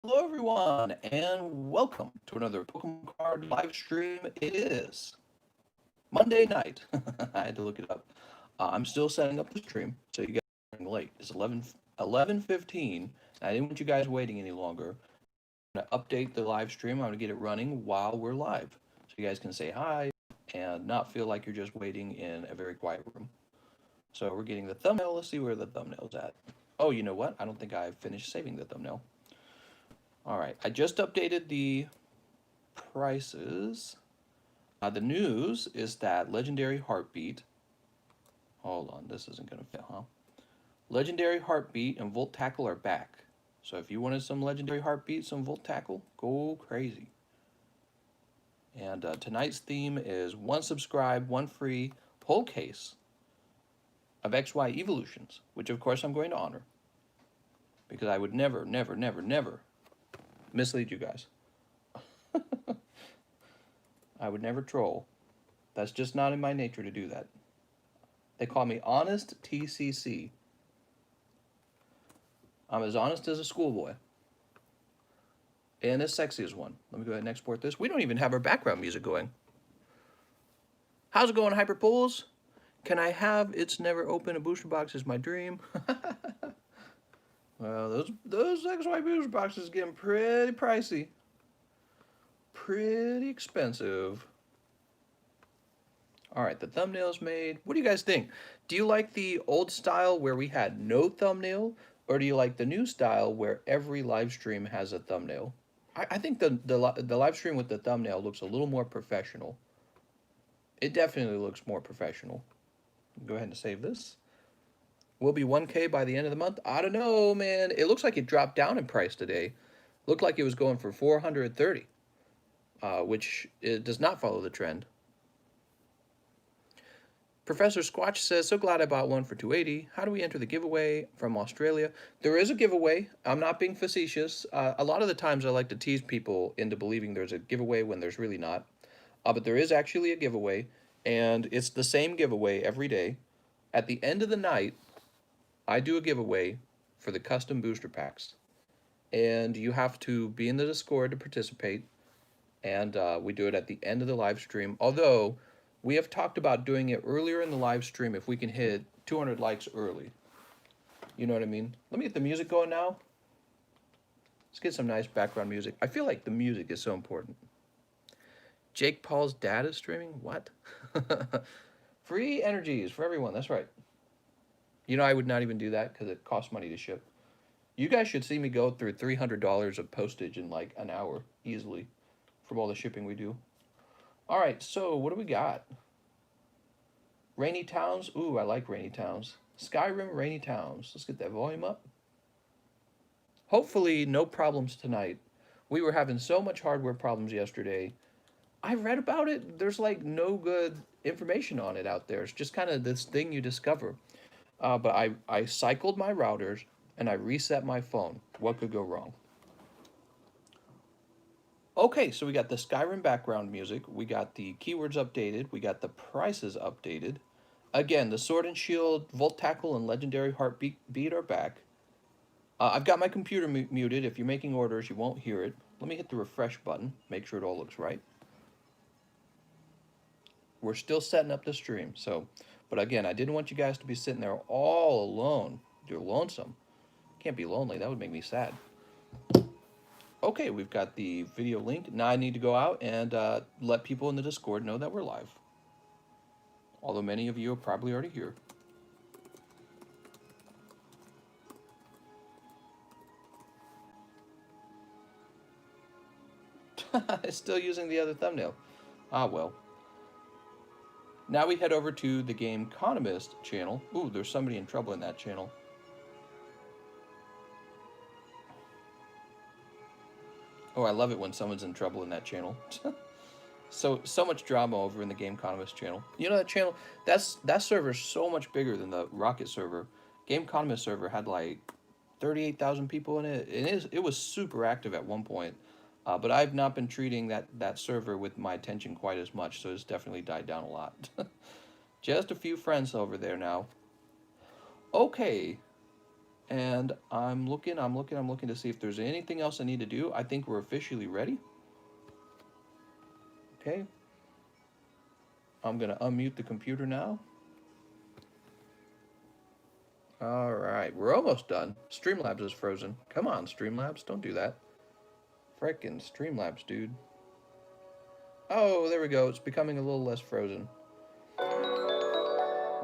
Hello, everyone, and welcome to another Pokemon card live stream. It is Monday night. I had to look it up. I'm still setting up the stream, so you guys are running late. It's 11:15. I didn't want you guys waiting any longer. I'm gonna update the live stream. I'm gonna get it running while we're live, so you guys can say hi and not feel like you're just waiting in a very quiet room. So we're getting the thumbnail. Let's see where the thumbnail's at. Oh, you know what? I don't think I finished saving the thumbnail. All right, I just updated the prices. The news is that Legendary Heartbeat. Hold on, this isn't gonna fit, huh? Legendary Heartbeat and Volt Tackle are back. So if you wanted some Legendary Heartbeat, some Volt Tackle, go crazy. And tonight's theme is one subscribe, one free pull case of XY Evolutions, which of course I'm going to honor. Because I would never, never, never, never mislead you guys. I would never troll. That's just not in my nature to do that. They call me Honest TCC. I'm as honest as a schoolboy. And as sexy as one. Let me go ahead and export this. We don't even have our background music going. How's it going, Hyperpools? Can I have It's Never Open a Booster Box is my dream? Well, those XY booster boxes getting pretty pricey. Pretty expensive. All right, the thumbnail's made. What do you guys think? Do you like the old style where we had no thumbnail, or do you like the new style where every live stream has a thumbnail? I think the live stream with the thumbnail looks a little more professional. It definitely looks more professional. Go ahead and save this. We'll be 1K by the end of the month. I don't know, man. It looks like it dropped down in price today. Looked like it was going for 430, which it does not follow the trend. Professor Squatch says, so glad I bought one for 280. How do we enter the giveaway from Australia? There is a giveaway. I'm not being facetious. A lot of the times I like to tease people into believing there's a giveaway when there's really not. But there is actually a giveaway, and it's the same giveaway every day. At the end of the night, I do a giveaway for the custom booster packs. And you have to be in the Discord to participate. And we do it at the end of the live stream. Although, we have talked about doing it earlier in the live stream if we can hit 200 likes early. You know what I mean? Let me get the music going now. Let's get some nice background music. I feel like the music is so important. Jake Paul's dad is streaming? What? Free energies for everyone. That's right. You know, I would not even do that because it costs money to ship. You guys should see me go through $300 of postage in like an hour easily from all the shipping we do. All right, so what do we got? Rainy Towns. Ooh, I like Rainy Towns. Skyrim Rainy Towns. Let's get that volume up. Hopefully, no problems tonight. We were having so much hardware problems yesterday. I read about it. There's like no good information on it out there. It's just kind of this thing you discover. But I cycled my routers and I reset my phone. What could go wrong? Okay, so we got the Skyrim background music. We got the keywords updated. We got the prices updated. Again, the Sword and Shield, Volt Tackle, and Legendary Heartbeat are back. I've got my computer muted. If you're making orders, you won't hear it. Let me hit the refresh button. Make sure it all looks right. We're still setting up the stream, so... But again, I didn't want you guys to be sitting there all alone. You're lonesome. Can't be lonely. That would make me sad. Okay, we've got the video link. Now I need to go out and let people in the Discord know that we're live. Although many of you are probably already here. Still using the other thumbnail. Ah, well. Now we head over to the TheCardconomist channel. Ooh, there's somebody in trouble in that channel. Oh, I love it when someone's in trouble in that channel. So much drama over in the TheCardconomist channel. You know that channel? That server's so much bigger than the Rocket server. TheCardconomist server had like 38,000 people in it. It was super active at one point. But I've not been treating that server with my attention quite as much, so it's definitely died down a lot. Just a few friends over there now. Okay. And I'm looking to see if there's anything else I need to do. I think we're officially ready. Okay. I'm going to unmute the computer now. All right, we're almost done. Streamlabs is frozen. Come on, Streamlabs, don't do that. Frickin' Streamlabs, dude. Oh, there we go. It's becoming a little less frozen.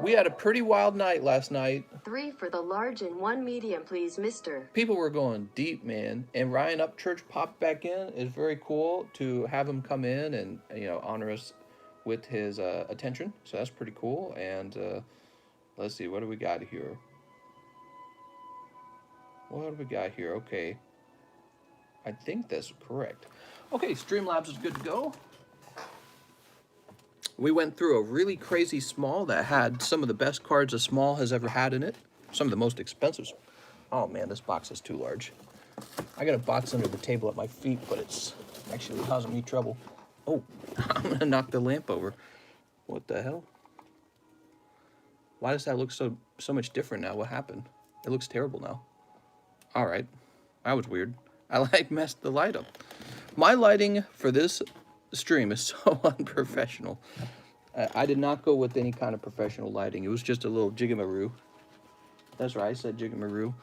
We had a pretty wild night last night. 3 for the large and 1 medium, please, mister. People were going deep, man. And Ryan Upchurch popped back in. It's very cool to have him come in and, you know, honor us with his attention. So that's pretty cool. And let's see, what do we got here? What do we got here? Okay. I think that's correct. Okay, Streamlabs is good to go. We went through a really crazy small that had some of the best cards a small has ever had in it. Some of the most expensive. Oh man, this box is too large. I got a box under the table at my feet, but it's actually causing me trouble. Oh, I'm gonna knock the lamp over. What the hell? Why does that look so much different now? What happened? It looks terrible now. All right, that was weird. I like messed the light up. My lighting for this stream is so unprofessional. I did not go with any kind of professional lighting. It was just a little jigamaroo. That's right, I said jigamaroo.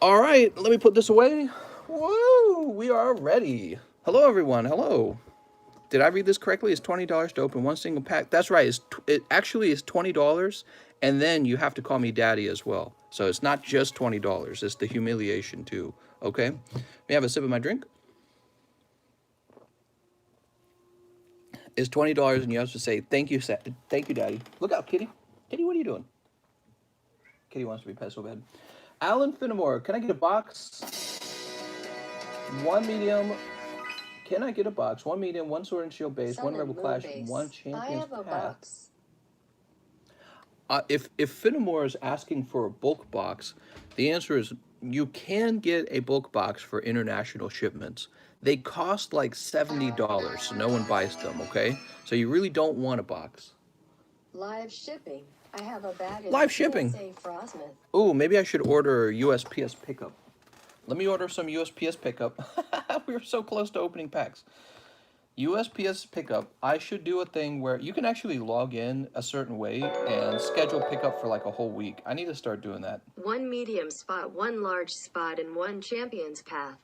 All right, let me put this away. Woo, we are ready. Hello, everyone. Hello. Did I read this correctly? It's $20 to open one single pack. That's right. It actually is $20, and then you have to call me daddy as well. So it's not just $20. It's the humiliation too. Okay. May I have a sip of my drink? It's $20, and you have to say thank you, daddy. Look out, Kitty. Kitty, what are you doing? Kitty wants to be pet so bad. Alan Finnemore, can I get a box? One medium. Can I get a box? One medium, one sword and shield base, one rebel clash, one champion's path. I have a box. If Finnemore is asking for a bulk box, the answer is you can get a bulk box for international shipments. They cost like $70, so no one buys them, okay? So you really don't want a box. Live shipping. I have a bag of live shipping. Ooh, maybe I should order USPS pickup. Let me order some USPS pickup. We were so close to opening packs. USPS pickup, I should do a thing where you can actually log in a certain way and schedule pickup for like a whole week. I need to start doing that. One medium spot, one large spot, and one champion's path.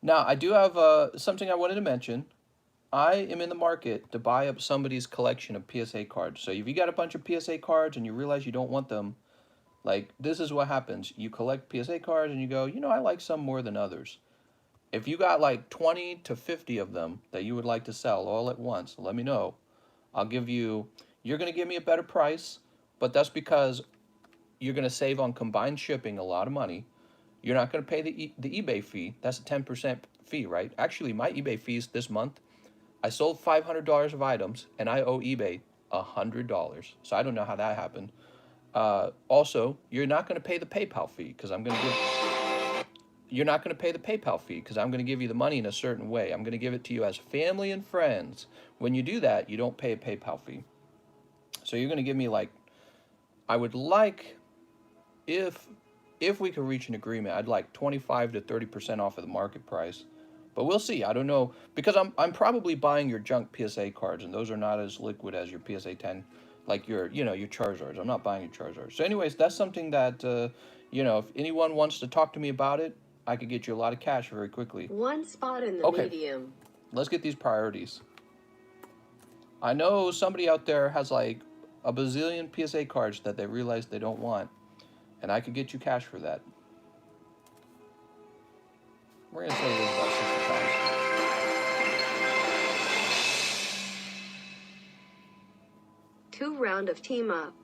Now, I do have something I wanted to mention. I am in the market to buy up somebody's collection of PSA cards. So if you got a bunch of PSA cards and you realize you don't want them, like, this is what happens. You collect PSA cards and you go, you know, I like some more than others. If you got like 20 to 50 of them that you would like to sell all at once, let me know. I'll give you, you're going to give me a better price, but that's because you're going to save on combined shipping a lot of money. You're not going to pay the eBay fee. That's a 10% fee, right? Actually, my eBay fees this month, I sold $500 of items and I owe eBay $100. So I don't know how that happened. Also, you're not going to pay the PayPal fee because I'm going to give... You're not going to pay the PayPal fee because I'm going to give you the money in a certain way. I'm going to give it to you as family and friends. When you do that, you don't pay a PayPal fee. So you're going to give me like, I would like, if we could reach an agreement, I'd like 25 to 30% off of the market price. But we'll see. I don't know, because I'm probably buying your junk PSA cards, and those are not as liquid as your PSA 10, like your Charizards. I'm not buying your Charizards. So anyways, that's something that, if anyone wants to talk to me about it, I could get you a lot of cash very quickly. One spot in the medium. Let's get these priorities. I know somebody out there has like a bazillion PSA cards that they realize they don't want, and I could get you cash for that. We're going to say this about 60 pounds. Two round of team up.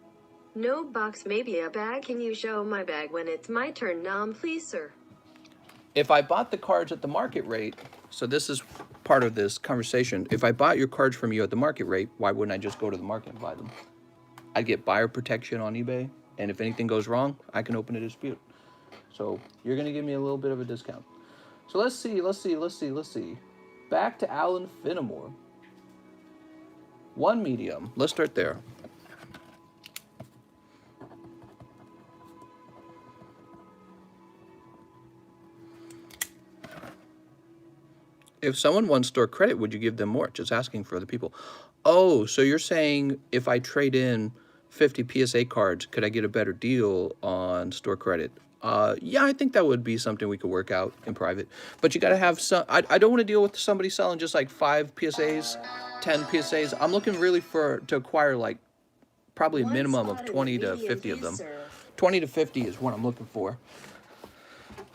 No box, maybe a bag. Can you show my bag when it's my turn? Nom, please, sir. If I bought the cards at the market rate, so this is part of this conversation. If I bought your cards from you at the market rate, why wouldn't I just go to the market and buy them? I'd get buyer protection on eBay, and if anything goes wrong, I can open a dispute. So you're going to give me a little bit of a discount. So let's see. Back to Alan Finnemore. One medium. Let's start there. If someone wants store credit, would you give them more? Just asking for other people. Oh, so you're saying if I trade in 50 PSA cards, could I get a better deal on store credit? Yeah, I think that would be something we could work out in private. But you got to have some. I don't want to deal with somebody selling just like 5 PSAs, 10 PSAs. I'm looking really to acquire like probably a One minimum of spot in the 20 to medium 50 of view, them. sir. 20 to 50 is what I'm looking for.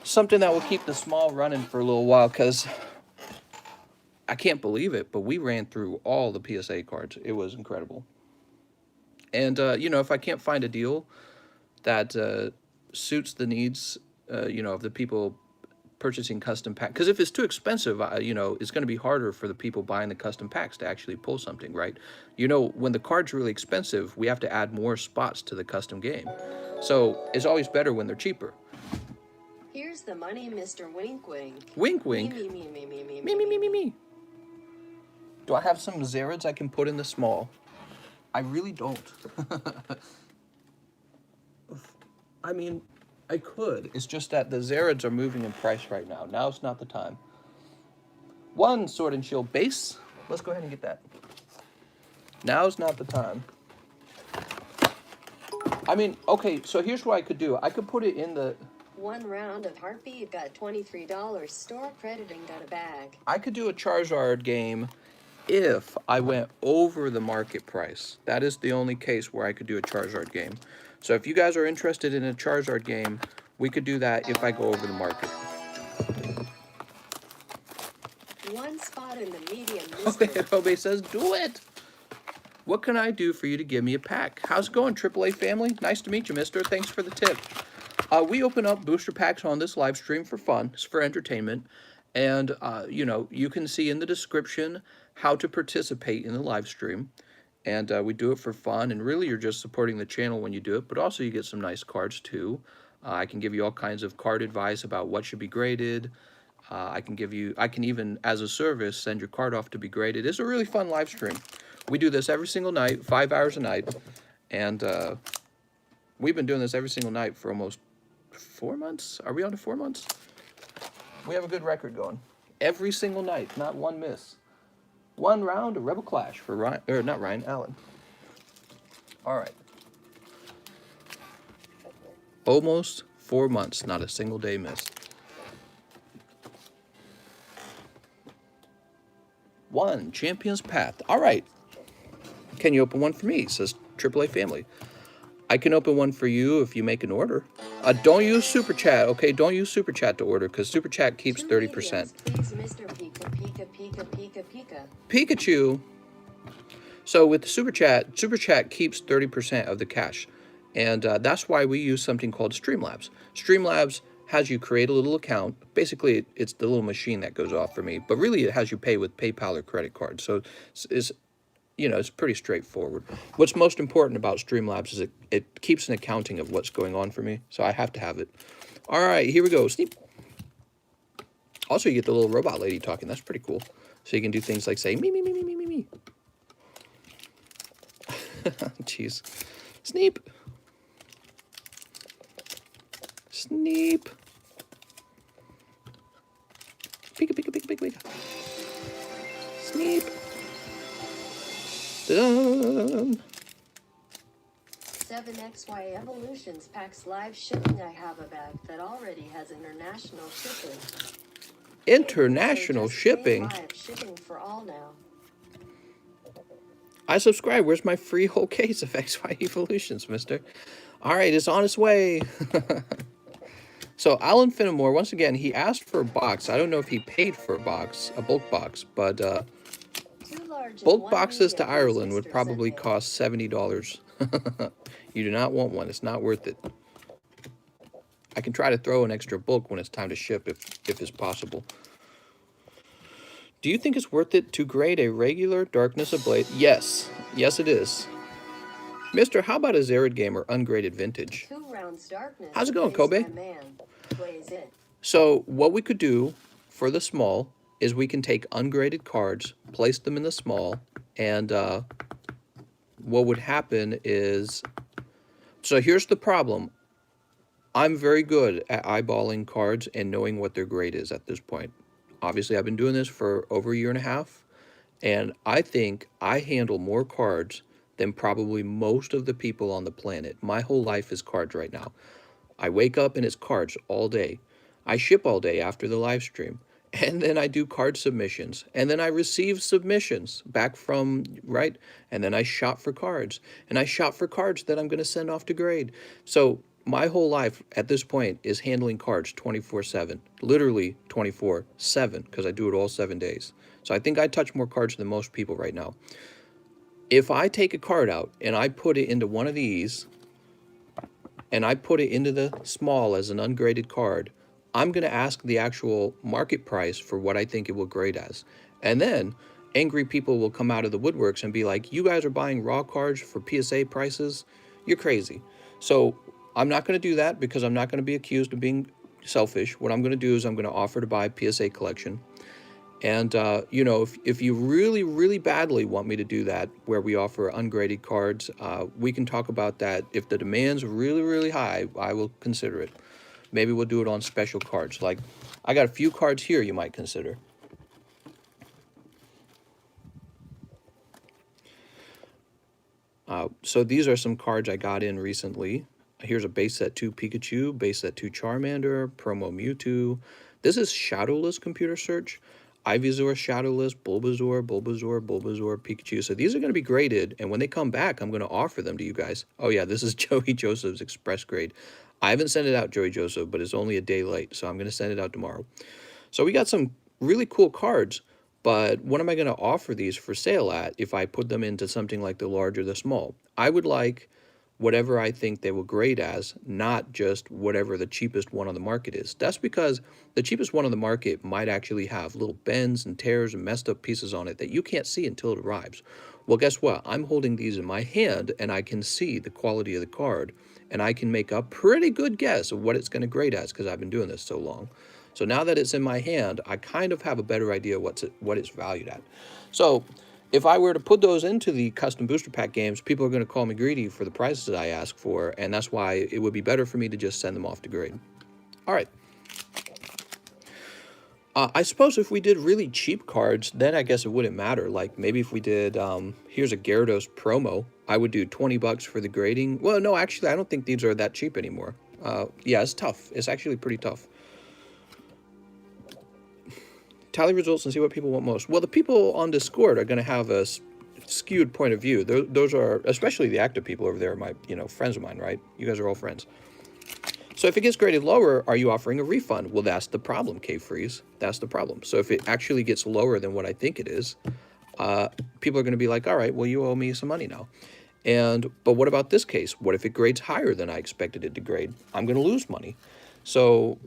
Something that will keep the small running for a little while, because I can't believe it, but we ran through all the PSA cards. It was incredible. And, you know, if I can't find a deal that suits the needs, you know, of the people purchasing custom packs, because if it's too expensive, you know, it's going to be harder for the people buying the custom packs to actually pull something, right? You know, when the card's really expensive, we have to add more spots to the custom game. So it's always better when they're cheaper. Here's the money, Mr. Wink Wink. Wink, wink. Me, me, me, me, me, Me, me, me, me, me. Do I have some Zerids I can put in the small? I really don't. I mean, I could. It's just that the Zerids are moving in price right now. Now's not the time. One Sword and Shield base. Let's go ahead and get that. Now's not the time. I mean, okay, so here's what I could do. I could put it in the... One round of Heartbeat got $23. Store credit and got a bag. I could do a Charizard game if I went over the market price. That is the only case where I could do a Charizard game. So if you guys are interested in a Charizard game, we could do that if I go over the market. One spot in the medium, Mr. Kobe says, do it. What can I do for you to give me a pack? How's it going, AAA family? Nice to meet you, mister. Thanks for the tip. We open up booster packs on this live stream for fun. It's for entertainment. And, you know, you can see in the description how to participate in the live stream. And we do it for fun. And really, you're just supporting the channel when you do it. But also, you get some nice cards, too. I can give you all kinds of card advice about what should be graded. I can even, as a service, send your card off to be graded. It's a really fun live stream. We do this every single night, 5 hours a night. And we've been doing this every single night for almost 4 months. Are we on to 4 months? We have a good record going. Every single night, not one miss. One round of Rebel Clash for Ryan, or not Ryan, Allen. All right. Almost 4 months, not a single day missed. One Champion's Path. All right. Can you open one for me? Says AAA Family. I can open one for you if you make an order. Don't use Super Chat, okay? Don't use Super Chat to order, because Super Chat keeps 30%. Please, Mr. Pika, Pika, Pika, Pika, Pika. Pikachu. So with the Super Chat keeps 30% of the cash. And that's why we use something called Streamlabs. Streamlabs has you create a little account. Basically, it's the little machine that goes off for me. But really, it has you pay with PayPal or credit card. So it's you know, it's pretty straightforward. What's most important about Streamlabs is it keeps an accounting of what's going on for me. So I have to have it. All right, here we go. Sneak. Also, you get the little robot lady talking. That's pretty cool. So you can do things like say, me, me, me, me, me, me, me. Jeez. Sneep. Sneep. Pika, pika, pika, pika, pika. Sneep. Dun. 7XY Evolutions packs live shipping. I have a bag that already has international shipping. International So just shipping? live shipping for all now. I subscribe. Where's my free whole case of XY Evolutions, mister? All right, it's on its way. So Alan Finnemore, once again, he asked for a box. I don't know if he paid for a box, a bulk box, but bulk boxes to Ireland would probably cost $70. You do not want one. It's not worth it. I can try to throw an extra bulk when it's time to ship if it's possible. Do you think it's worth it to grade a regular Darkness Ablaze? Yes. Yes, it is. Mister, how about a Zerid Gamer ungraded vintage? 2 rounds darkness. How's it going, Kobe? So what we could do for the small is we can take ungraded cards, place them in the small, and what would happen is... So here's the problem. I'm very good at eyeballing cards and knowing what their grade is at this point. Obviously, I've been doing this for over a year and a half, and I think I handle more cards than probably most of the people on the planet. My whole life is cards right now. I wake up and it's cards all day. I ship all day after the live stream. And then I do card submissions. And then I receive submissions back from, right? And then I shop for cards. And I shop for cards that I'm going to send off to grade. So my whole life at this point is handling cards 24/7. Literally 24/7, because I do it all 7 days. So I think I touch more cards than most people right now. If I take a card out and I put it into one of these, and I put it into the small as an ungraded card, I'm going to ask the actual market price for what I think it will grade as. And then angry people will come out of the woodworks and be like, you guys are buying raw cards for PSA prices? You're crazy. So I'm not going to do that because I'm not going to be accused of being selfish. What I'm going to do is I'm going to offer to buy a PSA collection. And, you know, if you really, really badly want me to do that, where we offer ungraded cards, we can talk about that. If the demand's really, really high, I will consider it. Maybe we'll do it on special cards. Like, I got a few cards here you might consider. So these are some cards I got in recently. Here's a base set 2 Pikachu, base set 2 Charmander, promo Mewtwo. This is Shadowless Computer Search. Ivysaur, Shadowless, Bulbasaur, Pikachu. So these are going to be graded, and when they come back, I'm going to offer them to you guys. Oh yeah, this is Joey Joseph's express grade. I haven't sent it out, Joey Joseph, but it's only a day late, so I'm going to send it out tomorrow. So we got some really cool cards, but what am I going to offer these for sale at if I put them into something like the large or the small? I would like whatever I think they will grade as, not just whatever the cheapest one on the market is. That's because the cheapest one on the market might actually have little bends and tears and messed up pieces on it that you can't see until it arrives. Well, guess what? I'm holding these in my hand and I can see the quality of the card, and I can make a pretty good guess of what it's going to grade as because I've been doing this so long. So now that it's in my hand, I kind of have a better idea what it's valued at. So if I were to put those into the custom booster pack games, people are going to call me greedy for the prices I ask for, and that's why it would be better for me to just send them off to grade. All right. I suppose if we did really cheap cards, then I guess it wouldn't matter. Like maybe if we did, here's a Gyarados promo, I would do 20 bucks for the grading. Well, no, actually, I don't think these are that cheap anymore. Yeah, it's tough. It's actually pretty tough. Tally results and see what people want most. Well, the people on Discord are going to have a skewed point of view. Those are, especially the active people over there, are my, friends of mine, right? You guys are all friends. So if it gets graded lower, are you offering a refund? Well, that's the problem, K-Freeze. That's the problem. So if it actually gets lower than what I think it is, people are going to be like, all right, well, you owe me some money now. But what about this case? What if it grades higher than I expected it to grade? I'm going to lose money. So,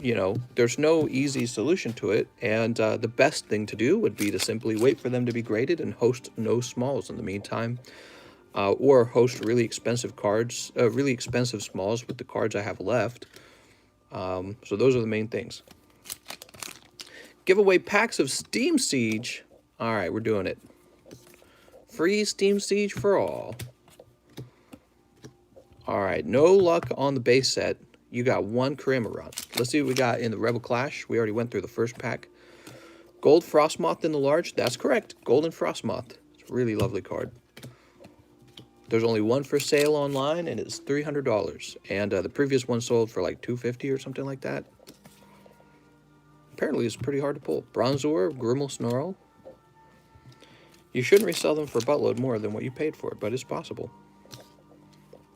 there's no easy solution to it, and the best thing to do would be to simply wait for them to be graded and host no smalls in the meantime, or host really expensive cards, really expensive smalls with the cards I have left. So those are the main things. Give away packs of Steam Siege. All right, we're doing it. Free Steam Siege for all. All right, no luck on the base set. You got one Cramorant. Let's see what we got in the Rebel Clash. We already went through the first pack. Gold Frostmoth in the large. That's correct. Golden Frostmoth. It's a really lovely card. There's only one for sale online, and it's $300. And the previous one sold for like $250 or something like that. Apparently, it's pretty hard to pull. Bronzor, Grimmel Snarl. You shouldn't resell them for a buttload more than what you paid for it, but it's possible.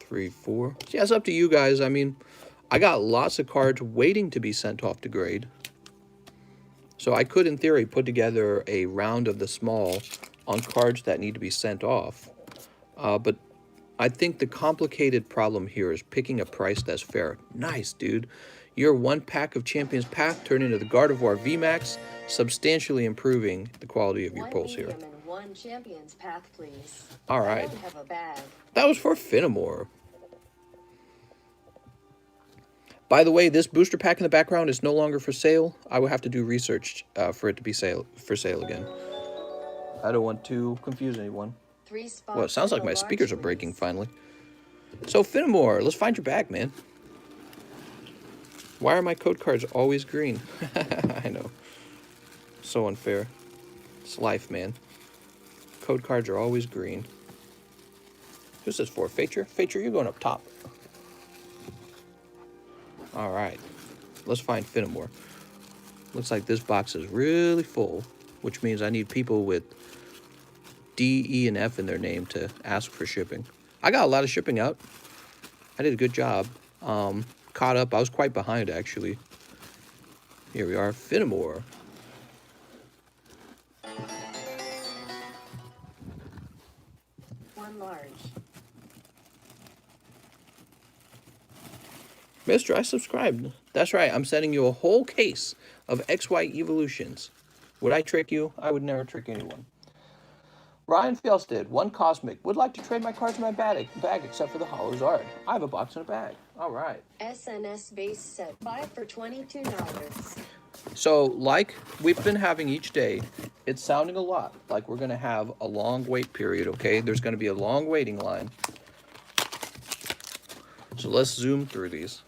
3, 4. Yeah, it's up to you guys. I mean, I got lots of cards waiting to be sent off to grade. So I could, in theory, put together a round of the small on cards that need to be sent off. But I think the complicated problem here is picking a price that's fair. Nice, dude. Your one pack of Champions Path turned into the Gardevoir VMAX, substantially improving the quality of your pulls here. One Champions Path, please. All right. I don't have a bag. That was for Finnemore. By the way, this booster pack in the background is no longer for sale. I will have to do research for it to be for sale again. I don't want to confuse anyone. Well, it sounds like my speakers are breaking finally. So, Finnemore, let's find your bag, man. Why are my code cards always green? I know. So unfair. It's life, man. Code cards are always green. Who's this for? Fature? Fature, you're going up top. Alright. Let's find Finamore. Looks like this box is really full, which means I need people with D, E, and F in their name to ask for shipping. I got a lot of shipping out. I did a good job. Caught up. I was quite behind, actually. Here we are. Finamore. One large. Mister, I subscribed. That's right. I'm sending you a whole case of XY evolutions. Would I trick you? I would never trick anyone. Ryan Fjellstead, one Cosmic. Would like to trade my cards in my bag except for the Hollow Zard. I have a box and a bag. All right. SNS base set 5 for $22. So, like we've been having each day, it's sounding a lot like we're going to have a long wait period, okay? There's going to be a long waiting line. So let's zoom through these.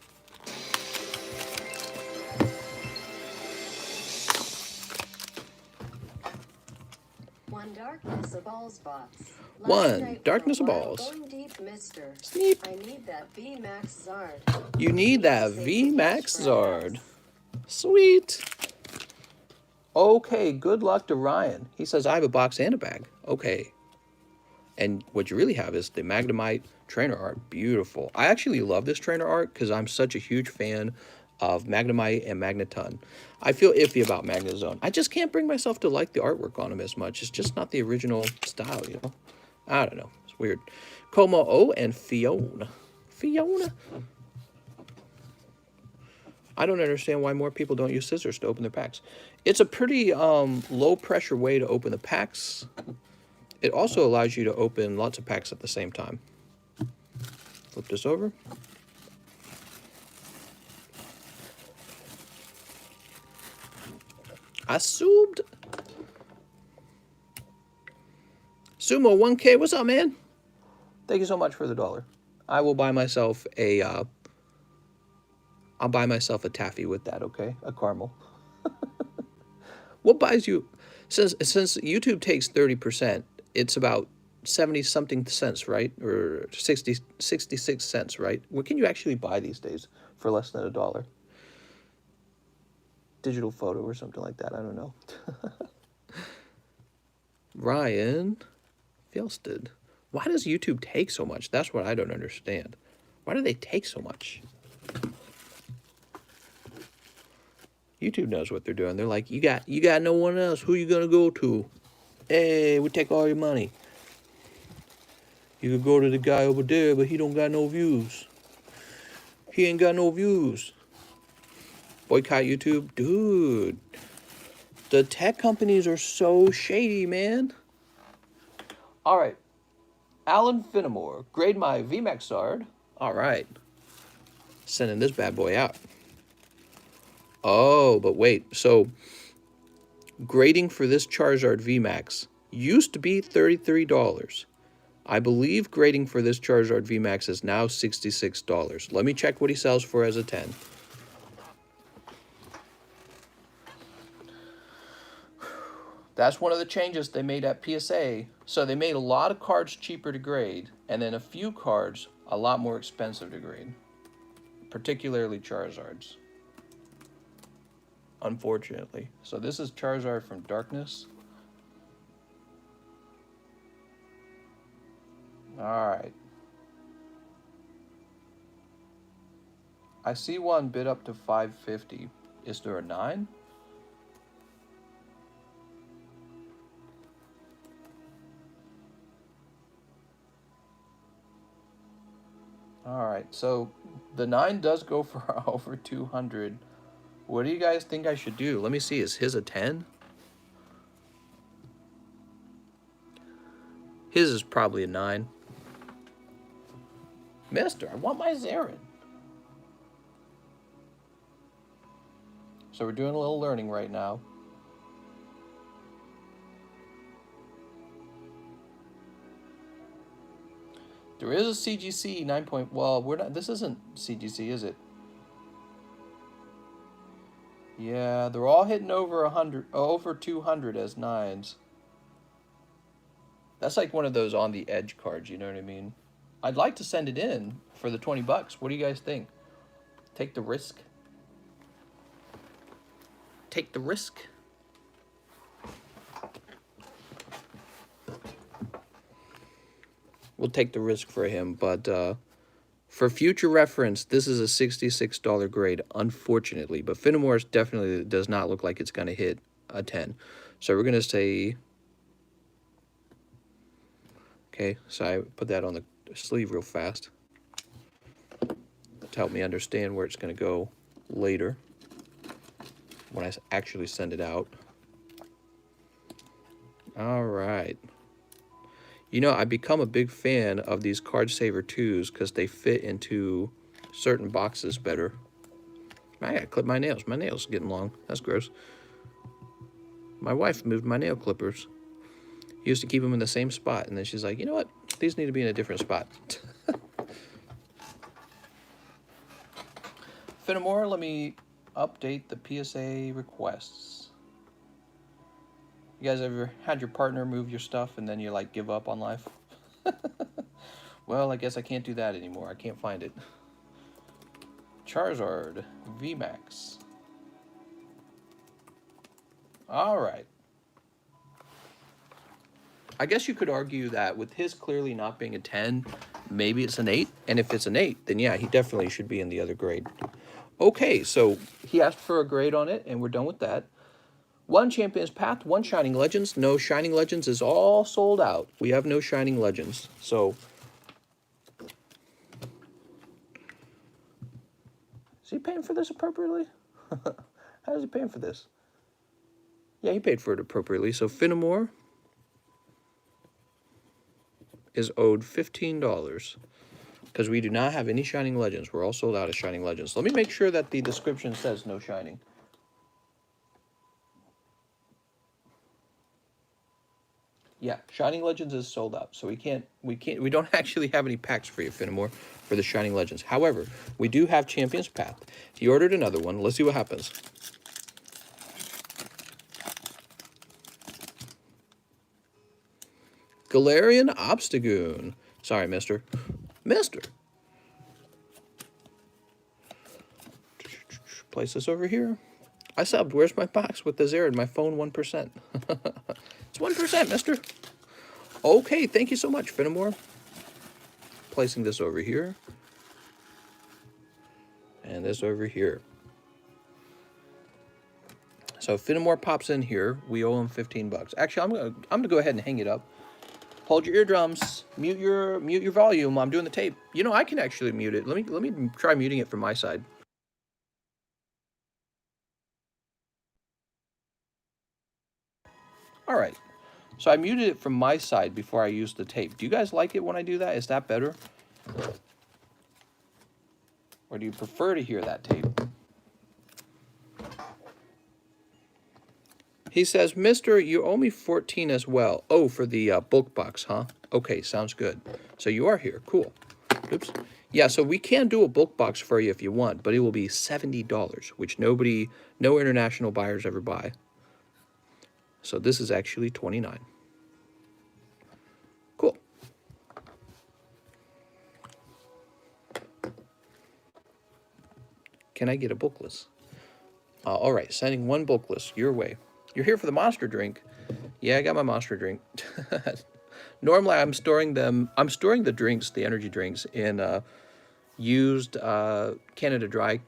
One Darkness of Balls box. One Darkness of Balls. Going deep, mister. Sneep. I need that VMAX Zard. You need that VMAX Zard. Sweet. Okay, good luck to Ryan. He says, I have a box and a bag. Okay. And what you really have is the Magnemite trainer art. Beautiful. I actually love this trainer art because I'm such a huge fan of Magnemite and Magneton. I feel iffy about Magnezone. I just can't bring myself to like the artwork on him as much. It's just not the original style, you know? I don't know. It's weird. Como O and Fiona. Fiona. I don't understand why more people don't use scissors to open their packs. It's a pretty low pressure way to open the packs. It also allows you to open lots of packs at the same time. Flip this over. I subbed. Sumo 1K, what's up, man? Thank you so much for the $1. I will buy myself a I'll buy myself a taffy with that, okay? A caramel. What buys you? Since YouTube takes 30%, it's about 70-something cents, right? Or 66 cents, right? What can you actually buy these days for less than $1? Digital photo or something like that. I don't know. Ryan Fjellstead. Why does YouTube take so much? That's what I don't understand. Why do they take so much? YouTube knows what they're doing. They're like, you got no one else. Who you gonna go to? Hey, we take all your money. You could go to the guy over there, but he don't got no views. He ain't got no views. Boycott YouTube? Dude. The tech companies are so shady, man. All right. Alan Finamore. Grade my VMAX Zard. All right. Sending this bad boy out. Oh, but wait. So, grading for this Charizard VMAX used to be $33. I believe grading for this Charizard VMAX is now $66. Let me check what he sells for as a 10. That's one of the changes they made at PSA. So they made a lot of cards cheaper to grade, and then a few cards a lot more expensive to grade. Particularly Charizards. Unfortunately. So this is Charizard from Darkness. Alright. I see one bid up to $550. Is there a 9? Alright, so the 9 does go for over 200. What do you guys think I should do? Let me see, is his a 10? His is probably a 9. Mister, I want my Zarin. So we're doing a little learning right now. There is a CGC 9. Well, we're not. This isn't CGC, is it? Yeah, they're all hitting over 100, over 200 as 9s. That's like one of those on the edge cards, you know what I mean? I'd like to send it in for the 20 bucks. What do you guys think? Take the risk? Take the risk? We'll take the risk for him, but for future reference, this is a $66 grade, unfortunately. But Finnemore's definitely does not look like it's going to hit a 10. So we're going to say... Okay, so I put that on the sleeve real fast to help me understand where it's going to go later when I actually send it out. All right. You know, I've become a big fan of these Card Saver 2s because they fit into certain boxes better. I gotta clip my nails. My nails are getting long. That's gross. My wife moved my nail clippers. Used to keep them in the same spot, and then she's like, you know what? These need to be in a different spot. Finnemore, let me update the PSA requests. You guys ever had your partner move your stuff and then you like give up on life? Well, I guess I can't do that anymore. I can't find it. Charizard VMAX. All right. I guess you could argue that with his clearly not being a 10, maybe it's an 8. And if it's an 8, then yeah, he definitely should be in the other grade. Okay, so he asked for a grade on it, and we're done with that. 1 Champion's Path, 1 Shining Legends. No Shining Legends is all sold out. We have no Shining Legends. So, is he paying for this appropriately? How is he paying for this? Yeah, he paid for it appropriately. So, Finnemore is owed $15 because we do not have any Shining Legends. We're all sold out of Shining Legends. Let me make sure that the description says no Shining. Yeah, Shining Legends is sold out, so we don't actually have any packs for you, Finnemore, for the Shining Legends. However, we do have Champion's Path. He ordered another one. Let's see what happens. Galarian Obstagoon. Sorry, mister. Mister. Place this over here. I subbed. Where's my box with the zero and my phone 1%? It's 1%, mister. Okay, thank you so much, Finnemore. Placing this over here. And this over here. So Finnemore pops in here. We owe him 15 bucks. Actually, I'm gonna go ahead and hang it up. Hold your eardrums. Mute your volume. I'm doing the tape. You know, I can actually mute it. Let me try muting it from my side. All right. So I muted it from my side before I used the tape. Do you guys like it when I do that? Is that better? Or do you prefer to hear that tape? He says, Mister, you owe me 14 as well. Oh, for the bulk box, huh? Okay, sounds good. So you are here. Cool. Oops. Yeah, so we can do a bulk box for you if you want, but it will be $70, which no international buyers ever buy. So this is actually 29. Cool. Can I get a Bulkless? All right, sending 1 Bulkless your way. You're here for the monster drink. Yeah, I got my monster drink. Normally, I'm storing the drinks, the energy drinks, in used Canada Dry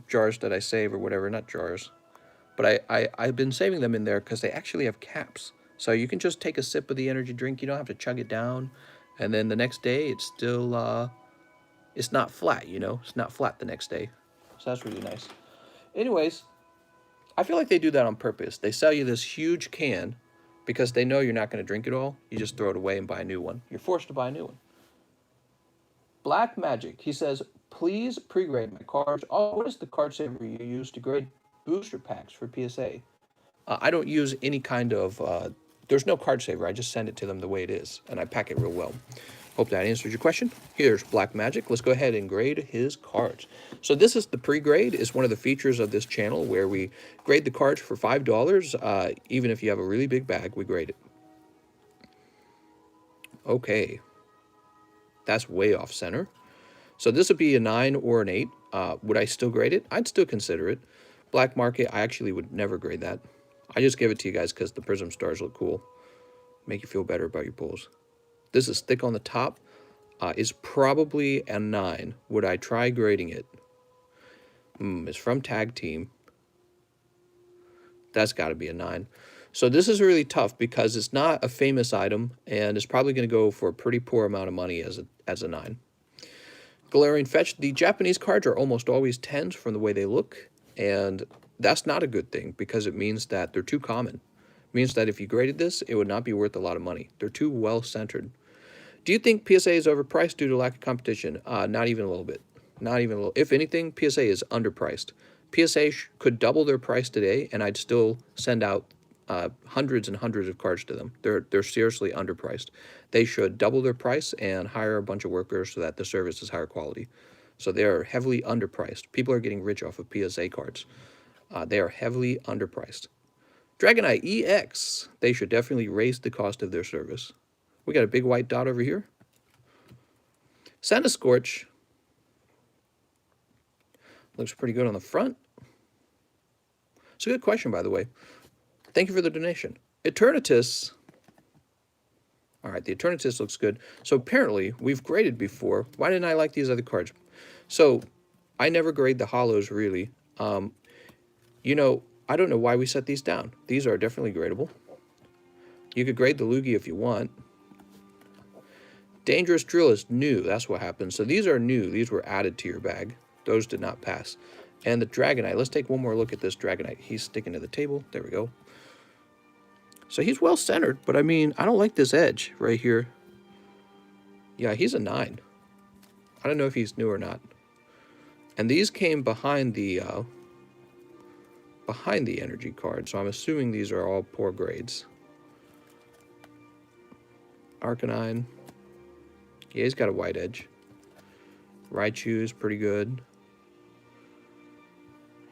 jars that I save or whatever. Not jars, but I've been saving them in there because they actually have caps. So you can just take a sip of the energy drink. You don't have to chug it down, and then the next day it's still it's not flat. You know, it's not flat the next day. So that's really nice. Anyways, I feel like they do that on purpose. They sell you this huge can because they know you're not going to drink it all. You just throw it away and buy a new one. You're forced to buy a new one. Black Magic. He says, please pre-grade my cards. Oh, what is the card saver you use to grade booster packs for PSA? I don't use any kind of... there's no card saver. I just send it to them the way it is, and I pack it real well. Hope that answers your question. Here's Black Magic. Let's go ahead and grade his cards. So this is the pre-grade. It's one of the features of this channel where we grade the cards for $5. Even if you have a really big bag, we grade it. Okay. That's way off center. So this would be a 9 or an 8. Would I still grade it? I'd still consider it. Black market, I actually would never grade that. I just give it to you guys because the prism stars look cool. Make you feel better about your pulls. This is thick on the top. Is probably a 9. Would I try grading it? It's from Tag Team. That's got to be a 9. So this is really tough because it's not a famous item, and it's probably going to go for a pretty poor amount of money as a 9. Galarian Fetch. The Japanese cards are almost always 10s from the way they look, and that's not a good thing because it means that they're too common. It means that if you graded this, it would not be worth a lot of money. They're too well-centered. Do you think PSA is overpriced due to lack of competition? Not even a little bit. Not even a little. If anything, PSA is underpriced. PSA could double their price today, and I'd still send out hundreds and hundreds of cards to them. They're seriously underpriced. They should double their price and hire a bunch of workers so that the service is higher quality. So they are heavily underpriced. People are getting rich off of PSA cards. They are heavily underpriced. Dragonite EX. They should definitely raise the cost of their service. We got a big white dot over here. Santa Scorch. Looks pretty good on the front. It's a good question, by the way. Thank you for the donation. Eternatus. All right, the Eternatus looks good. So apparently, we've graded before. Why didn't I like these other cards? So, I never grade the holos, really. You know, I don't know why we set these down. These are definitely gradable. You could grade the Lugia if you want. Dangerous Drill is new. That's what happened. So these are new. These were added to your bag. Those did not pass. And the Dragonite. Let's take one more look at this Dragonite. He's sticking to the table. There we go. So he's well centered, but I mean, I don't like this edge right here. Yeah, he's a 9. I don't know if he's new or not. And these came behind the energy card, so I'm assuming these are all poor grades. Arcanine. Yeah, he's got a white edge. Raichu is pretty good.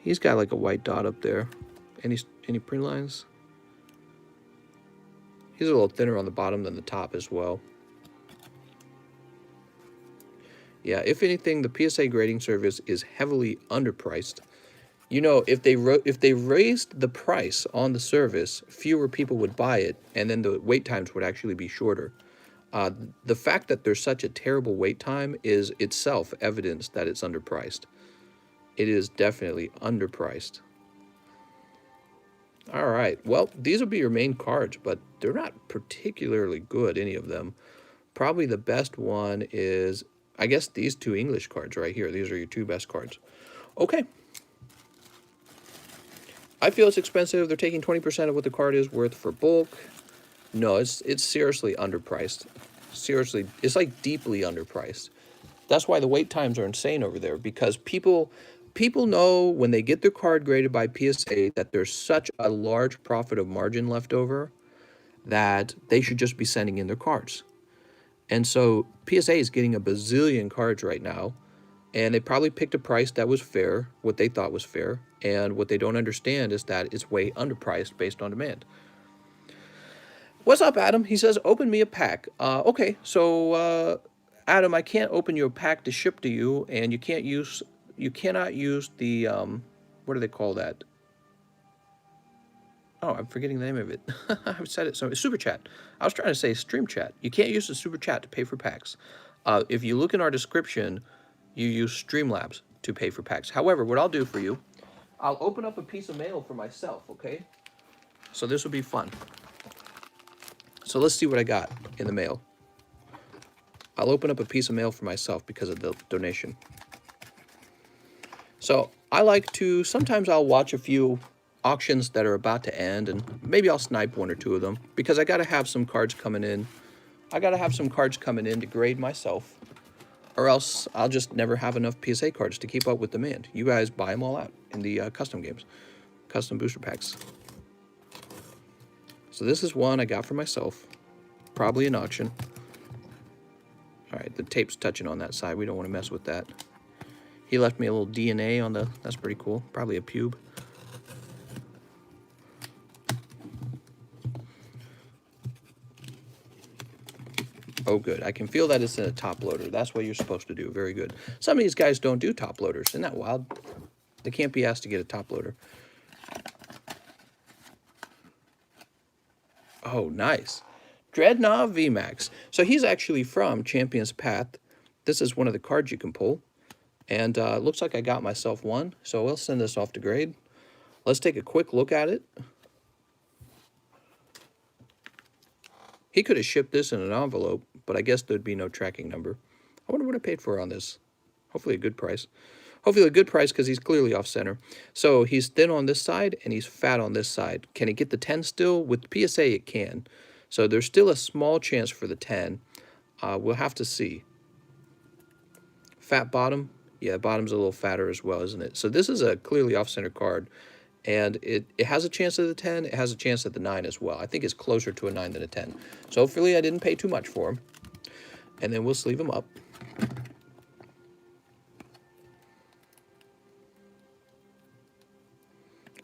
He's got like a white dot up there. Any print lines? He's a little thinner on the bottom than the top as well. Yeah, if anything, the PSA grading service is heavily underpriced. You know, if they raised the price on the service, fewer people would buy it, and then the wait times would actually be shorter. The fact that there's such a terrible wait time is itself evidence that it's underpriced. It is definitely underpriced. All right, well, these will be your main cards, but they're not particularly good, any of them. Probably the best one is, I guess, these 2 English cards right here. These are your 2 best cards. Okay. I feel it's expensive. They're taking 20% of what the card is worth for bulk. No, it's seriously underpriced. Seriously, it's like deeply underpriced. That's why the wait times are insane over there, because people know when they get their card graded by PSA that there's such a large profit of margin left over that they should just be sending in their cards. And so PSA is getting a bazillion cards right now, and they probably picked a price that was fair, what they thought was fair, and what they don't understand is that it's way underpriced based on demand. What's up, Adam? He says, open me a pack. Okay, so Adam, I can't open you a pack to ship to you, and you cannot use the what do they call that? Oh, I'm forgetting the name of it. I've said it so. Super chat. I was trying to say stream chat. You can't use the super chat to pay for packs. If you look in our description, you use Streamlabs to pay for packs. However, what I'll do for you, I'll open up a piece of mail for myself. Okay. So this will be fun. So let's see what I got in the mail. I'll open up a piece of mail for myself because of the donation. So I like to, sometimes I'll watch a few auctions that are about to end, and maybe I'll snipe 1 or 2 of them because I got to have some cards coming in. I got to have some cards coming in to grade myself, or else I'll just never have enough PSA cards to keep up with demand. You guys buy them all out in the custom games, custom booster packs. So this is one I got for myself, probably an auction. the tape's touching on that side. We don't want to mess with that. He left me a little DNA on the, that's pretty cool. Probably a pube. Oh, good. I can feel that it's in a top loader. That's what you're supposed to do. Very good. Some of these guys don't do top loaders. Isn't that wild? They can't be asked to get a top loader. Oh, nice. Dreadnought VMAX. So he's actually from Champion's Path. This is one of the cards you can pull. And it looks like I got myself one. So we'll send this off to grade. Let's take a quick look at it. He could have shipped this in an envelope, but I guess there'd be no tracking number. I wonder what I paid for on this. Hopefully a good price. Hopefully a good price because he's clearly off center. So he's thin on this side and he's fat on this side. Can he get the 10 still? With PSA it can. So there's still a small chance for the 10. We'll have to see. Fat bottom. Yeah, bottom's a little fatter as well, isn't it? So this is a clearly off center card. And it has a chance at the 10. It has a chance at the 9 as well. I think it's closer to a 9 than a 10. So hopefully I didn't pay too much for him. And then we'll sleeve him up.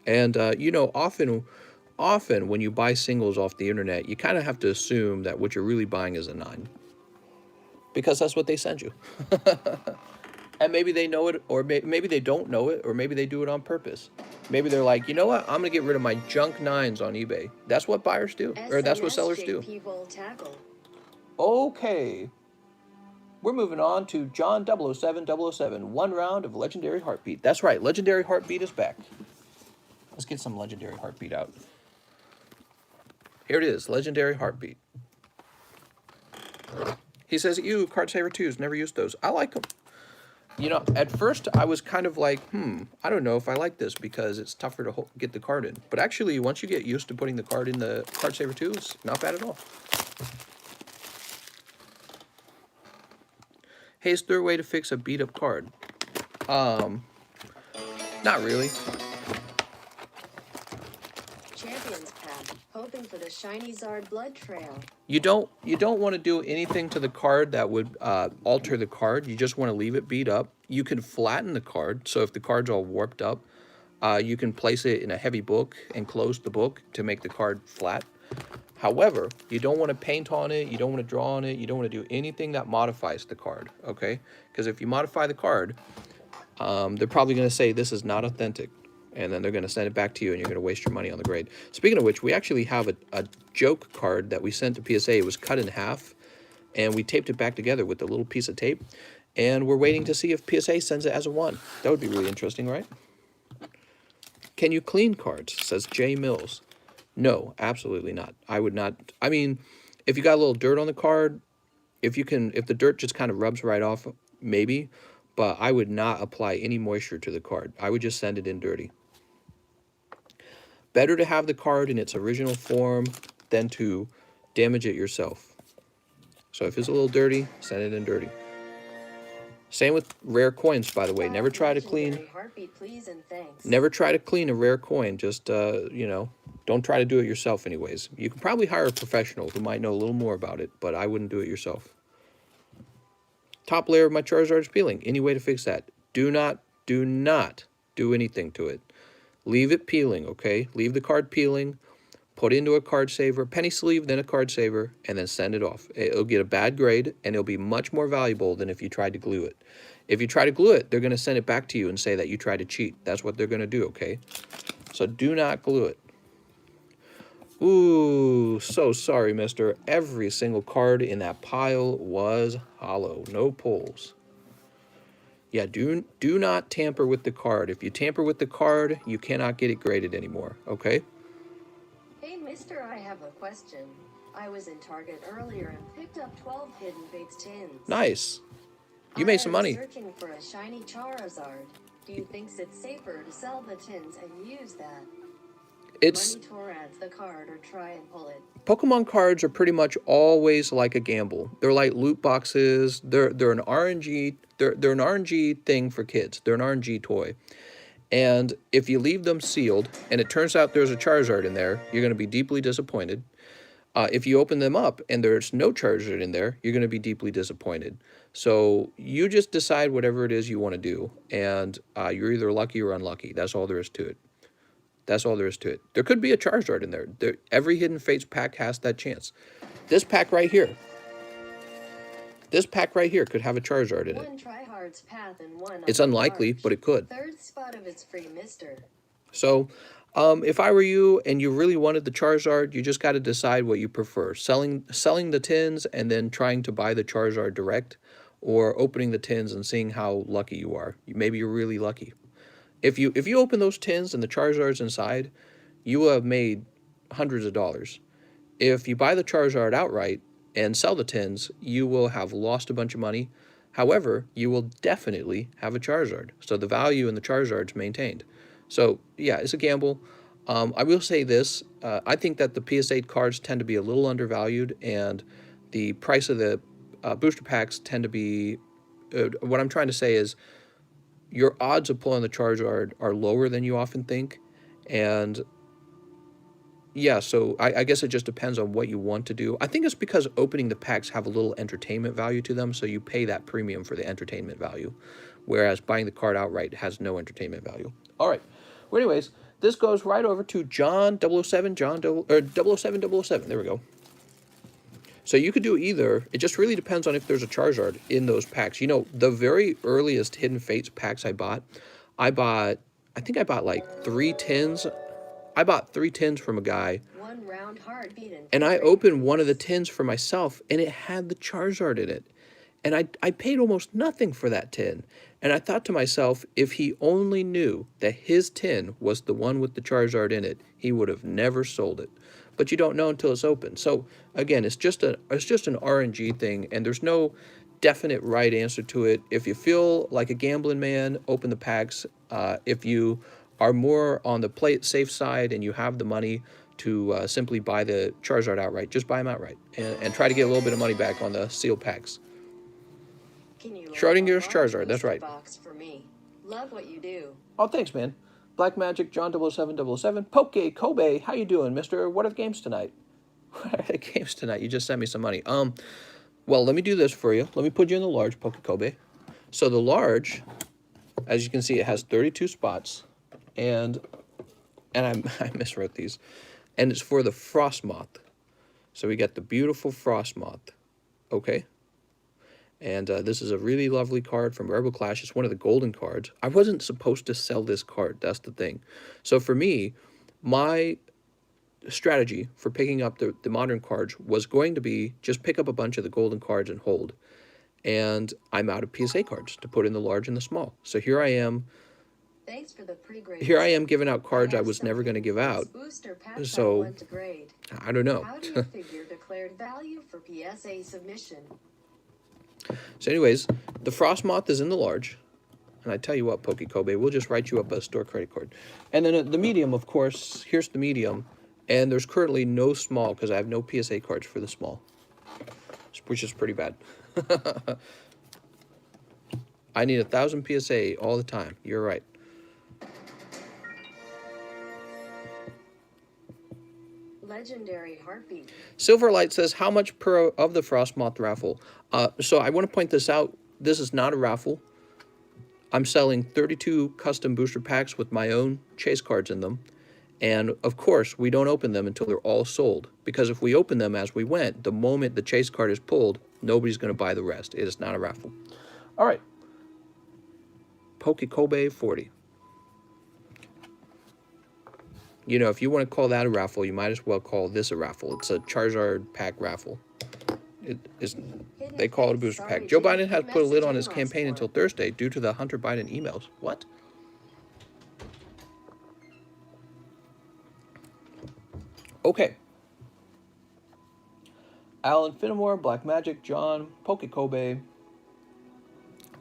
And, you know, often when you buy singles off the internet, you kind of have to assume that what you're really buying is a 9. Because that's what they send you. And maybe they know it, or maybe they don't know it, or maybe they do it on purpose. Maybe they're like, you know what? I'm going to get rid of my junk 9s on eBay. That's what buyers do, or that's what sellers do. Okay. We're moving on to John 007 1 round of Legendary Heartbeat. That's right, Legendary Heartbeat is back. Let's get some Legendary Heartbeat out. Here it is, Legendary Heartbeat. He says, ew, card saver 2s, never used those. I like them. You know, at first I was kind of like, I don't know if I like this because it's tougher to get the card in. But actually, once you get used to putting the card in the card saver 2, it's not bad at all. Hey, is there a way to fix a beat up card? Not really. Champion's Path, hoping for the shiny Zard blood trail. You don't want to do anything to the card that would alter the card. You just want to leave it beat up. You can flatten the card, so if the card's all warped up, you can place it in a heavy book and close the book to make the card flat. However, you don't want to paint on it, you don't want to draw on it, you don't want to do anything that modifies the card, okay? Because if you modify the card, they're probably going to say this is not authentic. And then they're going to send it back to you, and you're going to waste your money on the grade. Speaking of which, we actually have a joke card that we sent to PSA. It was cut in half, and we taped it back together with a little piece of tape. And we're waiting to see if PSA sends it as a 1. That would be really interesting, right? Can you clean cards, says Jay Mills. No, absolutely not. I would not. I mean, if you got a little dirt on the card, if the dirt just kind of rubs right off, maybe. But I would not apply any moisture to the card. I would just send it in dirty. Better to have the card in its original form than to damage it yourself. So if it's a little dirty, send it in dirty. Same with rare coins, by the way. Never try to clean. Never try to clean a rare coin. Just you know, don't try to do it yourself anyways. You can probably hire a professional who might know a little more about it, but I wouldn't do it yourself. Top layer of my Charizard is peeling. Any way to fix that? Do not do anything to it. Leave it peeling, okay? Leave the card peeling, put it into a card saver, penny sleeve, then a card saver, and then send it off. It'll get a bad grade, and it'll be much more valuable than if you tried to glue it. If you try to glue it, they're going to send it back to you and say that you tried to cheat. That's what they're going to do, okay? So do not glue it. Ooh, so sorry, mister. Every single card in that pile was hollow. No pulls. Yeah, do not tamper with the card. If you tamper with the card, you cannot get it graded anymore, okay? Hey, mister, I have a question. I was in Target earlier and picked up 12 Hidden Fates tins. Nice. You made some money. I'm searching for a shiny Charizard. Do you think it's safer to sell the tins and use that? It's money towards the card or try and pull it. Pokemon cards are pretty much always like a gamble. They're like loot boxes. They're an RNG. They're an RNG thing for kids. They're an RNG toy. And if you leave them sealed and it turns out there's a Charizard in there, you're going to be deeply disappointed. If you open them up and there's no Charizard in there, you're going to be deeply disappointed. So you just decide whatever it is you want to do, and you're either lucky or unlucky. That's all there is to it. That's all there is to it. There could be a Charizard in there. Every Hidden Fates pack has that chance. This pack right here. This pack right here could have a Charizard in it. One tryhard's path and one it's unlikely, but it could. Third spot of its free mister. So, if I were you and you really wanted the Charizard, you just got to decide what you prefer. Selling the tins and then trying to buy the Charizard direct, or opening the tins and seeing how lucky you are. Maybe you're really lucky. If you open those tins and the Charizard's inside, you will have made hundreds of dollars. If you buy the Charizard outright and sell the tins, you will have lost a bunch of money. However, you will definitely have a Charizard. So the value in the Charizard's maintained. So, yeah, it's a gamble. I will say this. I think that the PS8 cards tend to be a little undervalued, and the price of the booster packs tend to be... what I'm trying to say is your odds of pulling the Charizard are lower than you often think. And, yeah, so I guess it just depends on what you want to do. I think it's because opening the packs have a little entertainment value to them, so you pay that premium for the entertainment value, whereas buying the card outright has no entertainment value. All right. Well, anyways, this goes right over to John 007, 007. There we go. So you could do either. It just really depends on if there's a Charizard in those packs. You know, the very earliest Hidden Fates packs I think I bought like 3 tins. I bought 3 tins from a guy. One round hard beaten. And I opened one of the tins for myself, and it had the Charizard in it. And I paid almost nothing for that tin. And I thought to myself, if he only knew that his tin was the one with the Charizard in it, he would have never sold it. But you don't know until it's open. So again, it's just an RNG thing, and there's no definite right answer to it. If you feel like a gambling man, open the packs. If you are more on the play it safe side and you have the money to simply buy the Charizard outright, just buy them outright and try to get a little bit of money back on the sealed packs. Schrodinger's Charizard, that's right. Box for me. Love what you do. Oh, thanks, man. Black Magic, John 007, Poke Kobe, how you doing, mister? What are the games tonight? What are the games tonight? You just sent me some money. Well, let me do this for you. Let me put you in the large, Poke Kobe. So the large, as you can see, it has 32 spots. And I miswrote these. And it's for the Frostmoth. So we got the beautiful Frostmoth. Okay. And this is a really lovely card from Rebel Clash. It's one of the golden cards. I wasn't supposed to sell this card. That's the thing. So for me, my strategy for picking up the modern cards was going to be just pick up a bunch of the golden cards and hold. And I'm out of PSA cards to put in the large and the small. So here I am. Thanks for the pre-grade. Here I am giving out cards I was never going to give out. So, I don't know. How do you figure declared value for PSA submission? So anyways, the Frostmoth is in the large. And I tell you what, Poke Kobe, we'll just write you up a store credit card. And then the medium, of course, here's the medium. And there's currently no small because I have no PSA cards for the small. Which is pretty bad. I need 1,000 PSA all the time. You're right. Legendary Heartbeat. Silverlight says, how much per of the Frostmoth raffle? So I want to point this out. This is not a raffle. I'm selling 32 custom booster packs with my own chase cards in them. And, of course, we don't open them until they're all sold. Because if we open them as we went, the moment the chase card is pulled, nobody's going to buy the rest. It is not a raffle. All right. Poke Kobe 40. You know, if you want to call that a raffle, you might as well call this a raffle. It's a Charizard pack raffle. They call it a booster pack. Joe Biden has put a lid on his campaign until Thursday due to the Hunter Biden emails. What? Okay. Alan Finnemore, Black Magic, John, Poke Kobe.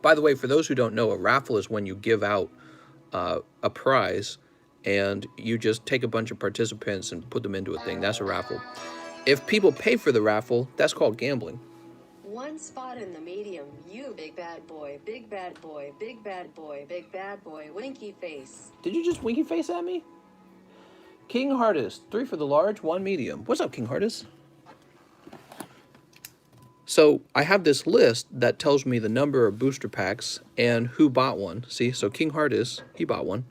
By the way, for those who don't know, a raffle is when you give out a prize and you just take a bunch of participants and put them into a thing. That's a raffle. If people pay for the raffle, that's called gambling. One spot in the medium, you big bad boy, big bad boy, big bad boy, big bad boy, winky face. Did you just winky face at me? King Hardest, 3 for the large, 1 medium. What's up, King Hardest? So I have this list that tells me the number of booster packs and who bought one. See, so King Heart he bought one.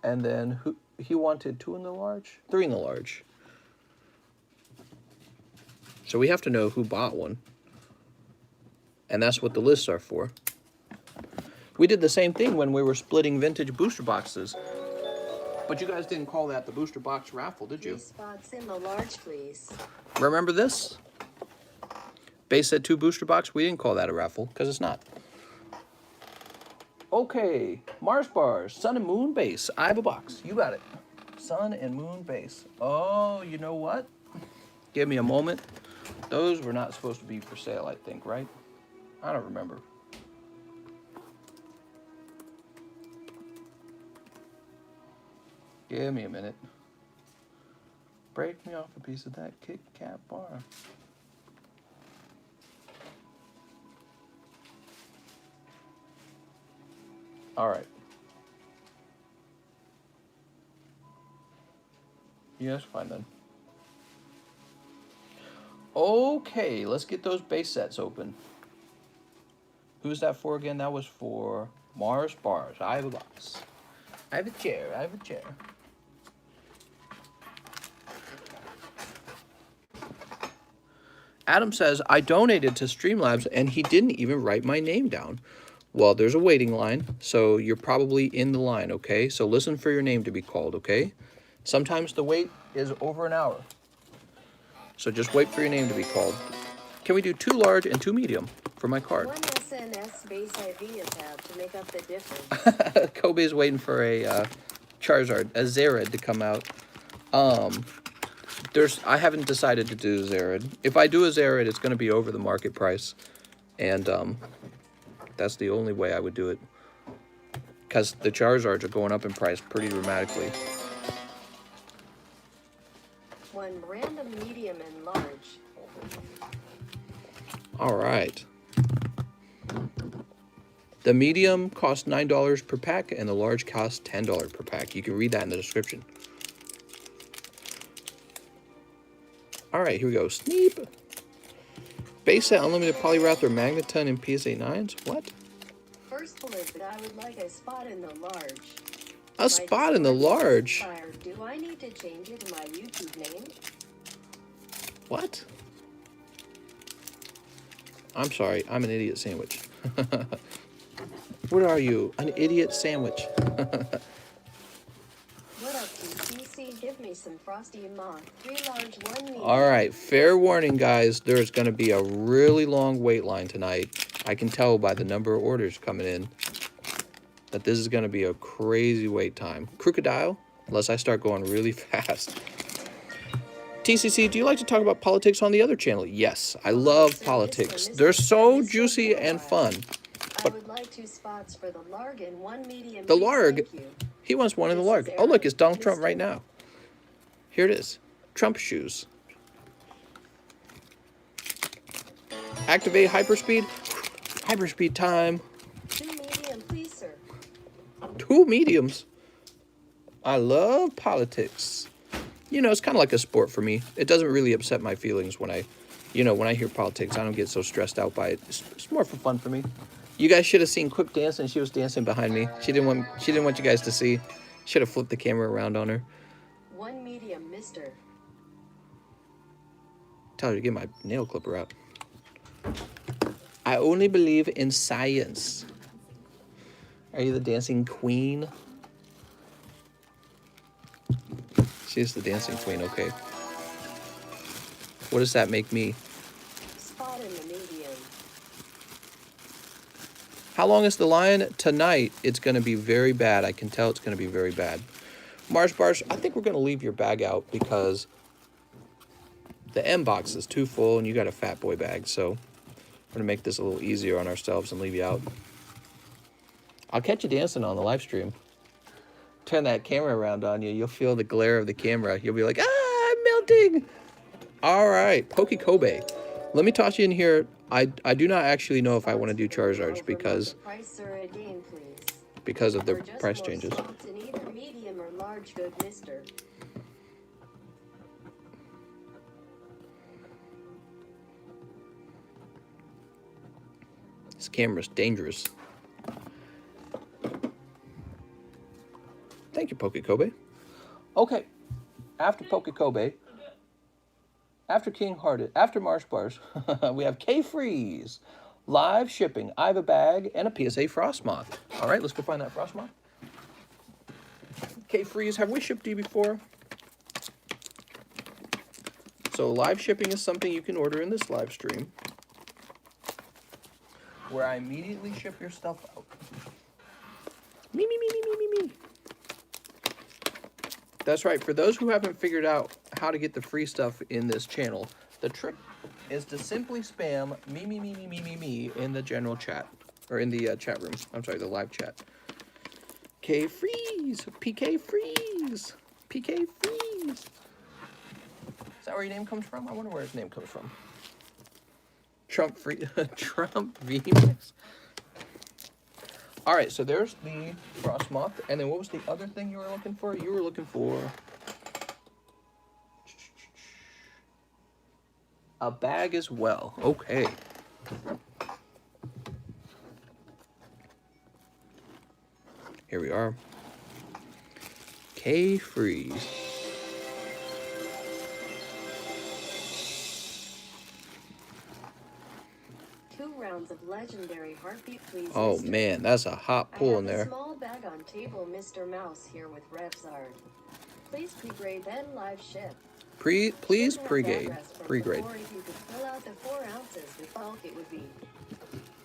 And then he wanted 2 in the large, 3 in the large. So we have to know who bought one. And that's what the lists are for. We did the same thing when we were splitting vintage booster boxes. But you guys didn't call that the booster box raffle, did you? 3 spots in the large, please. Remember this? Base set 2 booster box, we didn't call that a raffle, because it's not. Okay, Mars bars, Sun and Moon base. I have a box. You got it. Sun and Moon base. Oh, you know what? Give me a moment. Those were not supposed to be for sale, I think, right? I don't remember. Give me a minute. Break me off a piece of that Kit Kat bar. All right. Yes, fine then. Okay, let's get those base sets open. Who's that for again? That was for Mars bars. I have a box. I have a chair. I have a chair. Adam says, I donated to Streamlabs and he didn't even write my name down. Well, there's a waiting line, so you're probably in the line, okay? So listen for your name to be called, okay? Sometimes the wait is over an hour. So just wait for your name to be called. Can we do 2 large and 2 medium for my card? 1 SNS base IV tab to make up the difference. Kobe's waiting for a Charizard, a Zared to come out. I haven't decided to do Zared. If I do a Zared, it's going to be over the market price. And that's the only way I would do it. Because the Charizards are going up in price pretty dramatically. 1 random medium and large. All right. The medium costs $9 per pack, and the large costs $10 per pack. You can read that in the description. All right, here we go. Sneep. Base set unlimited Poliwrath or Magneton and PSA 9s. What? First bullet, I would like a spot in the large. A spot in the large? Do I need to change it to my YouTube name? What? I'm sorry, I'm an idiot sandwich. What are you? An idiot sandwich. What up, TCC? Give me some Frosty Moth. 3 large, 1 medium. Alright, fair warning, guys. There's going to be a really long wait line tonight. I can tell by the number of orders coming in that this is going to be a crazy wait time. Crocodile, unless I start going really fast. TCC, do you like to talk about politics on the other channel? Yes, I love politics. They're so juicy and fun. I would like 2 spots for the Larg and 1 medium. The Larg? He wants 1 in the Larg. Oh, look, it's Donald Trump right now. Here it is. Trump shoes. Activate hyperspeed. Hyperspeed time. 2 medium, please, sir. 2 mediums. I love politics. You know, it's kind of like a sport for me. It doesn't really upset my feelings when I hear politics. I don't get so stressed out by it. It's more for fun for me. You guys should have seen Quick dancing. She was dancing behind me. She didn't want you guys to see. Should have flipped the camera around on her. 1 medium, mister. Tell her to get my nail clipper out. I only believe in science. Are you the dancing queen? She's the dancing queen, okay. What does that make me? Spot in the medium. How long is the line? Tonight, it's going to be very bad. I can tell it's going to be very bad. Mars bars, I think we're going to leave your bag out because the M box is too full and you got a fat boy bag. So we're going to make this a little easier on ourselves and leave you out. I'll catch you dancing on the live stream. Turn that camera around on you. You'll feel the glare of the camera. You'll be like, ah, I'm melting. All right, Poke Kobe. Let me toss you in here. I do not actually know if I want to do Charizards because Price, sir, again, please. because of the Or just price more changes. slots in either medium or large, good mister. This camera's dangerous. Thank you, Poke Kobe. Okay, after Poke Kobe, after King Hearted, after Marsh Bars, we have K Freeze. Live shipping. I have a bag and a PSA Frostmoth. All right, let's go find that Frostmoth. K Freeze, have we shipped to you before? So live shipping is something you can order in this live stream, where I immediately ship your stuff out. Me, me, me, me, me, me, me. That's right. For those who haven't figured out how to get the free stuff in this channel, the trick is to simply spam me, me, me, me, me, me, me in the general chat, or in the chat room. I'm sorry, the live chat. K Freeze, PK Freeze, PK Freeze. Is that where your name comes from? I wonder where his name comes from. Trump free, Trump VMix. All right, so there's the Frostmoth, and then what was the other thing you were looking for? You were looking for a bag as well. Okay. Here we are. K Freeze. Of legendary heartbeat, please. Oh Mister. man, that's a hot pull in I have there. a small bag on table, Mr. Mouse here with Revsard. Please pre-grade, then live ship. Please pre-grade. Pre-grade. If you could fill out the 4 ounces with bulk, it would be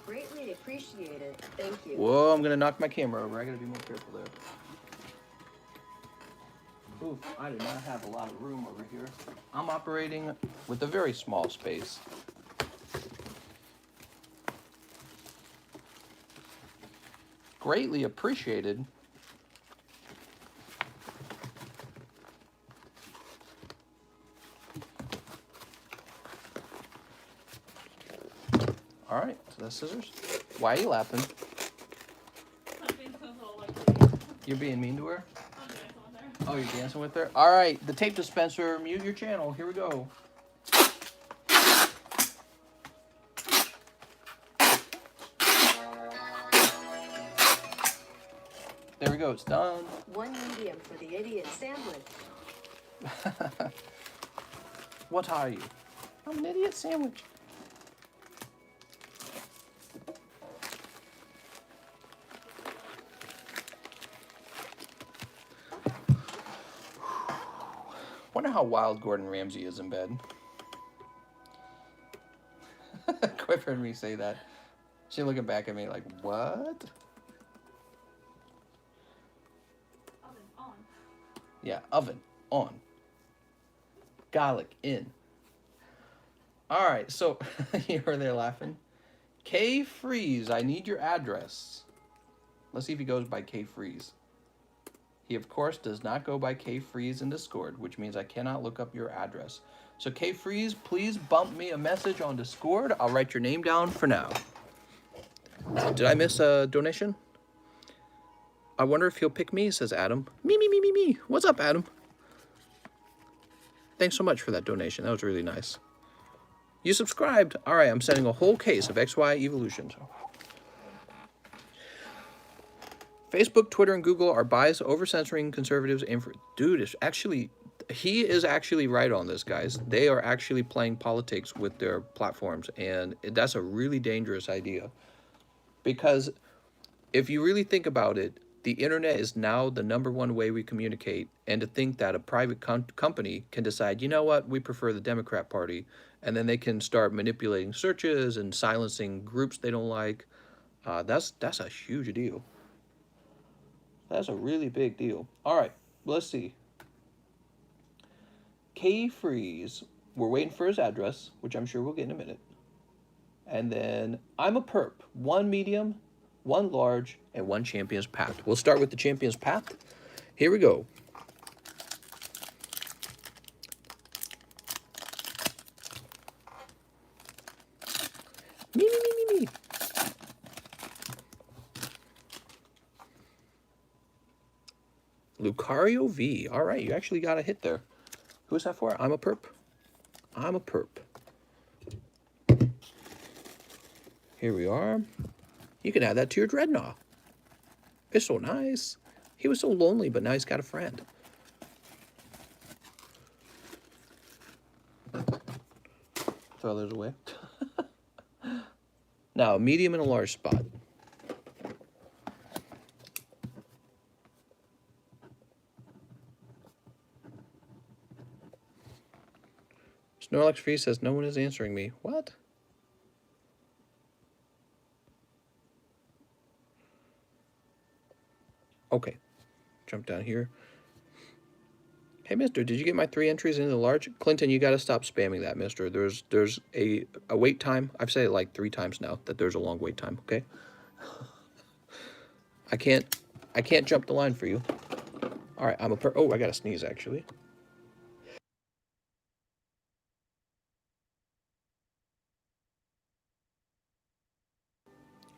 greatly appreciated. Thank you. Whoa, I'm gonna knock my camera over. I gotta be more careful there. Oof, I do not have a lot of room over here. I'm operating with a very small space. Greatly appreciated. All right, so that's scissors. Why are you laughing? You're being mean to her? Oh, you're dancing with her? All right, the tape dispenser, mute your channel. Here we go. There we go, it's done. 1 medium for the idiot sandwich. What are you? I'm an idiot sandwich. Wonder how wild Gordon Ramsay is in bed. Quit heard me say that. She looking back at me like, what? Oven on. Yeah, oven on. Garlic in. All right, so you were there laughing. K Freeze, I need your address. Let's see if he goes by K Freeze. He, of course, does not go by K Freeze in Discord, which means I cannot look up your address. So K Freeze, please bump me a message on Discord. I'll write your name down for now. Did I miss a donation? I wonder if he'll pick me, says Adam. Me, me, me, me, me. What's up, Adam? Thanks so much for that donation. That was really nice. You subscribed. All right, I'm sending a whole case of XY Evolutions. Facebook, Twitter, and Google are biased over censoring conservatives. Dude, it's actually, he is actually right on this, guys. They are actually playing politics with their platforms, and that's a really dangerous idea. Because if you really think about it, the internet is now the #1 way we communicate, and to think that a private company can decide, you know what, we prefer the Democrat Party, and then they can start manipulating searches and silencing groups they don't like, that's a huge deal. That's a really big deal. All right, let's see. K Freeze, we're waiting for his address, which I'm sure we'll get in a minute. And then I'm a perp, 1 medium, 1 large, and 1 Champion's Path. We'll start with the Champion's Path. Here we go. Me, me, me, me, me. Lucario V. All right, you actually got a hit there. Who's that for? I'm a perp. I'm a perp. Here we are. You can add that to your Dreadnought. It's so nice. He was so lonely, but now he's got a friend. Throw those away. Now, a medium and a large spot. Snorlax Free says no one is answering me. What? Okay. Jump down here. Hey, mister, did you get my 3 entries into the large? Clinton, you got to stop spamming that, mister. There's a wait time. I've said it like 3 times now that there's a long wait time, okay? I can't jump the line for you. All right, oh, I got to sneeze, actually.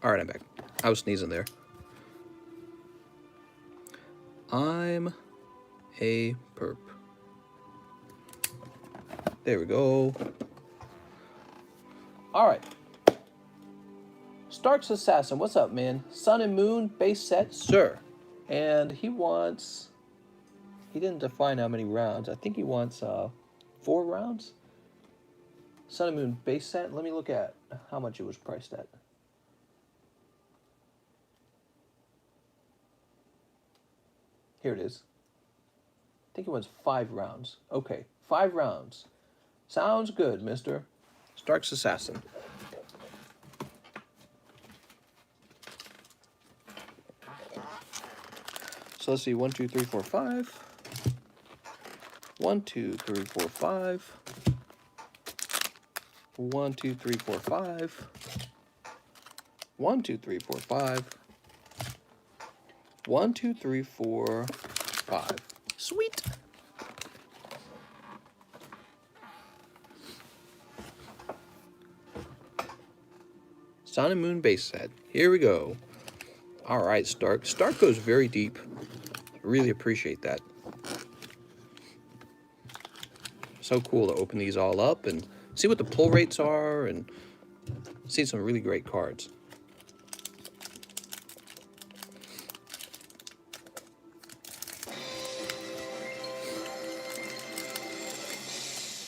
All right, I'm back. I was sneezing there. I'm a perp. There we go. All right. Stark's Assassin, what's up, man? Sun and Moon, base set, sir. And he wants... He didn't define how many rounds. I think he wants 4 rounds. Sun and Moon, base set. Let me look at how much it was priced at. Here it is. I think he wants 5 rounds. Okay, 5 rounds. Sounds good, mister. Stark's Assassin. So let's see, 1, 2, 3, 4, 5. 1, 2, 3, 4, 5. 1, 2, 3, 4, 5. 1, 2, 3, 4, 5. 1, 2, 3, 4, 5. Sweet. Sun and Moon base set. Here we go. All right, Stark. Stark goes very deep. Really appreciate that. So cool to open these all up and see what the pull rates are and see some really great cards.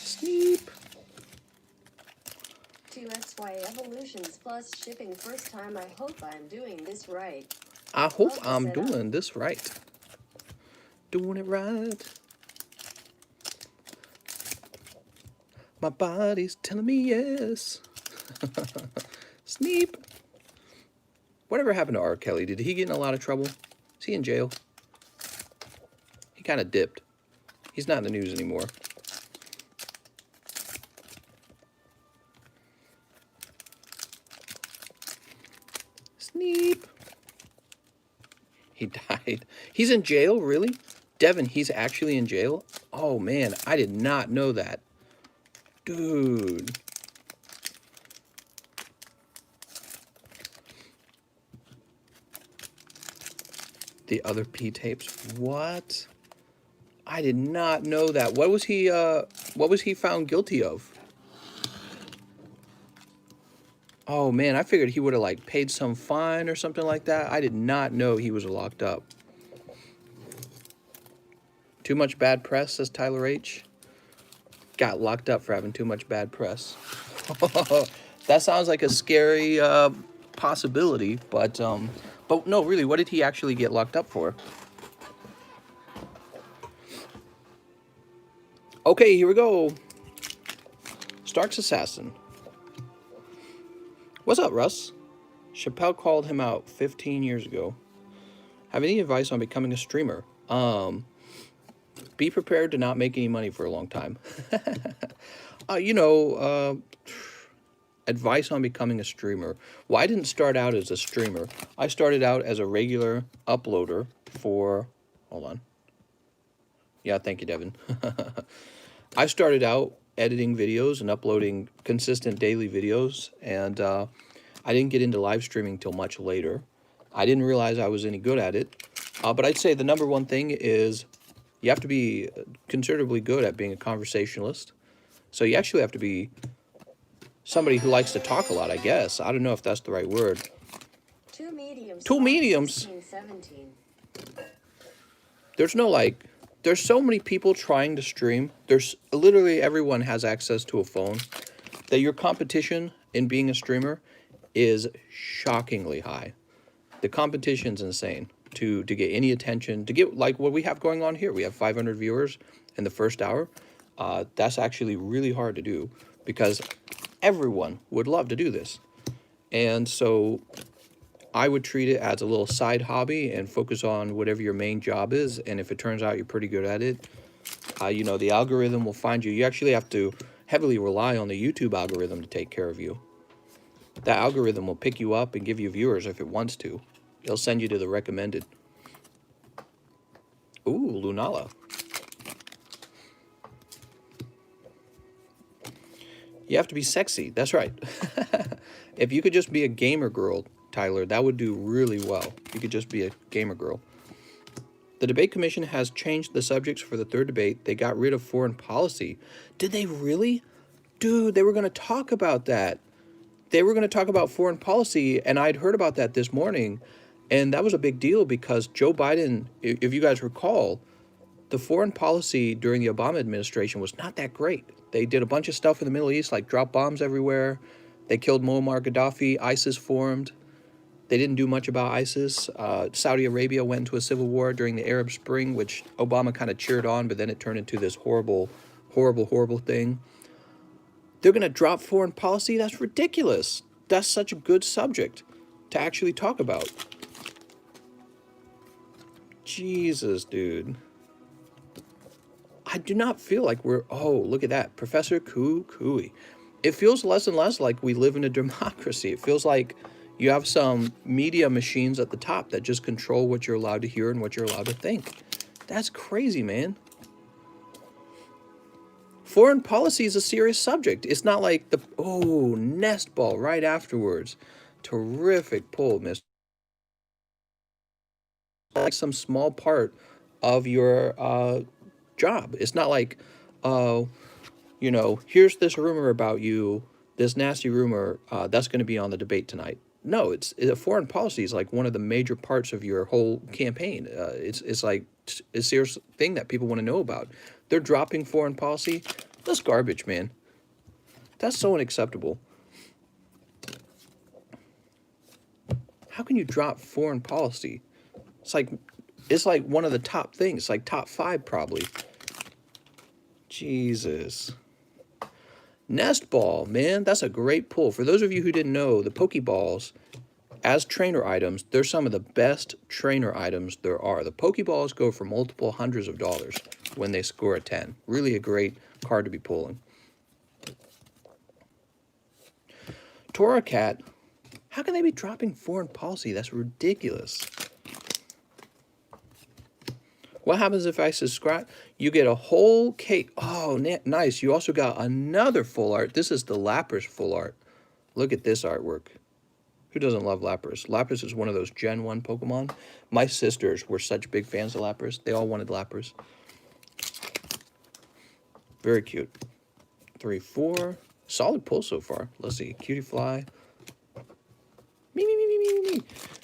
Sneep. 2XY Evolutions plus shipping first time. I hope I'm doing this right. I hope I'm doing this right. Doing it right. My body's telling me yes. Sneep. Whatever happened to R. Kelly? Did he get in a lot of trouble? Is he in jail? He kind of dipped. He's not in the news anymore. Sneep. He died. He's in jail, really? Devin, he's actually in jail? Oh, man, I did not know that. Dude. The other P tapes. What? I did not know that. What was he found guilty of? Oh man, I figured he would have like paid some fine or something like that. I did not know he was locked up. Too much bad press, says Tyler H. Got locked up for having too much bad press. That sounds like a scary possibility, but no, really, what did he actually get locked up for? Okay, here we go. Stark's Assassin. What's up, Russ? Chappelle called him out 15 years ago. Have any advice on becoming a streamer? Be prepared to not make any money for a long time. Advice on becoming a streamer. Well, I didn't start out as a streamer. I started out as a regular uploader for... Hold on. Yeah, thank you, Devin. I started out editing videos and uploading consistent daily videos, and I didn't get into live streaming till much later. I didn't realize I was any good at it, But I'd say the number one thing is you have to be considerably good at being a conversationalist. So you actually have to be somebody who likes to talk a lot, I guess. I don't know if that's the right word. Two mediums. Two mediums? 16, 17. There's no like, there's so many people trying to stream. There's literally everyone has access to a phone that your competition in being a streamer is shockingly high. The competition's insane to get any attention, to get like what we have going on here. We have 500 viewers in the first hour. That's actually really hard to do because everyone would love to do this. And so I would treat it as a little side hobby and focus on whatever your main job is. And if it turns out you're pretty good at it, you know, the algorithm will find you. You actually have to heavily rely on the YouTube algorithm to take care of you. That algorithm will pick you up and give you viewers if it wants to. It'll send you to the recommended. Ooh, Lunala. You have to be sexy. That's right. If you could just be a gamer girl, Tyler, that would do really well. You could just be a gamer girl. The debate commission has changed the subjects for the third debate. They got rid of foreign policy. Did they really? Dude, they were going to talk about that. They were going to talk about foreign policy, and I'd heard about that this morning, and that was a big deal because Joe Biden, if you guys recall, the foreign policy during the Obama administration was not that great. They did a bunch of stuff in the Middle East, like drop bombs everywhere. They killed Muammar Gaddafi. ISIS formed. They didn't do much about ISIS. Saudi Arabia went into a civil war during the Arab Spring, which Obama kind of cheered on, but then it turned into this horrible, horrible, horrible thing. They're going to drop foreign policy? That's ridiculous. That's such a good subject to actually talk about. Jesus, dude. I do not feel like we're... Oh, look at that. Professor Cooey. It feels less and less like we live in a democracy. It feels like you have some media machines at the top that just control what you're allowed to hear and what you're allowed to think. That's crazy, man. Foreign policy is a serious subject. It's not like the... Oh, nest ball right afterwards. Terrific pull, Mr. Like some small part of your job. It's not like, you know, here's this rumor about you, this nasty rumor that's going to be on the debate tonight. No, it's foreign policy is like one of the major parts of your whole campaign. It's like a serious thing that people want to know about. They're dropping foreign policy. That's garbage, man. That's so unacceptable. How can you drop foreign policy? It's like one of the top things. It's like top 5 probably. Jesus. Nest ball, man, that's a great pull. For those of you who didn't know, the Pokeballs, as trainer items, they're some of the best trainer items there are. The Pokeballs go for multiple hundreds of dollars when they score a 10. Really a great card to be pulling. Tora Cat, how can they be dropping foreign policy? That's ridiculous. What happens if I subscribe? You get a whole cake. Oh, nice. You also got another full art. This is the Lapras full art. Look at this artwork. Who doesn't love Lapras? Lapras is one of those Gen 1 Pokemon. My sisters were such big fans of Lapras. They all wanted Lapras. Very cute. 3, 4. Solid pull so far. Let's see. Cutie Fly. Me.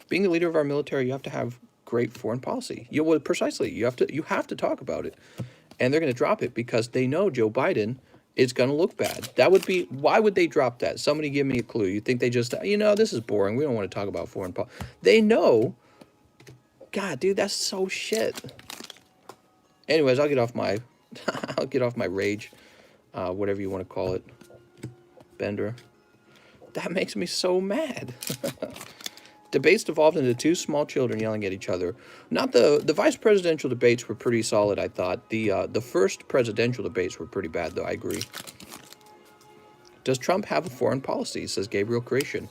Being the leader of our military, you have to have great foreign policy. Well, precisely. You have to talk about it. And they're going to drop it because they know Joe Biden is going to look bad. That would be... Why would they drop that? Somebody give me a clue. You think they just... You know, this is boring. We don't want to talk about foreign policy. They know... God, dude, that's so shit. Anyways, I'll get off my... I'll get off my rage. Whatever you want to call it. Bender. That makes me so mad. Debates devolved into 2 small children yelling at each other. Not the vice presidential debates were pretty solid, I thought. The first presidential debates were pretty bad, though, I agree. Does Trump have a foreign policy, says Gabriel Creation.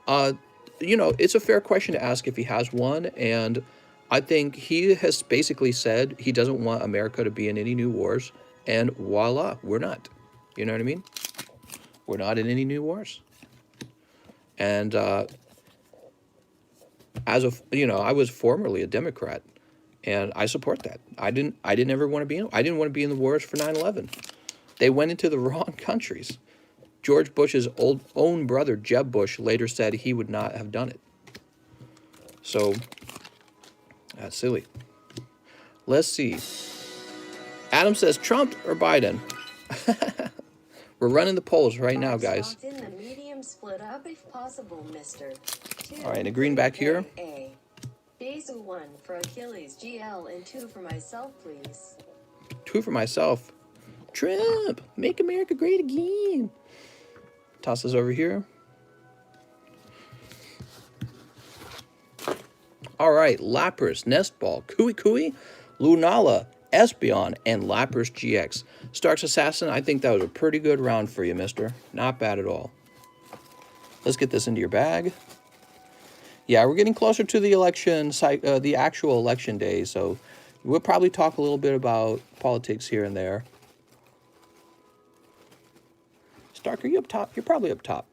You know, it's a fair question to ask if he has one, and I think he has basically said he doesn't want America to be in any new wars, and voila, we're not. You know what I mean? We're not in any new wars. And... as a, you know, I was formerly a Democrat, and I support that. I didn't ever want to be in. I didn't want to be in the wars for 9/11. They went into the wrong countries. George Bush's own brother, Jeb Bush, later said he would not have done it. So, that's silly. Let's see. Adam says Trump or Biden? We're running the polls right now, guys. In the medium split up if possible, mister. All right, and a green back here. Basil 1 for Achilles GL and 2 for myself, please. 2 for myself. Trump, make America great again. Toss this over here. All right, Lapras, Nestball, Kui, Lunala, Espeon, and Lapras GX. Starks Assassin, I think that was a pretty good round for you, mister. Not bad at all. Let's get this into your bag. Yeah, we're getting closer to the election, the actual election day, so we'll probably talk a little bit about politics here and there. Stark, are you up top? You're probably up top.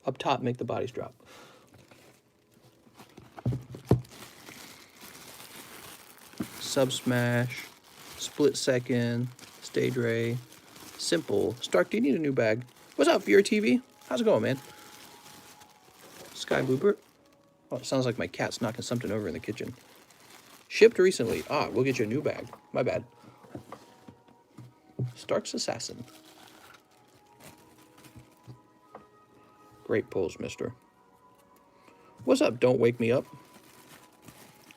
Up top, make the bodies drop. Sub Smash, Split Second, Stage Ray, Simple. Stark, do you need a new bag? What's up, Fury TV? How's it going, man? Sky Bluebird. Oh, it sounds like my cat's knocking something over in the kitchen. Shipped recently. Ah, we'll get you a new bag. My bad. Stark's Assassin. Great pulls, mister. What's up? Don't wake me up.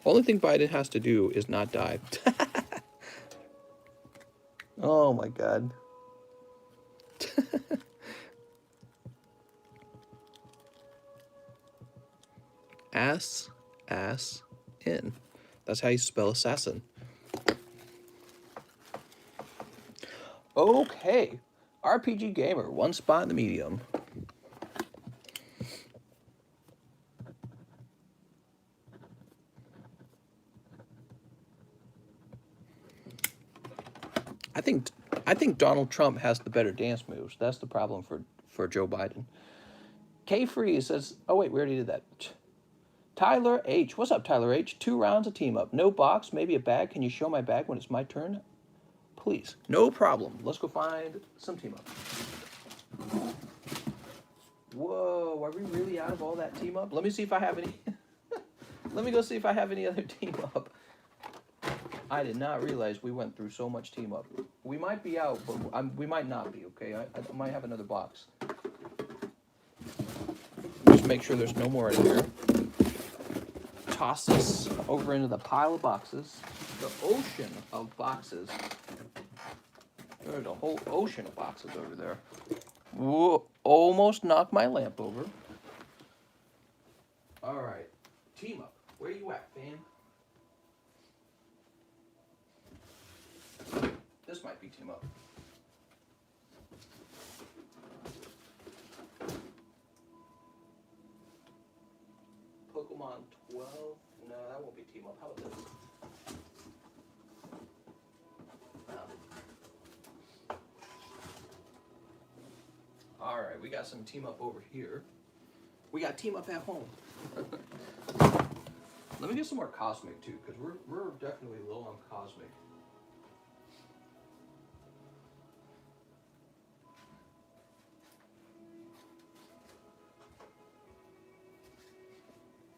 Only thing Biden has to do is not die. Oh my God. Ass in. That's how you spell assassin. Okay. RPG Gamer, 1 spot in the medium. I think Donald Trump has the better dance moves. That's the problem for Joe Biden. K Free says, oh wait, we already did that. Tyler H. What's up, Tyler H? 2 rounds of team up. No box, maybe a bag. Can you show my bag when it's my turn? Please. No problem. Let's go find some team up. Whoa, are we really out of all that team up? Let me see if I have any. Let me go see if I have any other team up. I did not realize we went through so much team up. We might be out, but we might not be, okay? I might have another box. Just make sure there's no more in here. Toss this over into the pile of boxes. The ocean of boxes. There's a whole ocean of boxes over there. Whoa, almost knocked my lamp over. All right, team up. Where you at, fam? This might be team up. Pokemon 12. No, that won't be team up. How about this? All right, we got some team up over here. We got team up at home. Let me get some more Cosmic too, because we're definitely low on Cosmic.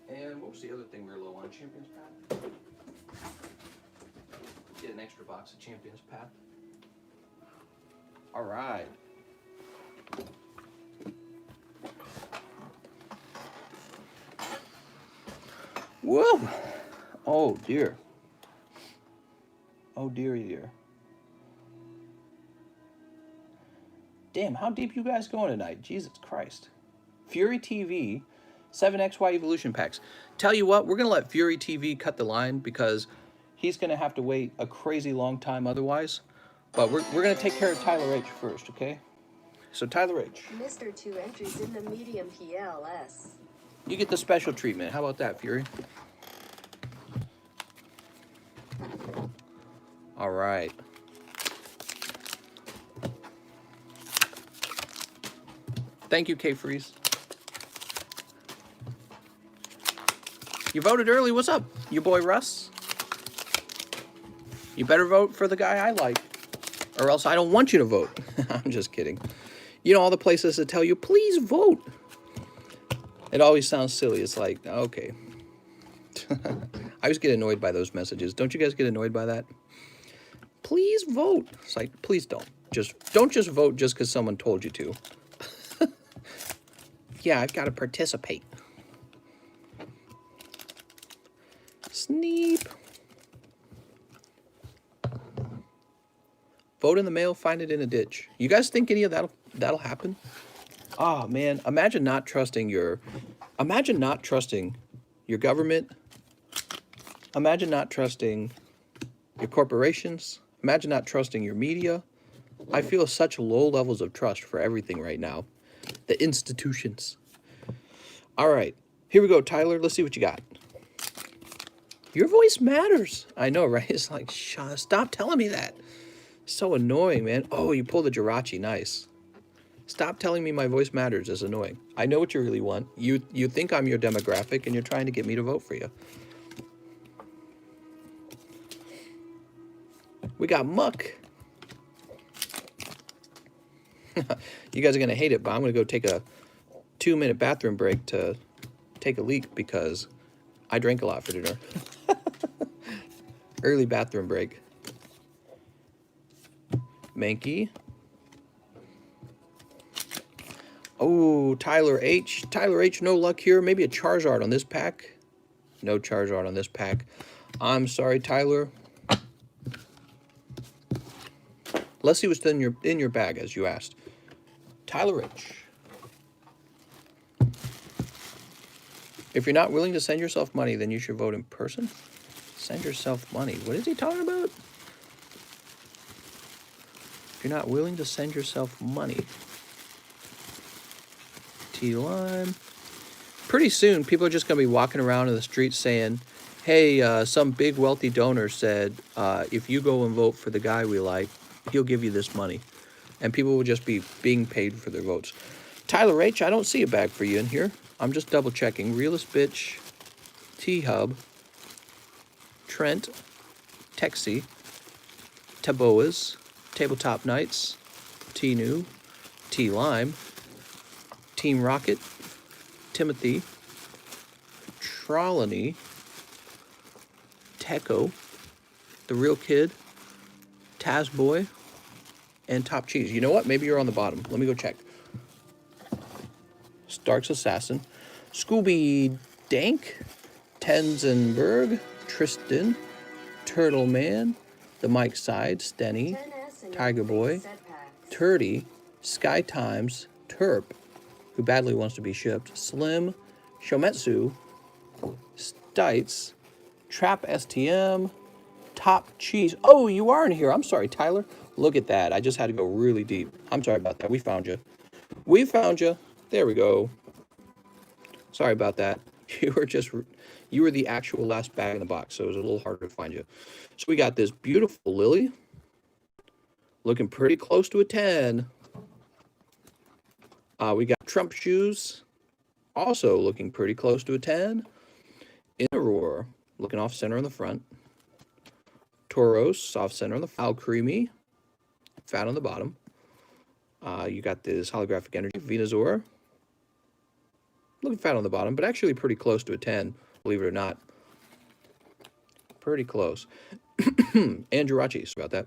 And what was the other thing we were low on? Champions Path? Get an extra box of Champions Path. All right. Whoa! Oh dear. Oh dearie dear. Damn, how deep you guys going tonight? Jesus Christ. Fury TV, 7XY Evolution Packs. Tell you what, we're going to let Fury TV cut the line because he's going to have to wait a crazy long time otherwise. But we're going to take care of Tyler H first, okay? So Tyler H. Mr. 2 entries in the medium PLS. You get the special treatment. How about that, Fury? All right. Thank you, K-Freeze. You voted early. What's up? Your boy Russ? You better vote for the guy I like, or else I don't want you to vote. I'm just kidding. You know, all the places that tell you, please vote. It always sounds silly. It's like, okay. I always get annoyed by those messages. Don't you guys get annoyed by that? Please vote. It's like, please don't. Don't just vote just because someone told you to. Yeah, I've got to participate. Sneep. Vote in the mail, find it in a ditch. You guys think any of that'll happen? Oh man, imagine not trusting your government. Imagine not trusting your corporations. Imagine not trusting your media. I feel such low levels of trust for everything right now. The institutions. All right, here we go, Tyler. Let's see what you got. Your voice matters. I know, right? It's like, stop telling me that. So annoying, man. Oh, you pulled a Jirachi. Nice. Stop telling me my voice matters is annoying. I know what you really want. You think I'm your demographic and you're trying to get me to vote for you. We got Muck. You guys are going to hate it, but I'm going to go take a 2-minute bathroom break to take a leak because I drank a lot for dinner. Early bathroom break. Mankey. Oh, Tyler H. Tyler H, no luck here. Maybe a Charizard on this pack. No Charizard on this pack. I'm sorry, Tyler. Let's see what's in your bag, as you asked. Tyler H. If you're not willing to send yourself money, then you should vote in person. Send yourself money. What is he talking about? If you're not willing to send yourself money. T-Lime. Pretty soon, people are just going to be walking around in the streets saying, hey, some big wealthy donor said, if you go and vote for the guy we like, he'll give you this money. And people will just be being paid for their votes. Tyler H, I don't see a bag for you in here. I'm just double checking. Realist Bitch, T-Hub, Trent, Texie, Taboas, Tabletop Knights, T-New, T-Lime, Team Rocket, Timothy, Trelawney, Techo, The Real Kid, Tazboy, and Top Cheese. You know what? Maybe you're on the bottom. Let me go check. Stark's Assassin, Scooby Dank, Tenzenberg, Tristan, Turtle Man, The Mike Side, Stenny, Tiger Boy, Turdy, Sky Times, Terp, who badly wants to be shipped, Slim, Shometsu, Stites, Trap STM, Top Cheese. Oh, you are in here. I'm sorry, Tyler. Look at that. I just had to go really deep. I'm sorry about that. We found you. We found you. There we go. Sorry about that. You were the actual last bag in the box, so it was a little harder to find you. So we got this beautiful Lily. Looking pretty close to a 10. We got Trump Shoes. Also looking pretty close to a 10. Roar, looking off center on the front. Tauros, off center on the Al Creamy. Fat on the bottom. You got this holographic energy. Venusaur. Looking fat on the bottom, but actually pretty close to a 10, believe it or not. Pretty close. And Jirachi, sorry about that.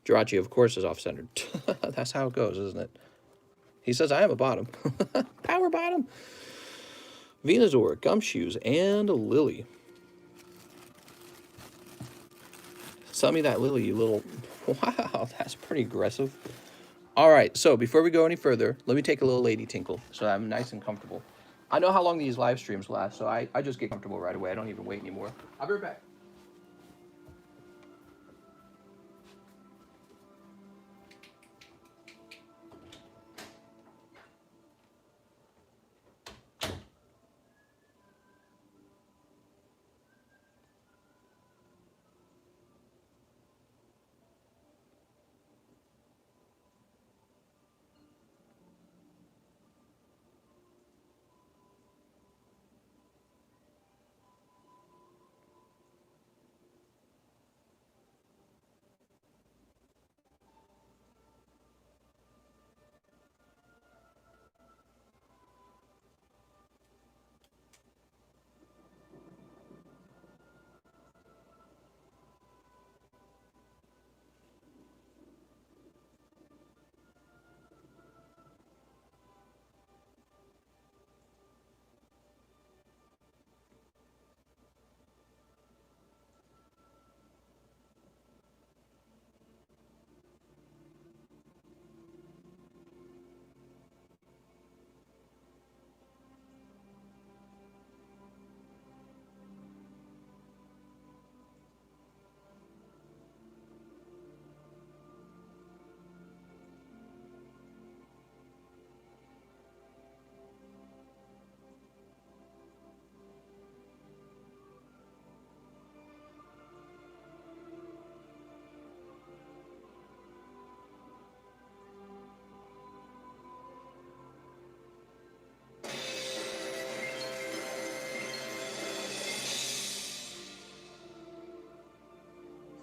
Jirachi, of course, is off-centered. That's how it goes, isn't it? He says, I am a bottom. Power bottom. Venusaur, Gumshoes, and Lily. Sell me that Lily, you little... Wow, that's pretty aggressive. All right, so before we go any further, let me take a little lady tinkle so I'm nice and comfortable. I know how long these live streams last, so I just get comfortable right away. I don't even wait anymore. I'll be right back.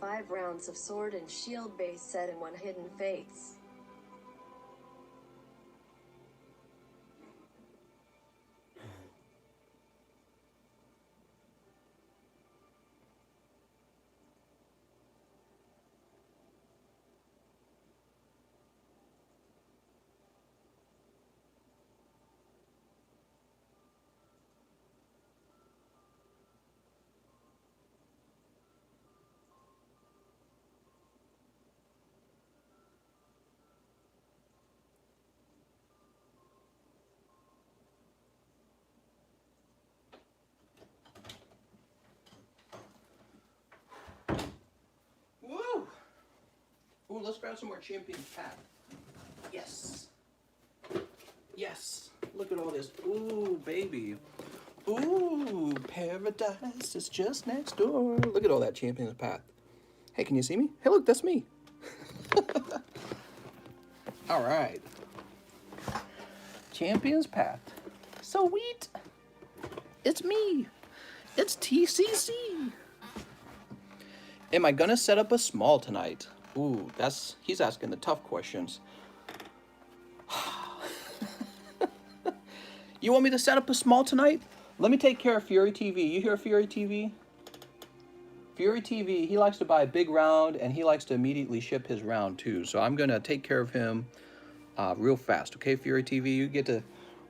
5 rounds of Sword and Shield base set and 1 Hidden Fates. Woo! Ooh, let's grab some more Champions Pack. Yes. Yes. Look at all this. Ooh, baby. Ooh, paradise is just next door. Look at all that Champions Path. Hey, can you see me? Hey, look, that's me. All right. Champions Path. Sweet. It's me. It's TCC. Am I gonna set up a small tonight? Ooh, he's asking the tough questions. You want me to set up a small tonight? Let me take care of Fury TV. You hear Fury TV? Fury TV, he likes to buy a big round, and he likes to immediately ship his round too. So I'm gonna take care of him real fast. Okay, Fury TV,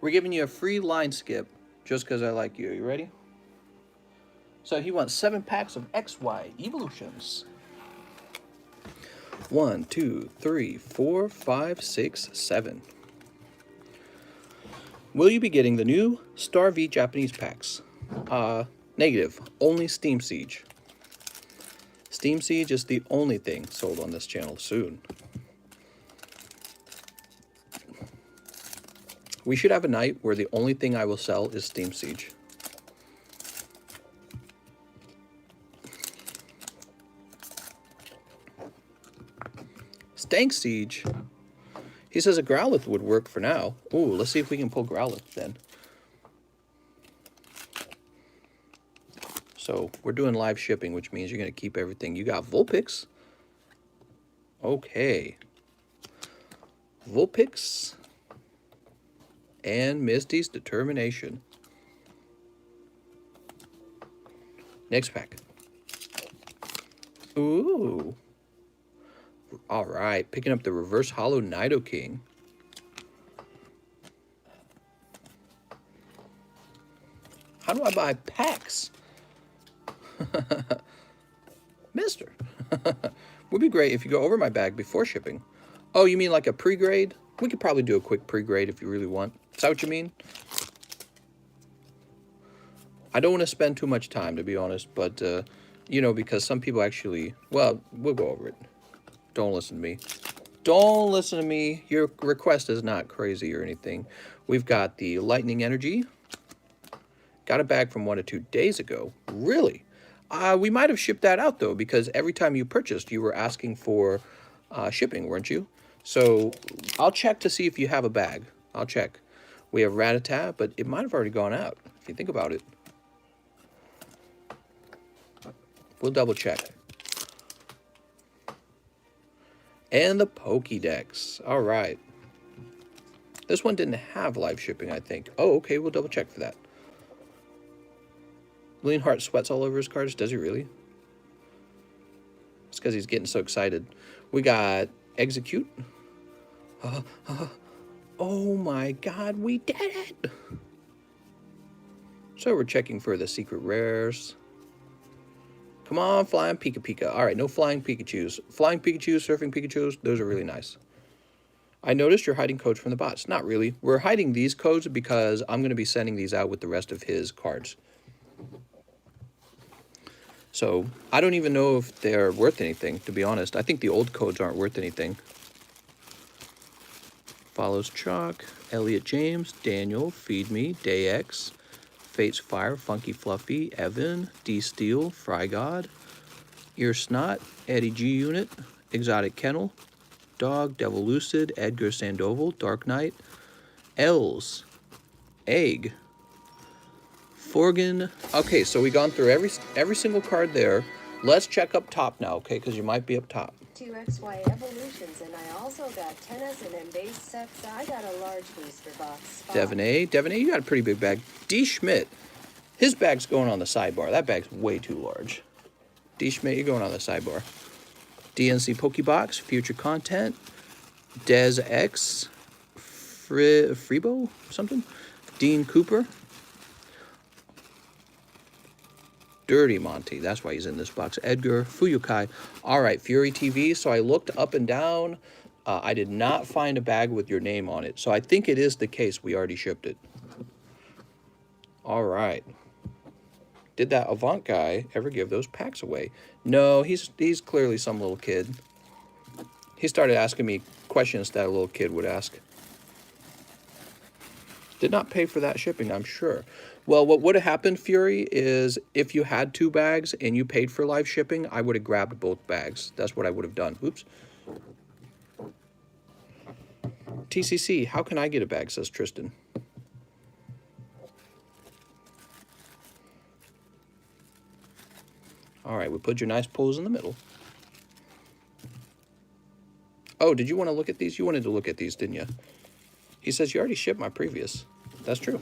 we're giving you a free line skip just because I like you. You ready? So he wants 7 packs of XY evolutions. 1, 2, 3, 4, 5, 6, 7. Will you be getting the new Star V Japanese packs? Negative. Only Steam Siege. Steam Siege is the only thing sold on this channel soon. We should have a night where the only thing I will sell is Steam Siege. Stank Siege. He says a Growlithe would work for now. Ooh, let's see if we can pull Growlithe then. So we're doing live shipping, which means you're going to keep everything. You got Vulpix. Okay. Vulpix. And Misty's Determination. Next pack. Ooh. All right, picking up the Reverse Hollow Nidoking. How do I buy packs? Mister. Would be great if you go over my bag before shipping. Oh, you mean like a pre-grade? We could probably do a quick pre-grade if you really want. Is that what you mean? I don't want to spend too much time, to be honest, but, you know, because some people actually... Well, we'll go over it. Don't listen to me. Don't listen to me. Your request is not crazy or anything. We've got the Lightning Energy. Got a bag from 1 or 2 days ago. Really? We might have shipped that out, though, because every time you purchased, you were asking for shipping, weren't you? So I'll check to see if you have a bag. I'll check. We have Rattata, but it might have already gone out, if you think about it. We'll double check. And the Pokédex. All right. This one didn't have live shipping, I think. Oh, okay. We'll double check for that. Leonhart sweats all over his cards. Does he really? It's because he's getting so excited. We got Execute. Oh my God, we did it! So we're checking for the secret rares. Come on, Flying Pika Pika. All right, no Flying Pikachus. Flying Pikachus, Surfing Pikachus, those are really nice. I noticed you're hiding codes from the bots. Not really. We're hiding these codes because I'm going to be sending these out with the rest of his cards. So I don't even know if they're worth anything, to be honest. I think the old codes aren't worth anything. Follows Chalk, Elliot James, Daniel, Feed Me, Dayx, Fates Fire, Funky Fluffy, Evan, D Steel, Fry God, Ear Snot, Eddie G Unit, Exotic Kennel, Dog, Devil Lucid, Edgar Sandoval, Dark Knight, Els, Egg, Forgan. Okay, so we gone through every single card there. Let's check up top now, okay? Because you might be up top. 2XY Evolutions, and I also got tennis and then base sets. I got a large booster box. Spot. Devin A, you got a pretty big bag. D. Schmidt, his bag's going on the sidebar. That bag's way too large. D. Schmidt, you're going on the sidebar. DNC Pokebox, Future Content, Des X, Freebo, something. Dean Cooper. Dirty Monty, that's why he's in this box. Edgar Fuyukai. All right, Fury TV. So I looked up and down. I did not find a bag with your name on it. So I think it is the case. We already shipped it. All right. Did that Avant guy ever give those packs away? No, he's clearly some little kid. He started asking me questions that a little kid would ask. Did not pay for that shipping, I'm sure. Well, what would have happened, Fury, is if you had 2 bags and you paid for live shipping, I would have grabbed both bags. That's what I would have done. Oops. TCC, how can I get a bag, says Tristan. All right, we put your nice pose in the middle. Oh, did you want to look at these? You wanted to look at these, didn't you? He says, you already shipped my previous. That's true.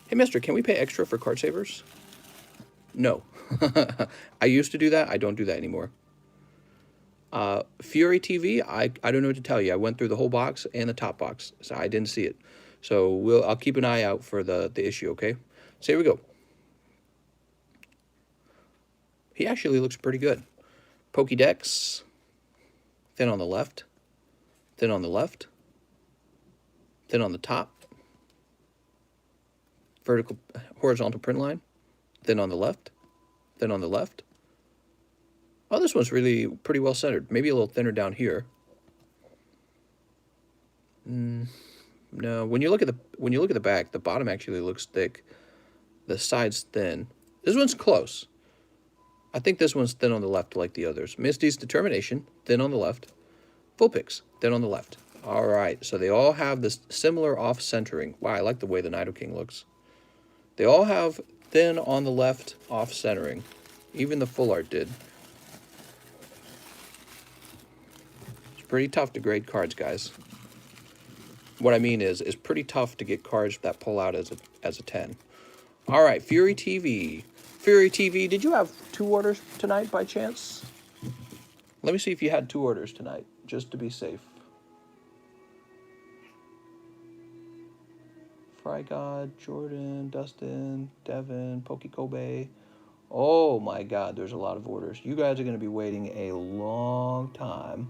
Hey, mister, can we pay extra for card savers? No. I used to do that. I don't do that anymore. Fury TV, I don't know what to tell you. I went through the whole box and the top box, so I didn't see it. So I'll keep an eye out for the issue, okay? So here we go. He actually looks pretty good. Pokédex, thin on the left, thin on the left, thin on the top, horizontal print line, thin on the left, thin on the left. Oh, this one's really pretty well centered. Maybe a little thinner down here. No, when you look at the back, the bottom actually looks thick. The side's thin. This one's close. I think this one's thin on the left like the others. Misty's Determination, thin on the left. Vulpix, thin on the left. All right, so they all have this similar off-centering. Wow, I like the way the Nidoking looks. They all have thin on the left off-centering. Even the full art did. It's pretty tough to grade cards, guys. What I mean is, it's pretty tough to get cards that pull out as a 10. All right, Fury TV. Fury TV, did you have 2 orders tonight by chance? Let me see if you had 2 orders tonight, just to be safe. Fry God, Jordan, Dustin, Devin, Pokekobe. Oh my God, there's a lot of orders. You guys are going to be waiting a long time.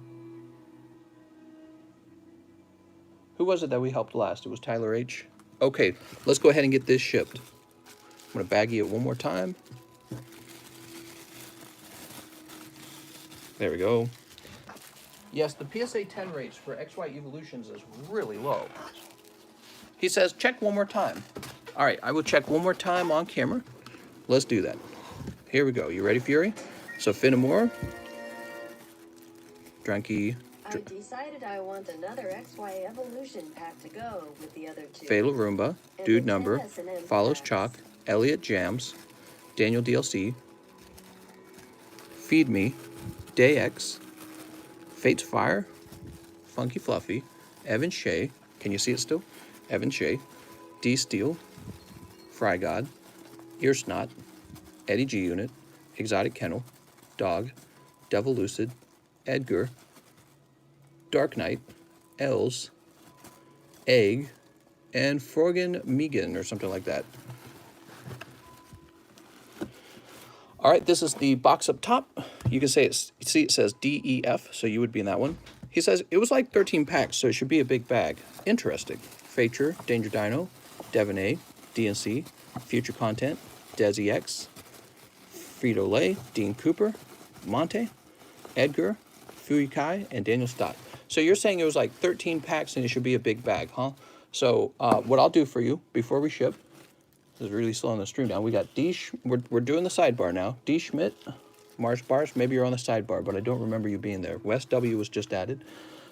Who was it that we helped last? It was Tyler H. Okay, let's go ahead and get this shipped. I'm going to baggie it one more time. There we go. Yes, the PSA 10 rates for XY Evolutions is really low. He says, check one more time. All right, I will check one more time on camera. Let's do that. Here we go. You ready, Fury? So, Finamore. Dranky. I decided I want another XY Evolution pack to go with the other 2. Fatal Roomba. And Dude the Number. S&M Follows packs. Chalk. Elliot Jams. Daniel DLC. Feed Me. Day X. Fate's Fire. Funky Fluffy. Evan Shea. Can you see it still? Evan Shea. D Steel. Fry God. Ear Snot. Eddie G Unit. Exotic Kennel. Dog. Devil Lucid. Edgar. Dark Knight. Els. Egg. And Forgan Megan or something like that. All right, this is the box up top. You can say see it says DEF, so you would be in that one. He says it was like 13 packs, so it should be a big bag. Interesting. Fature, Danger Dino, Devin A, DNC, Future Content, Desi X, Frito-Lay, Dean Cooper, Monte, Edgar, Fuyukai, and Daniel Stott. So you're saying it was like 13 packs and it should be a big bag, huh? So what I'll do for you before we ship, this is really slow on the stream now. We got we're doing the sidebar now. D. Schmidt, Mars Bars, maybe you're on the sidebar, but I don't remember you being there. West W was just added.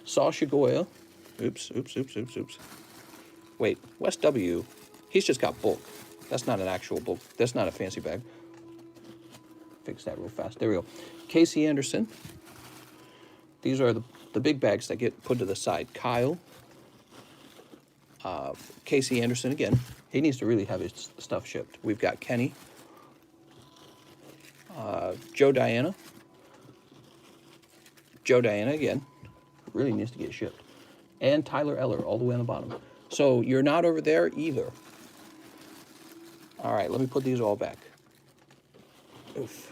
Saul Shigoya. Oops. Wait, West W, he's just got bulk. That's not an actual bulk. That's not a fancy bag. fix that real fast. There we go. Casey Anderson. These are the big bags that get put to the side. Kyle. Casey Anderson again. He needs to really have his stuff shipped. We've got Kenny. Joe Diana. Joe Diana again. Really needs to get shipped. And Tyler Eller all the way on the bottom. So you're not over there either. All right, let me put these all back. Oof.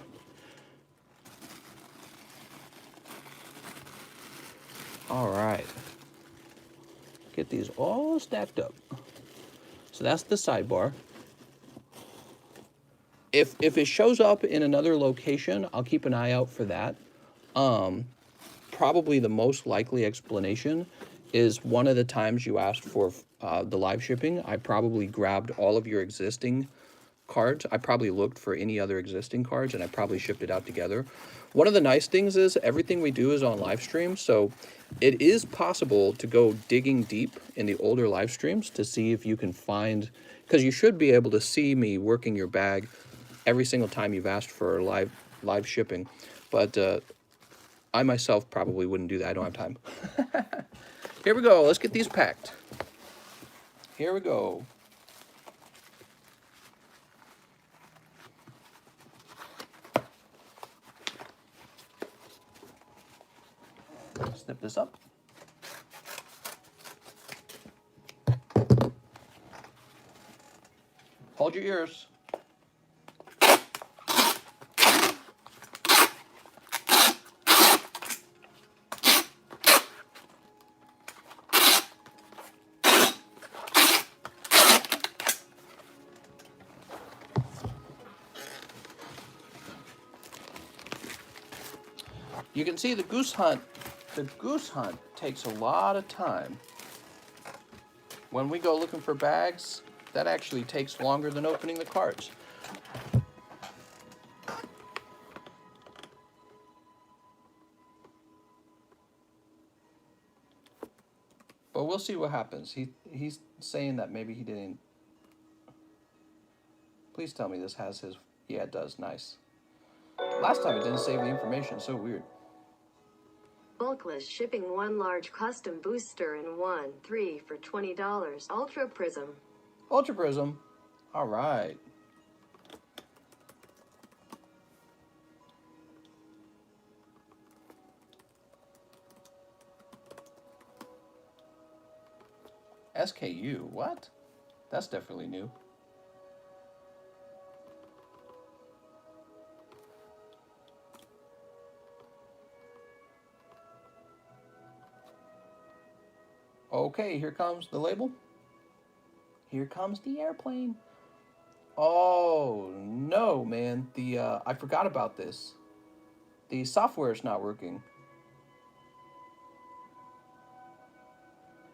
All right. Get these all stacked up. So that's the sidebar. If it shows up in another location, I'll keep an eye out for that. Probably the most likely explanation is one of the times you asked for the live shipping, I probably grabbed all of your existing cards. I probably looked for any other existing cards and I probably shipped it out together. One of the nice things is everything we do is on live stream, so it is possible to go digging deep in the older live streams to see if you can find, because you should be able to see me working your bag every single time you've asked for live shipping, but I myself probably wouldn't do that. I don't have time. Here we go. Let's get these packed. Here we go. Snip this up. Hold your ears. You can see the goose hunt takes a lot of time. When we go looking for bags, that actually takes longer than opening the cards. But we'll see what happens. He's saying that maybe he didn't. Please tell me this has his. Yeah, it does. Nice. Last time it didn't save the information. So weird. Bulkless shipping 1 large custom booster in 1/3 for $20. Ultra Prism. Ultra Prism. All right. SKU. What? That's definitely new. Okay, here comes the label. Here comes the airplane. Oh no, man! I forgot about this. The software is not working.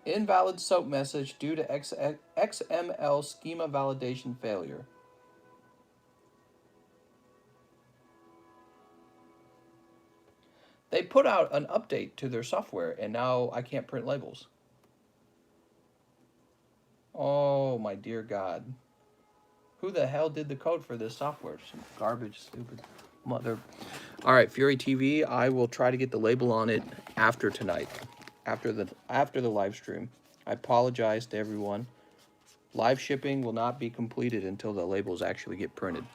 Invalid SOAP message due to XML schema validation failure. They put out an update to their software, and now I can't print labels. Oh, my dear God. Who the hell did the code for this software? Some garbage, stupid mother. All right, Fury TV, I will try to get the label on it after tonight, after the live stream. I apologize to everyone. Live shipping will not be completed until the labels actually get printed.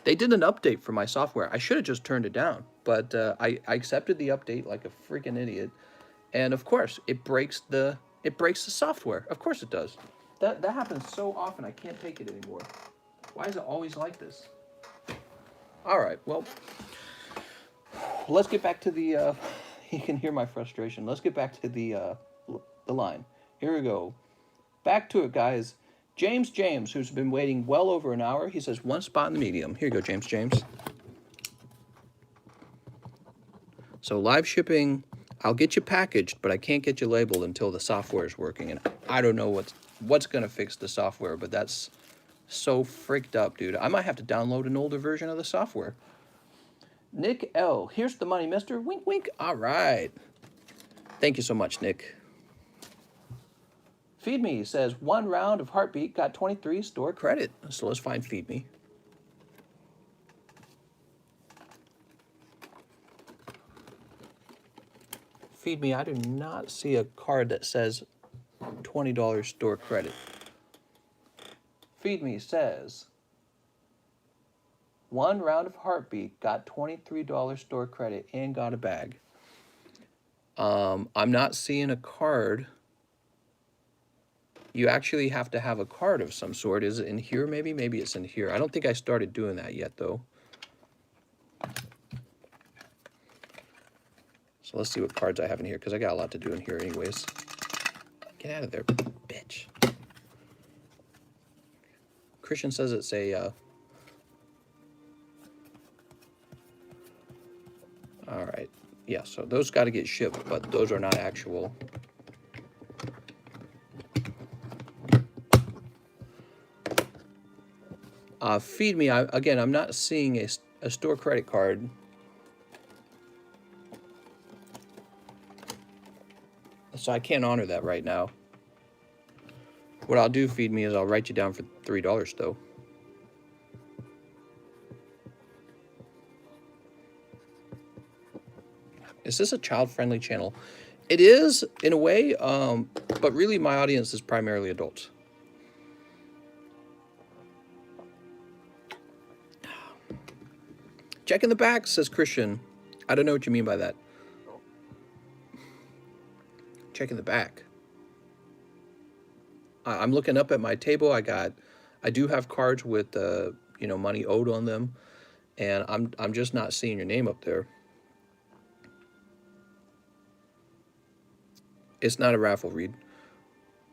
They did an update for my software. I should have just turned it down, but I accepted the update like a freaking idiot. And of course, it breaks the software. Of course it does. That happens so often, I can't take it anymore. Why is it always like this? All right, well, let's get back to the, you can hear my frustration. Let's get back to the line. Here we go. Back to it, guys. James, who's been waiting well over an hour, he says 1 spot in the medium. Here you go, James. So live shipping, I'll get you packaged, but I can't get you labeled until the software is working. And I don't know what's going to fix the software, but that's so freaked up, dude. I might have to download an older version of the software. Nick L. Here's the money, mister. Wink, wink. All right. Thank you so much, Nick. Feed Me says 1 round of Heartbeat got 23 store credit. So let's find Feed Me. Feed me, I do not see a card that says $20 store credit. Feed me says 1 round of Heartbeat got $23 store credit and got a bag. I'm not seeing a card. You actually have to have a card of some sort. Is it in here maybe? Maybe it's in here. I don't think I started doing that yet though. So let's see what cards I have in here, because I got a lot to do in here anyways. Get out of there, bitch. Christian says it's a... Alright. Yeah, so those got to get shipped, but those are not actual. Feed me. Again, I'm not seeing a store credit card. So I can't honor that right now. What I'll do, Feed me, is I'll write you down for $3 though. Is this a child-friendly channel? It is, in a way, but really my audience is primarily adults. Check in the back, says Christian. I don't know what you mean by that. Check in the back. I'm looking up at my table. I do have cards with you know, money owed on them, and I'm just not seeing your name up there. It's not a raffle, Read.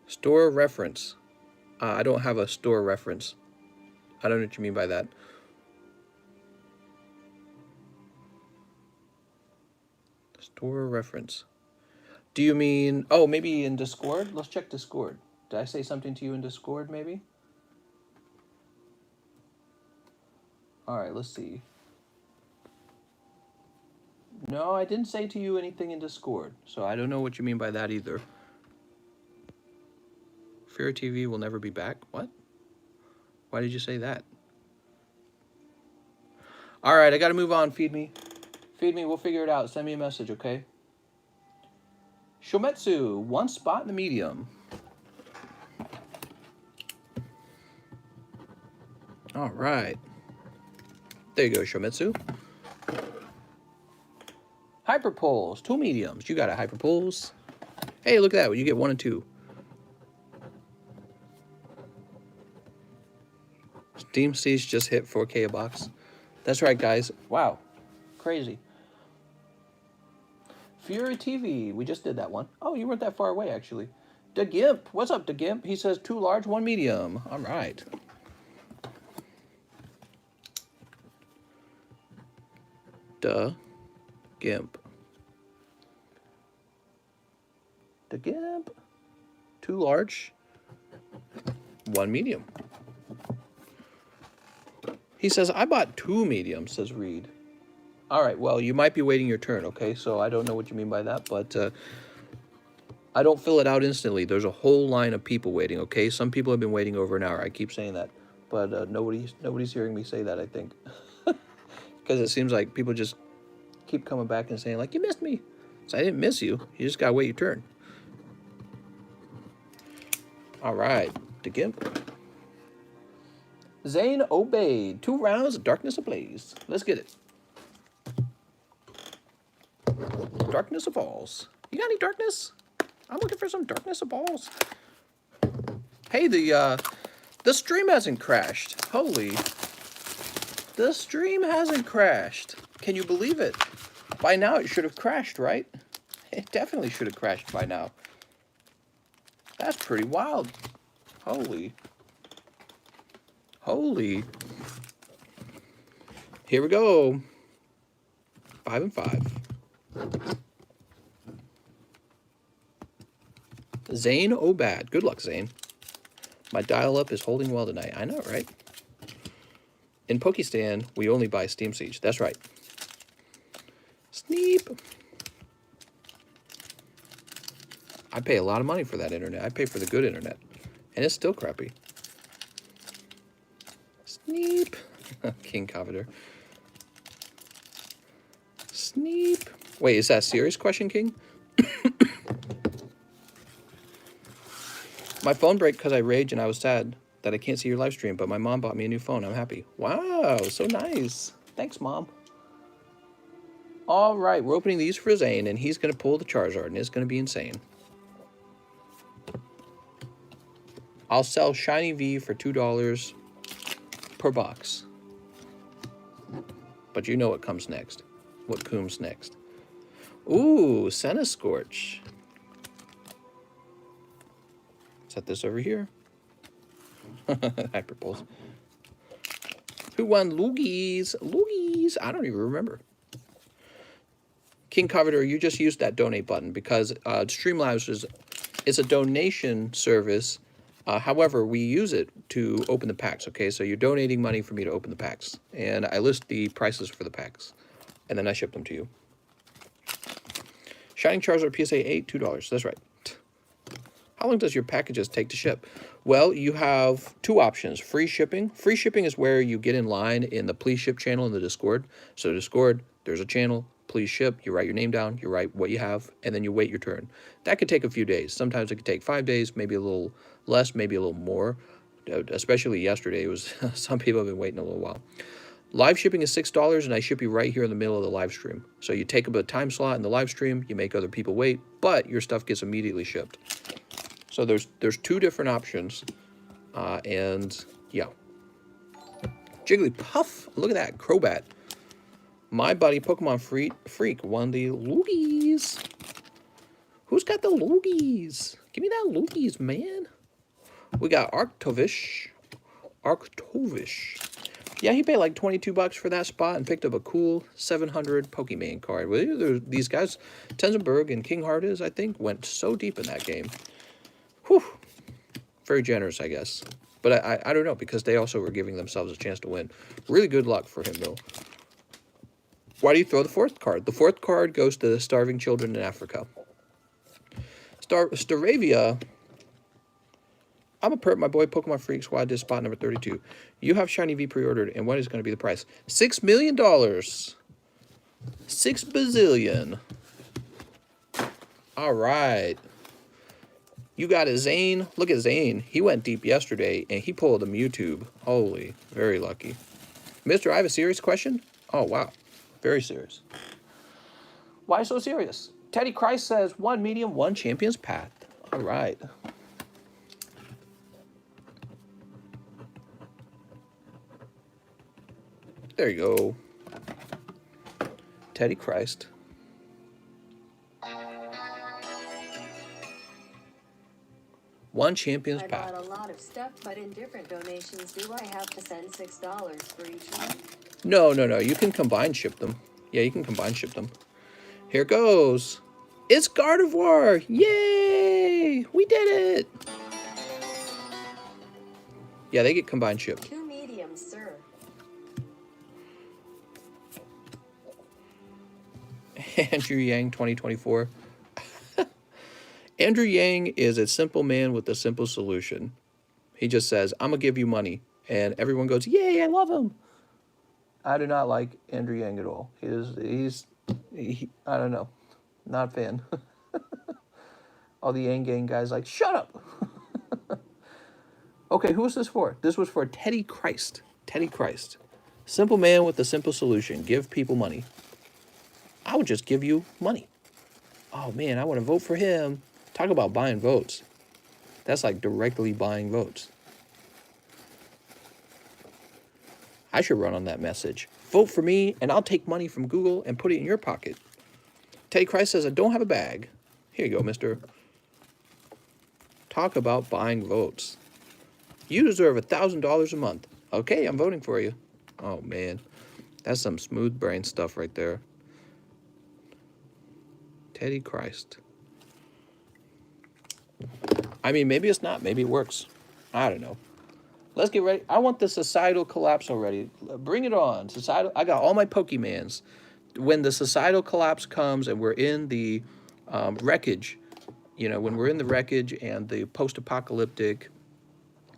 Store reference. I don't have a store reference. I don't know what you mean by that. Store reference. Do you mean, oh, maybe in Discord? Let's check Discord. Did I say something to you in Discord, maybe? All right, let's see. No, I didn't say to you anything in Discord, so I don't know what you mean by that either. Fear TV will never be back? What? Why did you say that? All right, I got to move on. Feed me. Feed me, we'll figure it out. Send me a message, okay? Shometsu, 1 spot in the medium. All right. There you go, Shometsu. Hyperpulse, 2 mediums. You got a Hyperpulse. Hey, look at that. You get 1 and 2. Steam Siege just hit 4K a box. That's right, guys. Wow. Crazy. Fury TV. We just did that one. Oh, you weren't that far away, actually. The Gimp. What's up, The Gimp? He says 2 large, 1 medium. All right. The Gimp. The Gimp. 2 large, 1 medium. He says, I bought 2 mediums, says Reed. All right, well, you might be waiting your turn, okay? So I don't know what you mean by that, but I don't fill it out instantly. There's a whole line of people waiting, okay? Some people have been waiting over an hour. I keep saying that, but nobody's hearing me say that, I think. Because it seems like people just keep coming back and saying, like, you missed me. So I didn't miss you. You just got to wait your turn. All right, the Gimp. Zane obeyed. 2 rounds of Darkness Ablaze. Let's get it. Darkness of Balls. You got any darkness? I'm looking for some Darkness of Balls. Hey, the stream hasn't crashed. Holy. The stream hasn't crashed. Can you believe it? By now it should have crashed, right? It definitely should have crashed by now. That's pretty wild. Holy. Holy. Here we go. 5 and 5. Zane Obad. Good luck, Zane. My dial-up is holding well tonight. I know, right? In Pokestan, we only buy Steam Siege. That's right. Sneep. I pay a lot of money for that internet. I pay for the good internet. And it's still crappy. Sneep. King Coveter. Sneep. Wait, is that a serious question, King? My phone broke because I raged and I was sad that I can't see your live stream, but my mom bought me a new phone. I'm happy. Wow, so nice. Thanks, Mom. All right, we're opening these for Zane, and he's going to pull the Charizard, and it's going to be insane. I'll sell Shiny V for $2 per box. But you know what comes next. What comes next. Ooh, Senna Scorch. Set this over here. Hyper Pulse. Who won Loogies? Loogies. I don't even remember. King Coveter, you just used that donate button because Streamlabs is a donation service. However, we use it to open the packs, okay? So you're donating money for me to open the packs. And I list the prices for the packs. And then I ship them to you. Shining Charizard PSA 8, $2. That's right. How long does your packages take to ship? Well, you have two options. Free shipping. Free shipping is where you get in line in the Please Ship channel in the Discord. So Discord, there's a channel. Please ship. You write your name down. You write what you have. And then you wait your turn. That could take a few days. Sometimes it could take 5 days. Maybe a little less. Maybe a little more. Especially yesterday. It was some people have been waiting a little while. Live shipping is $6, and I ship you right here in the middle of the live stream. So you take up a time slot in the live stream. You make other people wait. But your stuff gets immediately shipped. So there's two different options, and yeah. Jigglypuff, look at that, Crobat. My buddy Pokemon Freak won the Loogies. Who's got the Loogies? Give me that Loogies, man. We got Arctovish. Yeah, he paid like $22 for that spot and picked up a cool 700 Pokemon card. Well, these guys, Tenzenberg and King Heartis, I think, went so deep in that game. Whew. Very generous, I guess. But I don't know, because they also were giving themselves a chance to win. Really good luck for him, though. Why do you throw the fourth card? The fourth card goes to the starving children in Africa. Staravia. I'm a perp. My boy Pokemon Freak Squad did spot number 32. You have Shiny V pre-ordered, and what is going to be the price? $6 million. 6 bazillion. All right. You got a Zane. Look at Zane. He went deep yesterday, and he pulled a Mewtwo. Holy, very lucky. Mister, I have a serious question. Oh, wow. Very serious. Why so serious? Teddy Christ says, 1 medium, 1 champion's path. All right. There you go. Teddy Christ. One champion's pack. I bought a lot of stuff, but in different donations, do I have to send $6 for each one? No. You can combine ship them. Yeah, you can combine ship them. Here goes. It's Gardevoir. Yay! We did it. Yeah, they get combined shipped. 2 mediums, sir. Andrew Yang 2024. Andrew Yang is a simple man with a simple solution. He just says, I'm going to give you money. And everyone goes, yay, I love him. I do not like Andrew Yang at all. He's I don't know. Not a fan. All the Yang Gang guys like, shut up. Okay, who was this for? This was for Teddy Christ. Teddy Christ. Simple man with a simple solution. Give people money. I would just give you money. Oh, man, I want to vote for him. Talk about buying votes. That's like directly buying votes. I should run on that message. Vote for me, and I'll take money from Google and put it in your pocket. Teddy Christ says, I don't have a bag. Here you go, mister. Talk about buying votes. You deserve $1,000 a month. Okay, I'm voting for you. Oh, man. That's some smooth brain stuff right there. Teddy Christ. I mean, maybe it's not. Maybe it works. I don't know. Let's get ready. I want the societal collapse already. Bring it on. Societal. I got all my Pokemans. When the societal collapse comes and we're in the wreckage, you know, when we're in the wreckage and the post-apocalyptic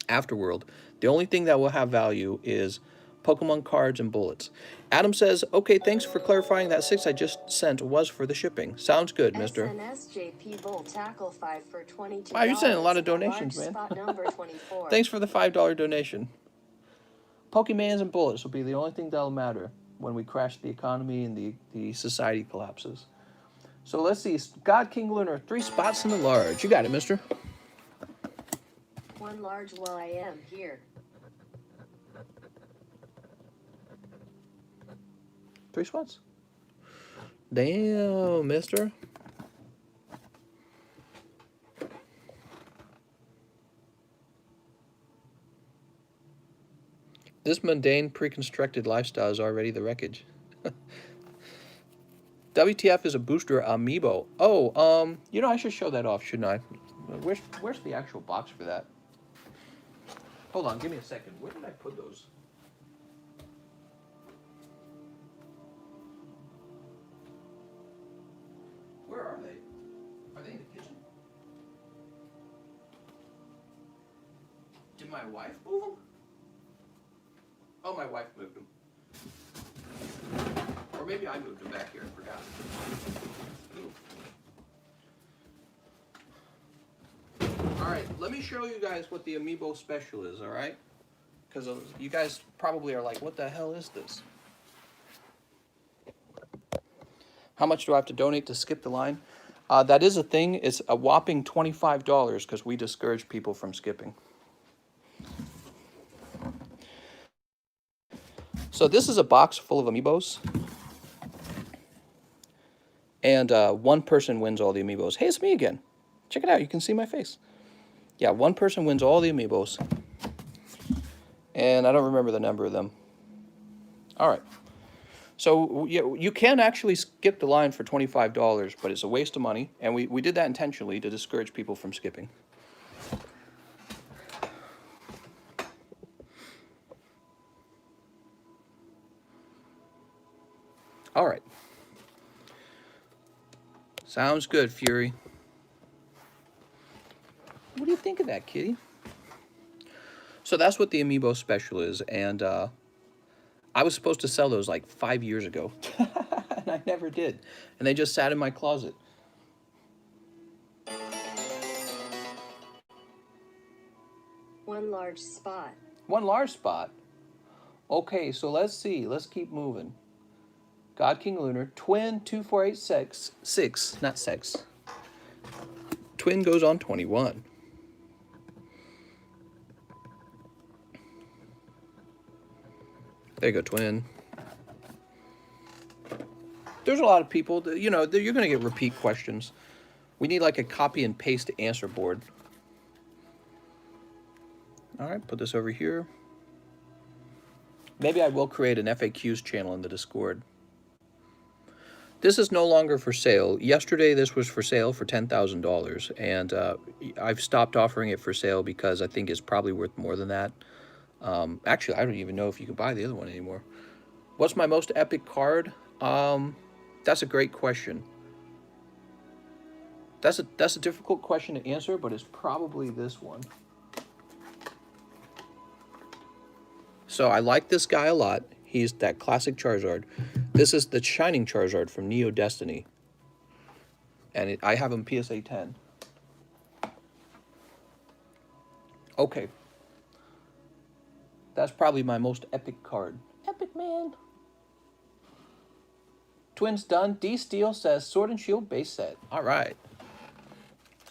afterworld, the only thing that will have value is Pokemon cards and bullets. Adam says, okay, thanks for clarifying that 6 I just sent was for the shipping. Sounds good, mister. SNSJP Bull Tackle 5 for $22. Wow, you're sending a lot of donations, man. Spot number 24. Thanks for the $5 donation. Pokemans and bullets will be the only thing that'll matter when we crash the economy and the society collapses. So let's see. God King Lunar, 3 spots in the large. You got it, mister. 1 large while I am here. 3 spots. Damn, mister. This mundane, pre-constructed lifestyle is already the wreckage. WTF is a booster amiibo. Oh, you know, I should show that off, shouldn't I? Where's the actual box for that? Hold on, give me a second. Where did I put those? Where are they? Are they in the kitchen? Did my wife move them? Oh, my wife moved them. Or maybe I moved them back here and forgot. Alright, let me show you guys what the Amiibo special is, alright? Because you guys probably are like, what the hell is this? How much do I have to donate to skip the line? That is a thing. It's a whopping $25 because we discourage people from skipping. So this is a box full of Amiibos. And 1 person wins all the Amiibos. Hey, it's me again. Check it out. You can see my face. Yeah, 1 person wins all the Amiibos. And I don't remember the number of them. All right. So you can actually skip the line for $25, but it's a waste of money. And we did that intentionally to discourage people from skipping. All right. Sounds good, Fury. What do you think of that, kitty? So that's what the Amiibo special is, and I was supposed to sell those like 5 years ago, and I never did, and they just sat in my closet. One large spot. 1 large spot. Okay, so let's see. Let's keep moving. God King Lunar, twin 24866, not sex. Twin goes on 21. There you go, twin. There's a lot of people that, you know, you're going to get repeat questions. We need like a copy and paste answer board. All right, put this over here. Maybe I will create an FAQs channel in the Discord. This is no longer for sale. Yesterday, this was for sale for $10,000, and I've stopped offering it for sale because I think it's probably worth more than that. Actually, I don't even know if you can buy the other one anymore. What's my most epic card? That's a great question. That's a difficult question to answer, but it's probably this one. So I like this guy a lot. He's that classic Charizard. This is the Shining Charizard from Neo Destiny. And I have him PSA 10. Okay. That's probably my most epic card. Epic, man. Twins done. D Steel says Sword and Shield base set. All right.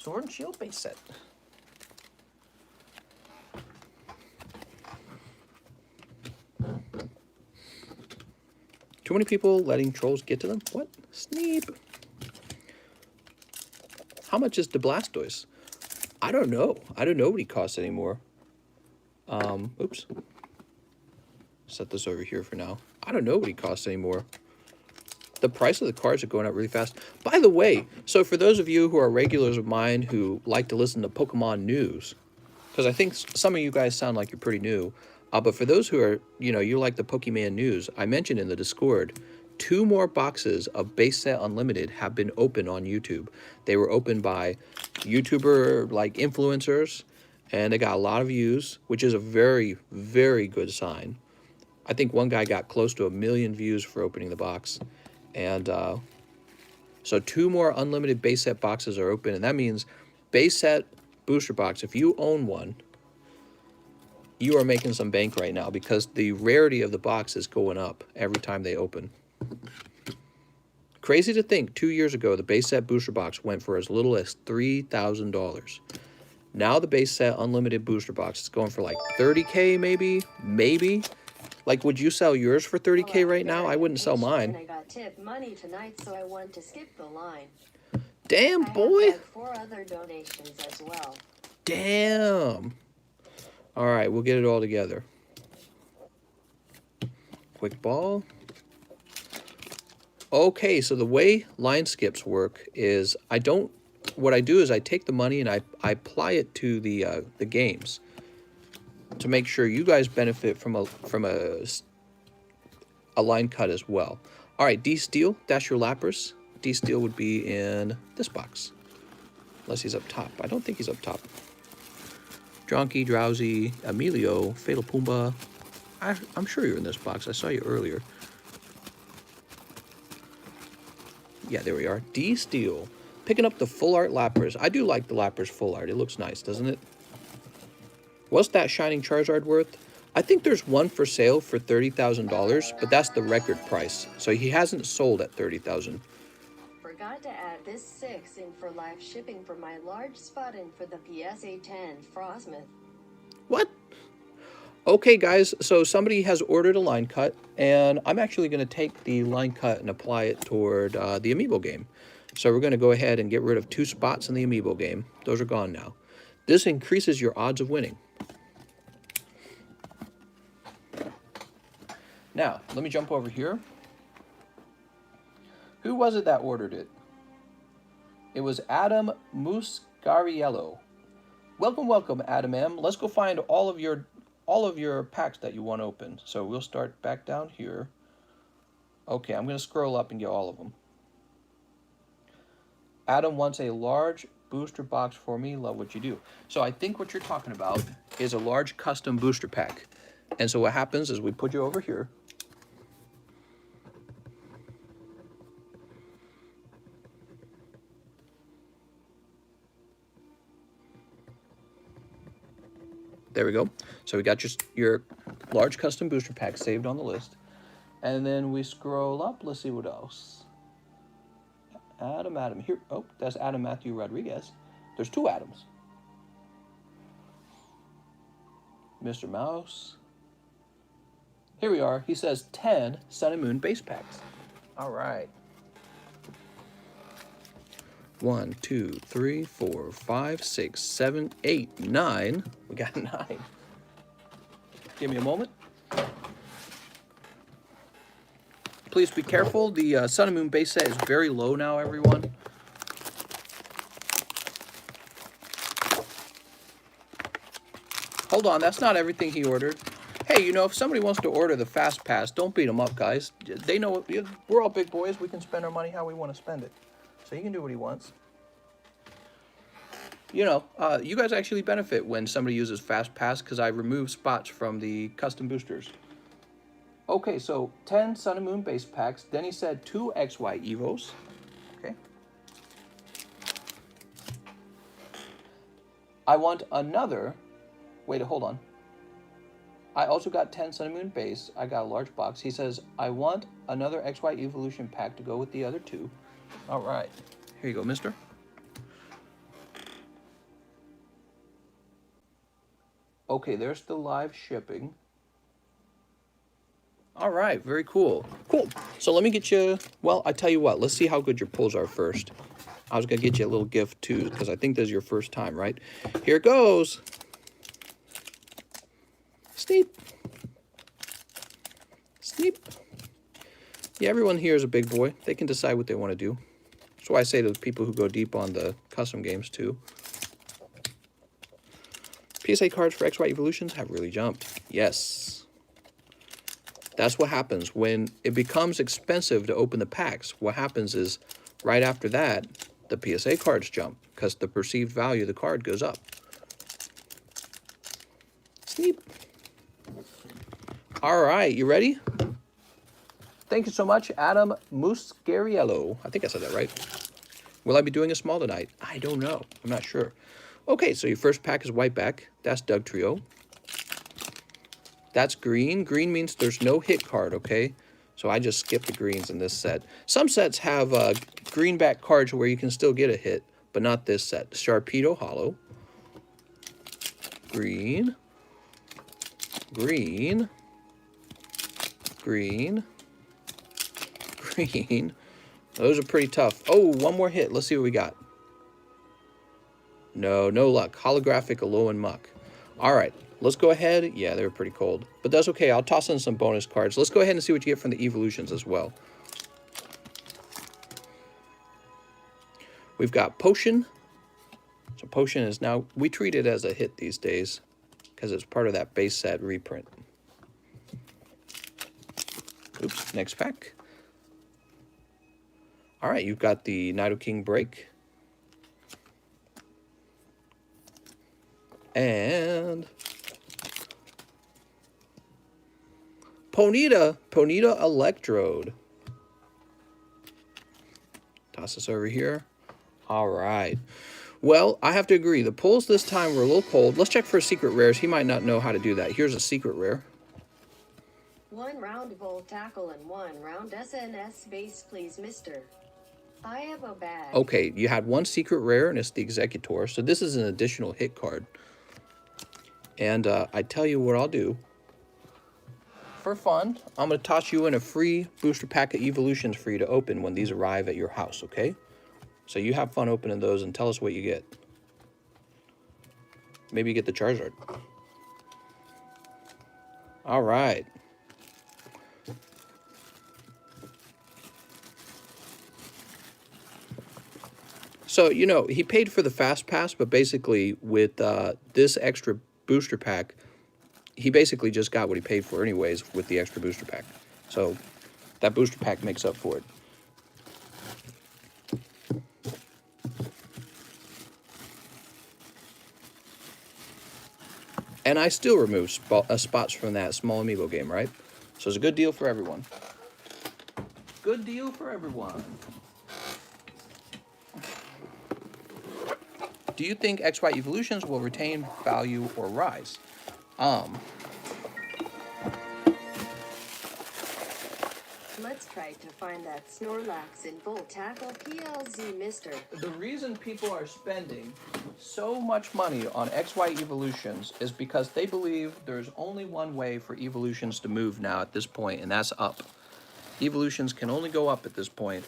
Sword and Shield base set. Too many people letting trolls get to them? What? Sneep. How much is the Blastoise? I don't know. I don't know what he costs anymore. Oops. Set this over here for now. I don't know what he costs anymore. The price of the cards are going up really fast. By the way, so for those of you who are regulars of mine who like to listen to Pokemon news, because I think some of you guys sound like you're pretty new, but for those who are, you know, you like the Pokemon news, I mentioned in the Discord, 2 more boxes of Base Set Unlimited have been opened on YouTube. They were opened by YouTuber, like, influencers, and they got a lot of views, which is a very, very good sign. I think one guy got close to 1 million views for opening the box. And so 2 more unlimited base set boxes are open, and that means base set booster box, if you own one, you are making some bank right now because the rarity of the box is going up every time they open. Crazy to think, 2 years ago, the base set booster box went for as little as $3,000. Now the base set unlimited booster box is going for like 30K maybe? Maybe? Like, would you sell yours for 30K right now? I wouldn't sell mine. I got tipped money tonight, so I want to skip the line. Damn, boy. I have 4 other donations as well. Damn. All right, we'll get it all together. Quick ball. Okay, so the way line skips work is what I do is I take the money and I apply it to the games to make sure you guys benefit from a line cut as well. All right, D Steel, that's your Lapras. D Steel would be in this box, unless he's up top. I don't think he's up top. Jonky, Drowsy, Emilio, Fatal Pumbaa. I'm sure you're in this box. I saw you earlier. Yeah, there we are. D Steel. Picking up the full art Lapras. I do like the Lapras full art. It looks nice, doesn't it? What's that Shining Charizard worth? I think there's one for sale for $30,000, but that's the record price. So he hasn't sold at $30,000. Forgot to add this 6 in for live shipping for my large spot in for the PSA 10 Frostmith. What? Okay, guys, so somebody has ordered a line cut, and I'm actually going to take the line cut and apply it toward the Amiibo game. So we're going to go ahead and get rid of 2 spots in the Amiibo game. Those are gone now. This increases your odds of winning. Now, let me jump over here. Who was it that ordered it? It was Adam Muscariello. Welcome, welcome, Adam M. Let's go find all of your packs that you want to open. So we'll start back down here. Okay, I'm going to scroll up and get all of them. Adam wants a large booster box for me. Love what you do. So I think what you're talking about is a large custom booster pack. And so what happens is we put you over here. There we go. So we got your large custom booster pack saved on the list. And then we scroll up. Let's see what else. Adam. Here. Oh, that's Adam Matthew Rodriguez. There's 2 Adams. Mr. Mouse. Here we are. He says 10 Sun and Moon base packs. All right. 1, 2, 3, 4, 5, 6, 7, 8, 9. We got 9. Give me a moment. Please be careful. The Sun and Moon base set is very low now, everyone. Hold on, that's not everything he ordered. Hey, you know, if somebody wants to order the Fast Pass, don't beat them up, guys. They know we're all big boys. We can spend our money how we want to spend it. So he can do what he wants. You know, you guys actually benefit when somebody uses Fast Pass because I remove spots from the custom boosters. Okay, so 10 Sun and Moon base packs. Then he said 2 XY Evos. Okay. I want another. Wait, hold on. I also got 10 Sun and Moon base. I got a large box. He says, I want another XY Evolution pack to go with the other 2. All right. Here you go, mister. Okay, there's the live shipping. All right, very cool. Cool. So let me get you, well, I tell you what, let's see how good your pulls are first. I was going to get you a little gift too, because I think this is your first time, right? Here it goes. Sneep. Sneep. Yeah, everyone here is a big boy. They can decide what they want to do. That's why I say to the people who go deep on the custom games too. PSA cards for XY Evolutions have really jumped. Yes. That's what happens when it becomes expensive to open the packs. What happens is right after that, the PSA cards jump because the perceived value of the card goes up. Sneep. All right, you ready? Thank you so much, Adam Muscariello. I think I said that right. Will I be doing a small tonight? I don't know. I'm not sure. Okay, so your first pack is white back. That's Doug Trio. That's green. Green means there's no hit card, okay? So I just skipped the greens in this set. Some sets have greenback cards where you can still get a hit, but not this set. Sharpedo Hollow. Green. Green. Green. Green. Those are pretty tough. Oh, one more hit. Let's see what we got. No, no luck. Holographic Alolan Muck. All right, let's go ahead. Yeah, they were pretty cold, but that's okay. I'll toss in some bonus cards. Let's go ahead and see what you get from the evolutions as well. We've got Potion. So Potion is now, we treat it as a hit these days because it's part of that base set reprint. Oops, next pack. All right, you've got the Nidoking Break. And Ponyta Electrode. Toss this over here. All right. Well, I have to agree. The pulls this time were a little cold. Let's check for secret rares. He might not know how to do that. Here's a secret rare. 1 round Volt Tackle and 1 round SNS base, please, mister. I have a bag. Okay, you had 1 secret rare, and it's the Executor. So this is an additional hit card. And I tell you what I'll do. For fun, I'm going to toss you in a free booster pack of evolutions for you to open when these arrive at your house, okay? So you have fun opening those and tell us what you get. Maybe you get the Charizard. All right. So, you know, he paid for the Fast Pass, but basically with this extra booster pack, he basically just got what he paid for anyways with the extra booster pack. So that booster pack makes up for it. And I still remove spots from that small Amiibo game, right? So it's a good deal for everyone. Good deal for everyone. Do you think XY evolutions will retain value or rise? Let's try to find that Snorlax in Volt Tackle PLZ, mister. The reason people are spending so much money on XY evolutions is because they believe there's only one way for evolutions to move now at this point, and that's up. Evolutions can only go up at this point,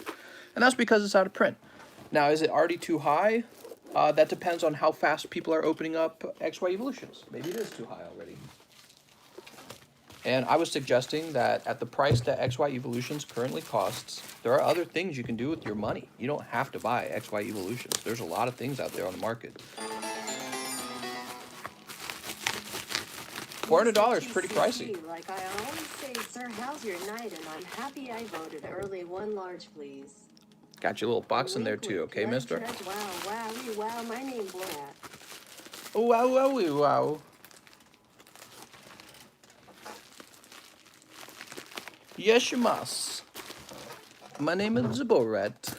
and that's because it's out of print. Now, is it already too high? That depends on how fast people are opening up XY evolutions. Maybe it is too high already. And I was suggesting that at the price that XY evolutions currently costs, there are other things you can do with your money. You don't have to buy XY evolutions. There's a lot of things out there on the market. $400 is pretty pricey. Like I always say, sir, how's your night? And I'm happy I voted early. 1 large, please. Got your little box in there too, okay, mister? Wow, wowie, wow, my name Blat. Wow, wow, wow. Yes, you must. My name is Zaboret.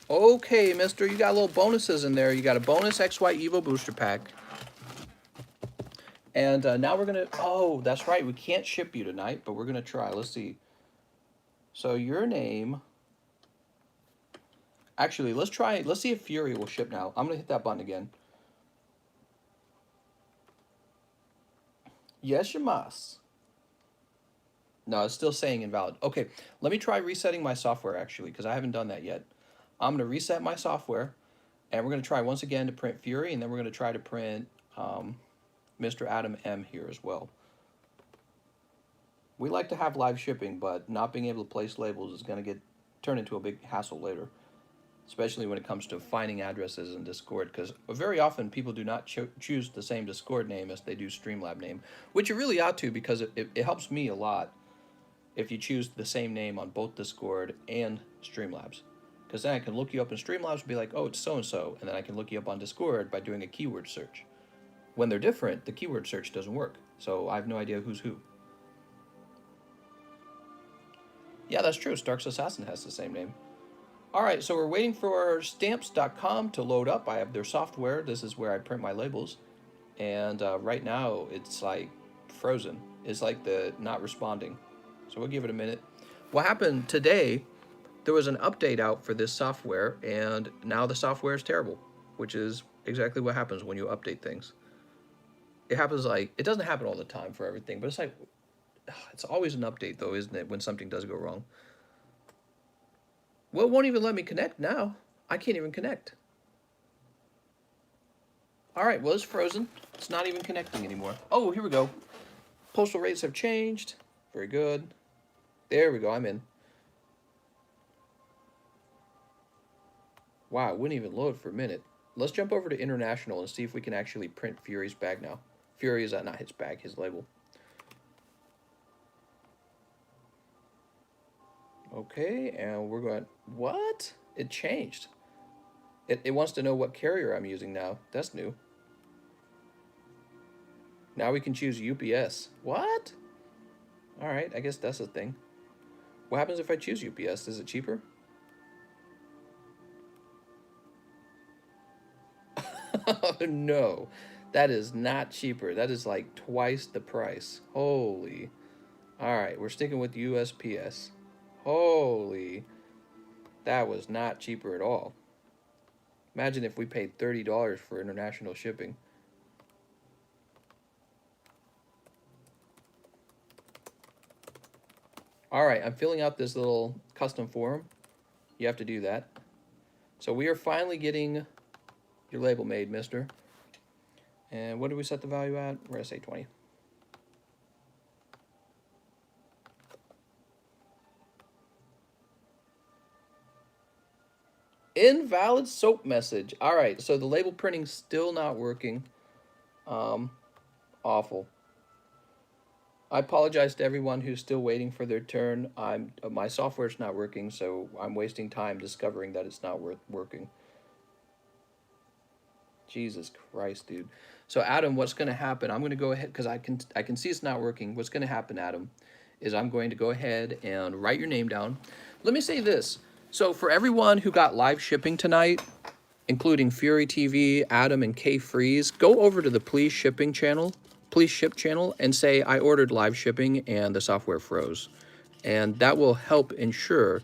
Okay, mister, you got little bonuses in there. You got a bonus XY Evo booster pack. And now we're going to... Oh, that's right. We can't ship you tonight, but we're going to try. Let's see. So your name... Actually, let's try... Let's see if Fury will ship now. I'm going to hit that button again. Yes, you must. No, it's still saying invalid. Okay, let me try resetting my software, actually, because I haven't done that yet. I'm going to reset my software, and we're going to try once again to print Fury, and then we're going to try to print Mr. Adam M here as well. We like to have live shipping, but not being able to place labels is going to turn into a big hassle later, especially when it comes to finding addresses in Discord, because very often people do not choose the same Discord name as they do Streamlab name, which you really ought to, because it helps me a lot if you choose the same name on both Discord and Streamlabs. Because then I can look you up in Streamlabs and be like, oh, it's so-and-so, and then I can look you up on Discord by doing a keyword search, when they're different, the keyword search doesn't work. So I have no idea who's who. Yeah, that's true. Stark's Assassin has the same name. All right, so we're waiting for stamps.com to load up. I have their software. This is where I print my labels. And right now, it's like frozen. It's like the not responding. So we'll give it a minute. What happened today, there was an update out for this software, and now the software is terrible, which is exactly what happens when you update things. It happens like, it doesn't happen all the time for everything, but it's like, it's always an update though, isn't it, when something does go wrong. Well, it won't even let me connect now. I can't even connect. All right, well, it's frozen. It's not even connecting anymore. Oh, here we go. Postal rates have changed. Very good. There we go, I'm in. Wow, it wouldn't even load for a minute. Let's jump over to international and see if we can actually print Fury's bag now. Fury is not his bag, his label. Okay, and we're going, what? It changed. It wants to know what carrier I'm using now. That's new. Now we can choose UPS. What? All right, I guess that's a thing. What happens if I choose UPS? Is it cheaper? No, that is not cheaper. That is like twice the price. Holy. All right, we're sticking with USPS. Holy. That was not cheaper at all. Imagine if we paid $30 for international shipping. All right, I'm filling out this little custom form. You have to do that. So we are finally getting your label made, mister. And what do we set the value at? We're gonna say 20. Invalid soap message. All right, so the label printing's still not working. Awful. I apologize to everyone who's still waiting for their turn. My software's not working, so I'm wasting time discovering that it's not working. Jesus Christ, dude. So Adam, what's going to happen? I'm going to go ahead because I can see it's not working. What's going to happen, Adam, is I'm going to go ahead and write your name down. Let me say this. So for everyone who got live shipping tonight, including Fury TV, Adam, and K Freeze, go over to the Please Ship channel and say I ordered live shipping and the software froze. And that will help ensure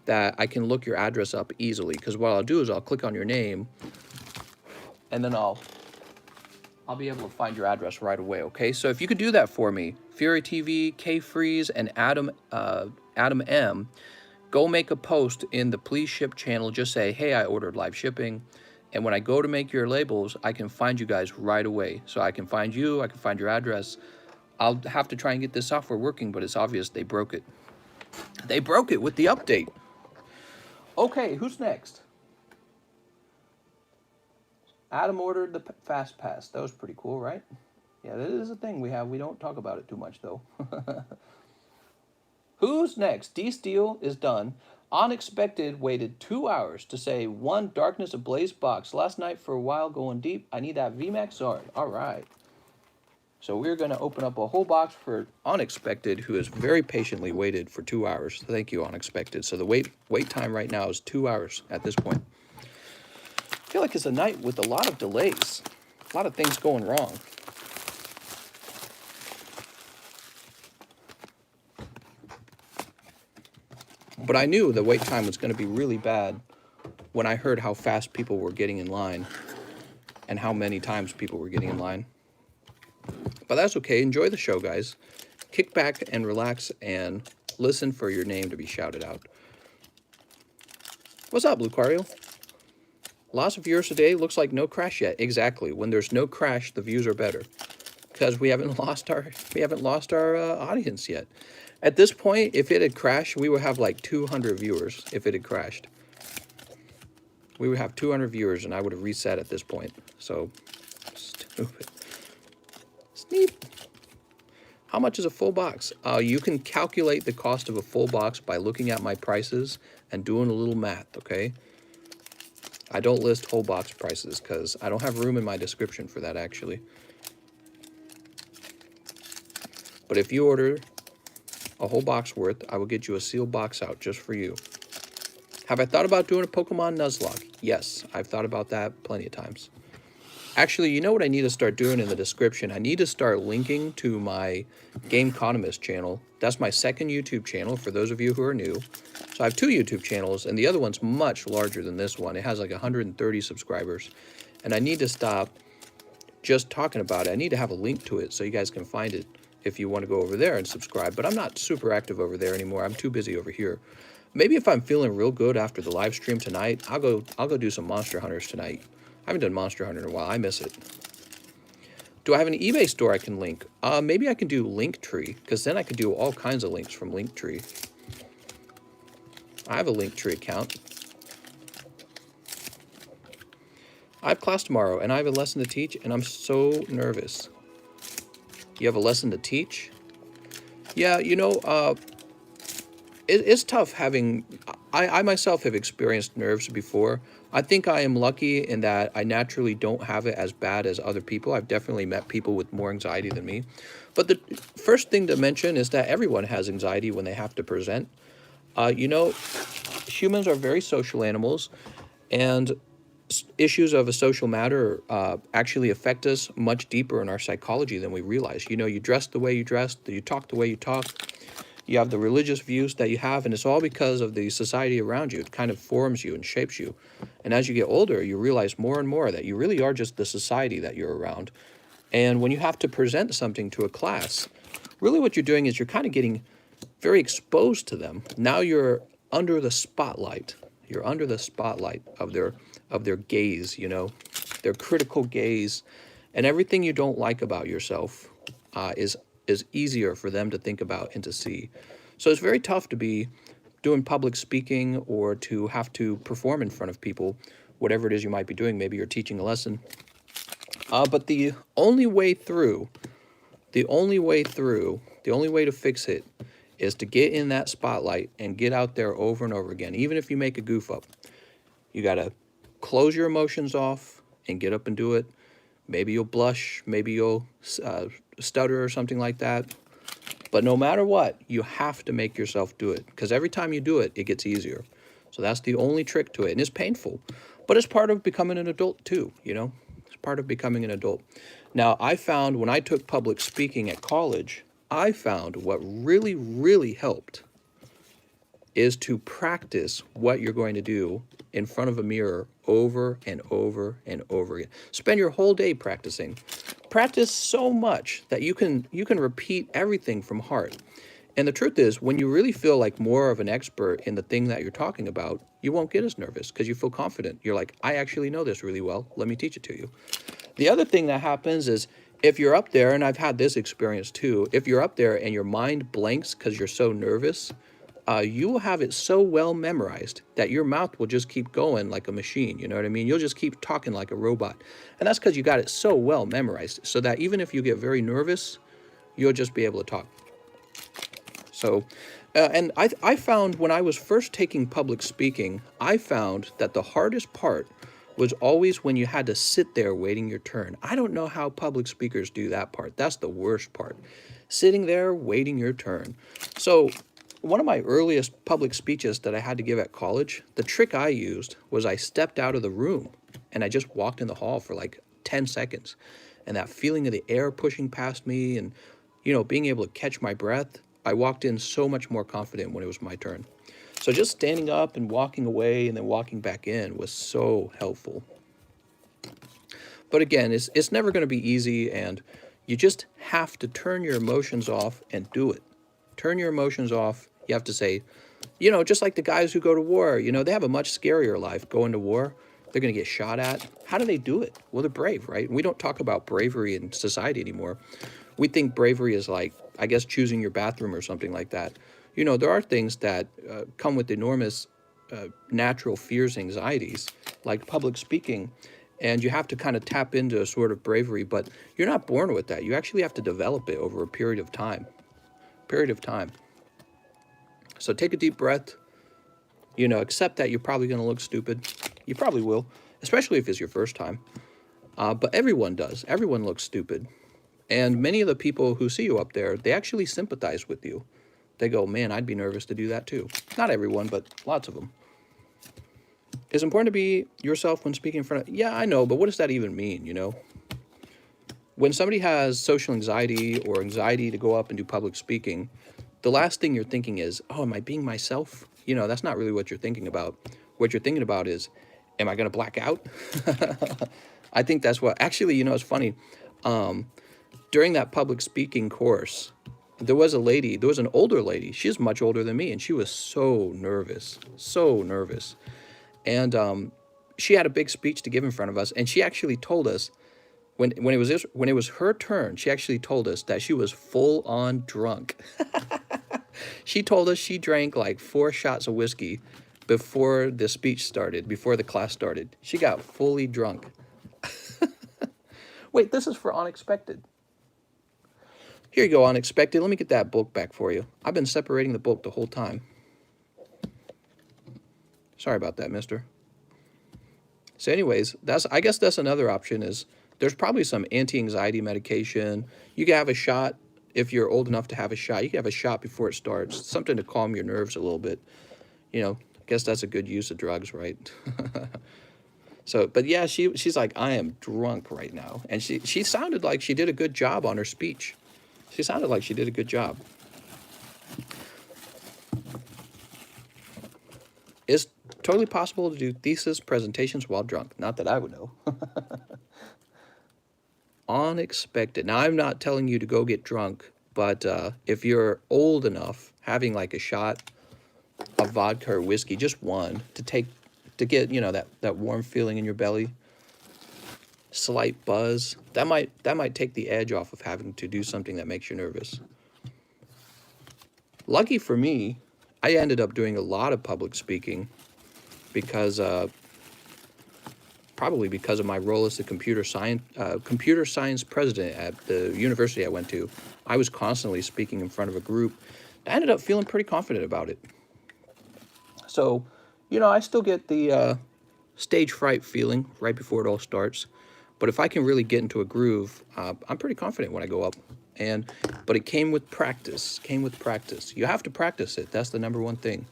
that I can look your address up easily, because what I'll do is I'll click on your name and then I'll be able to find your address right away, okay? So if you could do that for me, Fury TV, K Freeze, and Adam M, go make a post in the Please Ship channel. Just say, hey, I ordered live shipping. And when I go to make your labels, I can find you guys right away. So I can find you, I can find your address. I'll have to try and get this software working, but it's obvious they broke it. They broke it with the update. Okay, who's next? Adam ordered the Fast Pass. That was pretty cool, right? Yeah, that is a thing we have. We don't talk about it too much, though. Who's next? D-Steel is done. Unexpected waited 2 hours to say one Darkness Ablaze box. Last night for a while going deep. I need that VMAX Zard. All right. So we're going to open up a whole box for Unexpected, who has very patiently waited for 2 hours. Thank you, Unexpected. So the wait time right now is 2 hours at this point. I feel like it's a night with a lot of delays. A lot of things going wrong. But I knew the wait time was going to be really bad when I heard how fast people were getting in line and how many times people were getting in line. But that's okay. Enjoy the show, guys. Kick back and relax and listen for your name to be shouted out. What's up, Lucario? Lots of viewers today. Looks like no crash yet. Exactly. When there's no crash, the views are better because we haven't lost our audience yet. At this point, if it had crashed, we would have like 200 viewers. If it had crashed, we would have 200 viewers, and I would have reset at this point. So stupid. Sneep. How much is a full box? You can calculate the cost of a full box by looking at my prices and doing a little math. Okay. I don't list whole box prices because I don't have room in my description for that, actually. But if you order a whole box worth, I will get you a sealed box out just for you. Have I thought about doing a Pokemon Nuzlocke? Yes, I've thought about that plenty of times. Actually, you know what I need to start doing in the description? I need to start linking to my TheCardconomist channel. That's my second YouTube channel for those of you who are new. So I have 2 YouTube channels, and the other one's much larger than this one. It has like 130 subscribers. And I need to stop just talking about it. I need to have a link to it so you guys can find it if you want to go over there and subscribe. But I'm not super active over there anymore. I'm too busy over here. Maybe if I'm feeling real good after the live stream tonight, I'll go do some Monster Hunters tonight. I haven't done Monster Hunter in a while. I miss it. Do I have an eBay store I can link? Maybe I can do Linktree, because then I could do all kinds of links from Linktree. I have a Linktree account. I have class tomorrow, and I have a lesson to teach, and I'm so nervous. You have a lesson to teach? Yeah, you know, it's tough having... I myself have experienced nerves before. I think I am lucky in that I naturally don't have it as bad as other people. I've definitely met people with more anxiety than me. But the first thing to mention is that everyone has anxiety when they have to present. You know, humans are very social animals, and issues of a social matter actually affect us much deeper in our psychology than we realize. You know, you dress the way you dress, you talk the way you talk, you have the religious views that you have, and it's all because of the society around you. It kind of forms you and shapes you. And as you get older, you realize more and more that you really are just the society that you're around. And when you have to present something to a class, really what you're doing is you're kind of getting very exposed to them. Now you're under the spotlight. You're under the spotlight of their gaze, you know, their critical gaze. And everything you don't like about yourself is easier for them to think about and to see. So it's very tough to be doing public speaking or to have to perform in front of people, whatever it is you might be doing. Maybe you're teaching a lesson. But the only way to fix it is to get in that spotlight and get out there over and over again. Even if you make a goof up, you got to close your emotions off and get up and do it. Maybe you'll blush, maybe you'll stutter or something like that. But no matter what, you have to make yourself do it, because every time you do it, it gets easier. So that's the only trick to it. And it's painful, but it's part of becoming an adult too, you know? It's part of becoming an adult. Now, I found when I took public speaking at college, I found what really, really helped is to practice what you're going to do in front of a mirror over and over and over again. Spend your whole day practicing. Practice so much that you can repeat everything from heart. And the truth is, when you really feel like more of an expert in the thing that you're talking about, you won't get as nervous because you feel confident. You're like, I actually know this really well. Let me teach it to you. The other thing that happens is if you're up there, and I've had this experience too, if you're up there and your mind blanks because you're so nervous, you will have it so well memorized that your mouth will just keep going like a machine. You know what I mean? You'll just keep talking like a robot. And that's because you got it so well memorized, so that even if you get very nervous, you'll just be able to talk. So, and I found when I was first taking public speaking, I found that the hardest part was always when you had to sit there waiting your turn. I don't know how public speakers do that part. That's the worst part. Sitting there waiting your turn. So one of my earliest public speeches that I had to give at college, the trick I used was I stepped out of the room and I just walked in the hall for like 10 seconds. And that feeling of the air pushing past me and, you know, being able to catch my breath, I walked in so much more confident when it was my turn. So just standing up and walking away and then walking back in was so helpful. But again, it's never going to be easy, and you just have to turn your emotions off and do it. Turn your emotions off. You have to say, you know, just like the guys who go to war, you know, they have a much scarier life going to war. They're going to get shot at. How do they do it? Well, they're brave, right? We don't talk about bravery in society anymore. We think bravery is like, I guess, choosing your bathroom or something like that. You know, there are things that come with enormous natural fears, anxieties, like public speaking, and you have to kind of tap into a sort of bravery, but you're not born with that. You actually have to develop it over a period of time. So take a deep breath, you know, accept that you're probably going to look stupid. You probably will, especially if it's your first time. But everyone does. Everyone looks stupid. And many of the people who see you up there, they actually sympathize with you. They go, man, I'd be nervous to do that too. Not everyone, but lots of them. It's important to be yourself when speaking in front of... Yeah, I know, but what does that even mean, you know? When somebody has social anxiety or anxiety to go up and do public speaking, the last thing you're thinking is, oh, am I being myself? You know, that's not really what you're thinking about. What you're thinking about is, am I going to black out? I think that's what... Actually, you know, it's funny. During that public speaking course, there was an older lady. She's much older than me, and she was so nervous. And she had a big speech to give in front of us, and she actually told us, when it was her turn, she actually told us that she was full on drunk. She told us she drank like 4 shots of whiskey before the speech started, before the class started. She got fully drunk. Wait, this is for Unexpected. Here you go, Unexpected. Let me get that book back for you. I've been separating the book the whole time. Sorry about that, mister. So anyways, I guess that's another option is there's probably some anti-anxiety medication. You can have a shot if you're old enough to have a shot. You can have a shot before it starts, something to calm your nerves a little bit. You know, I guess that's a good use of drugs, right? So, but yeah, she's like, I am drunk right now. And she sounded like she did a good job on her speech. She sounded like she did a good job. It's totally possible to do thesis presentations while drunk. Not that I would know. Unexpected. Now, I'm not telling you to go get drunk, but if you're old enough, having like a shot of vodka or whiskey, just one, to get, you know, that warm feeling in your belly, slight buzz, that might take the edge off of having to do something that makes you nervous. Lucky for me, I ended up doing a lot of public speaking because probably because of my role as the computer science president at the university I went to. I was constantly speaking in front of a group. I ended up feeling pretty confident about it. So, you know, I still get the stage fright feeling right before it all starts. But if I can really get into a groove, I'm pretty confident when I go up. But it came with practice. You have to practice it. That's the number one thing.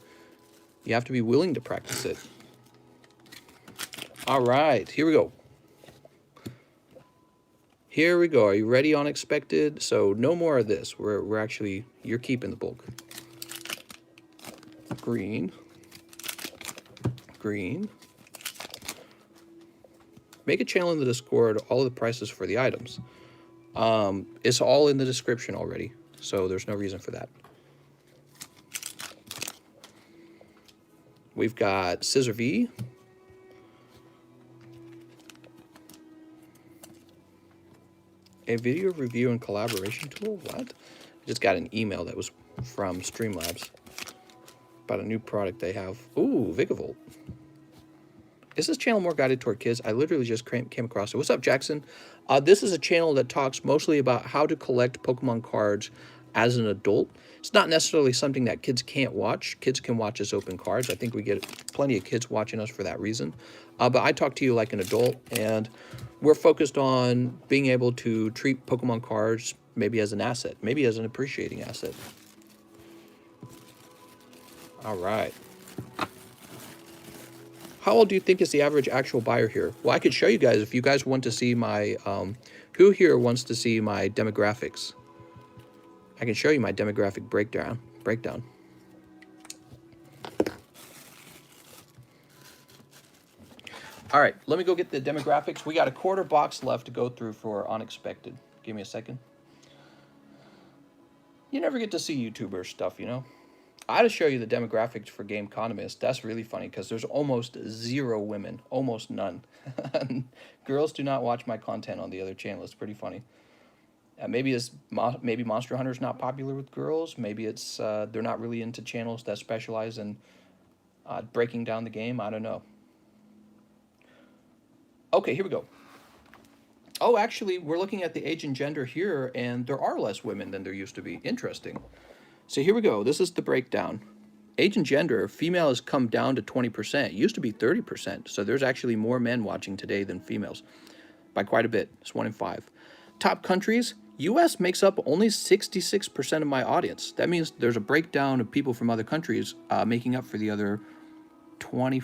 You have to be willing to practice it. All right, here we go. Are you ready, Unexpected? So no more of this. You're keeping the bulk. Green. Make a channel in the Discord, all of the prices for the items. It's all in the description already, so there's no reason for that. We've got Scissor V. A video review and collaboration tool? What? I just got an email that was from Streamlabs about a new product they have. Ooh, Vigavolt. Is this channel more guided toward kids? I literally just came across it. What's up, Jackson? This is a channel that talks mostly about how to collect Pokemon cards as an adult. It's not necessarily something that kids can't watch. Kids can watch us open cards. I think we get plenty of kids watching us for that reason. But I talk to you like an adult, and we're focused on being able to treat Pokemon cards maybe as an asset, maybe as an appreciating asset. All right. How old do you think is the average actual buyer here? Well, I could show you guys if you guys want to see my, who here wants to see my demographics? I can show you my demographic breakdown. All right, let me go get the demographics. We got a quarter box left to go through for Unexpected. Give me a second. You never get to see YouTuber stuff, you know? I had to show you the demographics for TheCardconomist. That's really funny because there's almost 0 women, almost none. Girls do not watch my content on the other channel. It's pretty funny. Maybe Monster Hunter's not popular with girls. Maybe it's they're not really into channels that specialize in breaking down the game. I don't know. Okay, here we go. Oh, actually, we're looking at the age and gender here, and there are less women than there used to be. Interesting. So here we go. This is the breakdown. age and gender, female has come down to 20%. It used to be 30%. So there's actually more men watching today than females by quite a bit. It's 1 in 5. Top countries, US makes up only 66% of my audience. That means there's a breakdown of people from other countries making up for the other 20,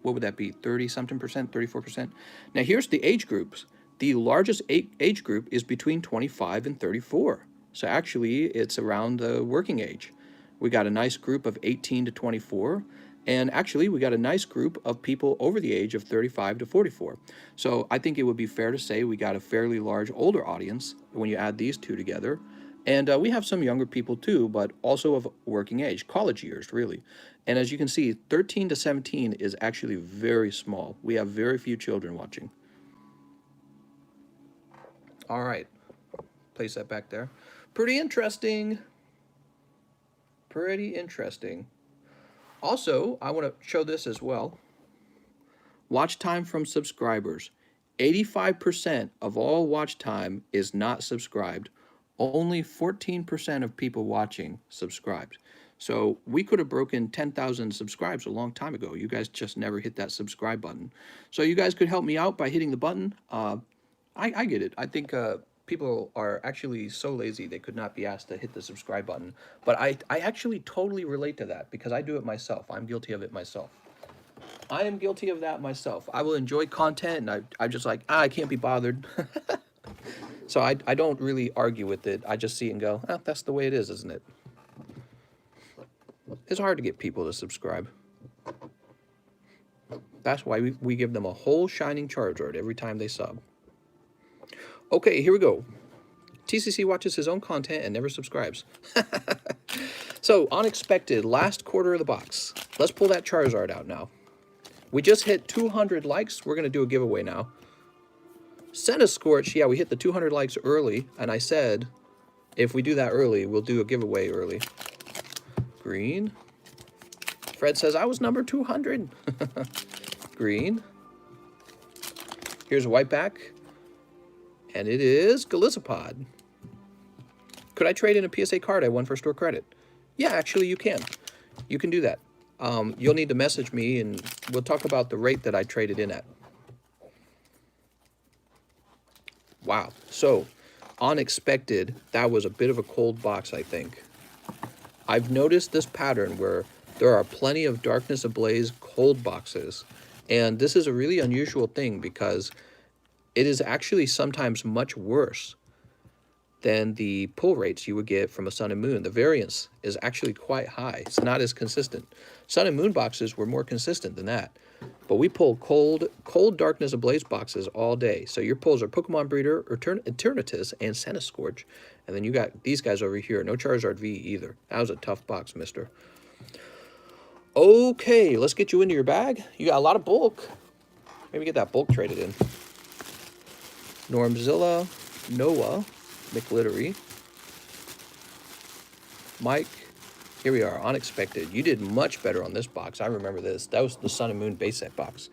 what would that be, 30 something percent, 34%. Now here's the age groups. The largest age group is between 25 and 34. So actually it's around the working age. We got a nice group of 18 to 24. And actually we got a nice group of people over the age of 35 to 44. So I think it would be fair to say we got a fairly large older audience when you add these two together. And we have some younger people too, but also of working age, college years, really. And as you can see, 13 to 17 is actually very small. We have very few children watching. All right, place that back there. Pretty interesting. Pretty interesting. Also, I want to show this as well. Watch time from subscribers. 85% of all watch time is not subscribed. Only 14% of people watching subscribed. So we could have broken 10,000 subscribes a long time ago. You guys just never hit that subscribe button. So you guys could help me out by hitting the button. I get it. I think people are actually so lazy they could not be asked to hit the subscribe button. But I actually totally relate to that because I do it myself. I'm guilty of it myself. I am guilty of that myself. I will enjoy content and I'm just like, I can't be bothered. So I don't really argue with it. I just see it and go, oh, that's the way it is, isn't it? It's hard to get people to subscribe. That's why we give them a whole shining Charizard every time they sub. Okay, here we go. TCC watches his own content and never subscribes. So, unexpected, last quarter of the box. Let's pull that Charizard out now. We just hit 200 likes. We're going to do a giveaway now. Scorch, yeah, we hit the 200 likes early, and I said, if we do that early, we'll do a giveaway early. Green. Fred says, I was number 200. Green. Here's a white back. And it is Galizapod. Could I trade in a PSA card I won for store credit? Yeah, actually you can. You can do that. You'll need to message me and we'll talk about the rate that I traded in at. Wow. So, unexpected. That was a bit of a cold box, I think. I've noticed this pattern where there are plenty of Darkness Ablaze cold boxes. And this is a really unusual thing because it is actually sometimes much worse than the pull rates you would get from a Sun and Moon. The variance is actually quite high. It's not as consistent. Sun and Moon boxes were more consistent than that. But we pull cold Darkness Ablaze boxes all day. So your pulls are Pokemon Breeder, Eternatus, and Scorch. And then you got these guys over here. No Charizard V either. That was a tough box, mister. Okay, let's get you into your bag. You got a lot of bulk. Maybe get that bulk traded in. Normzilla, Noah, McLittery, Mike. Here we are, unexpected. You did much better on this box. I remember this. That was the Sun and Moon base set box.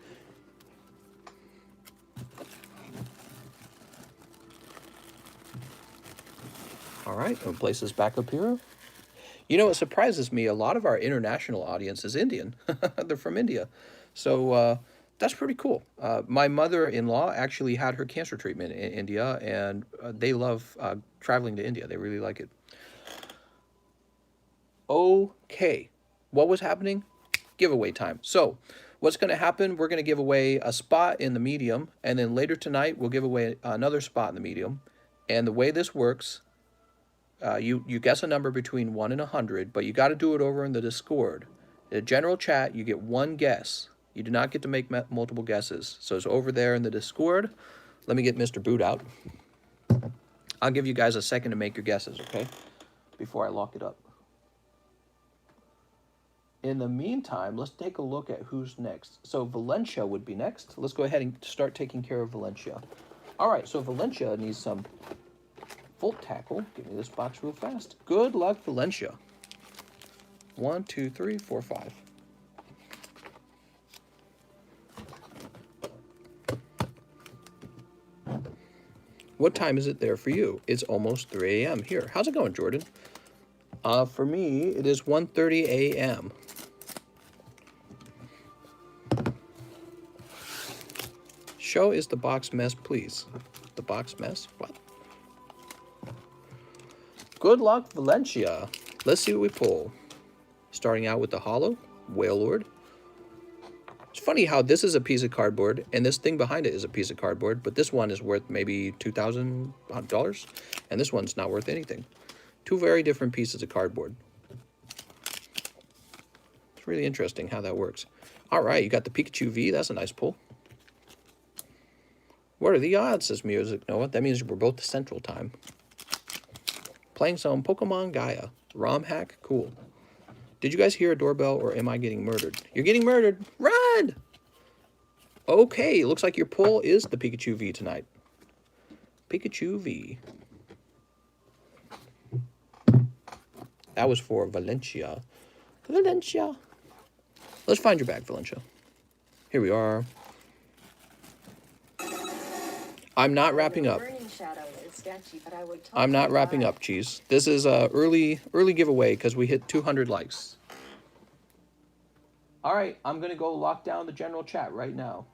All right, I'm gonna place this back up here. You know, it surprises me. A lot of our international audience is Indian. They're from India. So that's pretty cool. My mother-in-law actually had her cancer treatment in India, and they love traveling to India. They really like it. Okay, what was happening? Giveaway time. So what's going to happen, we're going to give away a spot in the medium, and then later tonight we'll give away another spot in the medium. And the way this works, you guess a number between 1 and 100, but you got to do it over in the Discord. In the general chat, you get one guess. You do not get to make multiple guesses. So it's over there in the Discord. Let me get Mr. Boot out. I'll give you guys a second to make your guesses, okay? Before I lock it up. In the meantime, let's take a look at who's next. So Valencia would be next. Let's go ahead and start taking care of Valencia. All right, so Valencia needs some Volt Tackle. Give me this box real fast. Good luck, Valencia. 1, 2, 3, 4, 5. What time is it there for you? It's almost 3 a.m. here. How's it going, Jordan? For me, it is 1:30 a.m. Show is the box mess, please. The box mess? What? Good luck, Valencia. Let's see what we pull. Starting out with the hollow, Whale Lord. It's funny how this is a piece of cardboard and this thing behind it is a piece of cardboard, but this one is worth maybe $2,000 and this one's not worth anything. Two very different pieces of cardboard. It's really interesting how that works. All right, you got the Pikachu V. That's a nice pull. What are the odds, says Music Noah? That means we're both Central Time. Playing some Pokemon Gaia. ROM hack? Cool. Did you guys hear a doorbell or am I getting murdered? You're getting murdered. Run! Okay, looks like your pull is the Pikachu V tonight. Pikachu V. That was for Valencia. Valencia. Let's find your bag, Valencia. Here we are. I'm not wrapping up. I'm not wrapping up, Cheese. This is a early giveaway because we hit 200 likes. All right, I'm going to go lock down the general chat right now.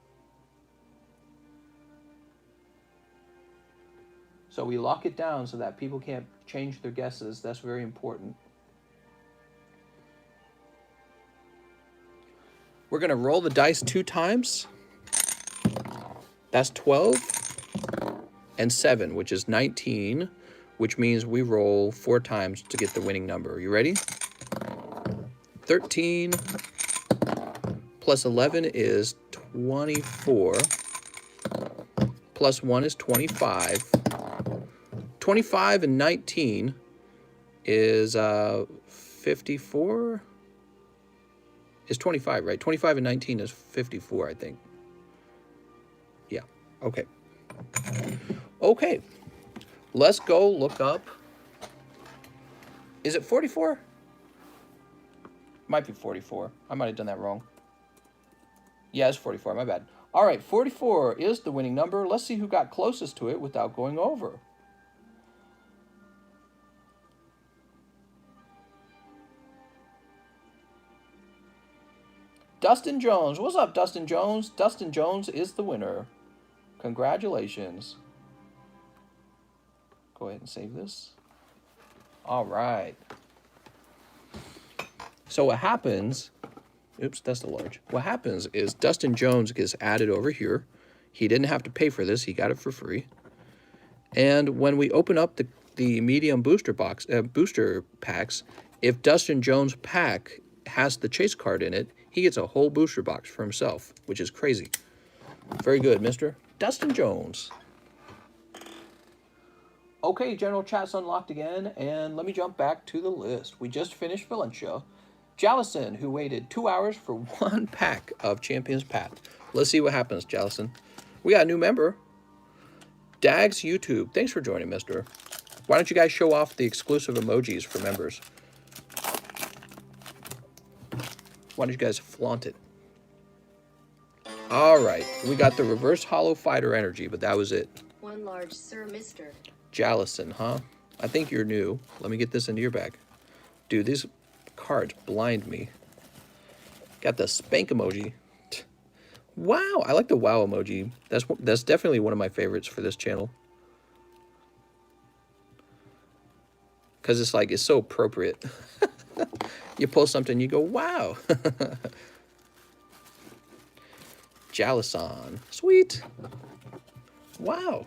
So we lock it down so that people can't change their guesses. That's very important. We're going to roll the dice 2 times. That's 12 and 7, which is 19, which means we roll 4 times to get the winning number. Are you ready? 13 plus 11 is 24. Plus 1 is 25. 25 and 19 is 54. Is 25, right? 25 and 19 is 54, I think. Yeah, okay. Okay, let's go look up. Is it 44? Might be 44. I might have done that wrong. Yeah, it's 44, my bad. All right, 44 is the winning number. Let's see who got closest to it without going over. Dustin Jones. What's up, Dustin Jones? Dustin Jones is the winner. Congratulations. Go ahead and save this. All right. So what happens, oops, that's the large. What happens is Dustin Jones gets added over here. He didn't have to pay for this. He got it for free. And when we open up the medium booster packs, if Dustin Jones' pack has the chase card in it, he gets a whole booster box for himself, which is crazy. Very good, Mr. Dustin Jones. Okay, general chat's unlocked again, and let me jump back to the list. We just finished Valencia. Jallison, who waited 2 hours for 1 pack of Champions Path. Let's see what happens, Jallison. We got a new member. Dags YouTube. Thanks for joining, mister. Why don't you guys show off the exclusive emojis for members? Why don't you guys flaunt it? All right, we got the reverse hollow fighter energy, but that was it. One large, sir, mister. Jallison, huh? I think you're new. Let me get this into your bag. Dude, these cards blind me. Got the spank emoji. Wow, I like the wow emoji. That's definitely one of my favorites for this channel. Because it's like, it's so appropriate. You pull something, you go, wow. Jallison. Sweet. Wow.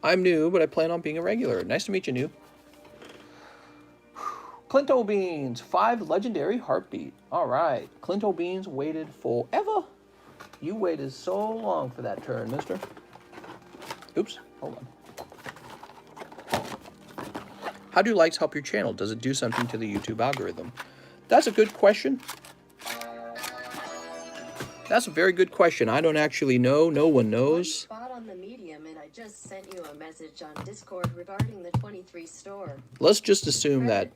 I'm new, but I plan on being a regular. Nice to meet you, new. Clinto Beans, 5 legendary heartbeat. All right. Clinto Beans waited forever. You waited so long for that turn, mister. Oops. Hold on. How do likes help your channel? Does it do something to the YouTube algorithm? That's a good question. That's a very good question. I don't actually know. No one knows. Spot on the medium, and I just sent you a message on Discord regarding the 23 store. Let's just assume that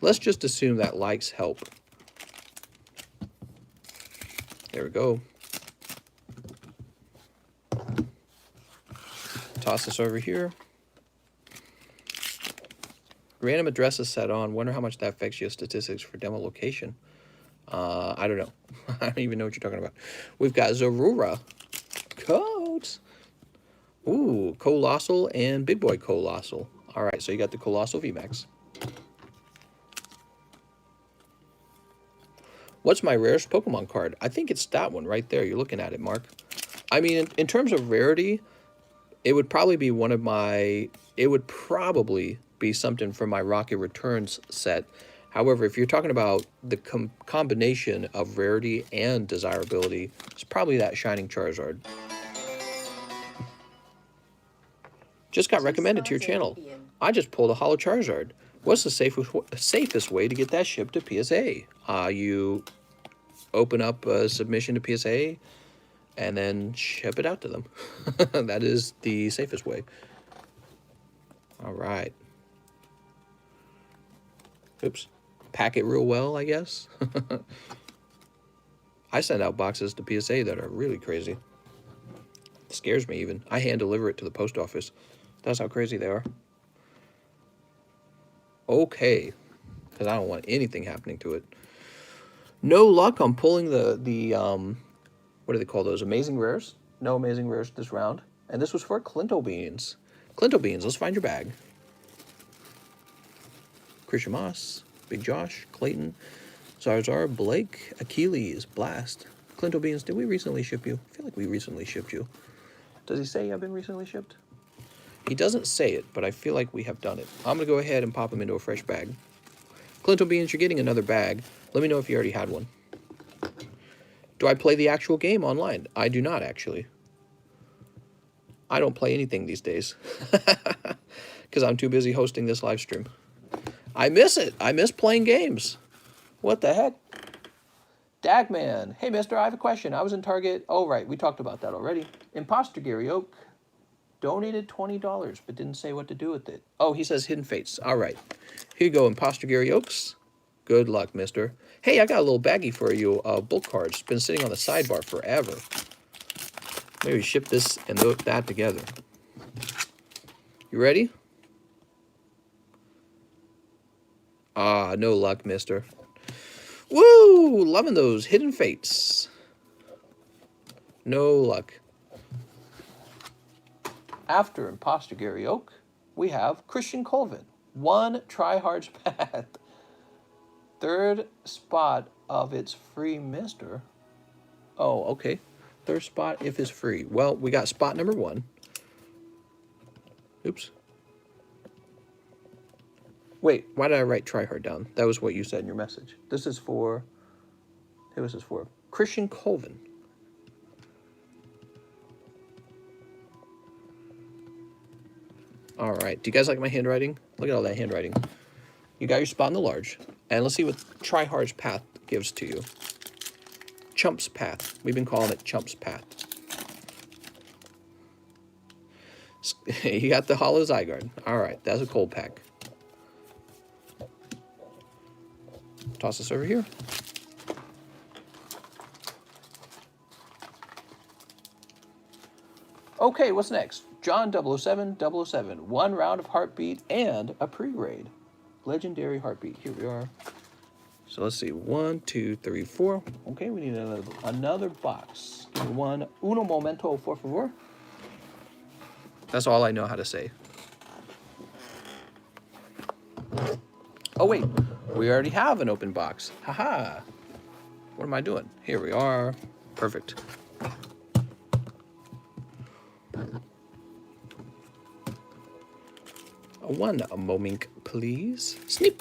likes help. There we go. Toss this over here. Random addresses set on. Wonder how much that affects your statistics for demo location. I don't know. I don't even know what you're talking about. We've got Zorura codes. Ooh, Colossal and Big Boy Colossal. All right, so you got the Colossal VMAX. What's my rarest Pokemon card? I think it's that one right there. You're looking at it, Mark. I mean, in terms of rarity, it would probably be one of my... It would probably be something from my Rocket Returns set. However, if you're talking about the combination of rarity and desirability, it's probably that Shining Charizard. Just got recommended to your channel. I just pulled a Holo Charizard. What's the safest way to get that shipped to PSA? You open up a submission to PSA and then ship it out to them. That is the safest way. All right. Oops. Pack it real well, I guess. I send out boxes to PSA that are really crazy. It scares me even. I hand deliver it to the post office. That's how crazy they are. Okay. Because I don't want anything happening to it. No luck on pulling the what do they call those? Amazing Rares? No Amazing Rares this round. And this was for Clinto Beans. Clinto Beans, let's find your bag. Christian Moss, Big Josh, Clayton, Zarzar, Blake, Achilles, Blast. Clinto Beans, did we recently ship you? I feel like we recently shipped you. Does he say I've been recently shipped? He doesn't say it, but I feel like we have done it. I'm going to go ahead and pop him into a fresh bag. Clinto Beans, you're getting another bag. Let me know if you already had one. Do I play the actual game online? I do not, actually. I don't play anything these days. Because I'm too busy hosting this live stream. I miss it. I miss playing games. What the heck? Dagman. Hey, mister, I have a question. I was in Target. Oh, right. We talked about that already. Imposter Gary Oak donated $20, but didn't say what to do with it. Oh, he says Hidden Fates. All right. Here you go, Imposter Gary Oaks. Good luck, mister. Hey, I got a little baggie for you. Bulk cards. Been sitting on the sidebar forever. Maybe ship this and that together. You ready? Ah, no luck, mister. Woo! Loving those Hidden Fates. No luck. After Imposter Gary Oak, we have Christian Colvin. One Tryhard's Path. Third spot of its free mister. Oh, okay. Third spot if it's free. Well, we got spot number 1. Oops. Wait, why did I write Tryhard down? That was what you said in your message. This is for... Who was this for? Christian Colvin. All right. Do you guys like my handwriting? Look at all that handwriting. You got your spot in the large. And let's see what Tryhard's Path gives to you. Chump's Path. We've been calling it Chump's Path. You got the Hollow Zygarde. All right. That's a cold pack. Toss this over here. Okay, what's next? John 007, 1 round of Heartbeat and a pre-raid. Legendary Heartbeat. Here we are. So let's see. 1, 2, 3, 4. Okay, we need another box. Give me one. Uno momento, por favor. That's all I know how to say. Oh, wait. We already have an open box. Haha. What am I doing? Here we are. Perfect. One moment, please. Sneep.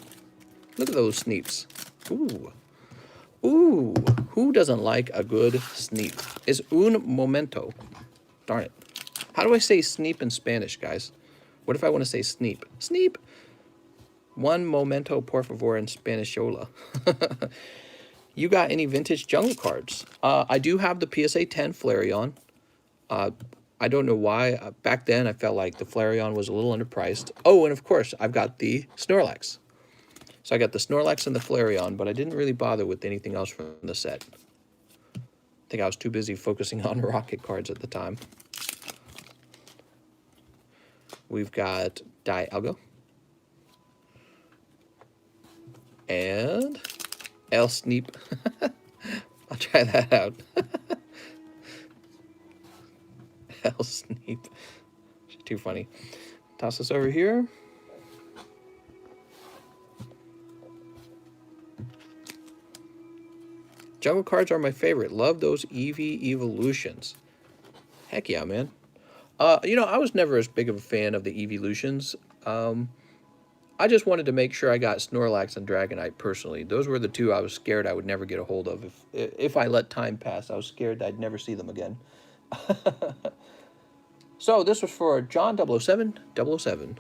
Look at those sneeps. Ooh. Ooh. Who doesn't like a good sneep? It's un momento. Darn it. How do I say sneep in Spanish, guys? What if I want to say sneep? Sneep. One momento, por favor, in Spanishola. You got any vintage jungle cards? I do have the PSA 10 Flareon. I don't know why. Back then, I felt like the Flareon was a little underpriced. Oh, and of course, I've got the Snorlax. So I got the Snorlax and the Flareon, but I didn't really bother with anything else from the set. I think I was too busy focusing on Rocket cards at the time. We've got Dialga. And El Sneep. I'll try that out. El Sneep. Too funny. Toss this over here. Jungle cards are my favorite. Love those Eevee evolutions. Heck yeah, man. You know, I was never as big of a fan of the evolutions. I just wanted to make sure I got Snorlax and Dragonite personally. Those were the two I was scared I would never get a hold of. If I let time pass, I was scared I'd never see them again. So this was for John 007 007.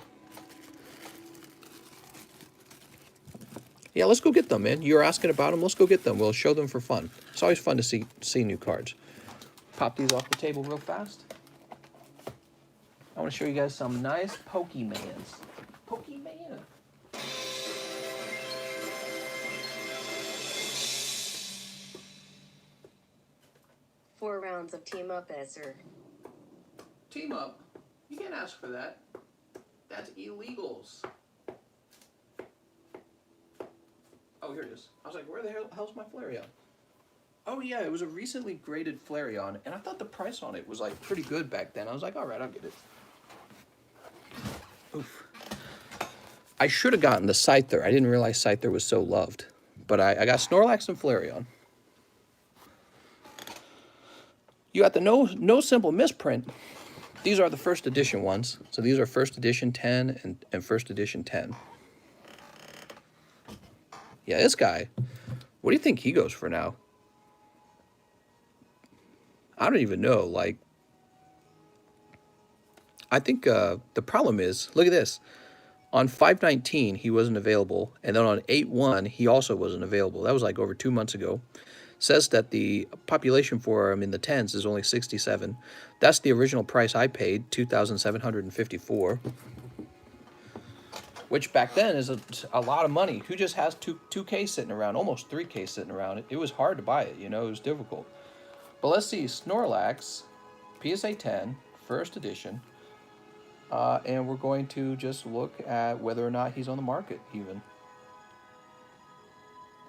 Yeah, let's go get them, man. You're asking about them. Let's go get them. We'll show them for fun. It's always fun to see new cards. Pop these off the table real fast. I want to show you guys some nice Pokemans. Pokemon. 4 rounds of team up, sir. Team up? You can't ask for that. That's illegals. Oh, here it is. I was like, where the hell's my Flareon? Oh yeah, it was a recently graded Flareon, and I thought the price on it was like pretty good back then. I was like, all right, I'll get it. Oof. I should have gotten the Scyther. I didn't realize Scyther was so loved. But I got Snorlax and Flareon. You got the no simple misprint. These are the first edition ones. So these are first edition 10 and first edition 10. Yeah, this guy, what do you think he goes for now? I don't even know. Like, I think the problem is, look at this. On 5/19, he wasn't available. And then on 8/1, he also wasn't available. That was like over 2 months ago. Says that the population for him in the tens is only 67. That's the original price I paid, $2,754. Which back then is a lot of money. Who just has 2K sitting around, almost 3K sitting around? It was hard to buy it, you know, it was difficult. But let's see, Snorlax, PSA 10, first edition. And we're going to just look at whether or not he's on the market, even.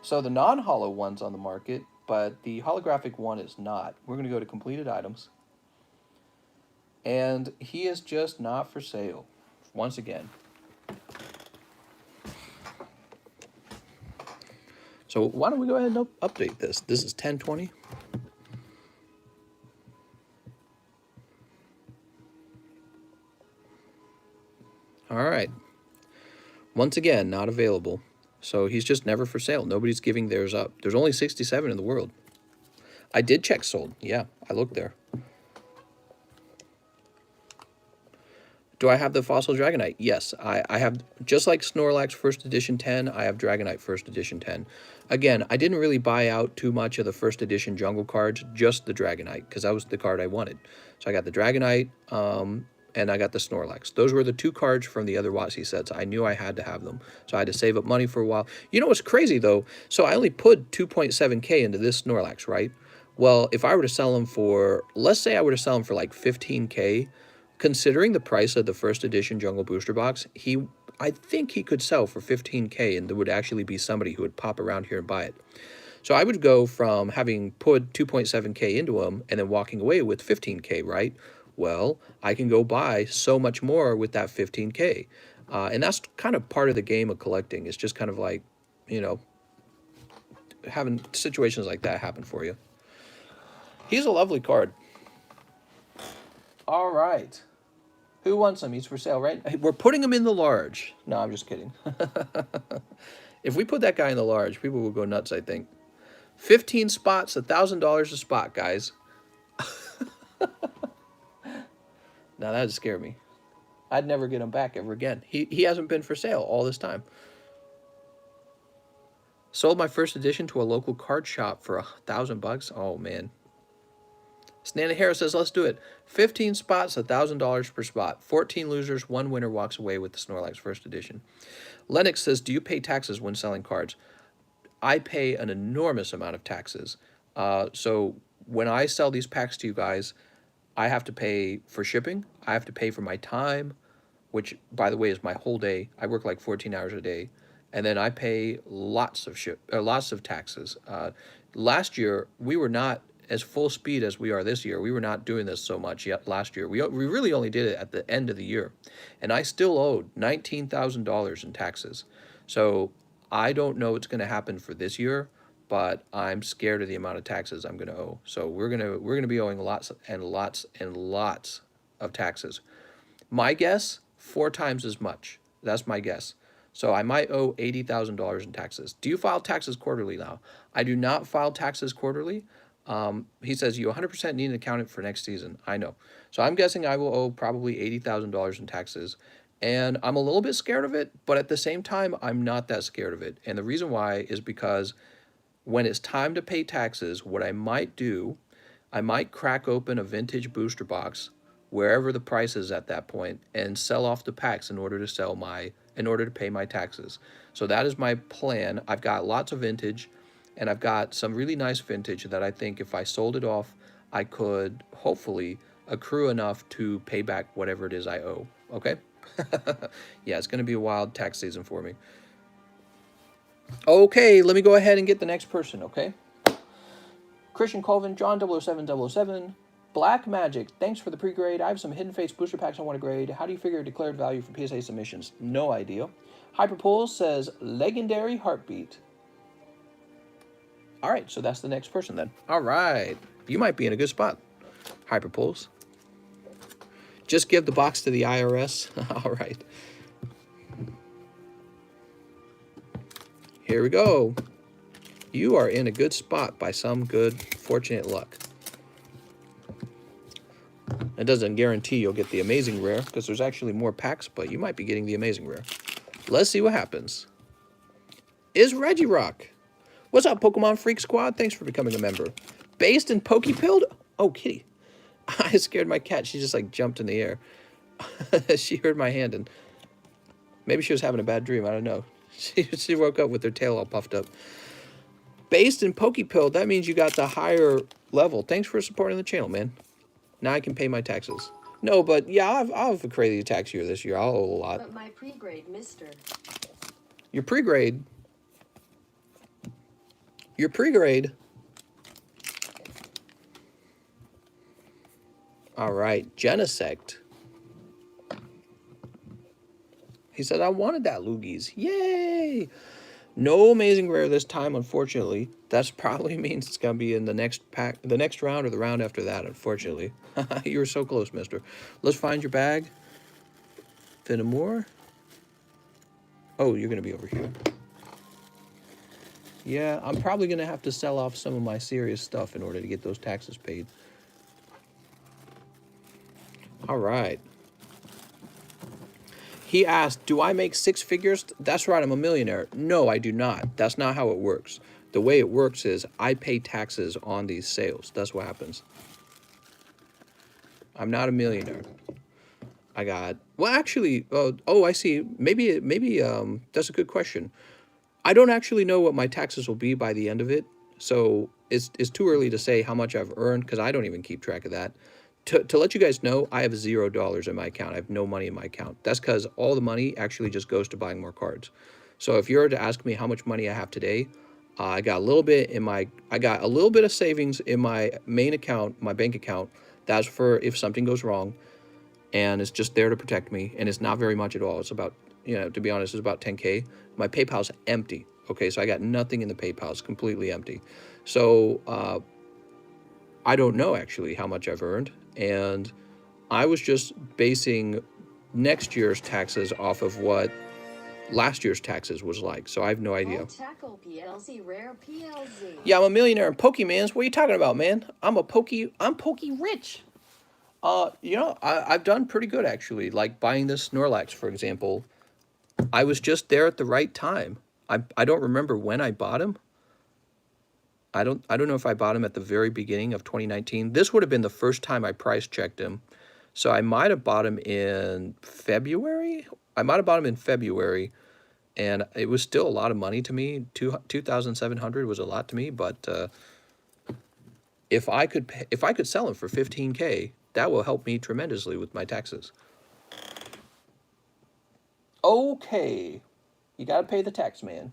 So the non-holo one's on the market, but the holographic one is not. We're going to go to completed items. And he is just not for sale, once again. So why don't we go ahead and update this? This is 1020. All right. Once again, not available. So he's just never for sale. Nobody's giving theirs up. There's only 67 in the world. I did check sold. Yeah, I looked there. Do I have the Fossil Dragonite? Yes, I have, just like Snorlax First Edition 10, I have Dragonite First Edition 10. Again, I didn't really buy out too much of the First Edition Jungle cards, just the Dragonite, because that was the card I wanted. So I got the Dragonite, and I got the Snorlax. Those were the two cards from the other WotC sets. I knew I had to have them. So I had to save up money for a while. You know what's crazy, though? So I only put 2.7K into this Snorlax, right? Well, if I were to sell them for, let's say I were to sell them for like 15K, considering the price of the first edition Jungle Booster Box, I think he could sell for 15K, and there would actually be somebody who would pop around here and buy it. So I would go from having put 2.7K into him and then walking away with 15K, right? Well, I can go buy so much more with that 15K. And that's kind of part of the game of collecting. It's just kind of like, you know, having situations like that happen for you. He's a lovely card. All right. Who wants him? He's for sale, right? We're putting him in the large. No, I'm just kidding. If we put that guy in the large, people will go nuts, I think. 15 spots, $1,000 a spot, guys. Now that would scare me. I'd never get him back ever again. He hasn't been for sale all this time. Sold my first edition to a local card shop for $1,000. Oh, man. Snana Harris says, let's do it. 15 spots, $1,000 per spot. 14 losers, 1 winner walks away with the Snorlax first edition. Lennox says, do you pay taxes when selling cards? I pay an enormous amount of taxes. So when I sell these packs to you guys, I have to pay for shipping. I have to pay for my time, which, by the way, is my whole day. I work like 14 hours a day. and then I pay lots of taxes. Last year we were not as full speed as we are this year. We were not doing this so much yet last year. We really only did it at the end of the year, and I still owed $19,000 in taxes. So I don't know what's going to happen for this year, but I'm scared of the amount of taxes I'm going to owe. So we're going to be owing lots and lots and lots of taxes. My guess, 4 times as much. That's my guess. So I might owe $80,000 in taxes. Do you file taxes quarterly now? I do not file taxes quarterly. He says you 100% need an accountant for next season. I know. So I'm guessing I will owe probably $80,000 in taxes. And I'm a little bit scared of it, but at the same time, I'm not that scared of it. And the reason why is because when it's time to pay taxes, what I might do, I might crack open a vintage booster box wherever the price is at that point and sell off the packs in order to pay my taxes. So that is my plan. I've got lots of vintage, and I've got some really nice vintage that I think if I sold it off, I could hopefully accrue enough to pay back whatever it is I owe. Okay? Yeah, it's going to be a wild tax season for me. Okay, let me go ahead and get the next person, okay? Christian Colvin, John 00700, Black Magic, thanks for the pre-grade. I have some Hidden Fates booster packs I want to grade. How do you figure declared value for PSA submissions? No idea. Hyperpole says Legendary Heartbeat. All right, so that's the next person then. All right, you might be in a good spot, Hyperpulse. Just give the box to the IRS. All right. Here we go. You are in a good spot by some good fortunate luck. It doesn't guarantee you'll get the amazing rare because there's actually more packs, but you might be getting the amazing rare. Let's see what happens. Is Reggie Rock. What's up, Pokemon Freak Squad? Thanks for becoming a member. Based in Pokepilled? Oh, kitty. I scared my cat. She just like jumped in the air. She heard my hand and maybe she was having a bad dream. I don't know. She woke up with her tail all puffed up. Based in Pokepilled, that means you got the higher level. Thanks for supporting the channel, man. Now I can pay my taxes. No, but yeah, I'll have a crazy tax year this year. I'll owe a lot. But my pre-grade, mister. Your pre-grade. Your pre-grade. All right, Genesect. He said, I wanted that Loogies. Yay! No amazing rare this time, unfortunately. That probably means it's going to be in the next pack, the next round or the round after that, unfortunately. You were so close, mister. Let's find your bag. Finamore. Oh, you're going to be over here. Yeah, I'm probably going to have to sell off some of my serious stuff in order to get those taxes paid. All right. He asked, do I make 6 figures? That's right, I'm a millionaire. No, I do not. That's not how it works. The way it works is I pay taxes on these sales. That's what happens. I'm not a millionaire. I got, well, actually, oh, I see. Maybe that's a good question. I don't actually know what my taxes will be by the end of it. So it's too early to say how much I've earned because I don't even keep track of that. To let you guys know, I have $0 in my account. I have no money in my account. That's because all the money actually just goes to buying more cards. So if you were to ask me how much money I have today, I got a little bit of savings in my main account, my bank account. That's for if something goes wrong, and it's just there to protect me. And it's not very much at all. It's about, to be honest, it's about 10K. My PayPal's empty. Okay, so I got nothing in the PayPal. It's completely empty. So I don't know actually how much I've earned. And I was just basing next year's taxes off of what last year's taxes was like. So I have no idea. Tackle PLZ, rare PLZ. Yeah, I'm a millionaire in Pokemans. What are you talking about, man? I'm Poke rich. I've done pretty good actually. Like buying this Snorlax, for example. I was just there at the right time. I don't remember when I bought him. I don't know if I bought him at the very beginning of 2019. This would have been the first time I price checked him. So I might have bought him in February. And it was still a lot of money to me. 2,700 was a lot to me, but if I could sell him for 15K, that will help me tremendously with my taxes. Okay. You got to pay the tax, man.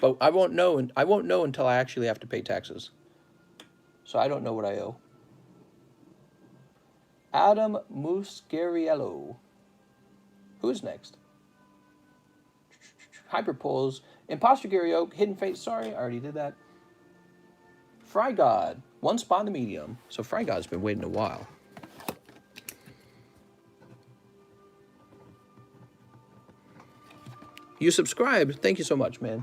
But I won't know, and I won't know until I actually have to pay taxes. So I don't know what I owe. Adam Muscariello. Who's next? Hyperpoles. Imposter Gary Oak. Hidden Fate. Sorry, I already did that. Fry God. One spot in the medium. So Fry God's been waiting a while. You subscribed. Thank you so much, man.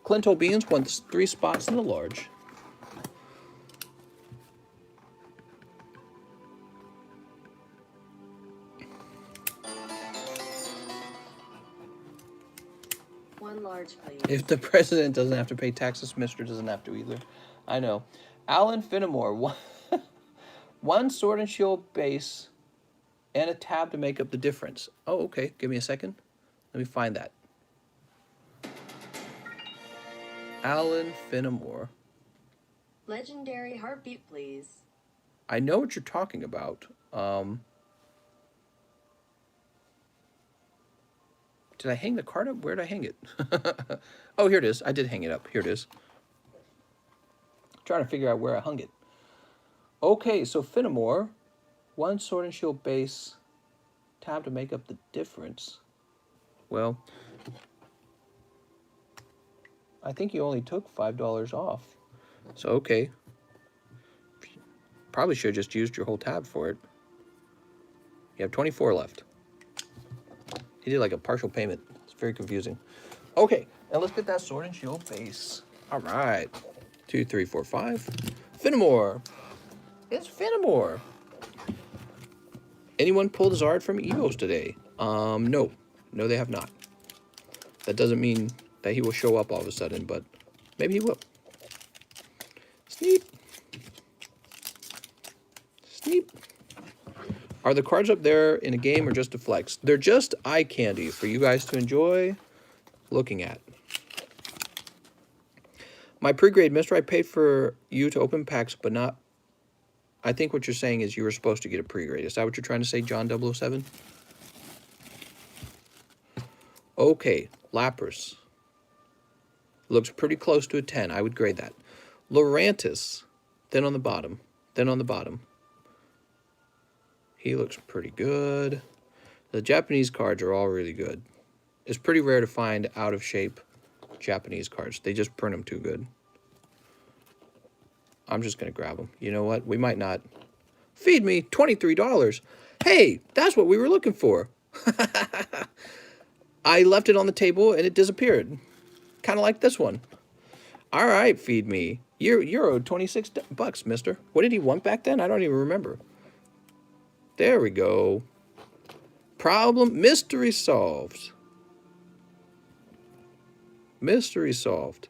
Clint O'Beans wants 3 spots in the large. One large, please. If the president doesn't have to pay taxes, Mr. doesn't have to either. I know. Alan Finnemore. One Sword and Shield base and a tab to make up the difference. Oh, okay. Give me a second. Let me find that. Alan Finnemore. Legendary heartbeat, please. I know what you're talking about. Did I hang the card up? Where did I hang it? Oh, here it is. I did hang it up. Here it is. Trying to figure out where I hung it. Okay, so Finnemore. One Sword and Shield base. Tab to make up the difference. Well, I think you only took $5 off. So, okay. Probably should have just used your whole tab for it. You have 24 left. He did like a partial payment. It's very confusing. Okay, and let's get that Sword and Shield base. All right. 2, 3, 4, 5. Finnemore. It's Finnemore. Anyone pulled Zard from Amiibos today? No. No, they have not. That doesn't mean that he will show up all of a sudden, but maybe he will. Sneep. Sneep. Are the cards up there in a game or just a flex? They're just eye candy for you guys to enjoy looking at. My pre-grade, Mr. I paid for you to open packs, but not... I think what you're saying is you were supposed to get a pre-grade. Is that what you're trying to say, John 007? Okay, Lapras. Looks pretty close to a 10. I would grade that. Lurantis. Then on the bottom. Then on the bottom. He looks pretty good. The Japanese cards are all really good. It's pretty rare to find out-of-shape Japanese cards. They just print them too good. I'm just going to grab them. You know what? We might not. Feed me $23. Hey, that's what we were looking for. I left it on the table and it disappeared. Kind of like this one. All right, Feed me. You're owed $26, mister. What did he want back then? I don't even remember. There we go. Problem, mystery solved. Mystery solved.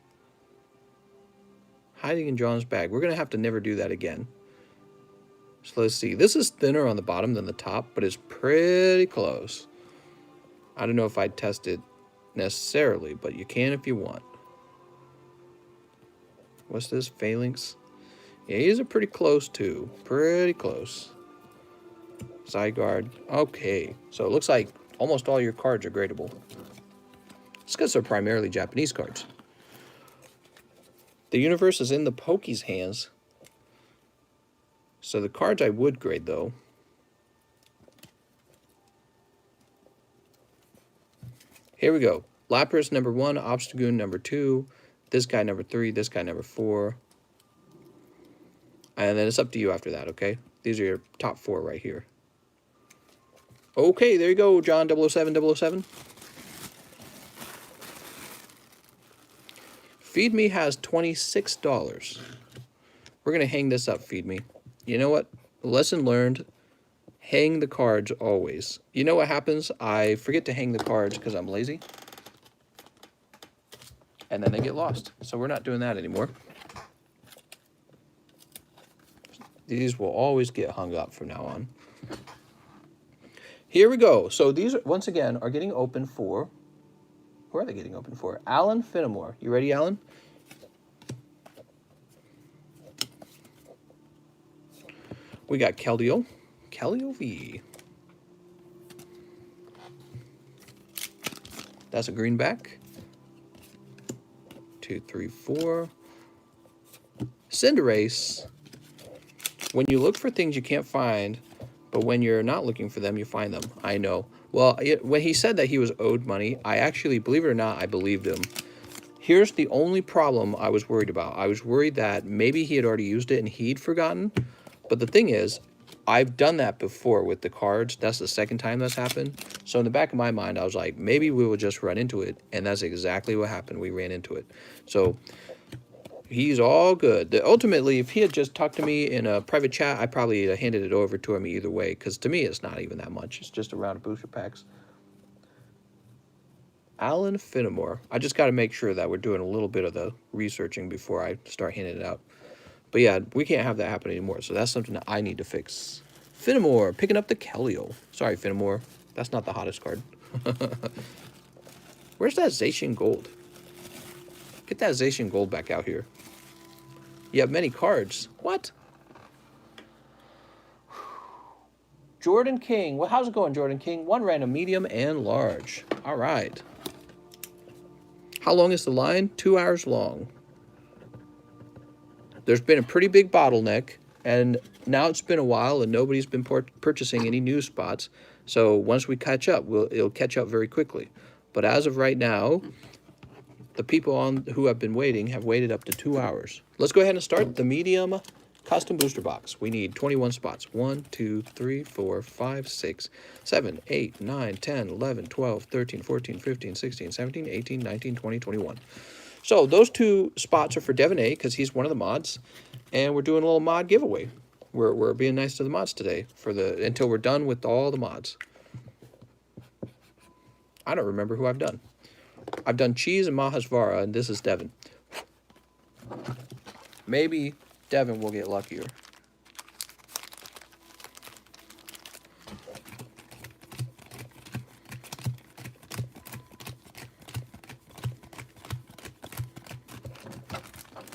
Hiding in John's bag. We're going to have to never do that again. So let's see. This is thinner on the bottom than the top, but it's pretty close. I don't know if I'd test it necessarily, but you can if you want. What's this? Phalanx? Yeah, these are pretty close too. Pretty close. Zygarde. Okay. So it looks like almost all your cards are gradable. It's because they're primarily Japanese cards. The universe is in the Poke's hands. So the cards I would grade, though. Here we go. Lapras, number 1. Obstagoon, number 2. This guy, number 3. This guy, number 4. And then it's up to you after that, okay? These are your top 4 right here. Okay, there you go, John 007. Feed Me has $26. We're going to hang this up, Feed Me. You know what? Lesson learned. Hang the cards always. You know what happens? I forget to hang the cards because I'm lazy. And then they get lost. So we're not doing that anymore. These will always get hung up from now on. Here we go. So these, once again, are getting open for... Who are they getting open for? Alan Finnemore. You ready, Alan? We got Keldeo. Keldeo V. That's a greenback. 2, 3, 4. Cinderace. When you look for things you can't find, but when you're not looking for them, you find them. I know. Well, when he said that he was owed money, I actually, believe it or not, I believed him. Here's the only problem I was worried about. I was worried that maybe he had already used it and he'd forgotten. But the thing is, I've done that before with the cards. That's the second time that's happened. So in the back of my mind, I was like, maybe we will just run into it. And that's exactly what happened. We ran into it. So he's all good. Ultimately, if he had just talked to me in a private chat, I probably handed it over to him either way. Because to me, it's not even that much. It's just a round of booster packs. Alan Finnemore. I just got to make sure that we're doing a little bit of the researching before I start handing it out. But yeah, we can't have that happen anymore. So that's something that I need to fix. Finnemore, picking up the Kellio. Sorry, Finnemore. That's not the hottest card. Where's that Zacian Gold? Get that Zacian Gold back out here. You have many cards. What? Jordan King. Well, how's it going, Jordan King? One random, medium, and large. All right. How long is the line? 2 hours long. There's been a pretty big bottleneck, and now it's been a while, and nobody's been purchasing any new spots. So once we catch up, it'll catch up very quickly. But as of right now, the people who have been waiting have waited up to 2 hours. Let's go ahead and start the medium custom booster box. We need 21 spots. 1, 2, 3, 4, 5, 6, 7, 8, 9, 10, 11, 12, 13, 14, 15, 16, 17, 18, 19, 20, 21. So those 2 spots are for Devin A because he's one of the mods. And we're doing a little mod giveaway. We're being nice to the mods today until we're done with all the mods. I don't remember who I've done. I've done Cheese and Mahasvara, and this is Devin. Maybe Devin will get luckier.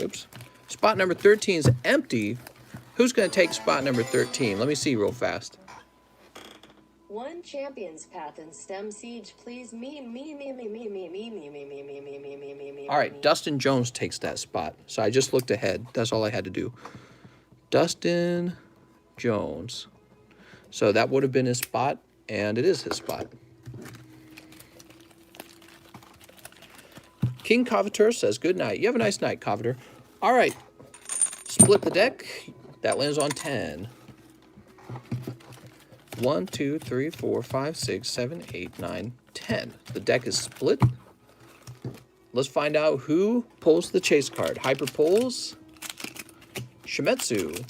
Oops. Spot number 13 is empty. Who's going to take spot number 13? Let me see real fast. One Champion's Path and Stem Siege, please. Me. All right, Dustin Jones takes that spot. So I just looked ahead. That's all I had to do. Dustin Jones. So that would have been his spot, and it is his spot. King Coveter says, good night. You have a nice night, Coveter. All right. Split the deck. That lands on 10. 1, 2, 3, 4, 5, 6, 7, 8, 9, 10. The deck is split. Let's find out who pulls the chase card. Hyper pulls Shimetsu,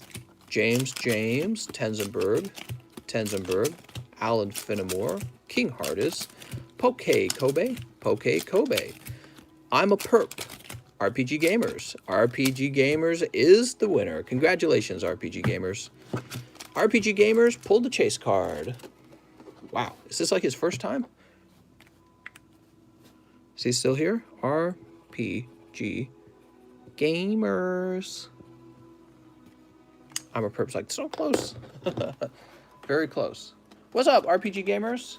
James, Tenzenberg, Alan Finnemore, King Hardis, Poke Kobe. I'm a perp. RPG Gamers. RPG Gamers is the winner. Congratulations, RPG Gamers. RPG Gamers pulled the chase card. Wow. Is this like his first time? Is he still here? RPG Gamers. I'm a perp's like so close. Very close. What's up, RPG Gamers?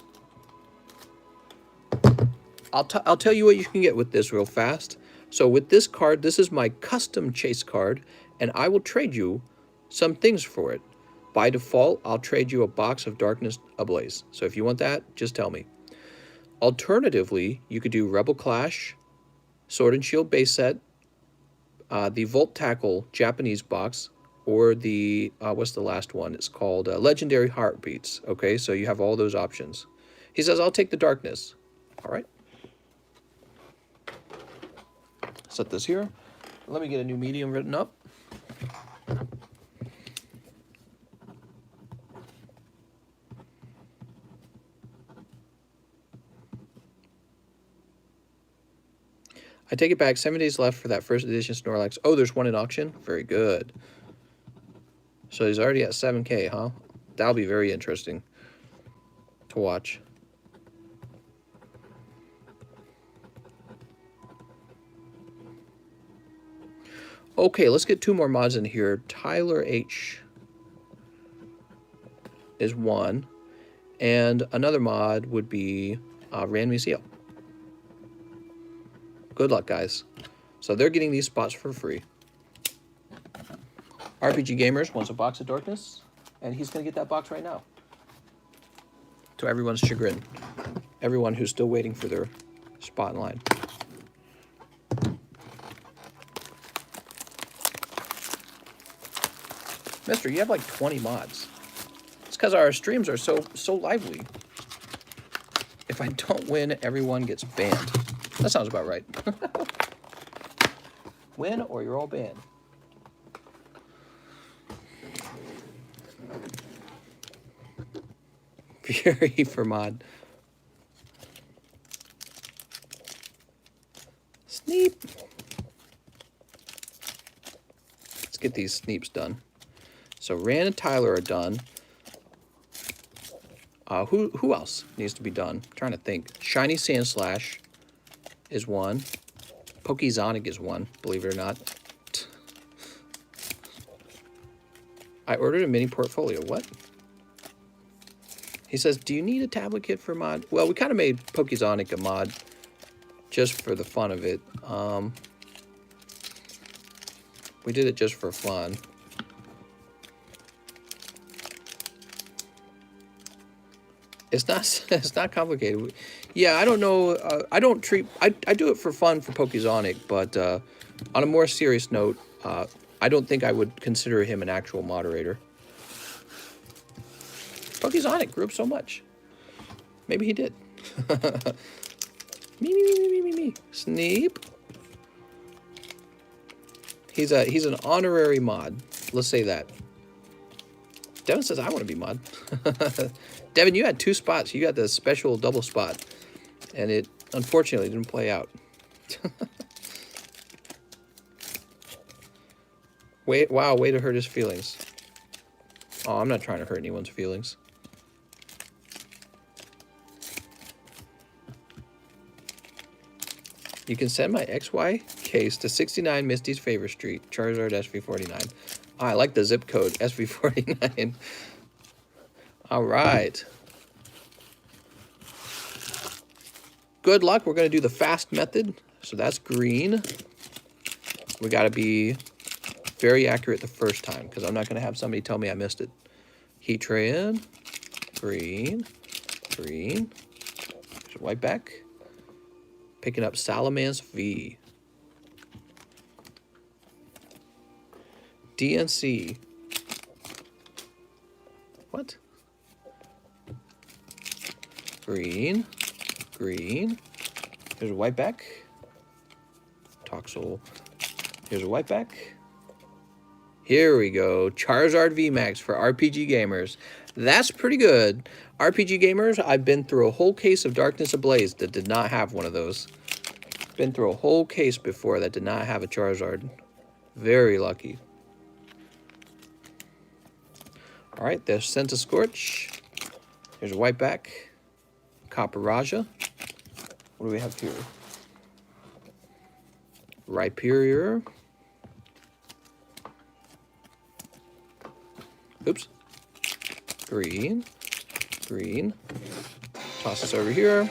I'll tell you what you can get with this real fast. So with this card, this is my custom chase card, and I will trade you some things for it. By default, I'll trade you a box of Darkness Ablaze. So if you want that, just tell me. Alternatively, you could do Rebel Clash, Sword and Shield base set, the Volt Tackle Japanese box, or the, what's the last one? It's called Legendary Heartbeats. Okay, so you have all those options. He says, I'll take the Darkness. All right. Set this here. Let me get a new medium written up. I take it back. 7 days left for that first edition Snorlax. Oh, there's one in auction? Very good. So he's already at 7K, huh? That'll be very interesting to watch. Okay, let's get 2 more mods in here. Tyler H is one. And another mod would be Ranmisiel. Good luck, guys. So they're getting these spots for free. RPG Gamers wants a box of darkness, and he's going to get that box right now. To everyone's chagrin. Everyone who's still waiting for their spot in line. Mister, you have like 20 mods. It's because our streams are so lively. If I don't win, everyone gets banned. That sounds about right. Win or you're all banned. Fury for mod. Sneep. Let's get these sneeps done. So Rand and Tyler are done. Who else needs to be done? I'm trying to think. Shiny Sandslash is one. Pokezonic is one, believe it or not. I ordered a mini portfolio. What? He says, do you need a tablet kit for mod? Well, we kind of made Pokezonic a mod just for the fun of it. We did it just for fun. It's not complicated. Yeah, I don't know. I do it for fun for Pokezonic, but on a more serious note, I don't think I would consider him an actual moderator. Pokezonic grew up so much. Maybe he did. Me. Sneep. He's an honorary mod. Let's say that. Devin says I want to be mod. Devin, you had 2 spots. You got the special double spot, and it unfortunately didn't play out. Wow, way to hurt his feelings. Oh, I'm not trying to hurt anyone's feelings. You can send my XY case to 69 Misty's Favorite Street, Charizard SV49. Oh, I like the zip code, SV49. All right. Good luck. We're going to do the fast method. So that's green. We got to be very accurate the first time because I'm not going to have somebody tell me I missed it. Heatran. Green. Green. White back. Picking up Salamence V. DNC. What? Green. Green. Here's a white back. Toxel. Here's a white back. Here we go. Charizard VMAX for RPG Gamers. That's pretty good. RPG Gamers, I've been through a whole case of Darkness Ablaze that did not have one of those. Been through a whole case before that did not have a Charizard. Very lucky. All right, there's Scentiscorch. Here's a white back. Copper Raja. What do we have here? Rhyperior. Oops. Green. Green. Toss this over here.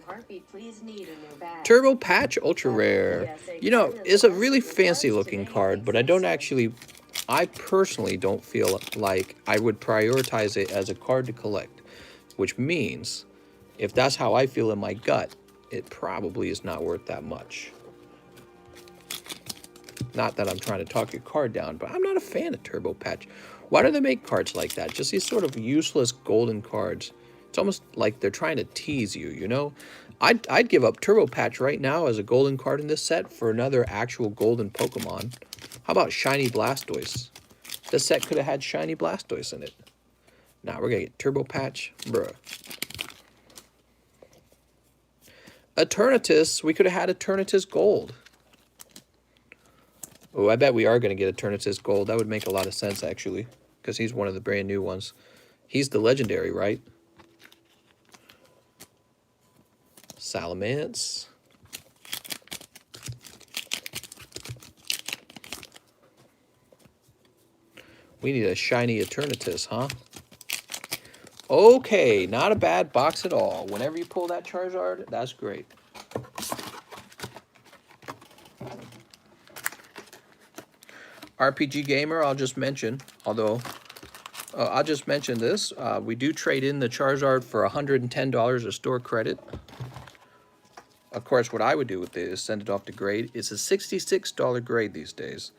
Heartbeat, please need a new bag. Turbo Patch Ultra Rare. You know, it's a really fancy looking card, but I personally don't feel like I would prioritize it as a card to collect, which means if that's how I feel in my gut, it probably is not worth that much. Not that I'm trying to talk your card down, but I'm not a fan of Turbo Patch. Why do they make cards like that? Just these sort of useless golden cards. It's almost like they're trying to tease you, you know? I'd give up Turbo Patch right now as a golden card in this set for another actual golden Pokemon. How about Shiny Blastoise? This set could have had Shiny Blastoise in it. Now we're going to get Turbo Patch. Bruh. Eternatus. We could have had Eternatus Gold. Oh, I bet we are going to get Eternatus Gold. That would make a lot of sense, actually, because he's one of the brand new ones. He's the legendary, right? Salamence. We need a shiny Eternatus, huh? Okay, not a bad box at all. Whenever you pull that Charizard, that's great. RPG Gamer, I'll just mention, although I'll just mention this. We do trade in the Charizard for $110 of store credit. Of course, what I would do with this is send it off to grade. It's a $66 grade these days.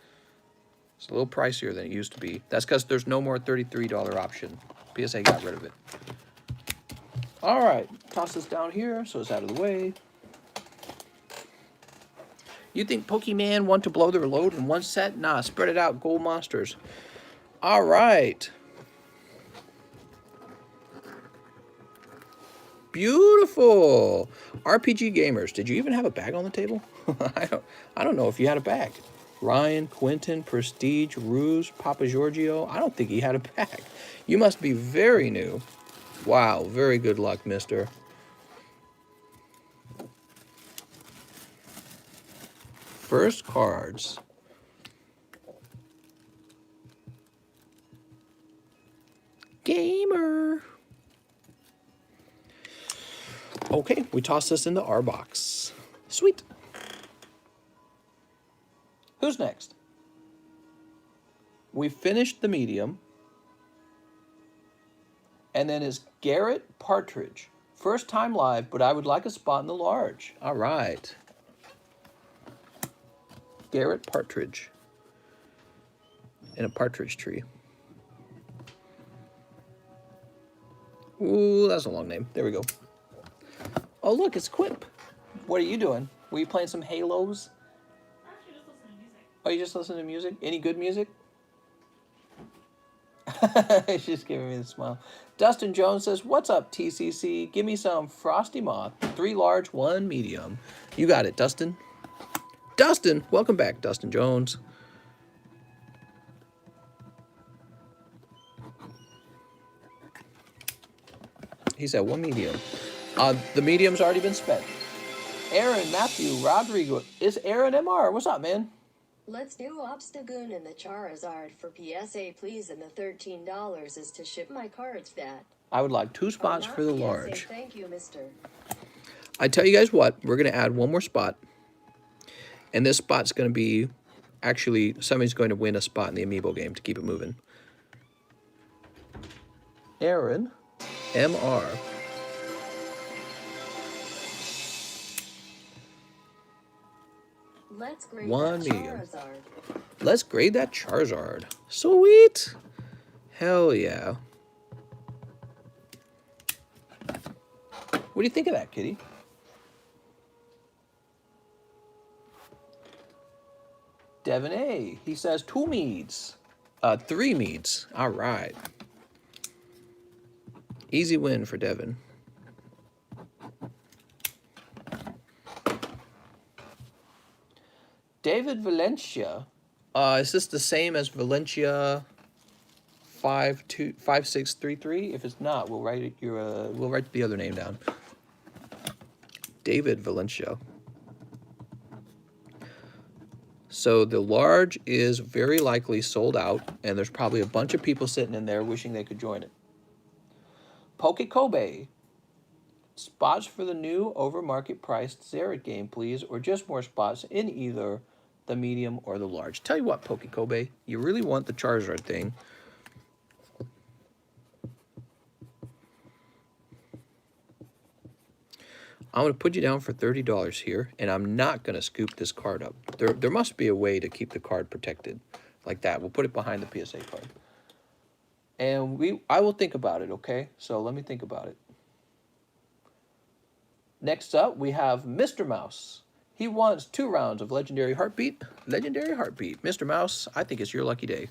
It's a little pricier than it used to be. That's because there's no more $33 option. PSA got rid of it. All right, toss this down here so it's out of the way. You think Pokemon want to blow their load in one set? Nah, spread it out, gold monsters. All right. Beautiful. RPG Gamers, did you even have a bag on the table? I don't know if you had a bag. Ryan, Quentin, Prestige, Ruse, Papa Giorgio. I don't think he had a bag. You must be very new. Wow, very good luck, mister. First cards. Gamer. Okay, we toss this into our box. Sweet. Who's next? We finished the medium. And then is Garrett Partridge. First time live, but I would like a spot in the large. All right. Garrett Partridge. In a partridge tree. Ooh, that's a long name. There we go. Oh, look, it's Quimp. What are you doing? Were you playing some Halos? I'm actually just listening to music. Oh, you just listen to music? Any good music? She's just giving me the smile. Dustin Jones says, what's up, TCC? Give me some Frosty Moth. 3 large, 1 medium. You got it, Dustin. Dustin, welcome back, Dustin Jones. He said 1 medium. The medium's already been spent. Aaron, Matthew, Rodrigo. Is Aaron MR? What's up, man? Let's do Obstagoon and the Charizard for PSA, please, and the $13 is to ship my cards that. I would like 2 spots for the PSA, large. thank you, mister. I tell you guys what, we're going to add 1 more spot. And this spot's going to be, actually, somebody's going to win a spot in the Amiibo game to keep it moving. Aaron, MR. Let's grade 1 that medium. Charizard. Let's grade that Charizard. Sweet. Hell yeah. What do you think of that, kitty? Devin A. He says 2 meads. 3 meads. All right. Easy win for Devin. David Valencia. Is this the same as Valencia 5633? If it's not, we'll write we'll write the other name down. David Valencia. So the large is very likely sold out, and there's probably a bunch of people sitting in there wishing they could join it. Poke Kobe. Spots for the new over market priced Xerath game, please, or just more spots in either the medium or the large. Tell you what, Poke Kobe, you really want the Charizard thing. I'm going to put you down for $30 here, and I'm not going to scoop this card up. There must be a way to keep the card protected like that. We'll put it behind the PSA card. And I will think about it, okay? So let me think about it. Next up, we have Mr. Mouse. He wants 2 rounds of Legendary Heartbeat. Legendary Heartbeat. Mr. Mouse, I think it's your lucky day.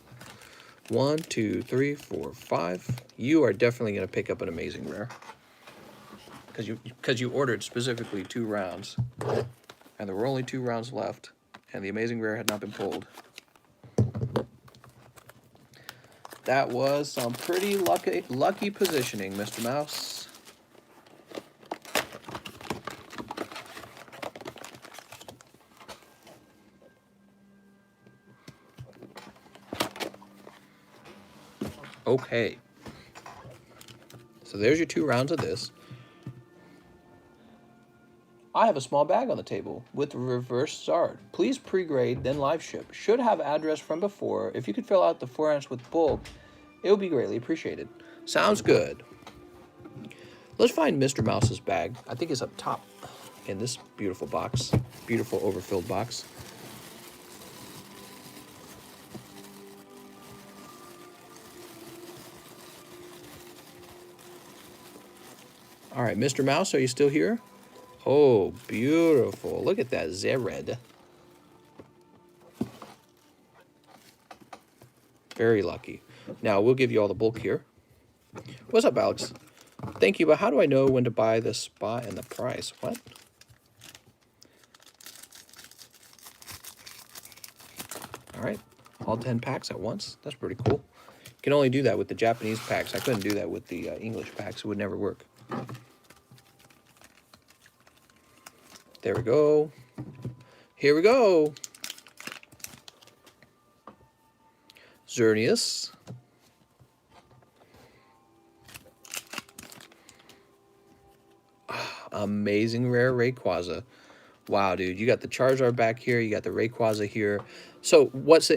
1, 2, 3, 4, 5. You are definitely going to pick up an amazing rare. Because you ordered specifically 2 rounds. And there were only 2 rounds left. And the amazing rare had not been pulled. That was some pretty lucky positioning, Mr. Mouse. Okay. So there's your 2 rounds of this. I have a small bag on the table with reverse Zard. Please pre-grade, then live ship. Should have address from before. If you could fill out the 4 ounce with bulk, it would be greatly appreciated. Sounds good. Let's find Mr. Mouse's bag. I think it's up top in this beautiful box. Beautiful overfilled box. All right, Mr. Mouse, are you still here? Oh, beautiful. Look at that Zered. Very lucky. Now, we'll give you all the bulk here. What's up, Alex? Thank you, but how do I know when to buy the spot and the price? What? All right, all 10 packs at once. That's pretty cool. You can only do that with the Japanese packs. I couldn't do that with the English packs. It would never work. There we go. Here we go. Xerneas. Amazing rare Rayquaza. Wow, dude, you got the Charizard back here, you got the Rayquaza here. So what's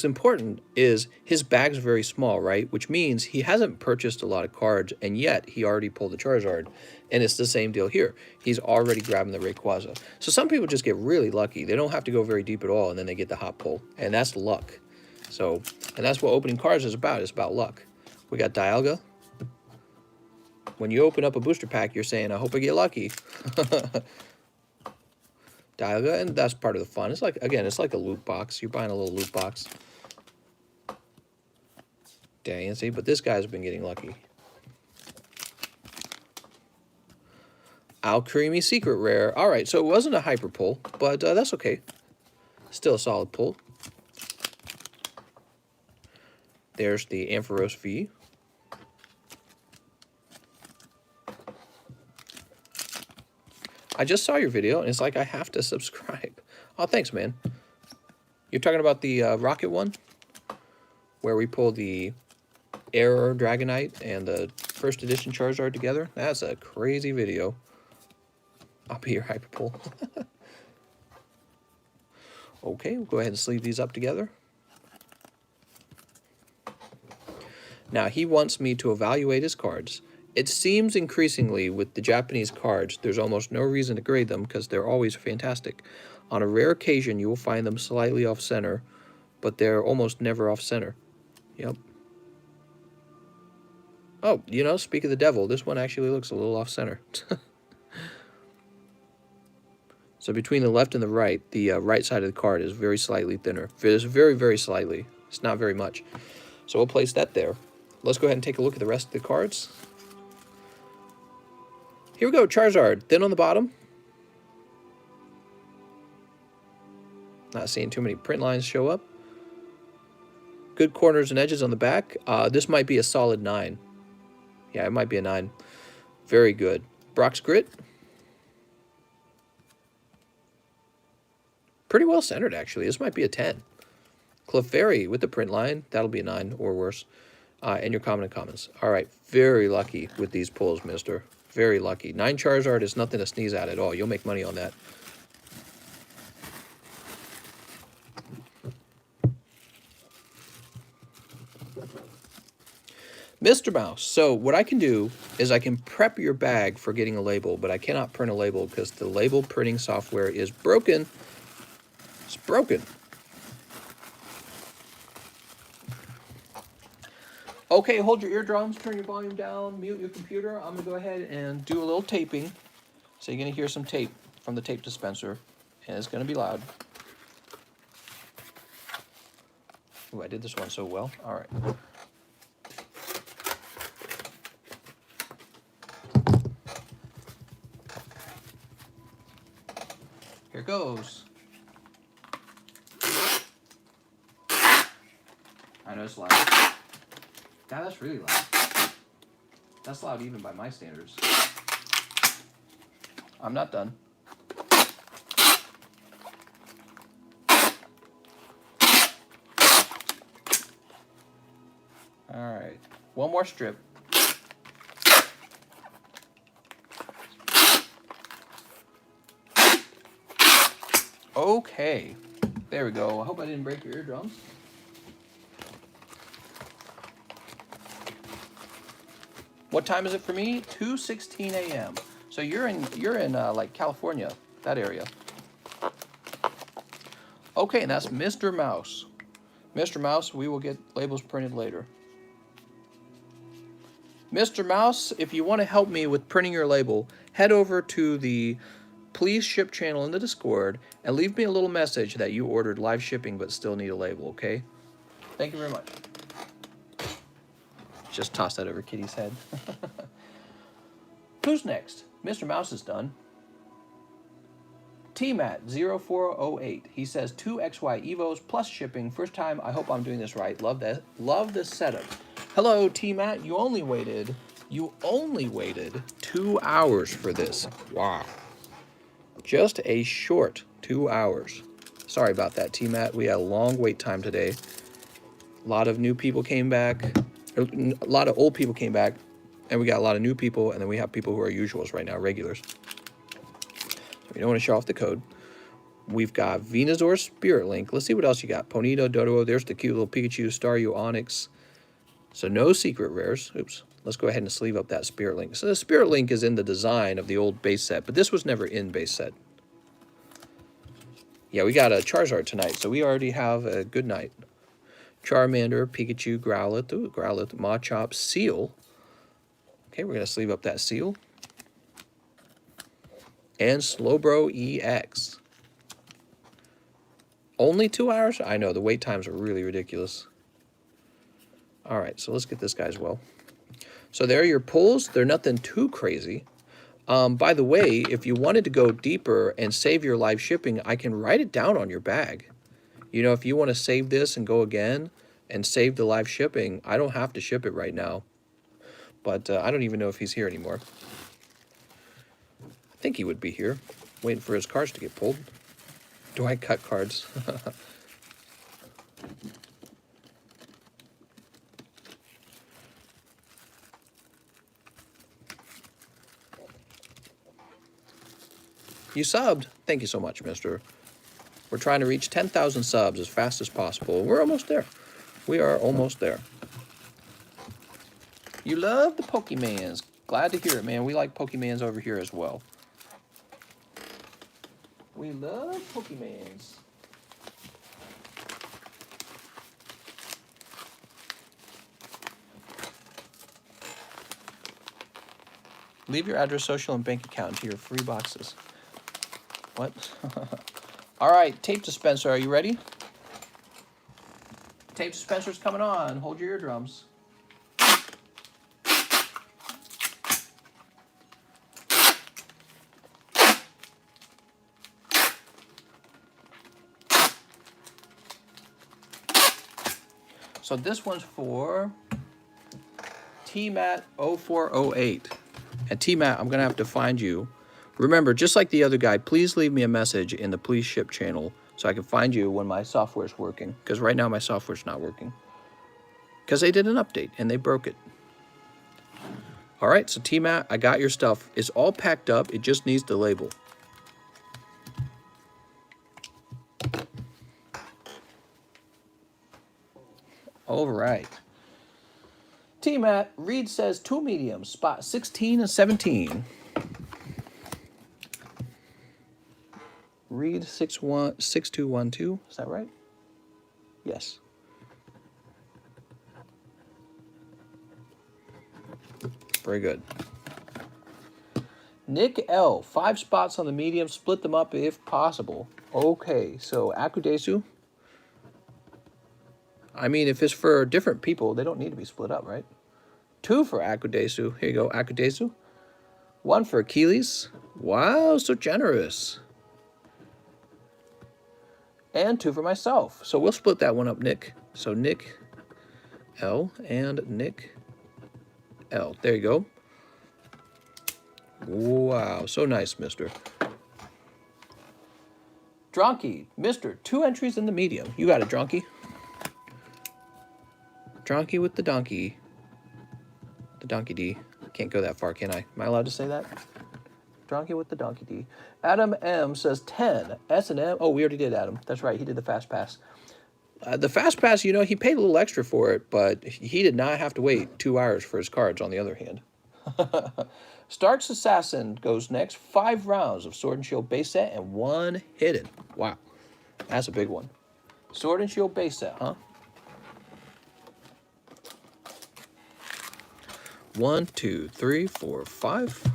important is his bag's very small, right? Which means he hasn't purchased a lot of cards, and yet he already pulled the Charizard. And it's the same deal here. He's already grabbing the Rayquaza. So some people just get really lucky. They don't have to go very deep at all, and then they get the hot pull. And that's luck. So, and that's what opening cards is about. It's about luck. We got Dialga. When you open up a booster pack, you're saying, I hope I get lucky. Dialga, and that's part of the fun. It's like, again, it's like a loot box. You're buying a little loot box. Dang, see, but this guy's been getting lucky. Alcremie Secret Rare. All right, so it wasn't a hyper pull, but that's okay. Still a solid pull. There's the Ampharos V. I just saw your video, and it's like I have to subscribe. Oh, thanks, man. You're talking about the Rocket one? Where we pull the Air Dragonite and the first edition Charizard together? That's a crazy video. I'll be your hyper pull. Okay, we'll go ahead and sleeve these up together. Now, he wants me to evaluate his cards. It seems increasingly with the Japanese cards, there's almost no reason to grade them because they're always fantastic. On a rare occasion, you will find them slightly off-center, but they're almost never off-center. Yep. Oh, you know, speak of the devil, this one actually looks a little off-center. So between the left and the right side of the card is very slightly thinner. It's very, very slightly. It's not very much. So we'll place that there. Let's go ahead and take a look at the rest of the cards. Here we go, Charizard, thin on the bottom. Not seeing too many print lines show up. Good corners and edges on the back. This might be a solid 9. Yeah, it might be a 9. Very good. Brock's Grit. Pretty well centered, actually. This might be a 10. Clefairy with the print line. That'll be a 9 or worse. And your common and commons. All right, very lucky with these pulls, mister. Very lucky. 9 Charizard is nothing to sneeze at all. You'll make money on that. Mr. Mouse, so what I can do is I can prep your bag for getting a label, but I cannot print a label because the label printing software is broken. It's broken. Okay, hold your eardrums, turn your volume down, mute your computer. I'm going to go ahead and do a little taping. So you're going to hear some tape from the tape dispenser, and it's going to be loud. Ooh, I did this one so well. All right. Here goes. I know it's loud. God, that's really loud. That's loud even by my standards. I'm not done. All right, one more strip. Okay. There we go. I hope I didn't break your eardrums. What time is it for me? 2:16 a.m. So you're in like California, that area. Okay, and that's Mr. Mouse. Mr. Mouse, we will get labels printed later. Mr. Mouse, if you want to help me with printing your label, head over to the Please Ship channel in the Discord and leave me a little message that you ordered live shipping but still need a label, okay? Thank you very much. Just toss that over Kitty's head. Who's next? Mr. Mouse is done. TMAT0408. He says 2 XY Evos plus shipping. First time. I hope I'm doing this right. Love that. Love this setup. Hello, TMAT. You only waited 2 hours for this. Wow. Just a short 2 hours. Sorry about that, TMAT. We had a long wait time today. A lot of new people came back. A lot of old people came back. And we got a lot of new people. And then we have people who are usuals right now, regulars. So we don't want to show off the code. We've got Venusaur Spirit Link. Let's see what else you got. Ponyta, Dodo. There's the cute little Pikachu, Staryu, Onyx. So no secret rares. Oops. Let's go ahead and sleeve up that Spirit Link. So the Spirit Link is in the design of the old base set, but this was never in base set. Yeah, we got a Charizard tonight, so we already have a good night. Charmander, Pikachu, Growlithe. Ooh, Growlithe, Machop, Seal. Okay, we're going to sleeve up that Seal. And Slowbro EX. Only 2 hours? I know, the wait times are really ridiculous. All right, so let's get this guy as well. So there are your pulls. They're nothing too crazy. By the way, if you wanted to go deeper and save your live shipping, I can write it down on your bag. You know, if you want to save this and go again and save the live shipping, I don't have to ship it right now. But I don't even know if he's here anymore. I think he would be here, waiting for his cards to get pulled. Do I cut cards? You subbed. Thank you so much, mister. We're trying to reach 10,000 subs as fast as possible. We're almost there. We are almost there. You love the Pokemans. Glad to hear it, man. We like Pokemans over here as well. We love Pokemans. Leave your address, social, and bank account to your free boxes. What? All right, tape dispenser, are you ready? Tape dispenser's coming on. Hold your eardrums. So this one's for TMAT0408. And TMAT, I'm going to have to find you. Remember, just like the other guy, please leave me a message in the Please Ship channel so I can find you when my software's working. Because right now my software's not working. Because they did an update and they broke it. All right, so TMAT, I got your stuff. It's all packed up. It just needs the label. All right. TMAT, Reed says 2 mediums, spot 16 and 17. Reed 6212, is that right? Yes. Very good. Nick L, 5 spots on the medium, split them up if possible. Okay, so Akudesu. I mean, if it's for different people, they don't need to be split up, right? 2 for Akudesu. Here you go, Akudesu. 1 for Achilles. Wow, so generous. And 2 for myself. So we'll split that one up, Nick. So Nick L and Nick L. There you go. Wow, so nice, mister. Dronky, mister, 2 entries in the medium. You got it, Dronky. Dronky with the donkey. The donkey D. Can't go that far, can I? Am I allowed to say that? Donkey with the donkey D. Adam M says 10. S&M. Oh, we already did Adam. That's right. He did the fast pass. The fast pass, you know, he paid a little extra for it, but he did not have to wait 2 hours for his cards, on the other hand. Stark's Assassin goes next. 5 rounds of Sword and Shield base set and 1 hidden. Wow. That's a big one. Sword and Shield base set, huh? 1, 2, 3, 4, 5.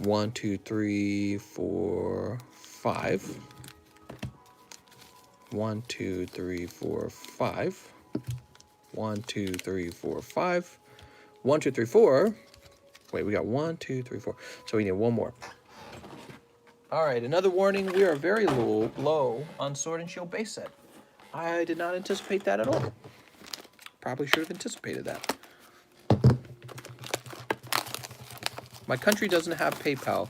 1, 2, 3, 4, 5. 1, 2, 3, 4, 5. 1, 2, 3, 4, 5. 1, 2, 3, 4. Wait, we got 1, 2, 3, 4. So we need one more. All right, another warning. We are very low on Sword and Shield base set. I did not anticipate that at all. Probably should have anticipated that. My country doesn't have PayPal.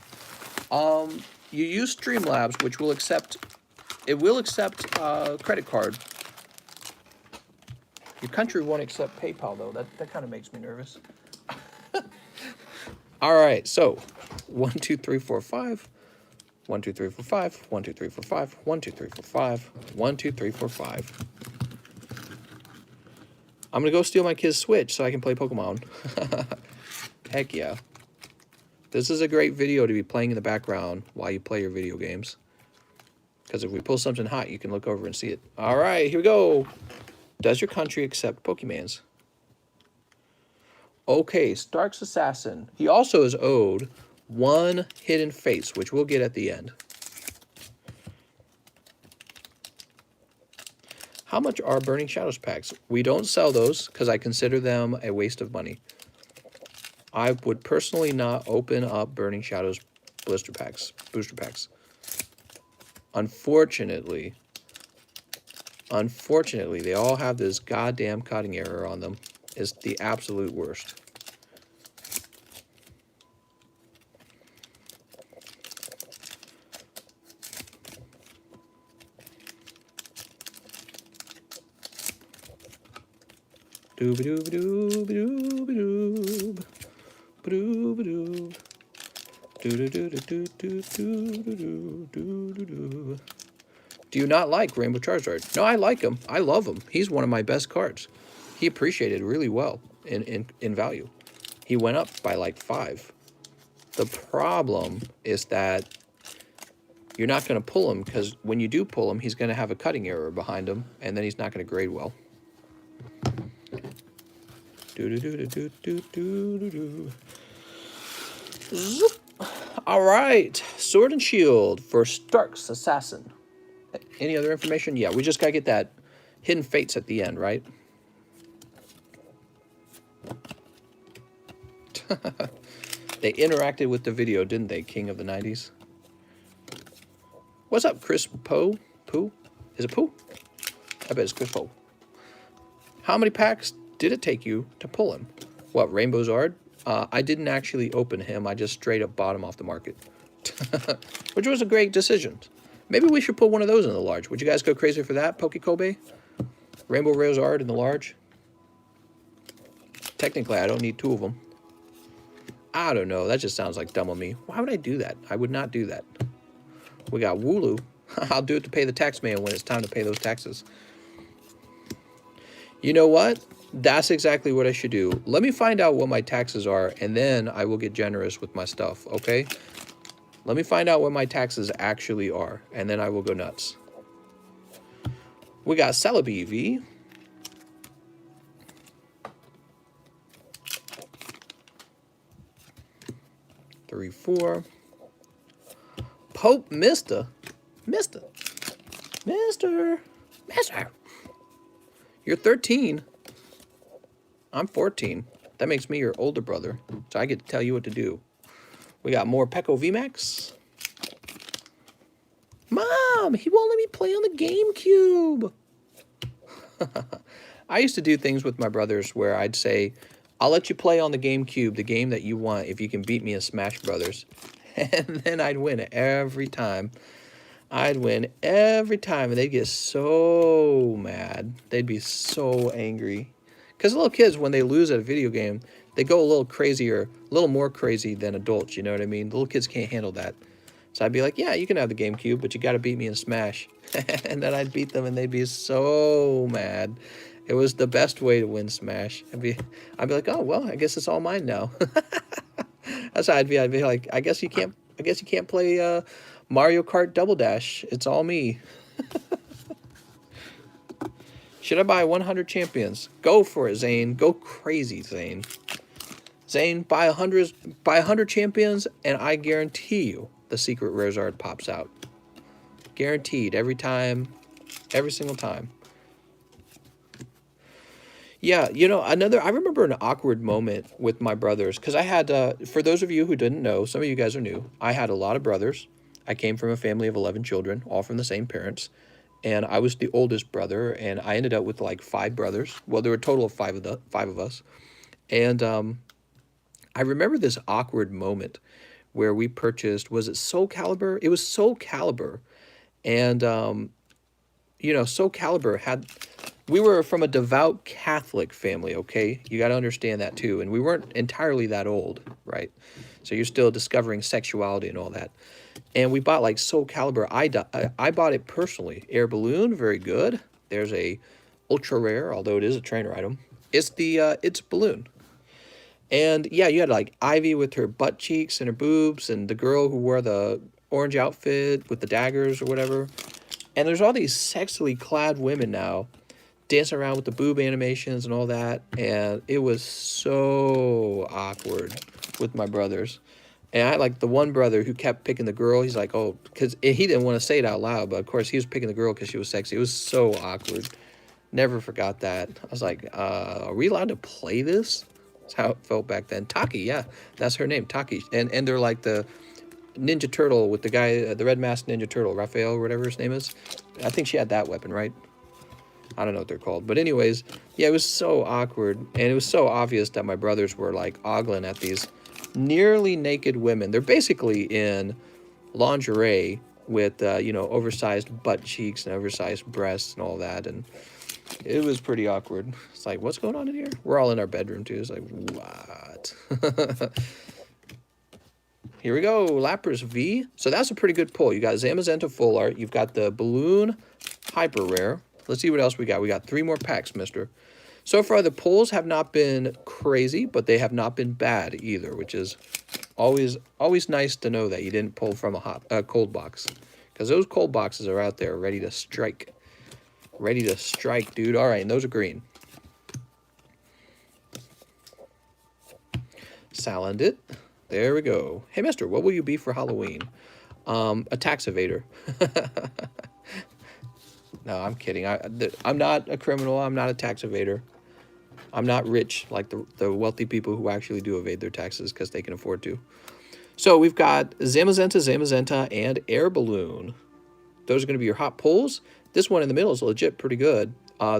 You use Streamlabs, which will accept, it will accept credit card. Your country won't accept PayPal though. That kind of makes me nervous. All right, so 1, 2, 3, 4, 5. 1, 2, 3, 4, 5. 1, 2, 3, 4, 5. 1, 2, 3, 4, 5. 1, 2, 3, 4, 5. I'm gonna go steal my kid's Switch so I can play Pokemon. Heck yeah. This is a great video to be playing in the background while you play your video games. Because if we pull something hot, you can look over and see it. All right, here we go. Does your country accept Pokemans? Okay, Stark's Assassin. He also is owed 1 hidden face, which we'll get at the end. How much are Burning Shadows packs? We don't sell those because I consider them a waste of money. I would personally not open up Burning Shadows booster packs. Unfortunately, they all have this goddamn cutting error on them. It's the absolute worst. Doob-a-doob-a-doob-a-doob-a-doob. Ba-doob-a-doob. Do-do-do-do-do-do-do-do-do-do. Do you not like Rainbow Charizard? No, I like him. I love him. He's one of my best cards. He appreciated really well in value. He went up by like 5. The problem is that you're not going to pull him because when you do pull him, he's going to have a cutting error behind him, and then he's not going to grade well. Do-do-do-do-do-do-do-do. Zoop. All right, Sword and Shield for Stark's Assassin. Any other information? Yeah, we just got to get that Hidden Fates at the end, right? They interacted with the video, didn't they, King of the 90s? What's up, Chris Poe? Pooh? Is it Pooh? I bet it's Chris Poe. How many packs did it take you to pull him? What, Rainbow Zard? I didn't actually open him. I just straight up bought him off the market. Which was a great decision. Maybe we should put one of those in the large. Would you guys go crazy for that, Poke Kobe? Rainbow Rare Zard in the large? Technically, I don't need 2 of them. I don't know. That just sounds like dumb of me. Why would I do that? I would not do that. We got Wooloo. I'll do it to pay the tax man when it's time to pay those taxes. You know what? That's exactly what I should do. Let me find out what my taxes are, and then I will get generous with my stuff, okay? Let me find out what my taxes actually are, and then I will go nuts. We got Celebi V. Three, 4. Pope Mister. You're 13. I'm 14. That makes me your older brother, so I get to tell you what to do. We got more Peko VMAX. Mom, he won't let me play on the GameCube. I used to do things with my brothers where I'd say, I'll let you play on the GameCube, the game that you want, if you can beat me in Smash Brothers. And then I'd win every time. And they'd get so mad. They'd be so angry. Because little kids, when they lose at a video game, they go a little crazier, a little more crazy than adults, you know what I mean? The little kids can't handle that. So I'd be like, yeah, you can have the GameCube, but you got to beat me in Smash. And then I'd beat them and they'd be so mad. It was the best way to win Smash. I'd be like, oh, well, I guess it's all mine now. That's how I'd be like, I guess you can't play Mario Kart Double Dash. It's all me. Should I buy 100 champions? Go for it, Zane. Go crazy, Zane. Zane, buy 100 champions, and I guarantee you the secret Rosard pops out. Guaranteed, every time, every single time. Yeah, you know, I remember an awkward moment with my brothers, because I had, for those of you who didn't know, some of you guys are new, I had a lot of brothers. I came from a family of 11 children, all from the same parents. And I was the oldest brother, and I ended up with like 5 brothers. Well, there were a total of 5 of us. And I remember this awkward moment where we purchased, was it Soul Calibur? It was Soul Calibur. And, you know, Soul Calibur had, we were from a devout Catholic family, okay? You got to understand that too. And we weren't entirely that old, right? So you're still discovering sexuality and all that. And we bought like Soul Calibur. I bought it personally. Air Balloon, very good. There's a ultra rare, although it is a trainer item. It's the it's Balloon. And yeah, you had like Ivy with her butt cheeks and her boobs, and the girl who wore the orange outfit with the daggers or whatever. And there's all these sexily clad women now dancing around with the boob animations and all that. And it was so awkward with my brothers. And I had like the one brother who kept picking the girl. He's like, oh, because he didn't want to say it out loud, but of course he was picking the girl because she was sexy. It was so awkward. Never forgot that. I was like, are we allowed to play this? That's how it felt back then. Taki, yeah, that's her name, Taki. And they're like the Ninja Turtle with the guy, the red masked Ninja Turtle, Raphael, or whatever his name is. I think she had that weapon, right? I don't know what they're called. But anyways, yeah, it was so awkward. And it was so obvious that my brothers were like ogling at these nearly naked women. They're basically in lingerie with, you know, oversized butt cheeks and oversized breasts and all that. And it was pretty awkward. It's like, what's going on in here? We're all in our bedroom, too. It's like, what? Here we go. Lapras V. So that's a pretty good pull. You got Zamazenta Full Art. You've got the Balloon Hyper Rare. Let's see what else we got. We got 3 more packs, mister. So far, the pulls have not been crazy, but they have not been bad either, which is always nice to know that you didn't pull from a cold box. Because those cold boxes are out there ready to strike. Ready to strike, dude. All right, and those are green. Salandit. There we go. Hey, mister, what will you be for Halloween? A tax evader. No, I'm kidding. I'm not a criminal. I'm not a tax evader. I'm not rich like the wealthy people who actually do evade their taxes because they can afford to. So we've got Zamazenta, and Air Balloon. Those are going to be your hot pulls. This one in the middle is legit pretty good.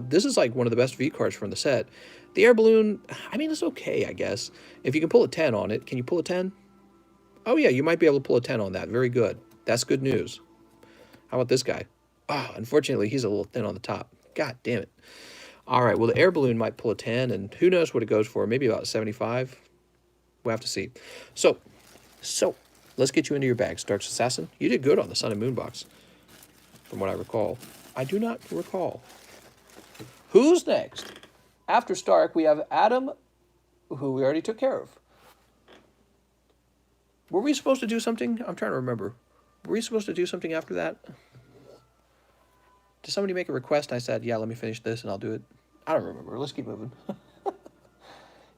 This is like one of the best V cards from the set. The Air Balloon, I mean, it's okay, I guess. If you can pull a 10 on it, can you pull a 10? Oh, yeah, you might be able to pull a 10 on that. Very good. That's good news. How about this guy? Oh, unfortunately, he's a little thin on the top. God damn it. All right, well, the Air Balloon might pull a 10, and who knows what it goes for. Maybe about 75. We'll have to see. So, let's get you into your bag, Stark's Assassin. You did good on the Sun and Moon box, from what I recall. I do not recall. Who's next? After Stark, we have Adam, who we already took care of. Were we supposed to do something? I'm trying to remember. Were we supposed to do something after that? Did somebody make a request? I said, yeah, let me finish this and I'll do it. I don't remember. Let's keep moving.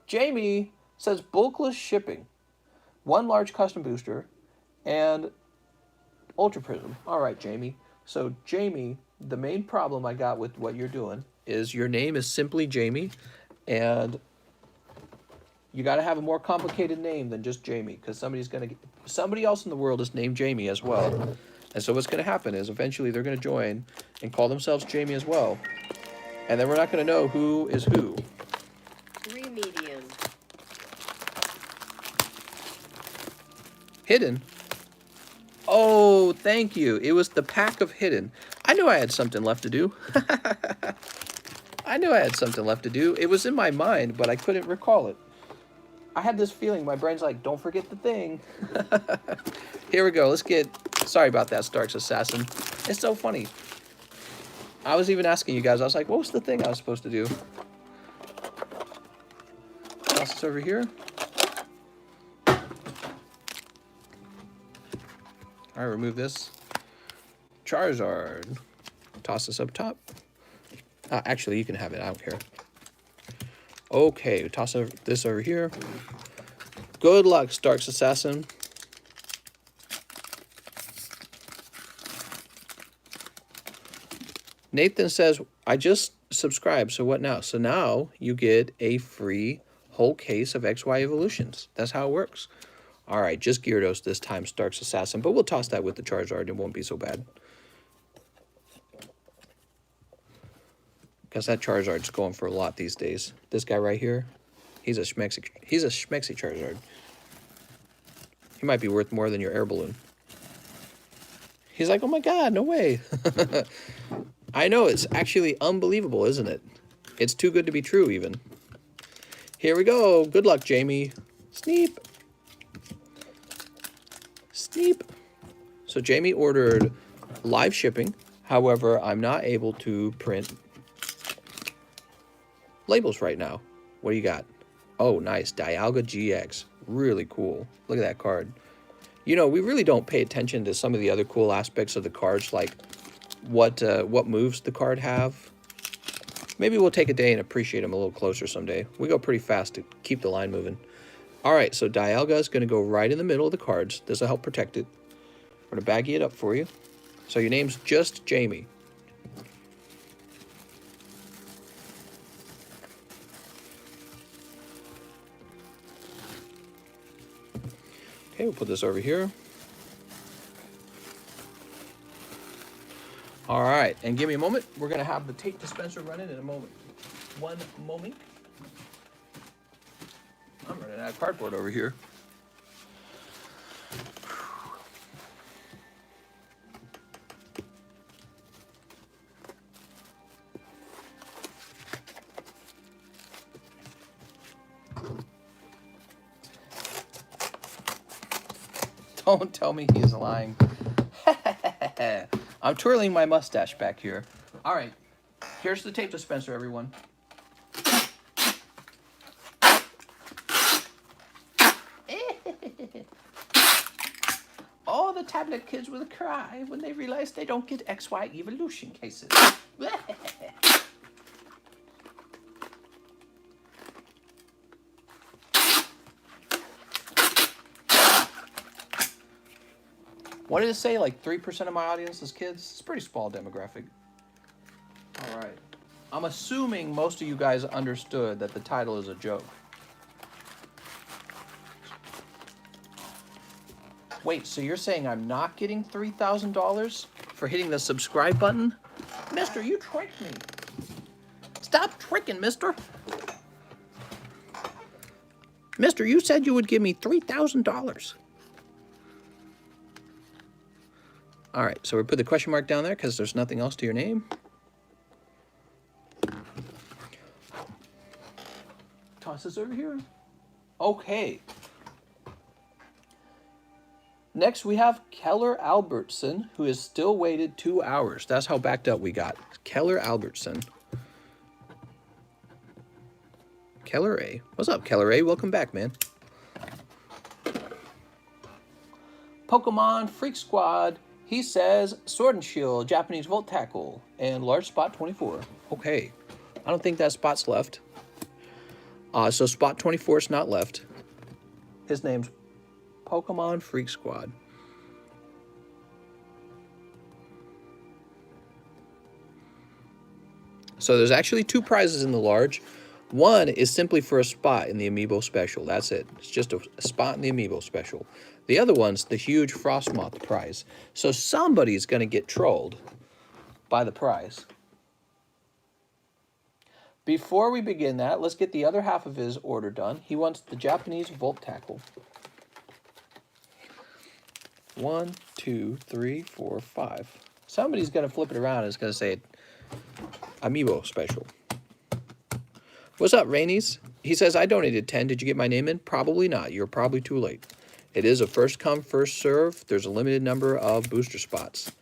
Jamie says bulkless shipping. 1 large custom booster and Ultra Prism. All right, Jamie. So, Jamie, the main problem I got with what you're doing is your name is simply Jamie, and you got to have a more complicated name than just Jamie, because somebody else in the world is named Jamie as well. And so what's going to happen is eventually they're going to join and call themselves Jamie as well. And then we're not going to know who is who. 3 medium. Hidden. Oh, thank you. It was the pack of Hidden. I knew I had something left to do. I knew I had something left to do. It was in my mind, but I couldn't recall it. I had this feeling. My brain's like, don't forget the thing. Here we go. Let's get... Sorry about that, Stark's Assassin. It's so funny. I was even asking you guys. I was like, what was the thing I was supposed to do? Toss this over here. All right, remove this. Charizard. Toss this up top. Actually, you can have it. I don't care. Okay, toss this over here. Good luck, Stark's Assassin. Nathan says, I just subscribed, so what now? So now you get a free whole case of XY Evolutions. That's how it works. All right, just Gyarados this time, Stark's Assassin, but we'll toss that with the Charizard. It won't be so bad. Because that Charizard's going for a lot these days. This guy right here, he's a schmexy Charizard. He might be worth more than your air balloon. He's like, oh my god, no way. I know, it's actually unbelievable, isn't it? It's too good to be true, even. Here we go. Good luck, Jamie. Sneep. Sneep. So Jamie ordered live shipping. However, I'm not able to print labels right now. What do you got? Oh, nice. Dialga GX. Really cool. Look at that card. You know, we really don't pay attention to some of the other cool aspects of the cards, like what moves the card have. Maybe we'll take a day and appreciate them a little closer someday. We go pretty fast to keep the line moving. All right, so Dialga is going to go right in the middle of the cards. This will help protect it. We're going to baggy it up for you. So your name's just Jamie. Okay, we'll put this over here. All right, and give me a moment. We're going to have the tape dispenser running in a moment. One moment. I'm running out of cardboard over here. Don't tell me he's lying. I'm twirling my mustache back here. All right, here's the tape dispenser, everyone. All the tablet kids will cry when they realize they don't get XY Evolution cases. What did it say? Like 3% of my audience is kids? It's a pretty small demographic. All right. I'm assuming most of you guys understood that the title is a joke. Wait, so you're saying I'm not getting $3,000 for hitting the subscribe button? Mister, you tricked me. Stop tricking, mister. Mister, you said you would give me $3,000. All right, so we put the question mark down there because there's nothing else to your name. Toss this over here. Okay. Next, we have Keller Albertson, who has still waited 2 hours. That's how backed up we got. Keller Albertson. Keller A. What's up, Keller A? Welcome back, man. Pokemon Freak Squad. He says Sword and Shield, Japanese Volt Tackle, and large spot 24. Okay. I don't think that spot's left. So spot 24 is not left. His name's Pokemon Freak Squad. So there's actually 2 prizes in the large. One is simply for a spot in the Amiibo special. That's it. It's just a spot in the Amiibo special. The other one's the huge Frostmoth prize. So somebody's going to get trolled by the prize. Before we begin that, let's get the other half of his order done. He wants the Japanese Volt Tackle. 1, 2, 3, 4, 5. Somebody's going to flip it around and it's going to say Amiibo special. What's up, Rainies? He says, I donated 10. Did you get my name in? Probably not. You're probably too late. It is a first come, first serve. There's a limited number of booster spots.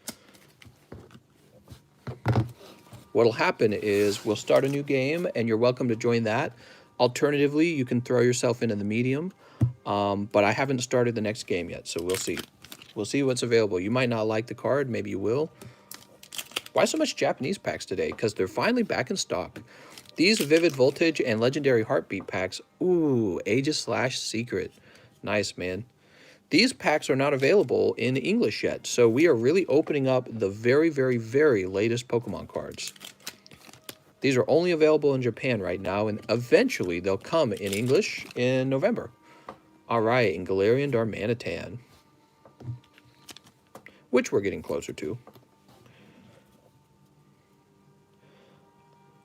What'll happen is we'll start a new game, and you're welcome to join that. Alternatively, you can throw yourself into the medium, but I haven't started the next game yet, so we'll see. We'll see what's available. You might not like the card. Maybe you will. Why so much Japanese packs today? Because they're finally back in stock. These Vivid Voltage and Legendary Heartbeat packs. Ooh, Aegis/Secret. Nice, man. These packs are not available in English yet, so we are really opening up the very, very, very latest Pokemon cards. These are only available in Japan right now, and eventually they'll come in English in November. All right, and Galarian Darmanitan, which we're getting closer to.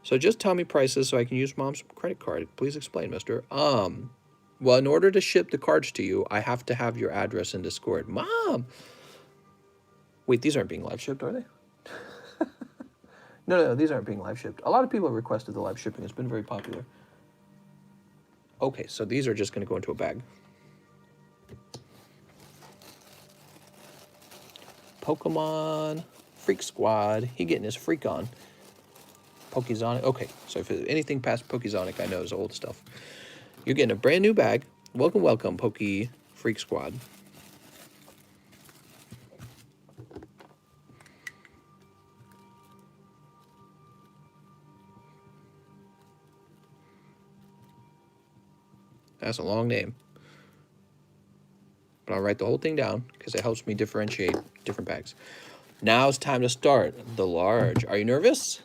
So just tell me prices so I can use Mom's credit card. Please explain, mister. Well, in order to ship the cards to you, I have to have your address in Discord. Mom! Wait, these aren't being live shipped, are they? No, these aren't being live shipped. A lot of people have requested the live shipping. It's been very popular. Okay, so these are just going to go into a bag. Pokemon Freak Squad. He getting his freak on. Pokezonic. Okay, so if anything past Pokezonic, I know is old stuff. You're getting a brand new bag. Welcome, welcome, Poke Freak Squad. That's a long name. But I'll write the whole thing down because it helps me differentiate different bags. Now it's time to start the large. Are you nervous?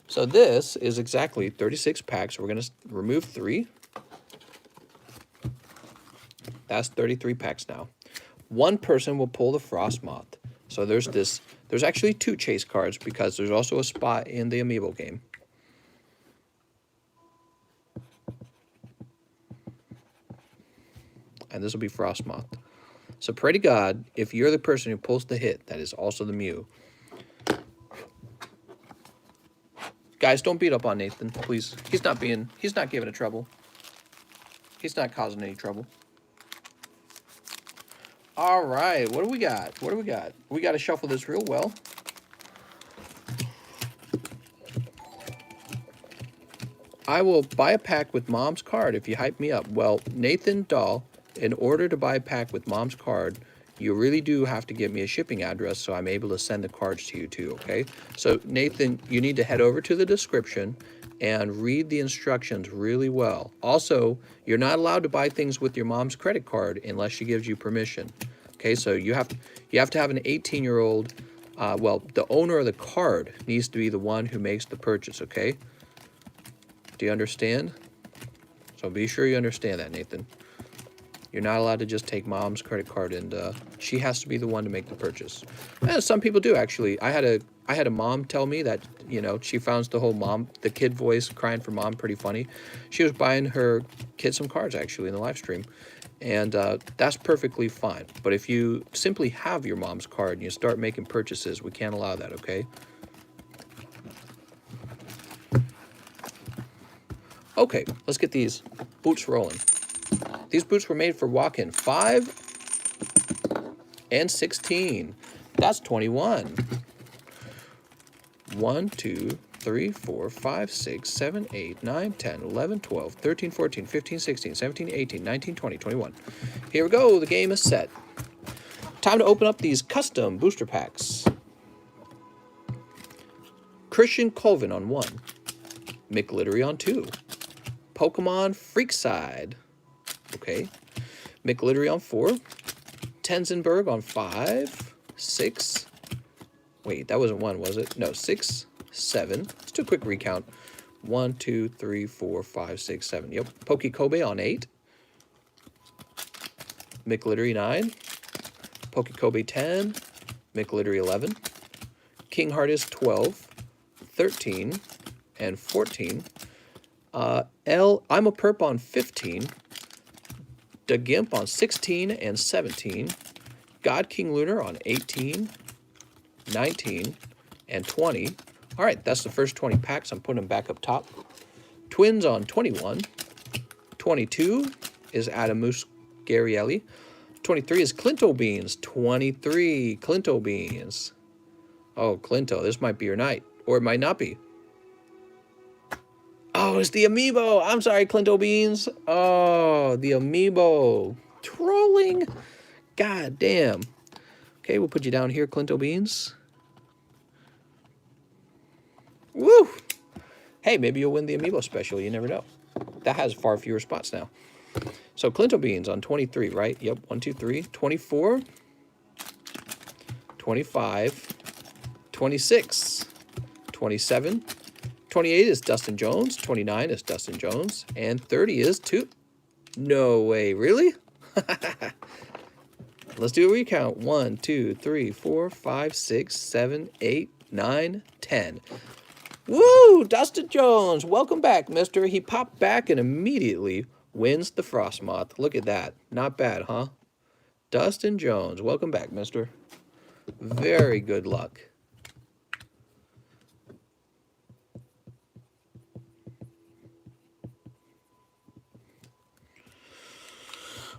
So this is exactly 36 packs. We're going to remove 3. That's 33 packs now. One person will pull the Frostmoth. So there's actually 2 chase cards because there's also a spot in the Amiibo game. And this will be Frostmoth. So pray to God, if you're the person who pulls the hit, that is also the Mew. Guys, don't beat up on Nathan, please. He's not giving it trouble. He's not causing any trouble. All right, what do we got? What do we got? We got to shuffle this real well. I will buy a pack with Mom's card if you hype me up. Well, Nathan Dahl, in order to buy a pack with Mom's card, you really do have to give me a shipping address so I'm able to send the cards to you too, okay? So, Nathan, you need to head over to the description and read the instructions really well. Also, you're not allowed to buy things with your mom's credit card unless she gives you permission. Okay, so you have to have an 18-year-old, well, the owner of the card needs to be the one who makes the purchase, okay? Do you understand? So be sure you understand that, Nathan. You're not allowed to just take mom's credit card, and she has to be the one to make the purchase. And some people do, actually. I had a mom tell me that, you know, she finds the kid voice crying for mom pretty funny. She was buying her kid some cards, actually, in the live stream. And that's perfectly fine. But if you simply have your mom's card and you start making purchases, we can't allow that, okay? Okay, let's get these boots rolling. These boots were made for walk-in 5 and 16. That's 21. 1, 2, 3, 4, 5, 6, 7, 8, 9, 10, 11, 12, 13, 14, 15, 16, 17, 18, 19, 20, 21. Here we go. The game is set. Time to open up these custom booster packs. Christian Colvin on 1. McLittery on 2. Pokemon Freakside. Okay. McLittery on 4. Tenzenberg on 5. 6. Wait, that wasn't 1, was it? No, 6, 7. Let's do a quick recount. 1, 2, 3, 4, 5, 6, 7. Yep. Pokekobe on 8. McLittery 9. Pokekobe 10. McLittery 11. King Heartis 12. 13. And 14. I'm a Perp on 15. Da Gimp on 16 and 17. God King Lunar on 18. 19 and 20. All right, that's the first 20 packs. I'm putting them back up top. Twins on 21. 22 is Adam Muscarielli. 23 is Clinto Beans. 23 Clinto Beans. Oh, Clinto, this might be your night. Or it might not be. Oh, it's the Amiibo. I'm sorry, Clinto Beans. Oh, the Amiibo. Trolling. God damn. Okay, we'll put you down here, Clinto Beans. Woo! Hey, maybe you'll win the Amiibo special. You never know. That has far fewer spots now. So Clinto Beans on 23, right? Yep, 1, 2, 3. 24. 25. 26. 27. 28 is Dustin Jones. 29 is Dustin Jones. And 30 is No way, really? Let's do a recount. 1, 2, 3, 4, 5, 6, 7, 8, 9, 10. Woo! Dustin Jones, welcome back, mister. He popped back and immediately wins the Frost Moth. Look at that. Not bad, huh? Dustin Jones, welcome back, mister. Very good luck.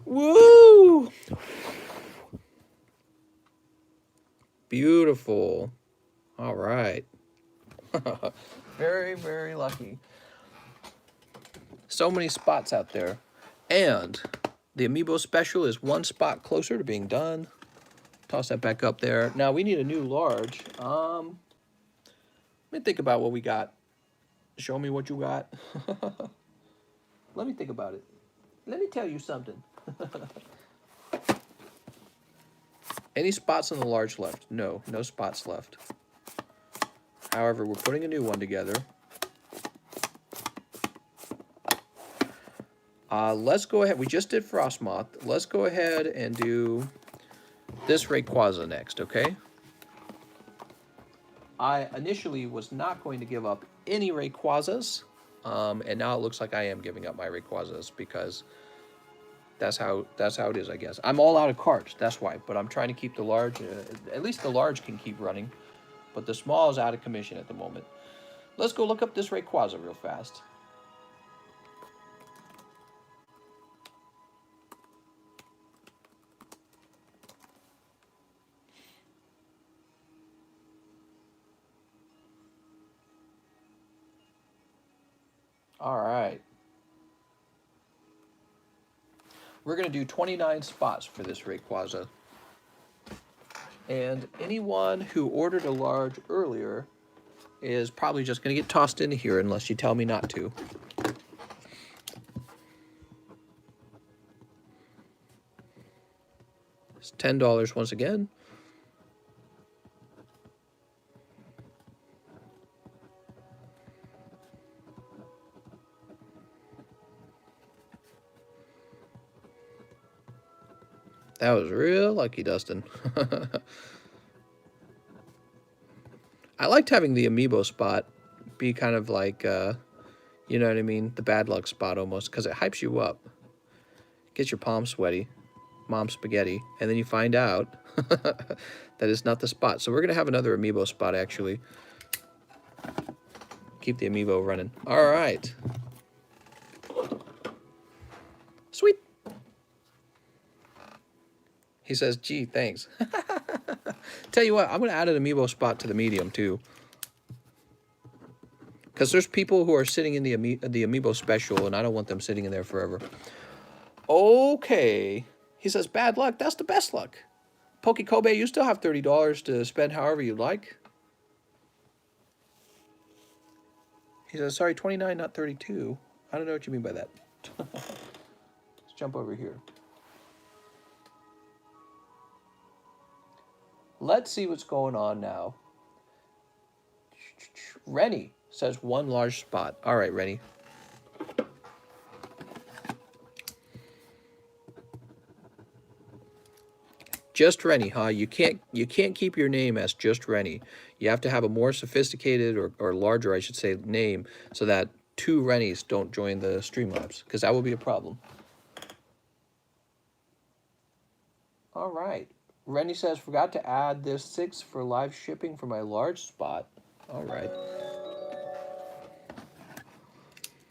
Woo! Beautiful. All right. Very, very lucky. So many spots out there. And the Amiibo special is 1 spot closer to being done. Toss that back up there. Now we need a new large. Let me think about what we got. Show me what you got. Let me think about it. Let me tell you something. Any spots on the large left? No, no spots left. However, we're putting a new one together. Let's go ahead. We just did Frostmoth. Let's go ahead and do this Rayquaza next, okay? I initially was not going to give up any Rayquazas, and now it looks like I am giving up my Rayquazas because that's how it is, I guess. I'm all out of cards, that's why. But I'm trying to keep the large. At least the large can keep running, but the small is out of commission at the moment. Let's go look up this Rayquaza real fast. All right. We're going to do 29 spots for this Rayquaza. And anyone who ordered a large earlier is probably just going to get tossed into here unless you tell me not to. It's $10 once again. That was real lucky, Dustin. I liked having the Amiibo spot be kind of like, you know what I mean? The bad luck spot almost, because it hypes you up. Gets your palms sweaty, mom spaghetti, and then you find out that it's not the spot. So we're going to have another Amiibo spot, actually. Keep the Amiibo running. All right. Sweet. He says, gee, thanks. Tell you what, I'm going to add an Amiibo spot to the medium, too. Because there's people who are sitting in the Amiibo special, and I don't want them sitting in there forever. Okay. He says, bad luck. That's the best luck. Poke Kobe, you still have $30 to spend however you like. He says, sorry, 29, not 32. I don't know what you mean by that. Let's jump over here. Let's see what's going on now. Rennie says 1 large spot. All right, Rennie. Just Rennie, huh? You can't keep your name as just Rennie. You have to have a more sophisticated or larger, I should say, name so that 2 Rennies don't join the Streamlabs, because that will be a problem. All right. Rennie says, forgot to add this 6 for live shipping for my large spot. All right.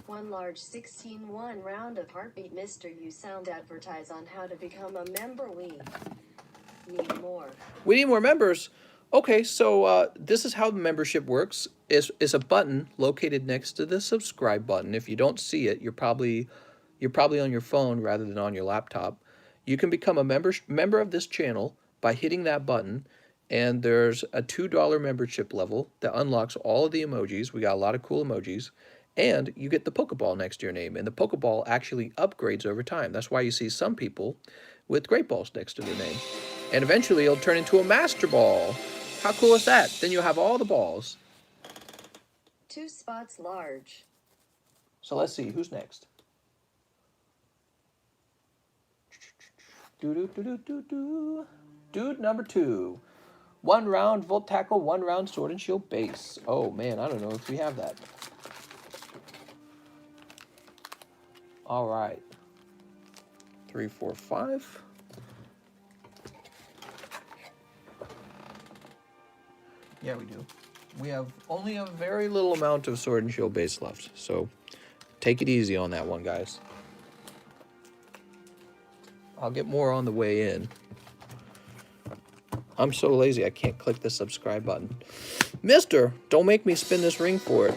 One large 16-1 round of heartbeat. Mr. You sound advertise on how to become a member. We need more. We need more members. Okay, so this is how the membership works. Is a button located next to the subscribe button. If you don't see it, you're probably on your phone rather than on your laptop. You can become a member of this channel by hitting that button, and there's a $2 membership level that unlocks all of the emojis. We got a lot of cool emojis, and you get the Pokeball next to your name, and the Pokeball actually upgrades over time. That's why you see some people with Great Balls next to their name. And eventually it'll turn into a Master Ball. How cool is that? Then you'll have all the balls. 2 spots large. So let's see, who's next? Dude number 2. 1 round Volt Tackle, 1 round Sword and Shield base. Oh man, I don't know if we have that. All right. 3, 4, 5. Yeah, we do. We have only a very little amount of Sword and Shield base left, so take it easy on that one, guys. I'll get more on the way in. I'm so lazy I can't click the subscribe button. Mister, don't make me spin this ring for it.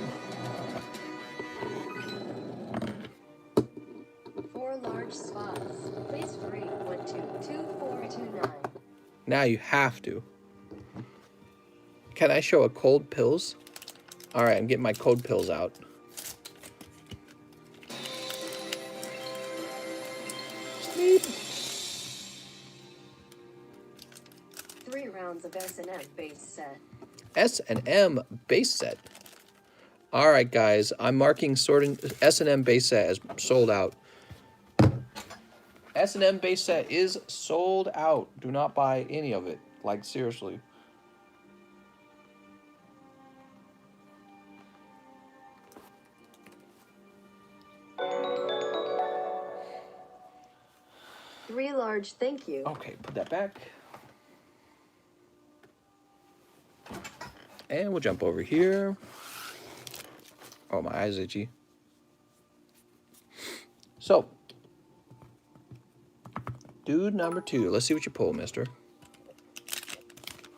4 large spots. Please free 1 2 2 4 2 9. Now you have to. Can I show a cold pills? All right, I'm getting my cold pills out. Sleep. 3 rounds of S&M base set. S&M base set. All right, guys, I'm marking S&M base set as sold out. S&M base set is sold out. Do not buy any of it. Like, seriously. Three large, thank you. Okay, put that back. And we'll jump over here. Oh, my eyes itchy. So, dude number 2. Let's see what you pull, mister.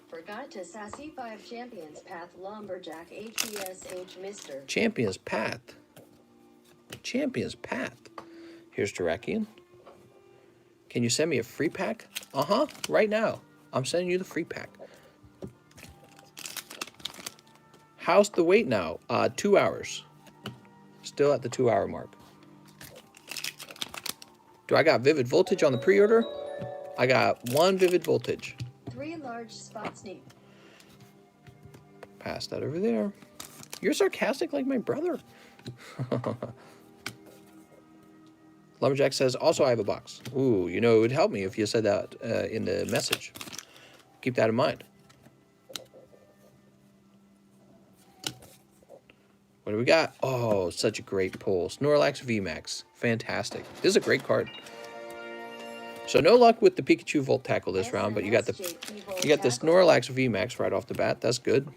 Forgot to sassy 5 champions path lumberjack HESH Mister. Champions Path. Champions Path. Here's Terrakian. Can you send me a free pack? Uh-huh, right now. I'm sending you the free pack. How's the wait now? 2 hours. Still at the 2-hour mark. Do I got Vivid Voltage on the pre-order? I got 1 Vivid Voltage. 3 large spots need. Pass that over there. You're sarcastic like my brother. Lumberjack says, also I have a box. Ooh, you know, it would help me if you said that in the message. Keep that in mind. What do we got? Oh, such a great pull. Snorlax VMAX. Fantastic. This is a great card. So no luck with the Pikachu Volt Tackle this round, but you got the Snorlax VMAX right off the bat. That's good.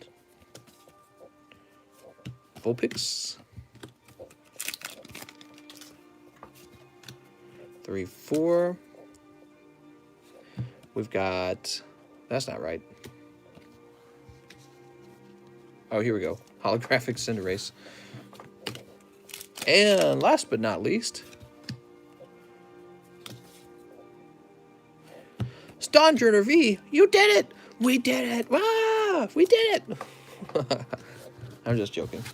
Vulpix. 3, 4. We've got... That's not right. Oh, here we go. Holographic Cinderace. And last but not least... Stonjourner V! You did it! We did it! Ah! We did it! I'm just joking.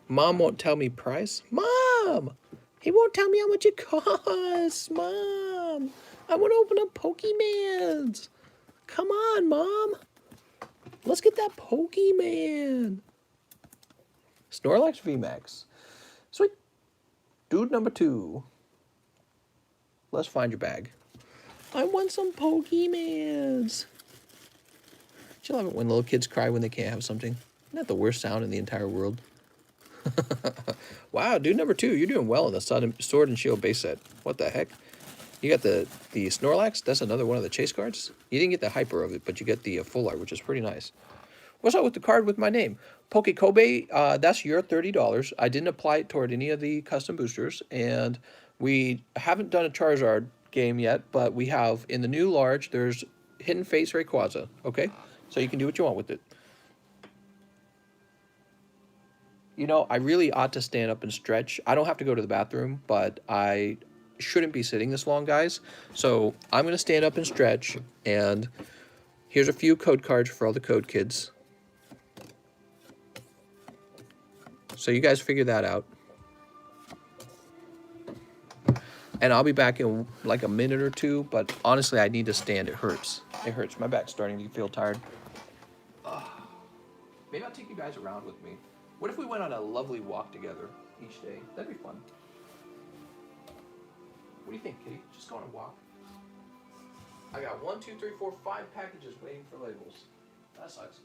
Mom won't tell me price? Mom! He won't tell me how much it costs! Mom! I want to open up Pokemans! Come on, Mom! Let's get that Pokemon! Snorlax VMAX. Sweet. Dude number 2. Let's find your bag. I want some Pokemans! Do you love it when little kids cry when they can't have something? Isn't that the worst sound in the entire world? Wow, dude number 2, you're doing well in the Sword and Shield base set. What the heck? You got the Snorlax. That's another one of the chase cards. You didn't get the hyper of it, but you get the full art, which is pretty nice. What's up with the card with my name? Poke Kobe, that's your $30. I didn't apply it toward any of the custom boosters, and we haven't done a Charizard game yet, but we have, in the new large, there's Hidden Face Rayquaza, okay? So you can do what you want with it. You know, I really ought to stand up and stretch. I don't have to go to the bathroom, but I shouldn't be sitting this long, guys. So I'm going to stand up and stretch, and here's a few code cards for all the code kids. So you guys figure that out. And I'll be back in like a minute or two, but honestly, I need to stand. It hurts. It hurts. My back's starting to feel tired. Maybe I'll take you guys around with me. What if we went on a lovely walk together each day? That'd be fun. What do you think, Kitty? Just go on a walk. I got 1, 2, 3, 4, 5 packages waiting for labels. That sucks.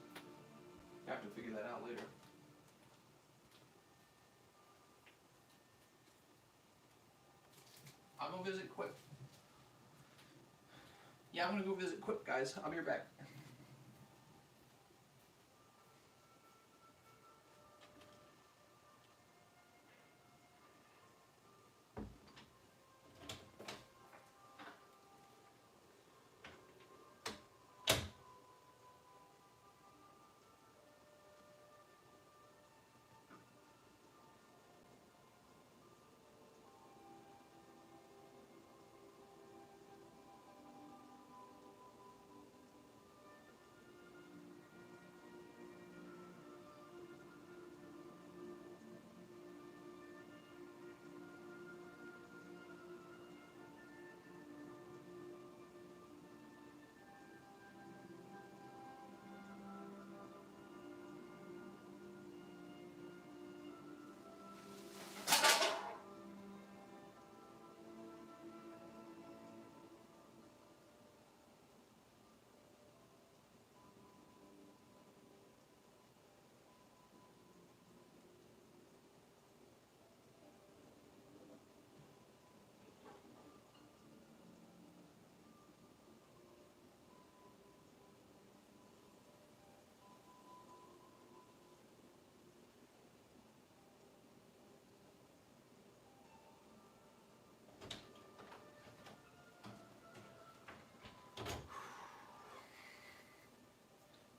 I have to figure that out later. I'm gonna visit Quip. Yeah, I'm gonna go visit Quip, guys. I'll be right back.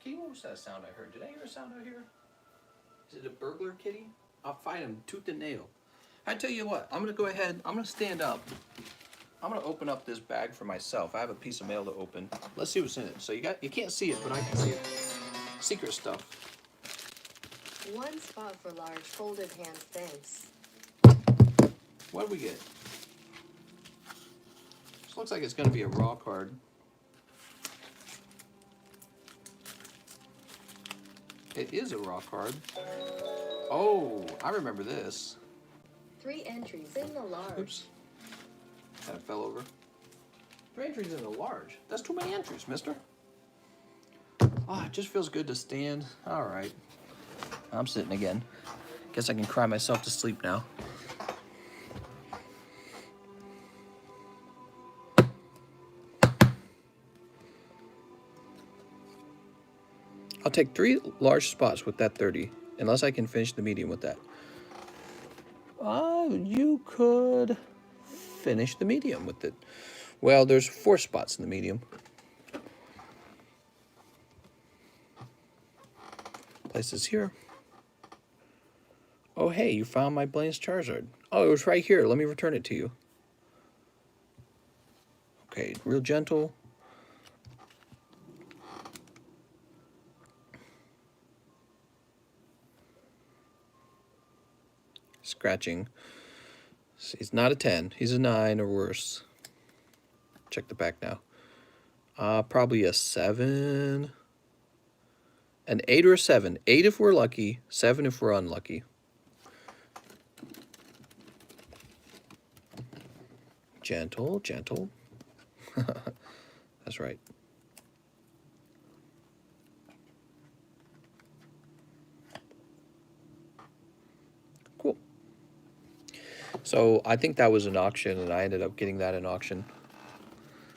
Kitty, what was that sound I heard? Did I hear a sound out here? Is it a burglar, Kitty? I'll fight him tooth and nail. I tell you what, I'm gonna go ahead, I'm gonna stand up. I'm gonna open up this bag for myself. I have a piece of mail to open. Let's see what's in it. So you can't see it, but I can see it. Secret stuff. One spot for large folded hand, thanks. What do we get? This looks like it's gonna be a raw card. It is a raw card. Oh, I remember this. 3 entries in the large. Oops. Kind of fell over. 3 entries in the large. That's too many entries, mister. Ah, it just feels good to stand. All right. I'm sitting again. Guess I can cry myself to sleep now. I'll take 3 large spots with that 30, unless I can finish the medium with that. You could finish the medium with it. Well, there's 4 spots in the medium. Place this here. Oh, hey, you found my Blaine's Charizard. Oh, it was right here. Let me return it to you. Okay, real gentle. Scratching. He's not a 10. He's a 9 or worse. Check the back now. Probably a 7. An 8 or a 7. 8 if we're lucky. 7 if we're unlucky. Gentle, gentle. That's right. Cool. So I think that was an auction, and I ended up getting that in auction.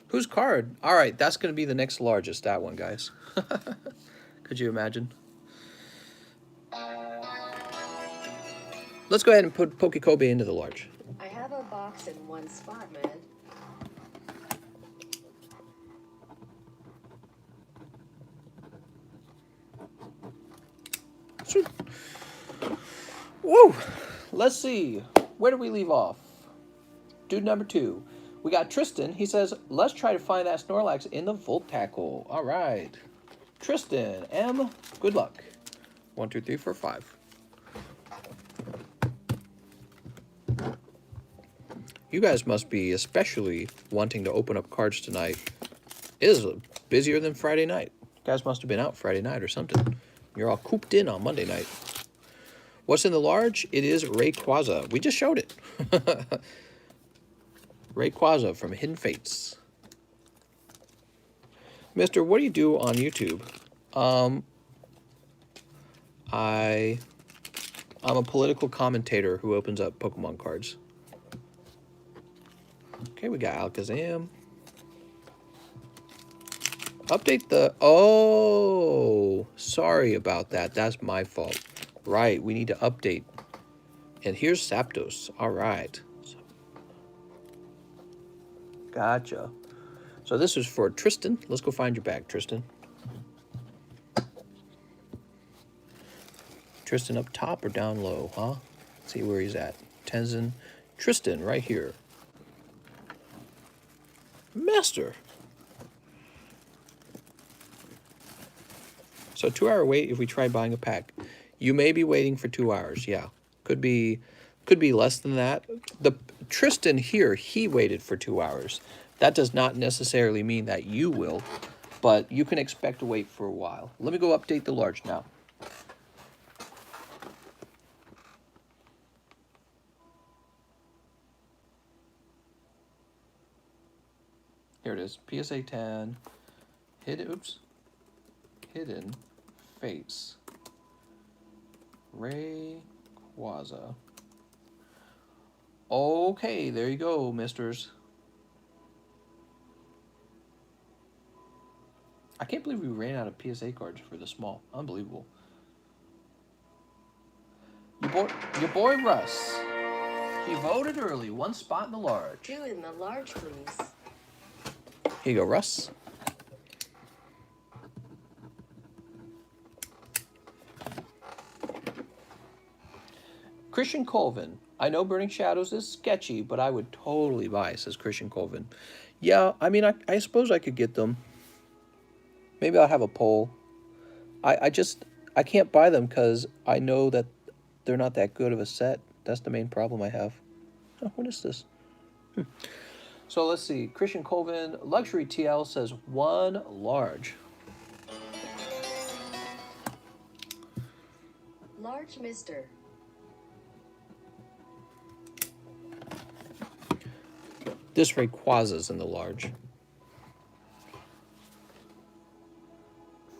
Whose card? All right, that's going to be the next largest, that one, guys. Could you imagine? let's go ahead and put Pokekobe into the large. I have a box in one spot, man. Sweet. Woo! Let's see. Where do we leave off? Dude number 2. We got Tristan. He says, let's try to find that Snorlax in the Volt Tackle. All right. Tristan, M, good luck. 1, 2, 3, 4, 5. You guys must be especially wanting to open up cards tonight. It is busier than Friday night. You guys must have been out Friday night or something. You're all cooped in on Monday night. What's in the large? It is Rayquaza. We just showed it. Rayquaza from Hidden Fates. Mister, what do you do on YouTube? I'm a political commentator who opens up Pokemon cards. Okay, we got Alakazam. Update the... Oh, sorry about that. That's my fault. Right, we need to update. And here's Zapdos. All right. Gotcha. So this is for Tristan. Let's go find your bag, Tristan. Tristan up top or down low, huh? Let's see where he's at. Tenzin. Tristan, right here. Master. So 2-hour wait if we try buying a pack. You may be waiting for 2 hours. Yeah, could be less than that. The Tristan here, he waited for 2 hours. That does not necessarily mean that you will, but you can expect to wait for a while. Let me go update the large now. Here it is. PSA 10. Hidden Fates. Rayquaza. Okay, there you go, misters. I can't believe we ran out of PSA cards for the small. Unbelievable. Your boy Russ. He voted early. 1 spot in the large. 2 in the large, please. Here you go, Russ. Christian Colvin. I know Burning Shadows is sketchy, but I would totally buy, says Christian Colvin. Yeah, I mean, I suppose I could get them. Maybe I'll have a poll. I can't buy them because I know that they're not that good of a set. That's the main problem I have. Oh, what is this? So let's see. Christian Colvin, Luxury TL says 1 large. Large mister. This Rayquaza's in the large.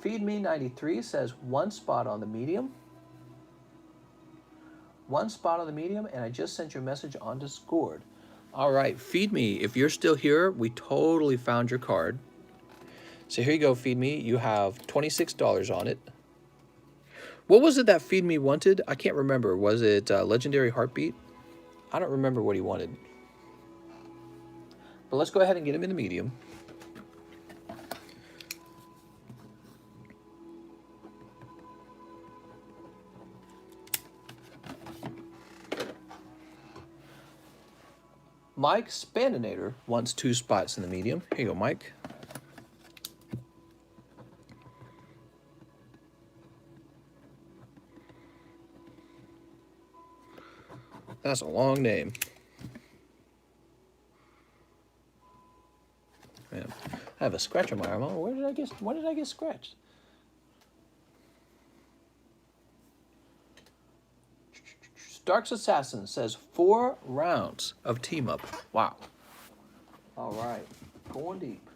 Feed Me 93 says 1 spot on the medium. 1 spot on the medium, and I just sent you a message on Discord. All right, Feed Me, if you're still here, we totally found your card. So here you go, Feed Me. You have $26 on it. What was it that Feed Me wanted? I can't remember. Was it Legendary Heartbeat? I don't remember what he wanted. But let's go ahead and get him in the medium. Mike Spandinator wants 2 spots in the medium. Here you go, Mike. That's a long name. Man, I have a scratch on my arm. Oh, when did I get scratched? Stark's Assassin says 4 rounds of team up. Wow. All right, going deep.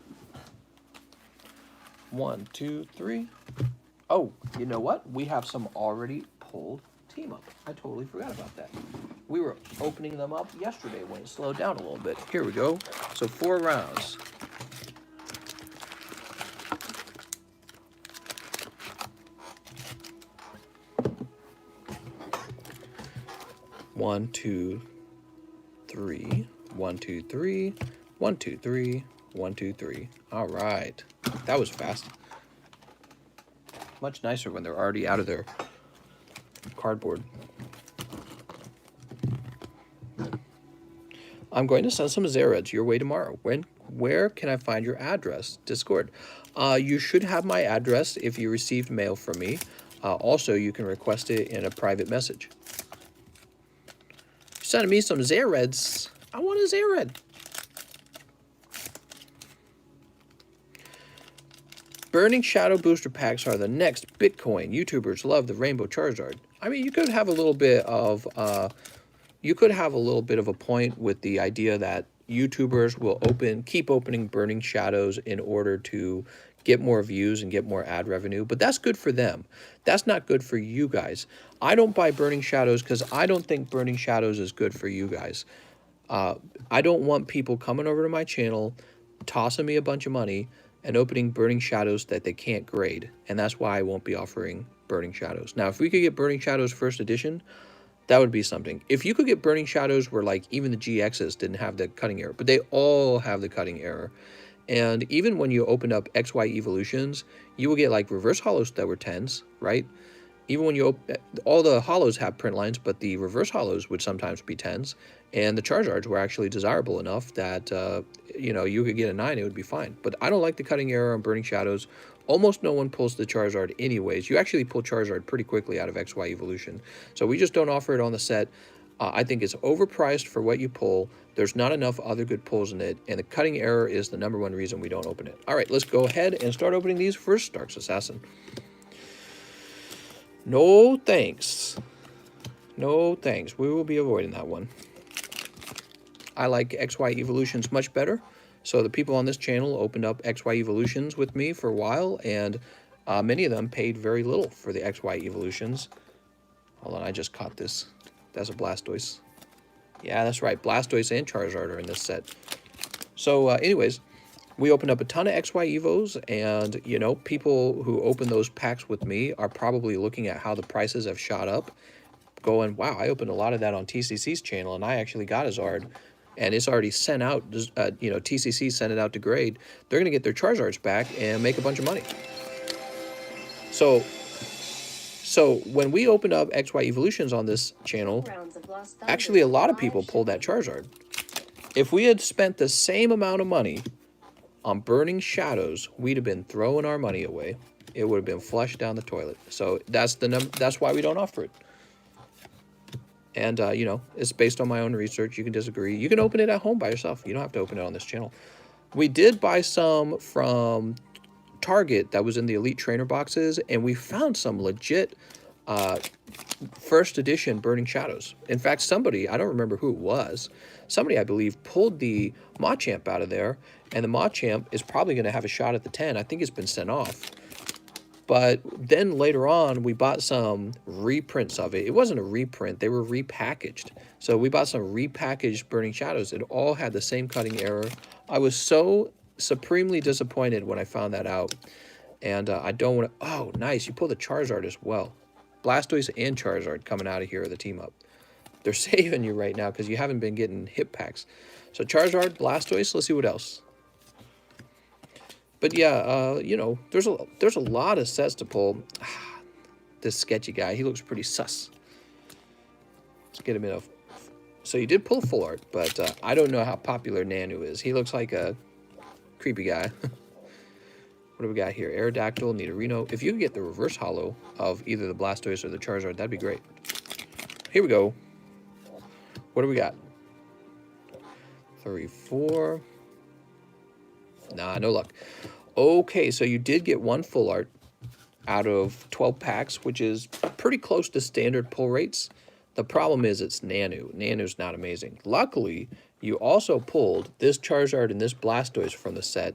1, 2, 3. Oh, you know what? We have some already pulled team up. I totally forgot about that. We were opening them up yesterday when it slowed down a little bit. Here we go. So 4 rounds. 1, 2, 3. 1, 2, 3. 1, 2, 3. 1, 2, 3. All right. That was fast. Much nicer when they're already out of their cardboard. I'm going to send some Zareds your way tomorrow. Where can I find your address? Discord. You should have my address if you received mail from me. Also, you can request it in a private message. Sending me some Zareds. I want a Zared. Burning Shadow booster packs are the next Bitcoin. YouTubers love the Rainbow Charizard. I mean, you could have a little bit of a point with the idea that YouTubers will keep opening Burning Shadows in order to get more views and get more ad revenue, but that's good for them. That's not good for you guys. I don't buy Burning Shadows because I don't think Burning Shadows is good for you guys. I don't want people coming over to my channel, tossing me a bunch of money, and opening Burning Shadows that they can't grade, and that's why I won't be offering Burning Shadows. Now, if we could get Burning Shadows first edition, that would be something. If you could get Burning Shadows where like even the GXs didn't have the cutting error, but they all have the cutting error. And even when you open up XY evolutions, you will get like reverse hollows that were 10s, right? Even when you open, all the hollows have print lines, but the reverse hollows would sometimes be 10s. And the Charizards were actually desirable enough that, you know, you could get a 9, it would be fine. But I don't like the cutting error on Burning Shadows. Almost no one pulls the Charizard anyways. You actually pull Charizard pretty quickly out of XY Evolution. So we just don't offer it on the set. I think it's overpriced for what you pull. There's not enough other good pulls in it. And the cutting error is the #1 reason we don't open it. All right, let's go ahead and start opening these for Stark's Assassin. No thanks. No thanks. We will be avoiding that one. I like XY Evolutions much better. So the people on this channel opened up XY Evolutions with me for a while, and many of them paid very little for the XY Evolutions. Hold on, I just caught this. That's a Blastoise. Yeah, that's right. Blastoise and Charizard are in this set. So anyways, we opened up a ton of XY Evos, and, you know, people who open those packs with me are probably looking at how the prices have shot up, going, wow, I opened a lot of that on TCC's channel, and I actually got a Zard, and it's already sent out, you know, TCC sent it out to grade. They're going to get their Charizards back and make a bunch of money. So when we opened up XY Evolutions on this channel, actually a lot of people pulled that Charizard. If we had spent the same amount of money on Burning Shadows, we'd have been throwing our money away. It would have been flushed down the toilet. So that's why we don't offer it. And, you know, it's based on my own research. You can disagree. You can open it at home by yourself. You don't have to open it on this channel. We did buy some from Target that was in the Elite Trainer boxes, and we found some legit first edition Burning Shadows. In fact, somebody, I don't remember who it was, somebody, I believe, pulled the Machamp out of there, and the Machamp is probably going to have a shot at the 10. I think it's been sent off. But then later on, we bought some reprints of it. It wasn't a reprint. They were repackaged. So we bought some repackaged Burning Shadows. It all had the same cutting error. I was so supremely disappointed when I found that out. And I don't want to... Oh, nice. You pulled the Charizard as well. Blastoise and Charizard coming out of here with a team up. They're saving you right now because you haven't been getting hit packs. So Charizard, Blastoise, let's see what else. But yeah, you know, there's a lot of sets to pull. This sketchy guy, he looks pretty sus. Let's get him in a... So you did pull a full art, but I don't know how popular Nanu is. He looks like a creepy guy. What do we got here? Aerodactyl, Nidorino. If you can get the reverse hollow of either the Blastoise or the Charizard, that'd be great. Here we go. What do we got? 34. Nah, no luck. Okay, so you did get one full art out of 12 packs, which is pretty close to standard pull rates. The problem is it's Nanu. Nanu's not amazing. Luckily, you also pulled this Charizard and this Blastoise from the set,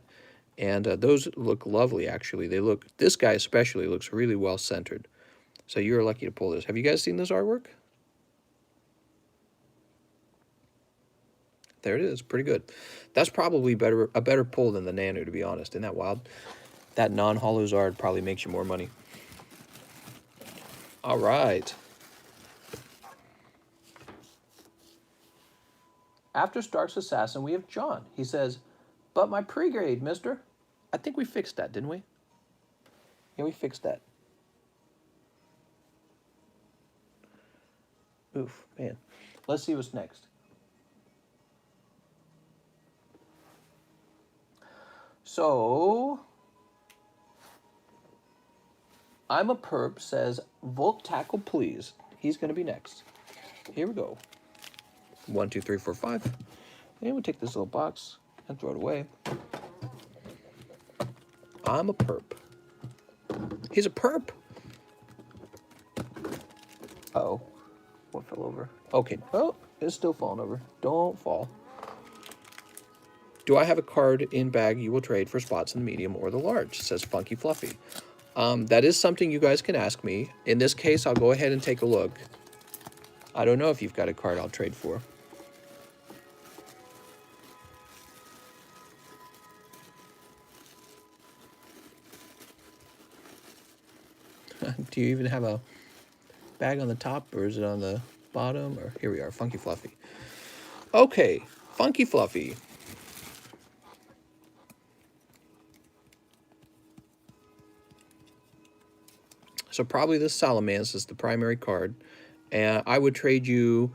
and those look lovely, actually. They look, this guy especially looks really well centered. So you're lucky to pull this. Have you guys seen this artwork? There it is, pretty good. That's probably a better pull than the Nanu, to be honest. Isn't that wild? That non-hollow Zard probably makes you more money. All right. After Stark's assassin, we have John. He says, but my pre-grade, mister. I think we fixed that, didn't we? Yeah, we fixed that. Oof, man. Let's see what's next. So, I'm a perp says, Volt tackle, please. He's going to be next. Here we go. 1, 2, 3, 4, 5. And we'll take this little box and throw it away. I'm a perp. He's a perp. Uh-oh. What fell over? Okay. Oh, it's still falling over. Don't fall. Do I have a card in bag you will trade for spots in the medium or the large? Says Funky Fluffy. That is something you guys can ask me. In this case, I'll go ahead and take a look. I don't know if you've got a card I'll trade for. Do you even have a bag on the top, or is it on the bottom? Or here we are, Funky Fluffy. Okay, Funky Fluffy. So probably this Salamence is the primary card, and I would trade you.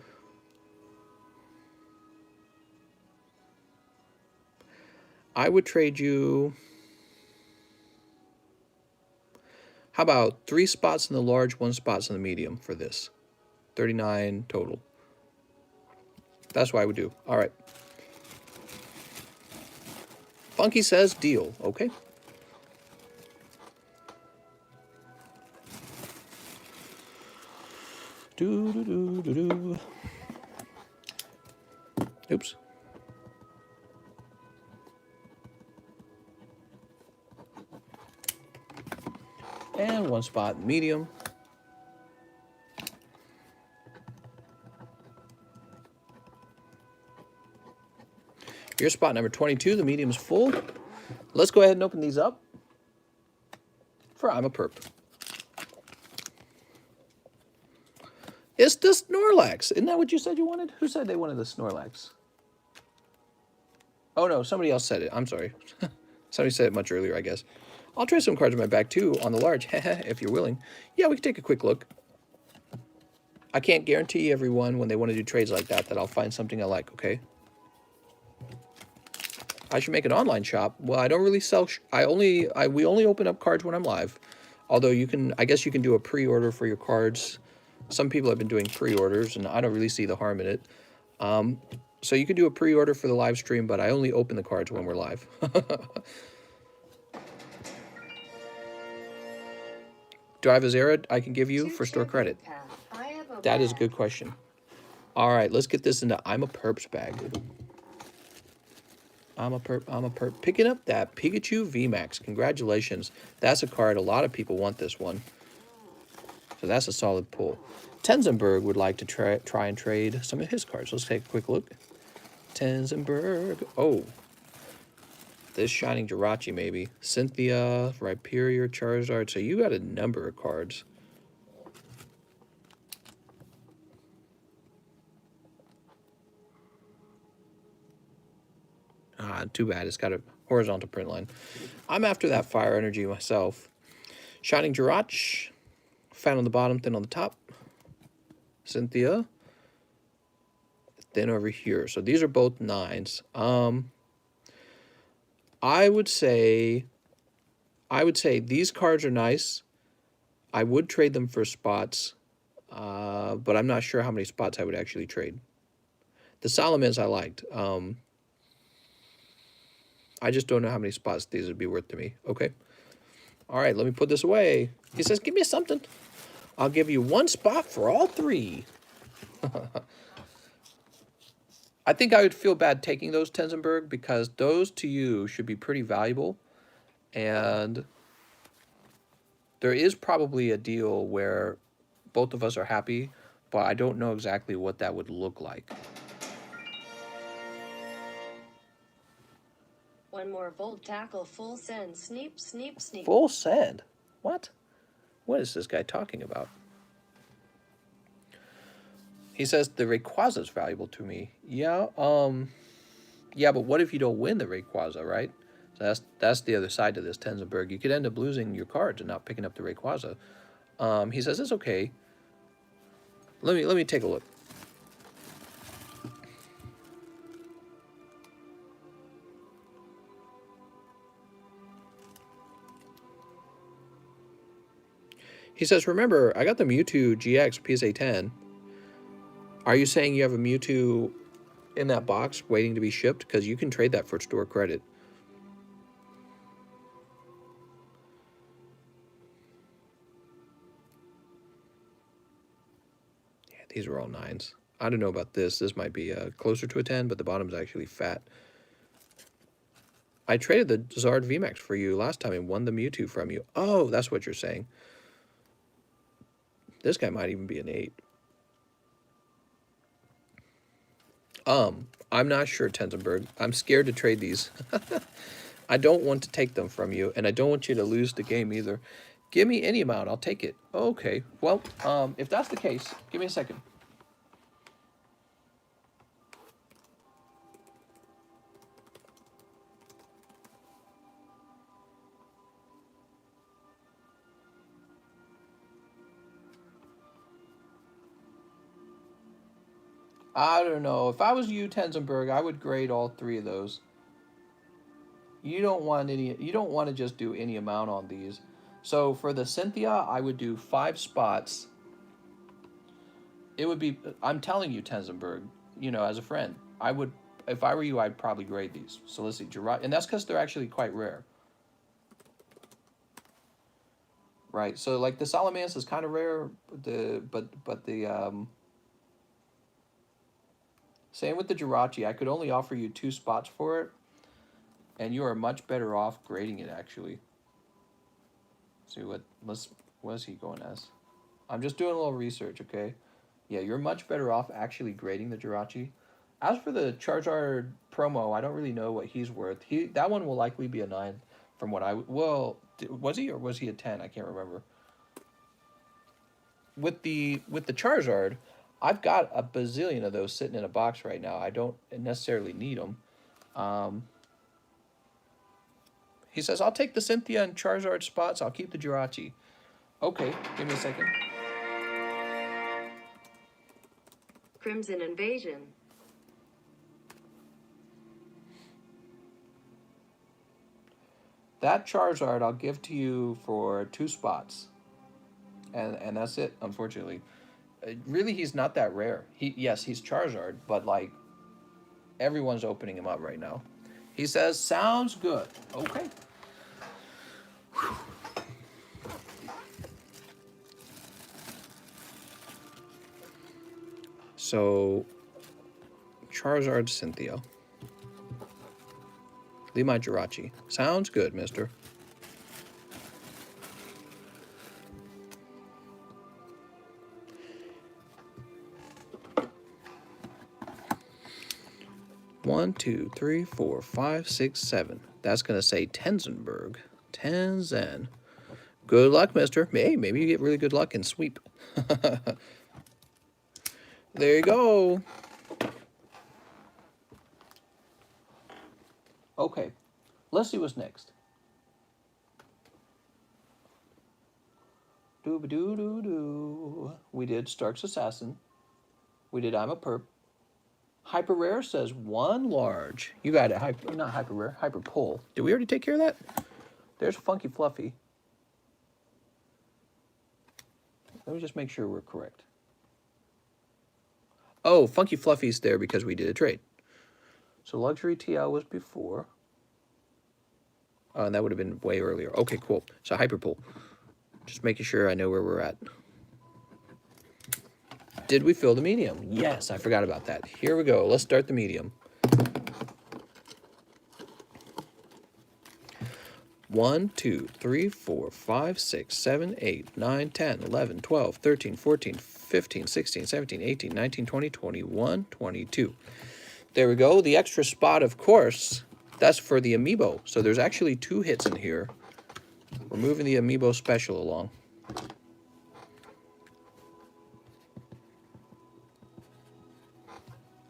How about 3 spots in the large, 1 spots in the medium for this? 39 total. That's what I would do. All right. Funky says deal. Okay. Do. Oops. And 1 spot in medium. Your spot number 22, the medium is full. Let's go ahead and open these up for I'm a perp. It's the Snorlax. Isn't that what you said you wanted? Who said they wanted the Snorlax? Oh, no, somebody else said it. I'm sorry. Somebody said it much earlier, I guess. I'll try some cards in my bag, too, on the large, if you're willing. Yeah, we can take a quick look. I can't guarantee everyone when they want to do trades like that I'll find something I like, okay? I should make an online shop. Well, I don't really sell. We only open up cards when I'm live. Although you can, I guess you can do a pre-order for your cards. Some people have been doing pre-orders, and I don't really see the harm in it. So you can do a pre-order for the live stream, but I only open the cards when we're live. Do I have a Zera I can give you for store credit? That is a good question. All right, let's get this into I'm a Perps bag. I'm a perp. Picking up that Pikachu VMAX. Congratulations. That's a card. A lot of people want this one. So that's a solid pull. Tenzenberg would like to try and trade some of his cards. Let's take a quick look. Tenzenberg. Oh. This Shining Jirachi, maybe. Cynthia, Rhyperior, Charizard. So you got a number of cards. Ah, too bad. It's got a horizontal print line. I'm after that fire energy myself. Shining Jirachi. Fat on the bottom, thin on the top. Cynthia. Thin over here. So these are both 9s. I would say these cards are nice. I would trade them for spots. But I'm not sure how many spots I would actually trade. The Salamence I liked. I just don't know how many spots these would be worth to me. Okay. All right, let me put this away. He says, give me something. I'll give you 1 spot for all 3. I think I would feel bad taking those, Tenzenberg, because those to you should be pretty valuable. And there is probably a deal where both of us are happy, but I don't know exactly what that would look like. 1 more Volt tackle, full send, sneep, sneep, sneep. Full send? What? What is this guy talking about? He says the Rayquaza is valuable to me. Yeah, yeah, but what if you don't win the Rayquaza, right? So that's the other side to this, Tenzenberg. You could end up losing your cards and not picking up the Rayquaza. He says it's okay. Let me take a look. He says, remember, I got the Mewtwo GX PSA 10. Are you saying you have a Mewtwo in that box waiting to be shipped? Because you can trade that for store credit. Yeah, these are all 9s. I don't know about this. This might be closer to a 10, but the bottom's actually fat. I traded the Zard VMAX for you last time and won the Mewtwo from you. Oh, that's what you're saying. This guy might even be an 8. I'm not sure, Tenzenberg. I'm scared to trade these. I don't want to take them from you, and I don't want you to lose the game either. Give me any amount. I'll take it. Okay. Well, if that's the case, give me a second. I don't know. If I was you, Tenzenberg, I would grade all 3 of those. You don't want any. You don't want to just do any amount on these. So for the Cynthia, I would do 5 spots. It would be. I'm telling you, Tenzenberg. You know, as a friend, I would. If I were you, I'd probably grade these. So let's see, Jiraiya, and that's because they're actually quite rare. Right. So like the Salamence is kind of rare. But the same with the Jirachi. I could only offer you 2 spots for it, and you are much better off grading it actually. See what is he going as? I'm just doing a little research, okay? Yeah, you're much better off actually grading the Jirachi. As for the Charizard promo, I don't really know what he's worth. That one will likely be a 9 from what was he or was he a 10? I can't remember. With the Charizard, I've got a bazillion of those sitting in a box right now. I don't necessarily need them. He says, I'll take the Cynthia and Charizard spots. I'll keep the Jirachi. Okay, give me a second. Crimson Invasion. That Charizard I'll give to you for 2 spots. And that's it, unfortunately. Really, he's not that rare. Yes, he's Charizard, but like everyone's opening him up right now. He says, sounds good. Okay. Whew. So, Charizard Cynthia. Leave my Jirachi. Sounds good, mister. One, 2, 3, 4, 5, 6, 7. That's going to say Tenzenberg. Tenzen. Good luck, mister. Hey, maybe you get really good luck and sweep. There you go. Okay, let's see what's next. Doo-ba-doo-doo-doo. We did Stark's Assassin. We did I'm a Perp. Hyper Rare says 1 large. You got it. Not Hyper Rare. Hyper Pull. Did we already take care of that? There's Funky Fluffy. Let me just make sure we're correct. Oh, Funky Fluffy's there because we did a trade. So Luxury TL was before. And that would have been way earlier. Okay, cool. So Hyper Pull. Just making sure I know where we're at. Did we fill the medium? Yes, I forgot about that. Here we go. Let's start the medium. 1, 2, 3, 4, 5, 6, 7, 8, 9, 10, 11, 12, 13, 14, 15, 16, 17, 18, 19, 20, 21, 22. There we go. The extra spot, of course, that's for the Amiibo. So there's actually 2 hits in here. We're moving the Amiibo special along.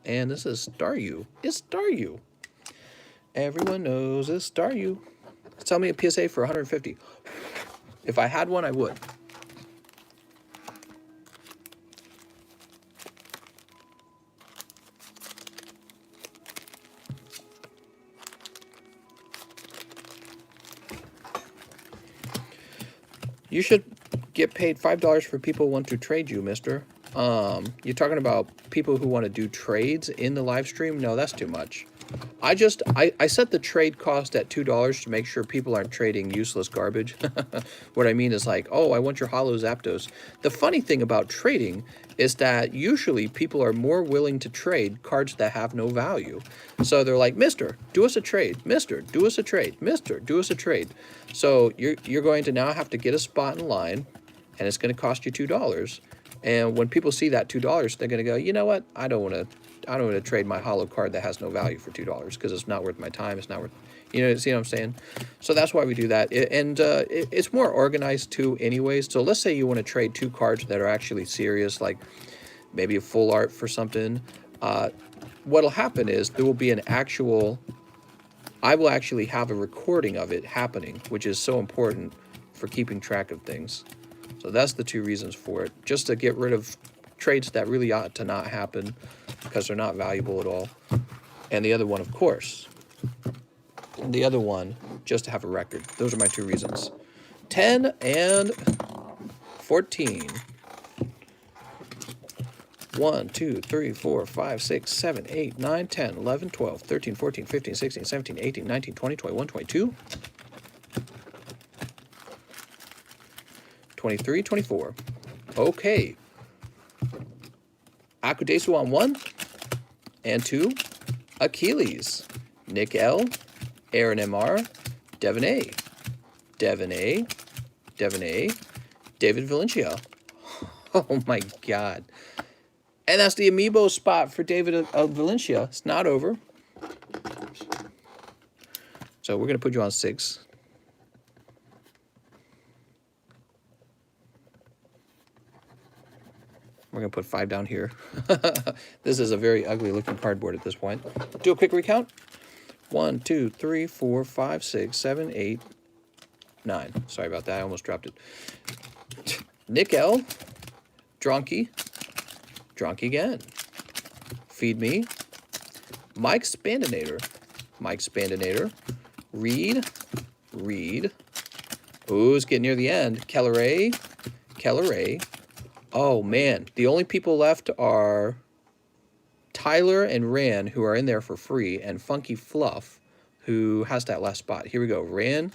And this is Staryu. It's Staryu. Everyone knows it's Staryu. Tell me a PSA for 150. If I had one, I would. You should get paid $5 for people who want to trade you, mister. You're talking about people who want to do trades in the live stream? No, that's too much. I set the trade cost at $2 to make sure people aren't trading useless garbage. What I mean is like, oh, I want your Holo Zapdos. The funny thing about trading is that usually people are more willing to trade cards that have no value. So they're like, Mister, do us a trade. Mister, do us a trade. Mister, do us a trade. So you're going to now have to get a spot in line, and it's going to cost you $2. And when people see that $2, they're going to go, you know what? I don't want to trade my holo card that has no value for $2 because it's not worth my time. It's not worth, see what I'm saying? So that's why we do that. It's more organized too anyways. So let's say you want to trade 2 cards that are actually serious, like maybe a full art for something. What'll happen is there will be I will actually have a recording of it happening, which is so important for keeping track of things. So that's the 2 reasons for it, just to get rid of trades that really ought to not happen because they're not valuable at all. And the other one, of course, just to have a record. Those are my 2 reasons. 10 and 14. 1, 2, 3, 4, 5, 6, 7, 8, 9, 10, 11, 12, 13, 14, 15, 16, 17, 18, 19, 20, 21, 22. 23, 24. Okay. Akudesu on 1 and 2. Achilles. Nick L. Aaron MR. Devin A. Devin A. Devin A. David Valencia. Oh my God. And that's the Amiibo spot for David Valencia. It's not over. So we're going to put you on 6. We're going to put 5 down here. This is a very ugly looking cardboard at this point. Do a quick recount. 1, 2, 3, 4, 5, 6, 7, 8, 9. Sorry about that. I almost dropped it. Nick L. Dronky. Dronky again. Feed Me. Mike Spandinator. Mike Spandinator. Reed. Reed. Ooh, it's getting near the end. Keller A. Keller A. Oh, man. The only people left are Tyler and Ran, who are in there for free, and Funky Fluff, who has that last spot. Here we go. Ran.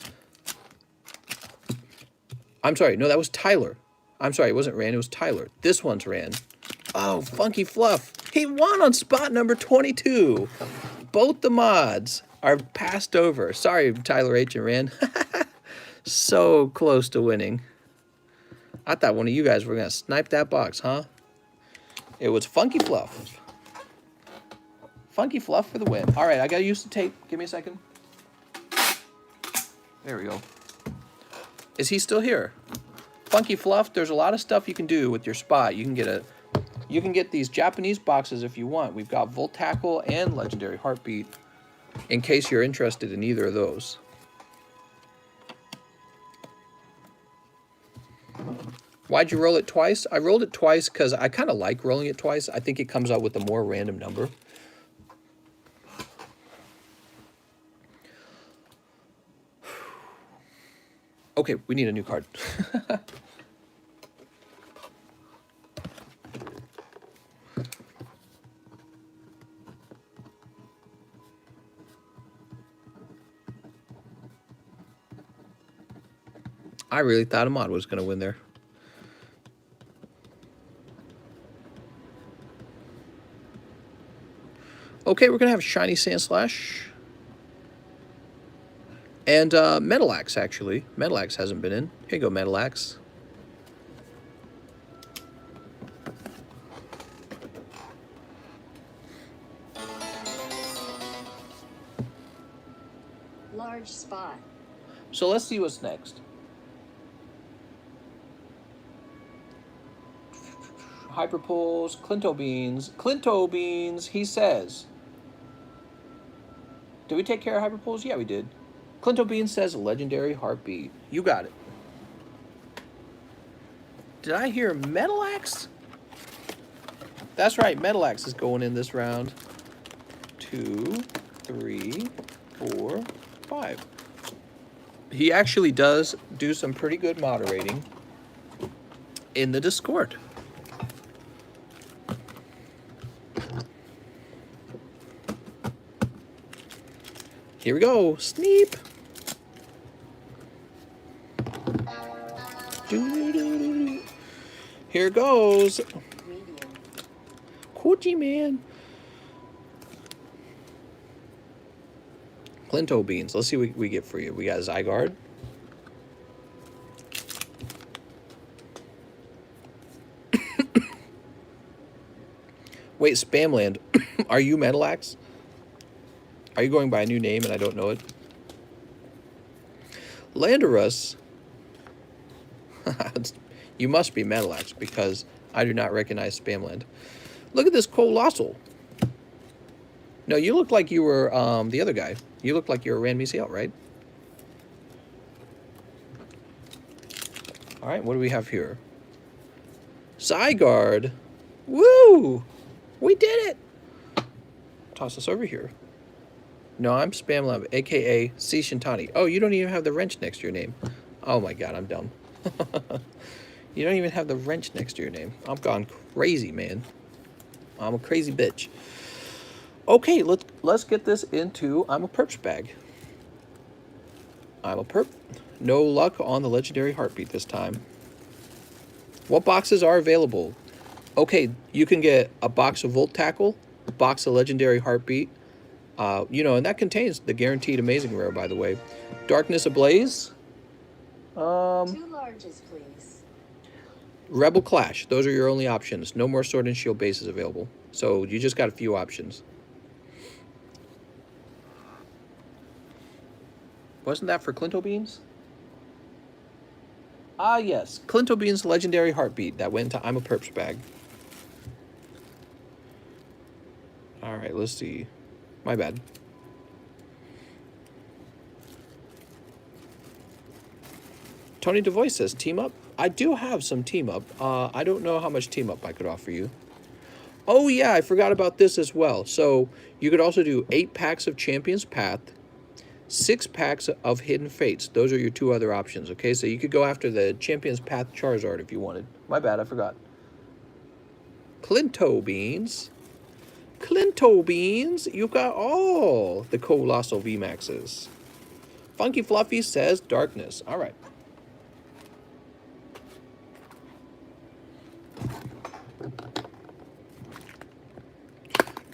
I'm sorry. No, that was Tyler. I'm sorry. It wasn't Ran. It was Tyler. This one's Ran. Oh, Funky Fluff. He won on spot number 22. Both the mods are passed over. Sorry, Tyler H. and Ran. So close to winning. I thought one of you guys were going to snipe that box, huh? It was Funky Fluff. Funky Fluff for the win. All right, I got to use the tape. Give me a second. There we go. Is he still here? Funky Fluff, there's a lot of stuff you can do with your spot. You can get these Japanese boxes if you want. We've got Volt Tackle and Legendary Heartbeat in case you're interested in either of those. Why'd you roll it twice? I rolled it twice because I kind of like rolling it twice. I think it comes out with a more random number. Okay, we need a new card. I really thought Ahmad was going to win there. Okay, we're going to have Shiny Sandslash. And Metalax, actually. Metalax hasn't been in. Here you go, Metalax. Large spot. So let's see what's next. Hyperpulse, Clinto Beans. Clinto Beans, he says. Did we take care of Hyperpulse? Yeah, we did. Clinto Beans says legendary heartbeat. You got it. Did I hear Metal Axe? That's right, Metal Axe is going in this round. 2, 3, 4, 5. He actually does do some pretty good moderating in the Discord. Here we go, Sneep. Here goes. Coochie man. Clinto Beans. Let's see what we get for you. We got Zygarde. Wait, Spamland. Are you Metal Axe? Are you going by a new name and I don't know it? Landorus. You must be Metal Axe because I do not recognize Spamland. Look at this Colossal. No, you look like you were the other guy. You look like you were Ranmisiel, right? All right, what do we have here? Zygarde. Woo! We did it! Toss us over here. No, I'm Spamland, a.k.a. C. Shintani. Oh, you don't even have the wrench next to your name. Oh my god, I'm dumb. You don't even have the wrench next to your name. I'm gone crazy, man. I'm a crazy bitch. Okay, let's get this into I'm a Perps bag. I'm a Perp. No luck on the legendary heartbeat this time. What boxes are available? Okay, you can get a box of Volt Tackle, a box of legendary heartbeat. You know, and that contains the guaranteed amazing rare, by the way. Darkness Ablaze. 2 larges, please. Rebel Clash. Those are your only options. No more Sword and Shield bases available. So you just got a few options. Wasn't that for Clinto Beans? Ah, yes. Clinto Beans Legendary Heartbeat. That went to I'm a Perps bag. All right, let's see. My bad. Tony DeVoy says, team up? I do have some team up. I don't know how much team up I could offer you. Oh, yeah, I forgot about this as well. So you could also do 8 packs of Champion's Path, 6 packs of Hidden Fates. Those are your 2 other options, okay? So you could go after the Champion's Path Charizard if you wanted. My bad, I forgot. Clinto Beans. Clinto Beans. You got all the Colossal VMAXs. Funky Fluffy says Darkness. All right.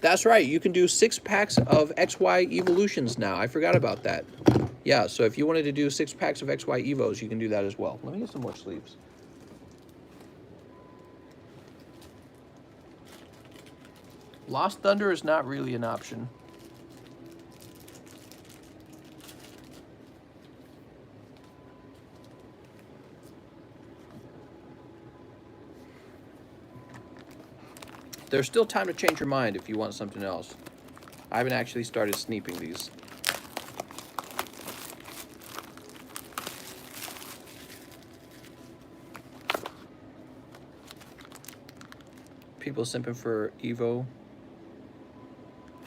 That's right. You can do 6 packs of XY Evolutions now. I forgot about that. Yeah, so if you wanted to do 6 packs of XY Evos, you can do that as well. Let me get some more sleeves. Lost Thunder is not really an option. There's still time to change your mind if you want something else. I haven't actually started sneeping these. People simping for Evo.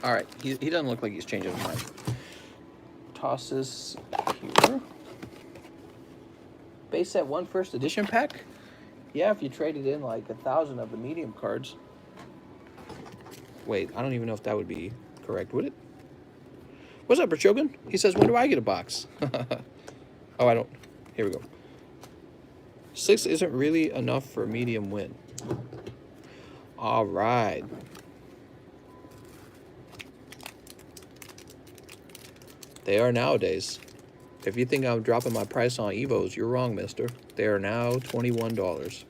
All right, he doesn't look like he's changing his mind. Toss this here. Base set 1 first edition pack? Yeah, if you traded in like 1,000 of the medium cards. Wait, I don't even know if that would be correct, would it? What's up, Berchogan? He says, when do I get a box? Oh, I don't. Here we go. 6 isn't really enough for a medium win. All right. They are nowadays. If you think I'm dropping my price on Evos, you're wrong, mister. They are now $21.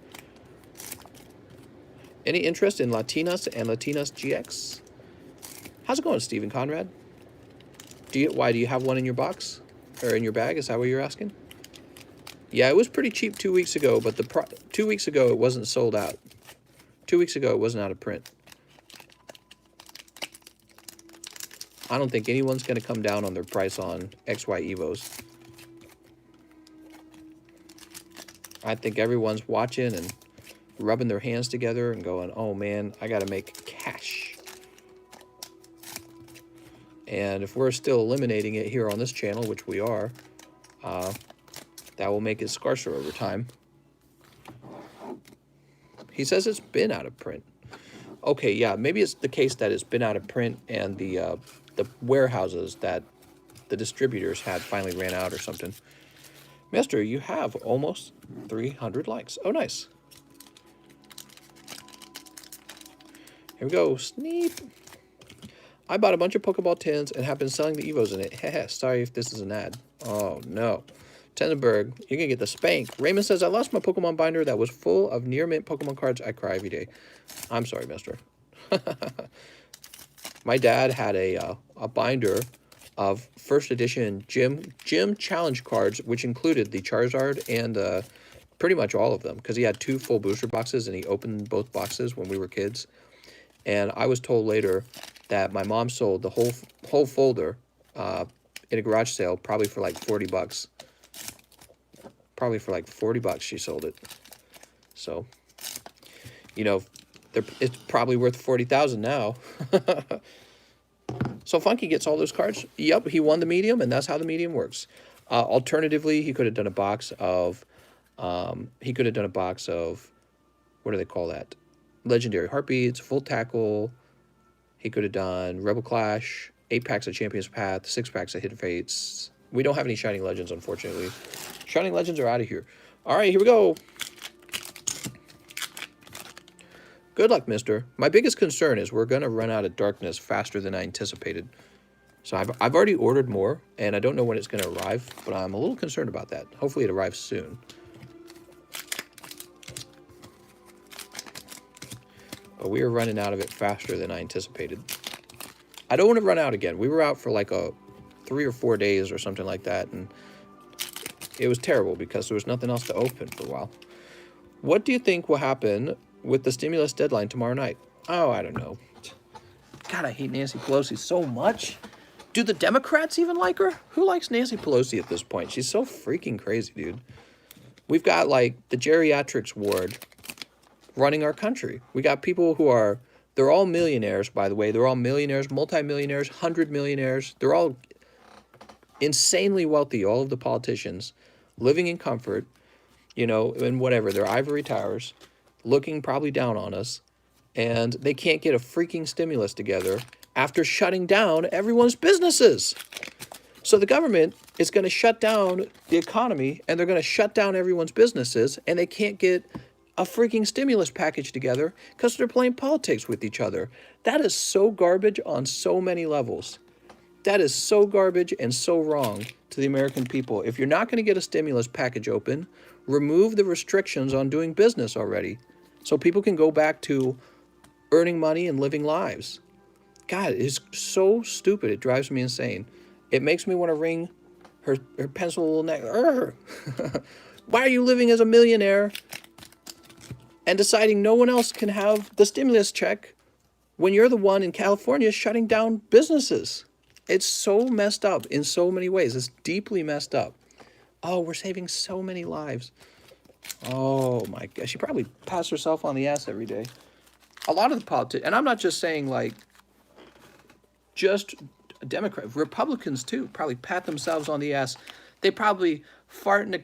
Any interest in Latinas and Latinas GX? How's it going, Stephen Conrad? Why do you have one in your box? Or in your bag? Is that what you're asking? Yeah, it was pretty cheap 2 weeks ago, but 2 weeks ago it wasn't sold out. 2 weeks ago, it wasn't out of print. I don't think anyone's going to come down on their price on XY Evos. I think everyone's watching and rubbing their hands together and going, oh man, I got to make cash. And if we're still eliminating it here on this channel, which we are, that will make it scarcer over time. He says it's been out of print. Okay, yeah, maybe it's the case that it's been out of print and the warehouses that the distributors had finally ran out or something. Mister, you have almost 300 likes. Oh, nice. Here we go. Sneep. I bought a bunch of Pokeball tins and have been selling the Evos in it. Heh, sorry if this is an ad. Oh, no. Tenenberg, you're going to get the spank. Raymond says, I lost my Pokemon binder that was full of near-mint Pokemon cards. I cry every day. I'm sorry, mister. My dad had a binder of first edition gym challenge cards, which included the Charizard and pretty much all of them, because he had 2 full booster boxes and he opened both boxes when we were kids. And I was told later that my mom sold the whole folder in a garage sale, probably for like 40 bucks. Probably for like 40 bucks she sold it. So, you know, it's probably worth 40,000 now. So Funky gets all those cards. Yep, he won the medium, and that's how the medium works. Alternatively, he could have done a box of, what do they call that? Legendary Heartbeats, Full Tackle. He could have done Rebel Clash, 8 packs of Champion's Path, 6 packs of Hidden Fates. We don't have any Shining Legends, unfortunately. Shining Legends are out of here. All right, here we go. Good luck, mister. My biggest concern is we're going to run out of darkness faster than I anticipated. So I've already ordered more, and I don't know when it's going to arrive, but I'm a little concerned about that. Hopefully it arrives soon. But we are running out of it faster than I anticipated. I don't want to run out again. We were out for like 3 or 4 days or something like that, and it was terrible because there was nothing else to open for a while. What do you think will happen with the stimulus deadline tomorrow night? Oh, I don't know. God, I hate Nancy Pelosi so much. Do the Democrats even like her? Who likes Nancy Pelosi at this point? She's so freaking crazy, dude. We've got, like, the geriatrics ward running our country. We got people who are, they're all millionaires, by the way. They're all millionaires, multimillionaires, 100 millionaires. They're all insanely wealthy, all of the politicians, living in comfort, you know, in whatever, their ivory towers, looking probably down on us, and they can't get a freaking stimulus together after shutting down everyone's businesses. So the government is going to shut down the economy, and they're going to shut down everyone's businesses, and they can't get a freaking stimulus package together because they're playing politics with each other. That is so garbage on so many levels. That is so garbage and so wrong to the American people. If you're not going to get a stimulus package open, remove the restrictions on doing business already so people can go back to earning money and living lives. God, it's so stupid. It drives me insane. It makes me want to wring her pencil little neck. Why are you living as a millionaire and deciding no one else can have the stimulus check when you're the one in California shutting down businesses? It's so messed up in so many ways. It's deeply messed up. Oh, we're saving so many lives. Oh my gosh, she probably pats herself on the ass every day. A lot of the politics, and I'm not just saying like just Democrats, Republicans too, probably pat themselves on the ass. They probably fart in a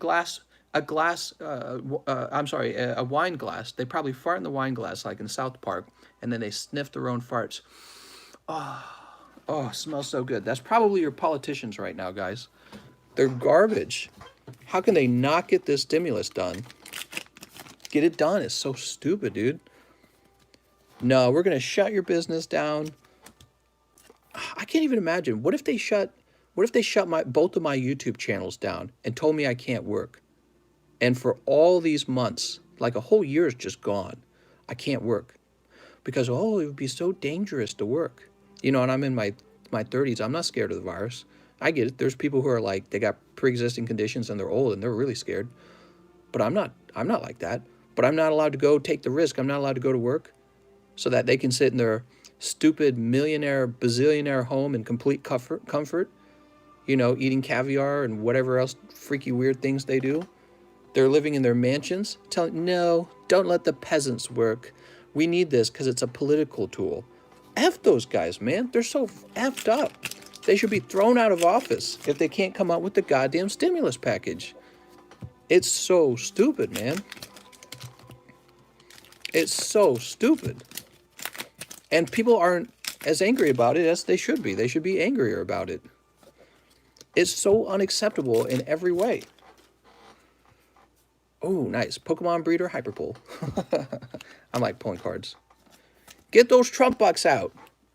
wine glass. They probably fart in the wine glass like in South Park, and then they sniff their own farts. Oh, smells so good. That's probably your politicians right now, guys. They're garbage. How can they not get this stimulus done? Get it done. It's so stupid, dude. No, we're going to shut your business down. I can't even imagine. What if they shut both of my YouTube channels down and told me I can't work? And for all these months, like a whole year is just gone. I can't work because, oh, it would be so dangerous to work. You know, and I'm in my 30s. I'm not scared of the virus. I get it. There's people who are like, they got pre-existing conditions and they're old and they're really scared. But I'm not like that. But I'm not allowed to go take the risk. I'm not allowed to go to work. so that they can sit in their stupid millionaire, bazillionaire home in complete comfort, you know, eating caviar and whatever else freaky weird things they do. They're living in their mansions, telling, no, don't let the peasants work. We need this because it's a political tool. F those guys, man. They're so effed up. They should be thrown out of office if they can't come up with the goddamn stimulus package. It's so stupid, man. It's so stupid. And people aren't as angry about it as they should be. They should be angrier about it. It's so unacceptable in every way. Oh, nice. Pokemon breeder hyperpull. I like pulling cards. Get those Trump bucks out.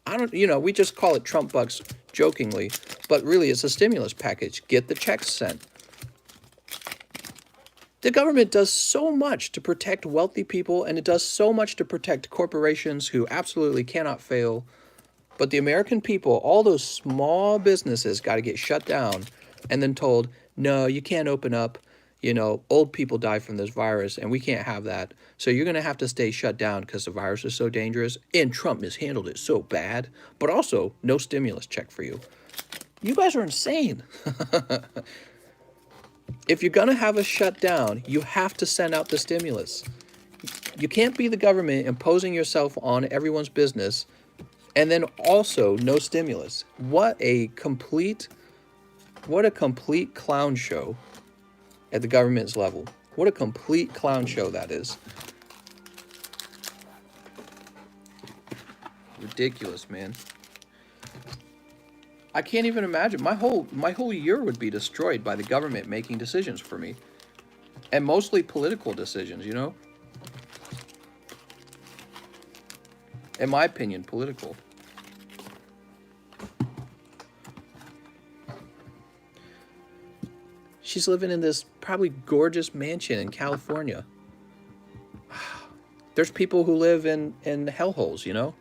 I don't, you know, we just call it Trump bucks jokingly, but really it's a stimulus package. Get the checks sent. The government does so much to protect wealthy people, and it does so much to protect corporations who absolutely cannot fail. But the American people, all those small businesses got to get shut down and then told, no, you can't open up. You know, old people die from this virus, and we can't have that. So you're going to have to stay shut down because the virus is so dangerous, and Trump mishandled it so bad. But also, no stimulus check for you. You guys are insane. If you're going to have a shutdown, you have to send out the stimulus. You can't be the government imposing yourself on everyone's business and then also no stimulus. What a complete clown show at the government's level. What a complete clown show that is. Ridiculous, man. I can't even imagine. My whole year would be destroyed by the government making decisions for me. And mostly political decisions, you know? In my opinion, political. She's living in this probably gorgeous mansion in California. There's people who live in hellholes, you know?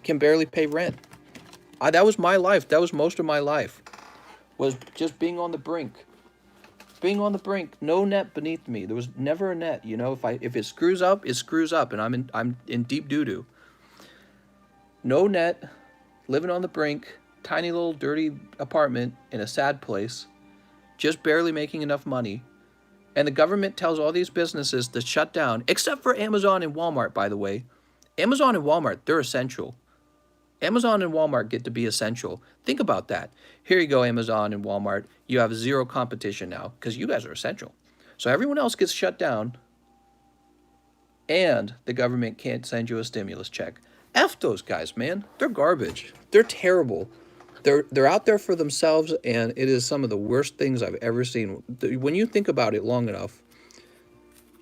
Can barely pay rent. That was my life. That was most of my life. Was just being on the brink. Being on the brink. No net beneath me. There was never a net, you know? If it screws up, it screws up, and I'm in deep doo-doo. No net, living on the brink, tiny little dirty apartment in a sad place, just barely making enough money. And the government tells all these businesses to shut down, except for Amazon and Walmart, by the way. Amazon and Walmart, they're essential. Amazon and Walmart get to be essential. Think about that. Here you go, Amazon and Walmart. You have zero competition now because you guys are essential. So everyone else gets shut down, and the government can't send you a stimulus check. F those guys, man. They're garbage. They're terrible. They're out there for themselves, and it is some of the worst things I've ever seen. When you think about it long enough,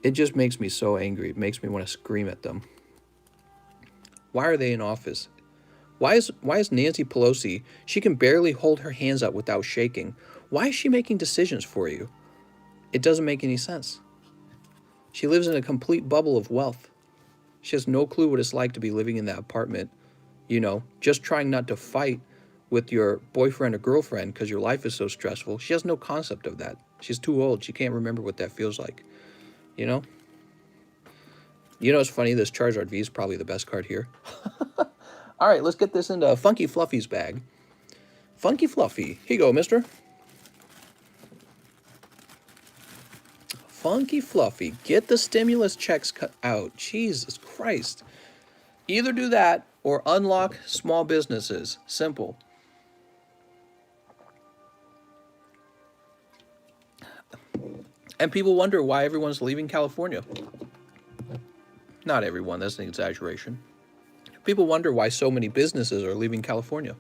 it just makes me so angry. It makes me want to scream at them. Why are they in office? Why is Nancy Pelosi, she can barely hold her hands up without shaking. Why is she making decisions for you? It doesn't make any sense. She lives in a complete bubble of wealth. She has no clue what it's like to be living in that apartment, you know, just trying not to fight with your boyfriend or girlfriend because your life is so stressful. She has no concept of that. She's too old. She can't remember what that feels like, you know? You know, it's funny, this Charizard V is probably the best card here. All right, let's get this into Funky Fluffy's bag. Funky Fluffy. Here you go, mister. Funky Fluffy. Get the stimulus checks cut out. Jesus Christ. Either do that or unlock small businesses. Simple. And people wonder why everyone's leaving California. Not everyone, that's an exaggeration. People wonder why so many businesses are leaving California.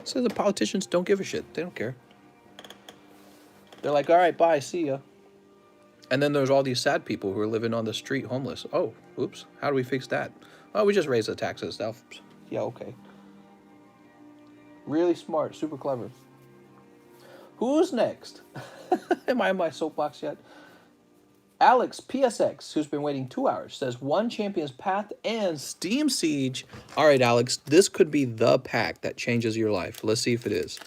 So the politicians don't give a shit. They don't care. They're like, all right, bye, see ya. And then there's all these sad people who are living on the street homeless. Oh, oops, how do we fix that? Oh, we just raise the taxes. Yeah, okay. Really smart, super clever. Who's next? Am I in my soapbox yet? Alex PSX, who's been waiting 2 hours, says 1 Champion's Path and Steam Siege. All right, Alex, this could be the pack that changes your life. Let's see if it is.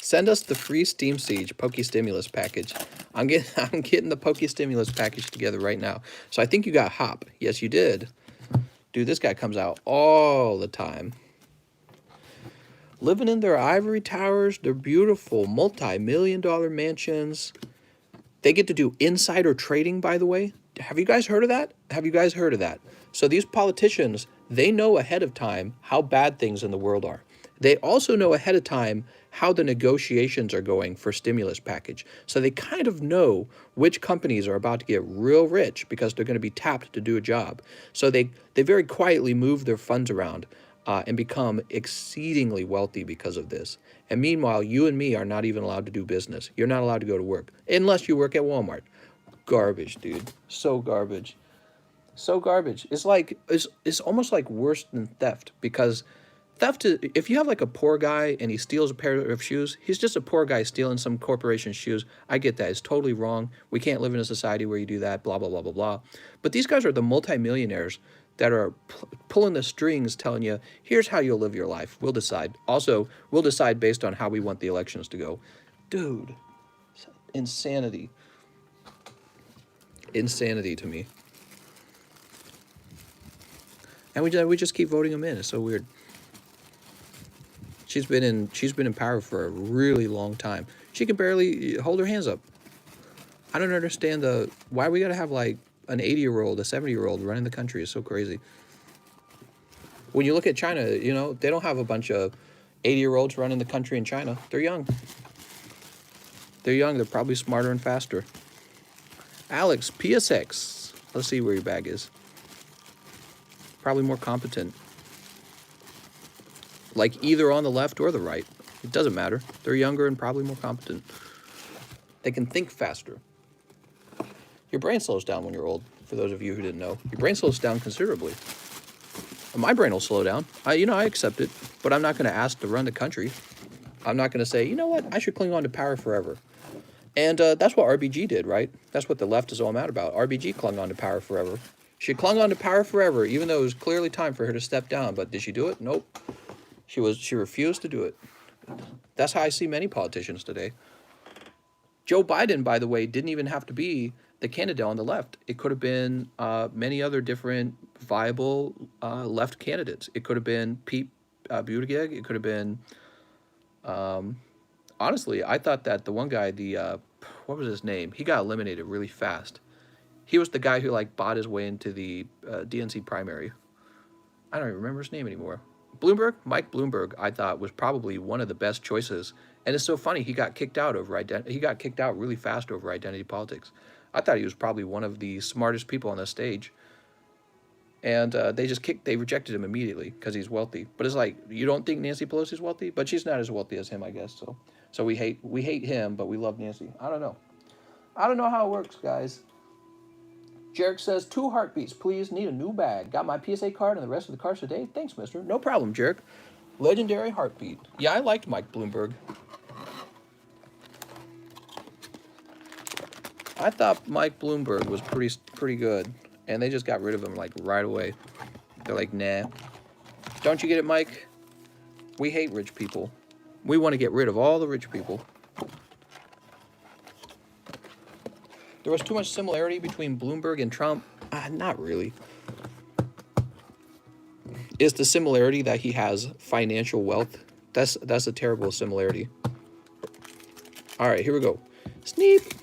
Send us the free Steam Siege Poke Stimulus package. I'm getting the Poke Stimulus package together right now. So I think you got Hop. Yes, you did. Dude, this guy comes out all the time. Living in their ivory towers, their beautiful multi-million-dollar mansions. They get to do insider trading, by the way. Have you guys heard of that? Have you guys heard of that? So these politicians, they know ahead of time how bad things in the world are. They also know ahead of time how the negotiations are going for stimulus package. So they kind of know which companies are about to get real rich because they're going to be tapped to do a job. So they very quietly move their funds around and become exceedingly wealthy because of this. And meanwhile, you and me are not even allowed to do business. You're not allowed to go to work unless you work at Walmart. Garbage, dude. So garbage. So garbage. It's like it's almost like worse than theft, because theft is, if you have like a poor guy and he steals a pair of shoes, he's just a poor guy stealing some corporation's shoes. I get that. It's totally wrong. We can't live in a society where you do that, blah, blah, blah, blah, blah. But these guys are the multimillionaires that are pulling the strings, telling you, here's how you'll live your life. We'll decide. Also, we'll decide based on how we want the elections to go. Dude, insanity. Insanity to me. And we just keep voting them in. It's so weird. She's been in power for a really long time. She can barely hold her hands up. I don't understand why we gotta have like an 80-year-old, a 70-year-old running the country. Is so crazy. When you look at China, you know, they don't have a bunch of 80-year-olds running the country in China. They're young. They're young. They're probably smarter and faster. Alex, PSX. Let's see where your bag is. Probably more competent. Like either on the left or the right. It doesn't matter. They're younger and probably more competent. They can think faster. Your brain slows down when you're old, for those of you who didn't know. Your brain slows down considerably. My brain will slow down. I accept it, but I'm not going to ask to run the country. I'm not going to say, you know what, I should cling on to power forever. And that's what RBG did, right? That's what the left is all mad about. RBG clung on to power forever. She clung on to power forever, even though it was clearly time for her to step down. But did she do it? Nope. She refused to do it. That's how I see many politicians today. Joe Biden, by the way, didn't even have to be the candidate on the left. It could have been many other different viable left candidates. It could have been Pete Buttigieg. It could have been, honestly, I thought that the one guy, what was his name? He got eliminated really fast. He was the guy who like bought his way into the DNC primary. I don't even remember his name anymore. Bloomberg, Mike Bloomberg, I thought was probably one of the best choices. And it's so funny, he got kicked out really fast over identity politics. I thought he was probably one of the smartest people on the stage. And they rejected him immediately because he's wealthy. But it's like, you don't think Nancy Pelosi's wealthy? But she's not as wealthy as him, I guess. So we hate him, but we love Nancy. I don't know. I don't know how it works, guys. Jarek says, 2 heartbeats, please. Need a new bag. Got my PSA card and the rest of the cards today. Thanks, mister. No problem, Jarek. Legendary heartbeat. Yeah, I liked Mike Bloomberg. I thought Mike Bloomberg was pretty good. And they just got rid of him, like, right away. They're like, nah. Don't you get it, Mike? We hate rich people. We want to get rid of all the rich people. There was too much similarity between Bloomberg and Trump. Not really. Is the similarity that he has financial wealth? That's a terrible similarity. All right, here we go. Sneep.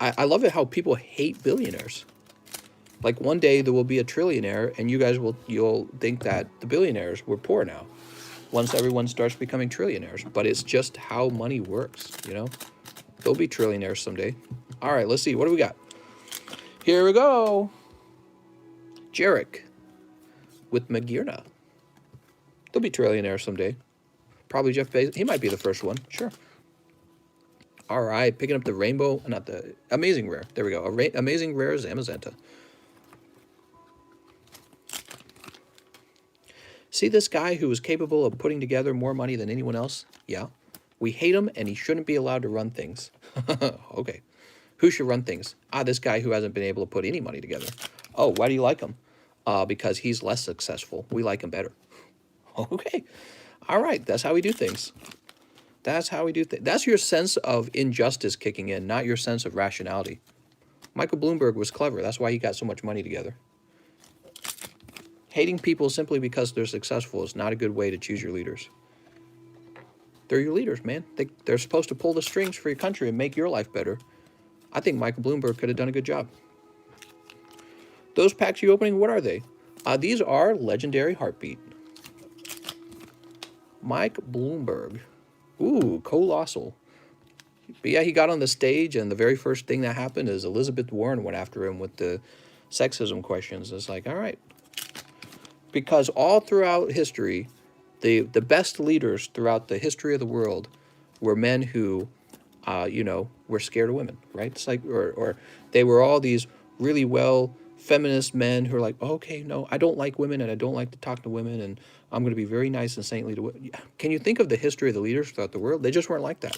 I love it how people hate billionaires. Like one day there will be a trillionaire and you'll think that the billionaires were poor now. Once everyone starts becoming trillionaires. But it's just how money works, you know? They'll be trillionaires someday. All right, let's see. What do we got? Here we go. Jarek with Magirna. They'll be trillionaires someday. Probably Jeff Bezos. He might be the first one. Sure. All right, picking up the rainbow. Not the amazing rare. There we go. Amazing rare Zamazenta. See this guy who is capable of putting together more money than anyone else? Yeah. We hate him, and he shouldn't be allowed to run things. Okay. Who should run things? This guy who hasn't been able to put any money together. Oh, why do you like him? Because he's less successful. We like him better. Okay. All right. That's how we do things. That's how we do things. That's your sense of injustice kicking in, not your sense of rationality. Michael Bloomberg was clever. That's why he got so much money together. Hating people simply because they're successful is not a good way to choose your leaders. They're your leaders, man. They're supposed to pull the strings for your country and make your life better. I think Michael Bloomberg could have done a good job. Those packs you opening, what are they? These are Legendary Heartbeat. Mike Bloomberg. Ooh, Colossal. But yeah, he got on the stage, and the very first thing that happened is Elizabeth Warren went after him with the sexism questions. It's like, all right. Because all throughout history, the best leaders throughout the history of the world were men who, were scared of women, right? It's like, or they were all these really well feminist men who are like, oh, okay, no, I don't like women, and I don't like to talk to women, and I'm going to be very nice and saintly to women. Can you think of the history of the leaders throughout the world? They just weren't like that.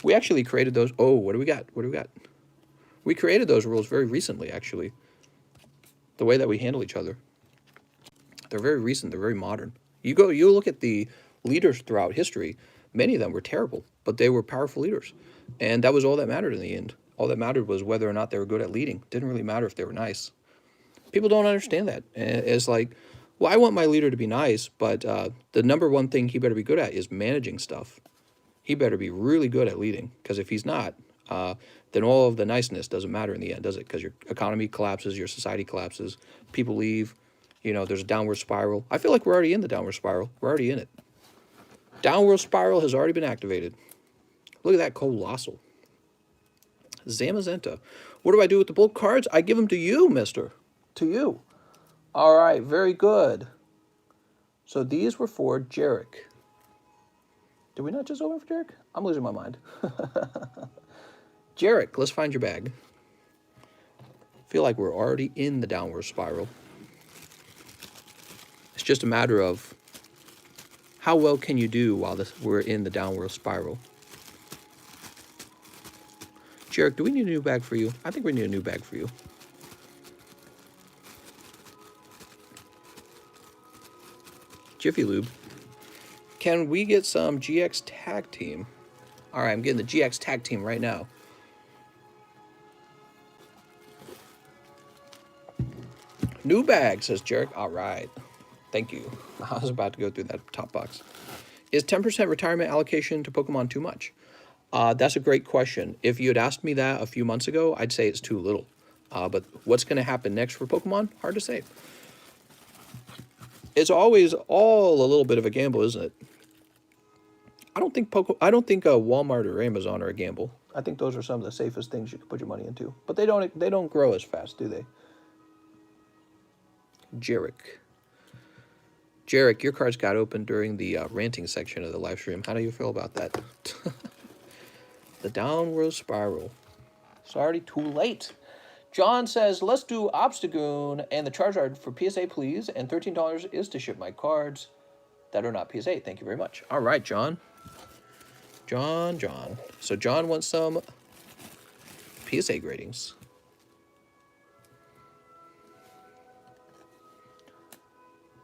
We actually created those. Oh, what do we got? What do we got? We created those rules very recently, actually. The way that we handle each other. They're very recent. They're very modern. You look at the leaders throughout history. Many of them were terrible, but they were powerful leaders. And that was all that mattered in the end. All that mattered was whether or not they were good at leading. Didn't really matter if they were nice. People don't understand that. And it's like, well, I want my leader to be nice, but the number one thing he better be good at is managing stuff. He better be really good at leading, because if he's not, then all of the niceness doesn't matter in the end, does it? Because your economy collapses, your society collapses, people leave, there's a downward spiral. I feel like we're already in the downward spiral. We're already in it. Downward spiral has already been activated. Look at that Colossal. Zamazenta. What do I do with the bulk cards? I give them to you, mister. To you. All right, very good. So these were for Jarek. Did we not just open for Jarek? I'm losing my mind. Jarek, let's find your bag. Feel like we're already in the downward spiral. It's just a matter of how well can you do while we're in the downward spiral. Jarek, do we need a new bag for you? I think we need a new bag for you. Jiffy Lube. Can we get some GX Tag Team? All right, I'm getting the GX Tag Team right now. New bag, says Jarek. All right. Thank you. I was about to go through that top box. Is 10% retirement allocation to Pokemon too much? That's a great question. If you had asked me that a few months ago, I'd say it's too little. But what's going to happen next for Pokemon? Hard to say. It's always all a little bit of a gamble, isn't it? I don't think Walmart or Amazon are a gamble. I think those are some of the safest things you can put your money into. But they don't grow as fast, do they? Jarek, your cards got opened during the ranting section of the live stream. How do you feel about that? The downward spiral. Sorry, too late. John says, let's do Obstagoon and the Charizard for PSA, please. And $13 is to ship my cards that are not PSA. Thank you very much. All right, John. John. So John wants some PSA gradings.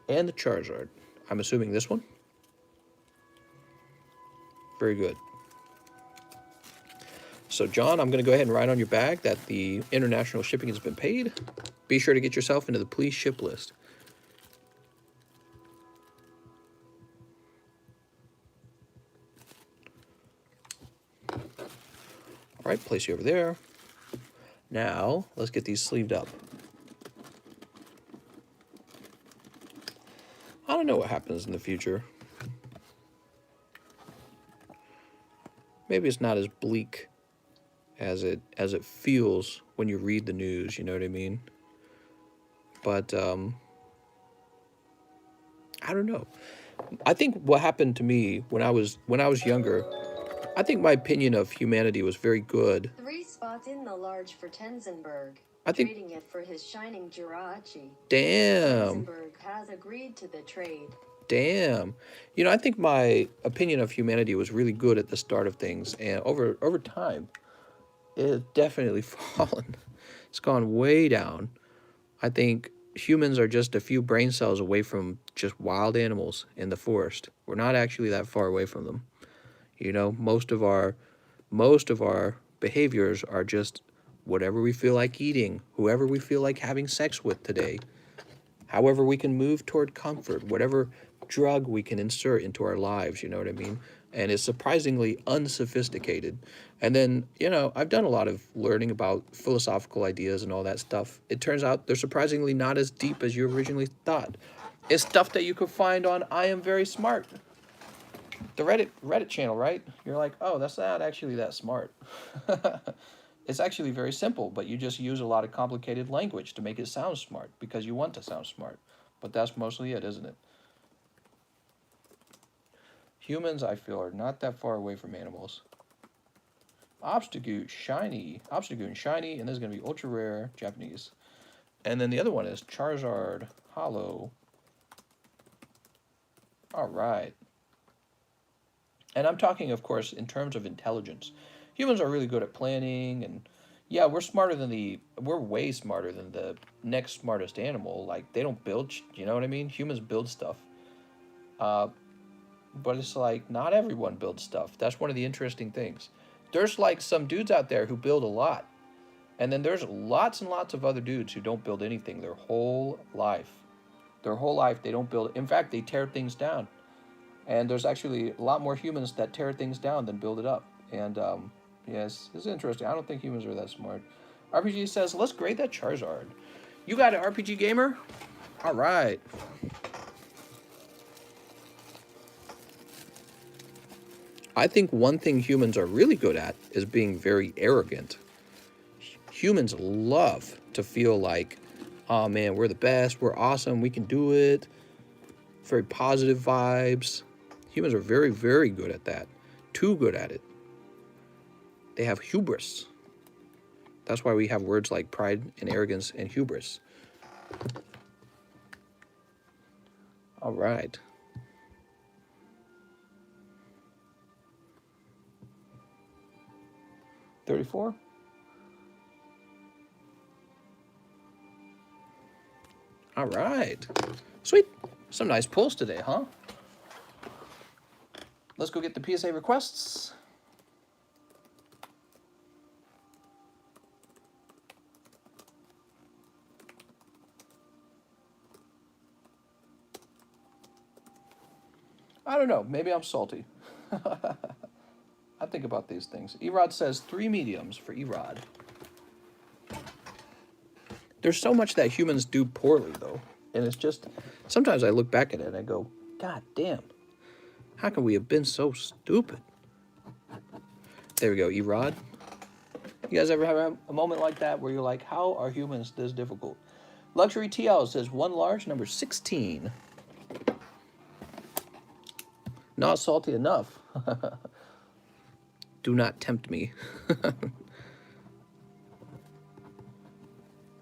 And the Charizard. I'm assuming this one. Very good. So, John, I'm going to go ahead and write on your bag that the international shipping has been paid. Be sure to get yourself into the please ship list. All right, place you over there. Now, let's get these sleeved up. I don't know what happens in the future. Maybe it's not as bleak as it feels when you read the news, you know what I mean? But I don't know. I think what happened to me when I was younger, I think my opinion of humanity was very good. 3 spots in the large for Tenzenberg. I think Trading it for his shining Jirachi. Damn. Tenzenberg has agreed to the trade. Damn. I think my opinion of humanity was really good at the start of things, and over time, it has definitely fallen. It's gone way down. I think humans are just a few brain cells away from just wild animals in the forest. We're not actually that far away from them. You know, most of our behaviors are just whatever we feel like eating, whoever we feel like having sex with today, however we can move toward comfort, whatever drug we can insert into our lives, you know what I mean? And it's surprisingly unsophisticated. And then, you know, I've done a lot of learning about philosophical ideas and all that stuff. It turns out they're surprisingly not as deep as you originally thought. It's stuff that you could find on I Am Very Smart, the Reddit channel, right? You're like, oh, that's not actually that smart. It's actually very simple, but you just use a lot of complicated language to make it sound smart because you want to sound smart. But that's mostly it, isn't it? Humans, I feel, are not that far away from animals. Obstagoon shiny, and this is going to be ultra rare, Japanese. And then the other one is Charizard Hollow. All right. And I'm talking, of course, in terms of intelligence. Humans are really good at planning, and yeah, we're way smarter than the next smartest animal. Like, they don't build, you know what I mean? Humans build stuff. But it's like, not everyone builds stuff. That's one of the interesting things. There's like some dudes out there who build a lot. And then there's lots and lots of other dudes who don't build anything their whole life. Their whole life, they don't build. In fact, they tear things down. And there's actually a lot more humans that tear things down than build it up. And yes, it's interesting. I don't think humans are that smart. RPG says, let's grade that Charizard. You got an RPG gamer? All right. I think one thing humans are really good at is being very arrogant. Humans love to feel like, oh man, we're the best, we're awesome, we can do it. Very positive vibes. Humans are very, very good at that. Too good at it. They have hubris. That's why we have words like pride and arrogance and hubris. All right. $34. All right. Sweet. Some nice pulls today, huh? Let's go get the PSA requests. I don't know. Maybe I'm salty. I think about these things. Erod says 3 mediums for Erod. There's so much that humans do poorly, though. And it's just, sometimes I look back at it and I go, God damn, how can we have been so stupid? There we go, Erod. You guys ever have a moment like that where you're like, how are humans this difficult? Luxury TL says 1 large, number 16. Not salty enough. Do not tempt me.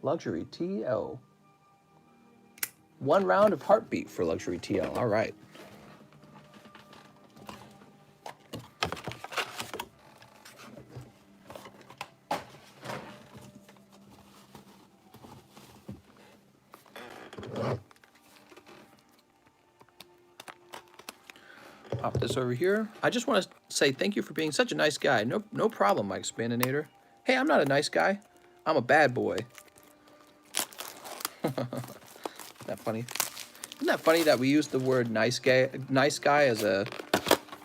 Luxury TL. 1 round of heartbeat for Luxury TL. All right. Pop this over here. I just want to say thank you for being such a nice guy. No problem, Mike Spaninator. Hey, I'm not a nice guy. I'm a bad boy. Isn't that funny? Isn't that funny that we use the word nice guy as a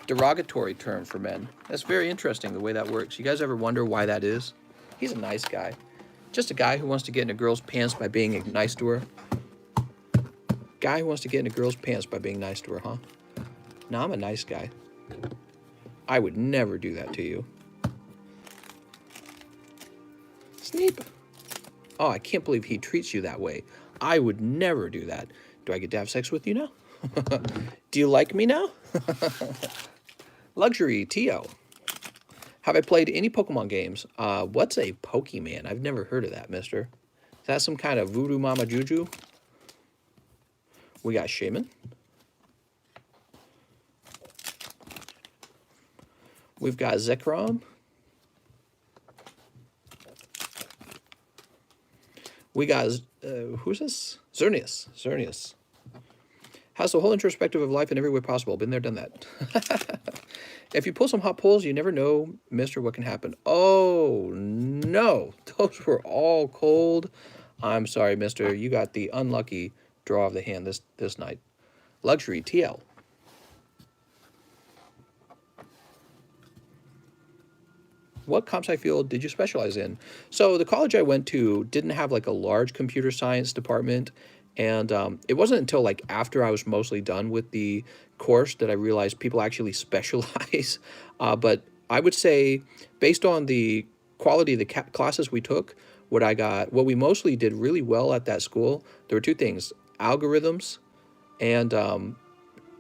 derogatory term for men? That's very interesting the way that works. You guys ever wonder why that is? He's a nice guy. Just a guy who wants to get in a girl's pants by being nice to her. Guy who wants to get in a girl's pants by being nice to her, huh? No, I'm a nice guy. I would never do that to you. Sneep. Oh, I can't believe he treats you that way. I would never do that. Do I get to have sex with you now? Do you like me now? Luxury Tio. Have I played any Pokemon games? What's a Pokemon? I've never heard of that, mister. Is that some kind of voodoo mama juju? We got Shaman. We've got Zekrom. We got, who's this? Xerneas. Has the whole introspective of life in every way possible. Been there, done that. If you pull some hot pulls, you never know, mister, what can happen. Oh, no. Those were all cold. I'm sorry, mister. You got the unlucky draw of the hand this night. Luxury TL. What comp sci field did you specialize in? So the college I went to didn't have like a large computer science department, and it wasn't until like after I was mostly done with the course that I realized people actually specialize. But I would say, based on the quality of the classes we took, what we mostly did really well at that school, there were two things: algorithms and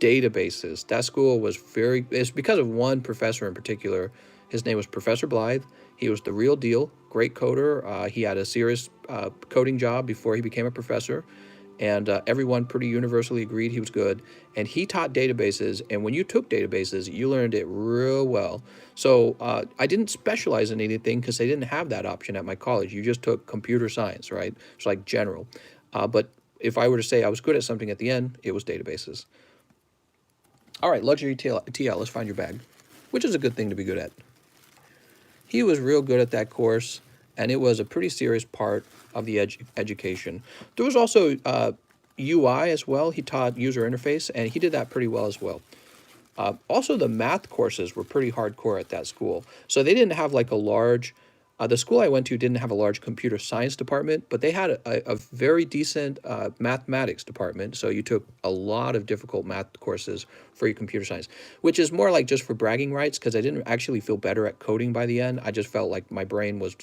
databases. That school was it's because of one professor in particular. His name was Professor Blythe. He was the real deal, great coder. He had a serious coding job before he became a professor, and everyone pretty universally agreed he was good. And he taught databases, and when you took databases, you learned it real well. So I didn't specialize in anything because they didn't have that option at my college. You just took computer science, right? It's like general. But if I were to say I was good at something at the end, it was databases. All right, luxury TL, let's find your bag, which is a good thing to be good at. He was real good at that course, and it was a pretty serious part of the education. There was also UI as well. He taught user interface, and he did that pretty well as well. Also, the math courses were pretty hardcore at that school. So they didn't have like a large, the school I went to didn't have a large computer science department, but they had a very decent mathematics department. So you took a lot of difficult math courses for your computer science, which is more like just for bragging rights, because I didn't actually feel better at coding by the end. I just felt like my brain was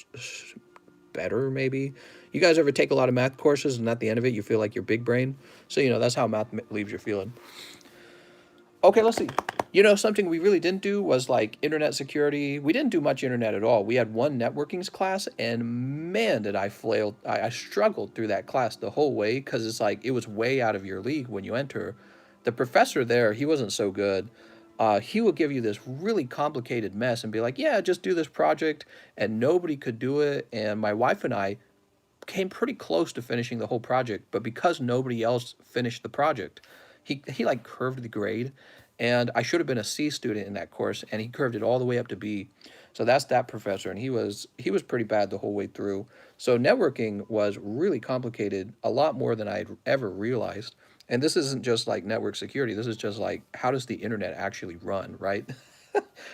better, maybe. You guys ever take a lot of math courses and at the end of it, you feel like you're big brain? So, that's how math leaves you feeling. Okay, let's see. Something we really didn't do was like internet security. We didn't do much internet at all. We had one networking class, and man, did I flail. I struggled through that class the whole way because it's like it was way out of your league when you enter. The professor there, he wasn't so good. He would give you this really complicated mess and be like, yeah, just do this project, and nobody could do it. And my wife and I came pretty close to finishing the whole project, but because nobody else finished the project, he like curved the grade, and I should have been a C student in that course, and he curved it all the way up to B. So that's that professor, and he was pretty bad the whole way through. So networking was really complicated, a lot more than I'd ever realized. And this isn't just like network security. This is just like, how does the internet actually run, right?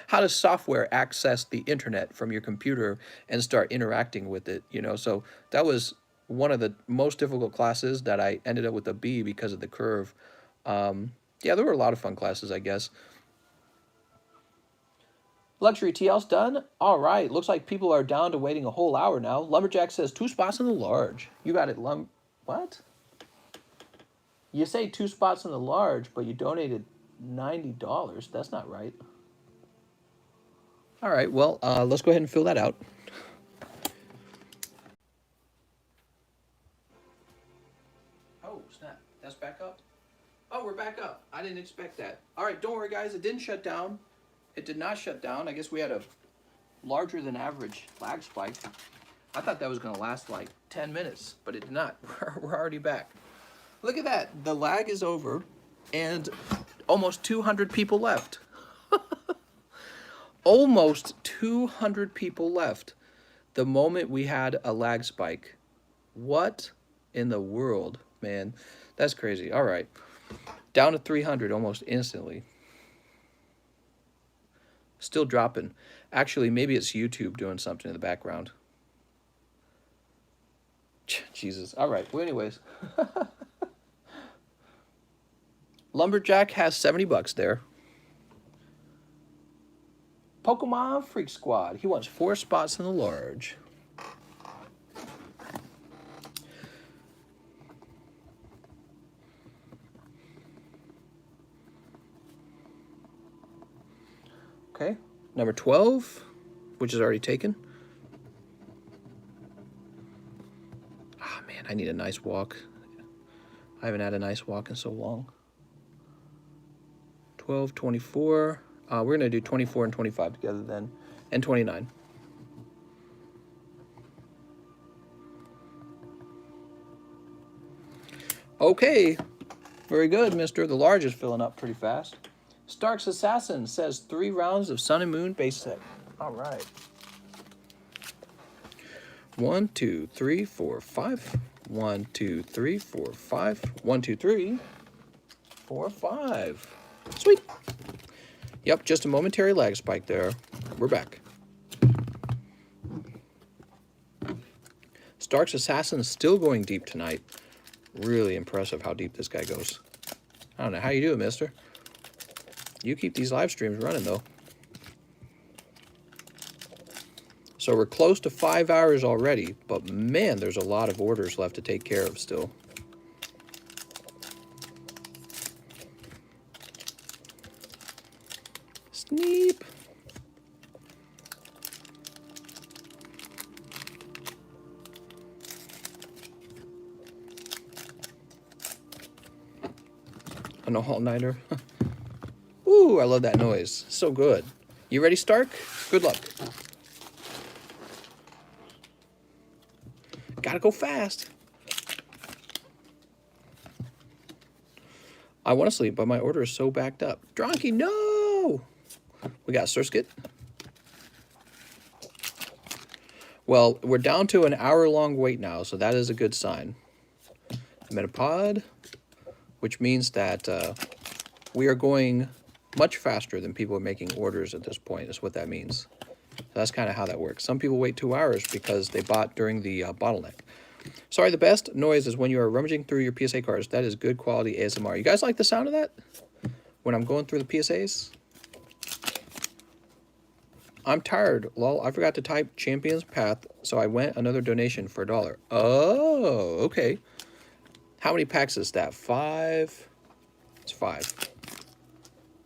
How does software access the internet from your computer and start interacting with it? So that was one of the most difficult classes that I ended up with a B because of the curve. Yeah, there were a lot of fun classes, I guess. Luxury TL's done. All right, looks like people are down to waiting a whole hour now. Lumberjack says 2 spots in the large. You got it, what? You say 2 spots in the large, but you donated $90. That's not right. All right, well, let's go ahead and fill that out. Oh, snap. That's back up? Oh, we're back up. I didn't expect that. All right, don't worry, guys. It didn't shut down. It did not shut down. I guess we had a larger than average lag spike. I thought that was going to last like 10 minutes, but it did not. We're already back. Look at that. The lag is over, and almost 200 people left. Almost 200 people left the moment we had a lag spike. What in the world, man? That's crazy. All right. Down to 300 almost instantly. Still dropping. Actually, maybe it's YouTube doing something in the background. Jesus. All right. Well, anyways. Lumberjack has $70 there. Pokemon Freak Squad. He wants 4 spots in the large. Okay, number 12, which is already taken. Ah, man, I need a nice walk. I haven't had a nice walk in so long. 12, 24. We're going to do 24 and 25 together then, and 29. Okay, very good, mister. The large is filling up pretty fast. Stark's Assassin says 3 rounds of Sun and Moon base set. All right. 1, 2, 3, 4, 5. 1, 2, 3, 4, 5. 1, 2, 3, 4, 5. Sweet. Yep, just a momentary lag spike there. We're back. Stark's Assassin is still going deep tonight. Really impressive how deep this guy goes. I don't know how you do it, mister. You keep these live streams running, though. So we're close to 5 hours already, but man, there's a lot of orders left to take care of still. Sneep. An all-nighter. Ooh, I love that noise. So good. You ready, Stark? Good luck. Gotta go fast. I want to sleep, but my order is so backed up. Dronky, no! We got Surskit. Well, we're down to an hour-long wait now, so that is a good sign. Metapod, which means that we are going much faster than people are making orders at this point, is what that means. So that's kind of how that works. Some people wait 2 hours because they bought during the bottleneck. Sorry, the best noise is when you are rummaging through your PSA cards. That is good quality ASMR. You guys like the sound of that? When I'm going through the PSAs? I'm tired, lol. I forgot to type Champion's Path, so I went another donation for $1. Oh, okay. How many packs is that? 5? It's 5.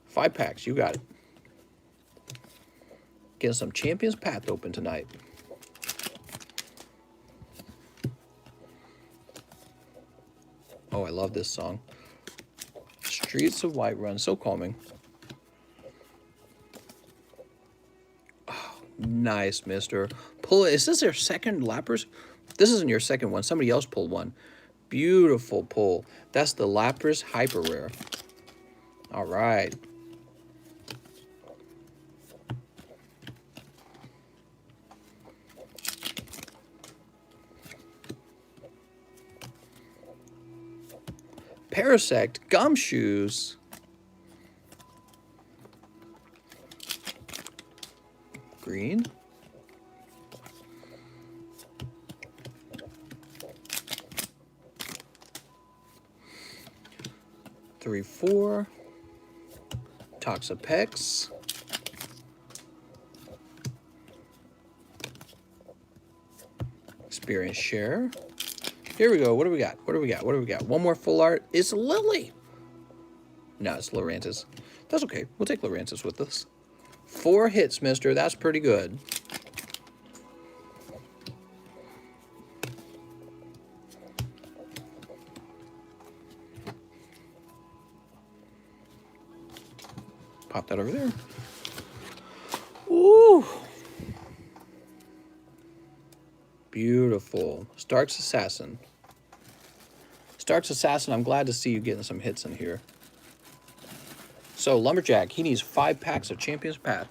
5 packs, you got it. Getting some Champion's Path open tonight. Oh, I love this song. Streets of Whiterun, so calming. Oh, nice, mister. Pull it. Is this your second Lappers? This isn't your second one. Somebody else pulled one. Beautiful pull. That's the Lappers Hyper Rare. All right. Parasect Gumshoes. Green. Three, 4. Toxapex. Experience share. Here we go. What do we got? What do we got? What do we got? One more full art. It's Lily. No, it's Lorantis. That's okay. We'll take Lorantis with us. 4 hits, mister. That's pretty good. Pop that over there. Ooh. Beautiful. Stark's Assassin. Stark's Assassin, I'm glad to see you getting some hits in here. So, Lumberjack, he needs 5 packs of Champion's Path.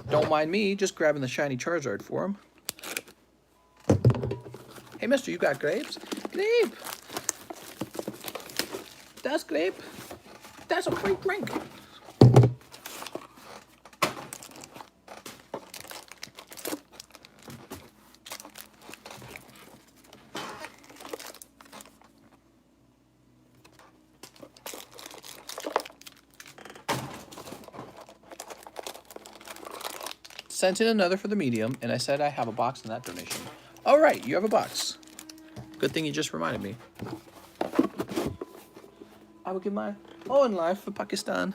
Don't mind me, just grabbing the shiny Charizard for him. Hey, mister, you got grapes? Grape! That's grape. That's a free drink. Sent in another for the medium, and I said I have a box in that donation. All right, you have a box. Good thing you just reminded me. I will give my own life for Pakistan.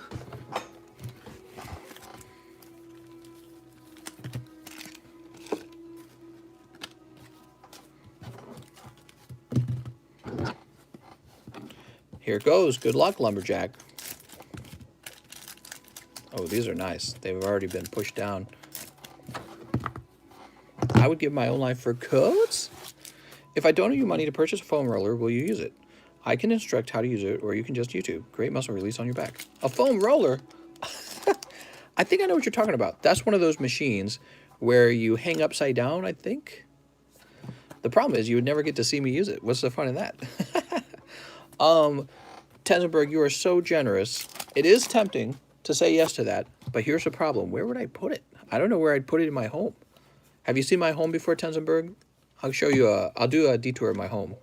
Here goes. Good luck, Lumberjack. Oh, these are nice. They've already been pushed down. I would give my own life for codes. If I donate you money to purchase a foam roller, will you use it? I can instruct how to use it, or you can just YouTube. Great muscle release on your back. A foam roller? I think I know what you're talking about. That's one of those machines where you hang upside down, I think. The problem is you would never get to see me use it. What's the fun in that? Tenzenberg, you are so generous. It is tempting to say yes to that, but here's the problem. Where would I put it? I don't know where I'd put it in my home. Have you seen my home before, Tenzenberg? I'll show you I'll do a detour of my home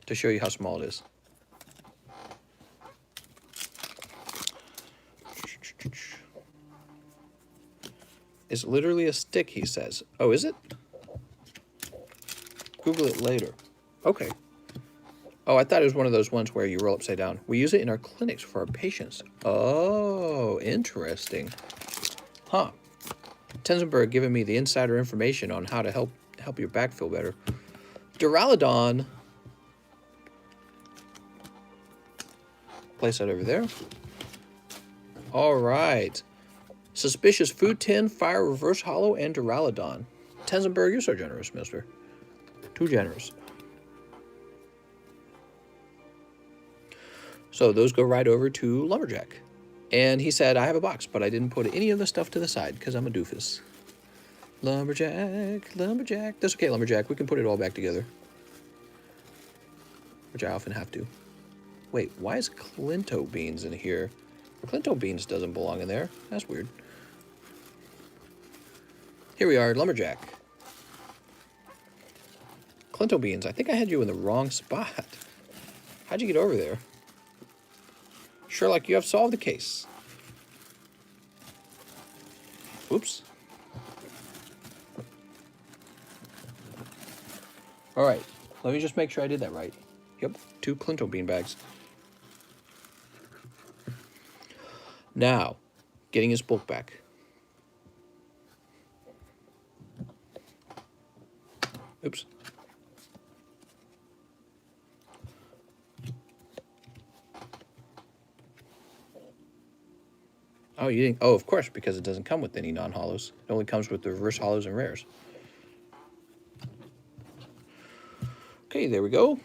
to show you how small it is. It's literally a stick, he says. Oh, is it? Google it later. Okay. Oh, I thought it was one of those ones where you roll upside down. We use it in our clinics for our patients. Oh, interesting. Huh. Tenzenberg giving me the insider information on how to help your back feel better. Duraludon. Place that over there. All right. Suspicious Food Tin, Fire Reverse Hollow, and Duraludon. Tenzenberg, you're so generous, mister. Too generous. So those go right over to Lumberjack. And he said, I have a box, but I didn't put any of the stuff to the side because I'm a doofus. Lumberjack, Lumberjack. That's okay, Lumberjack. We can put it all back together. Which I often have to. Wait, why is Clinto Beans in here? Clinto Beans doesn't belong in there. That's weird. Here we are, Lumberjack. Clinto Beans, I think I had you in the wrong spot. How'd you get over there? Sherlock, you have solved the case. Oops. All right, let me just make sure I did that right. Yep, 2 Clinto Bean bags. Now, getting his bulk back. Oops. Oh, you didn't? Oh, of course, because it doesn't come with any non-hollows. It only comes with the reverse hollows and rares. Okay, there we go.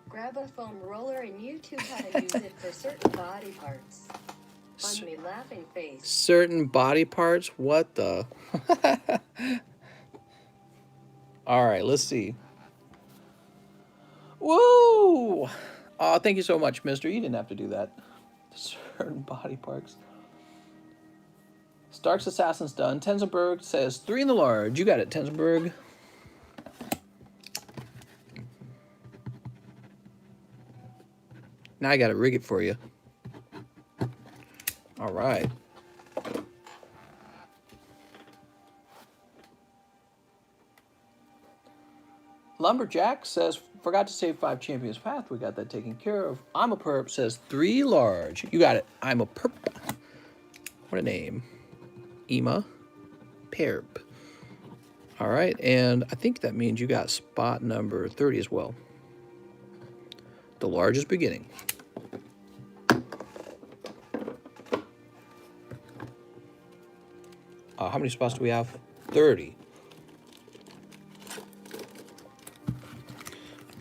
Grab a foam roller and YouTube how to use it for certain body parts. On me laughing face. Certain body parts? What the? All right, let's see. Woo! Oh, thank you so much, mister. You didn't have to do that. Certain body parts. Stark's Assassin's done. Tenzenberg says 3 in the large. You got it, Tenzenberg. Now I got to rig it for you. All right. Lumberjack says, forgot to save 5 Champions Path. We got that taken care of. I'm a perp says 3 large. You got it. I'm a perp. What a name. Ema Perp. All right. And I think that means you got spot number 30 as well. The large is beginning. How many spots do we have? 30.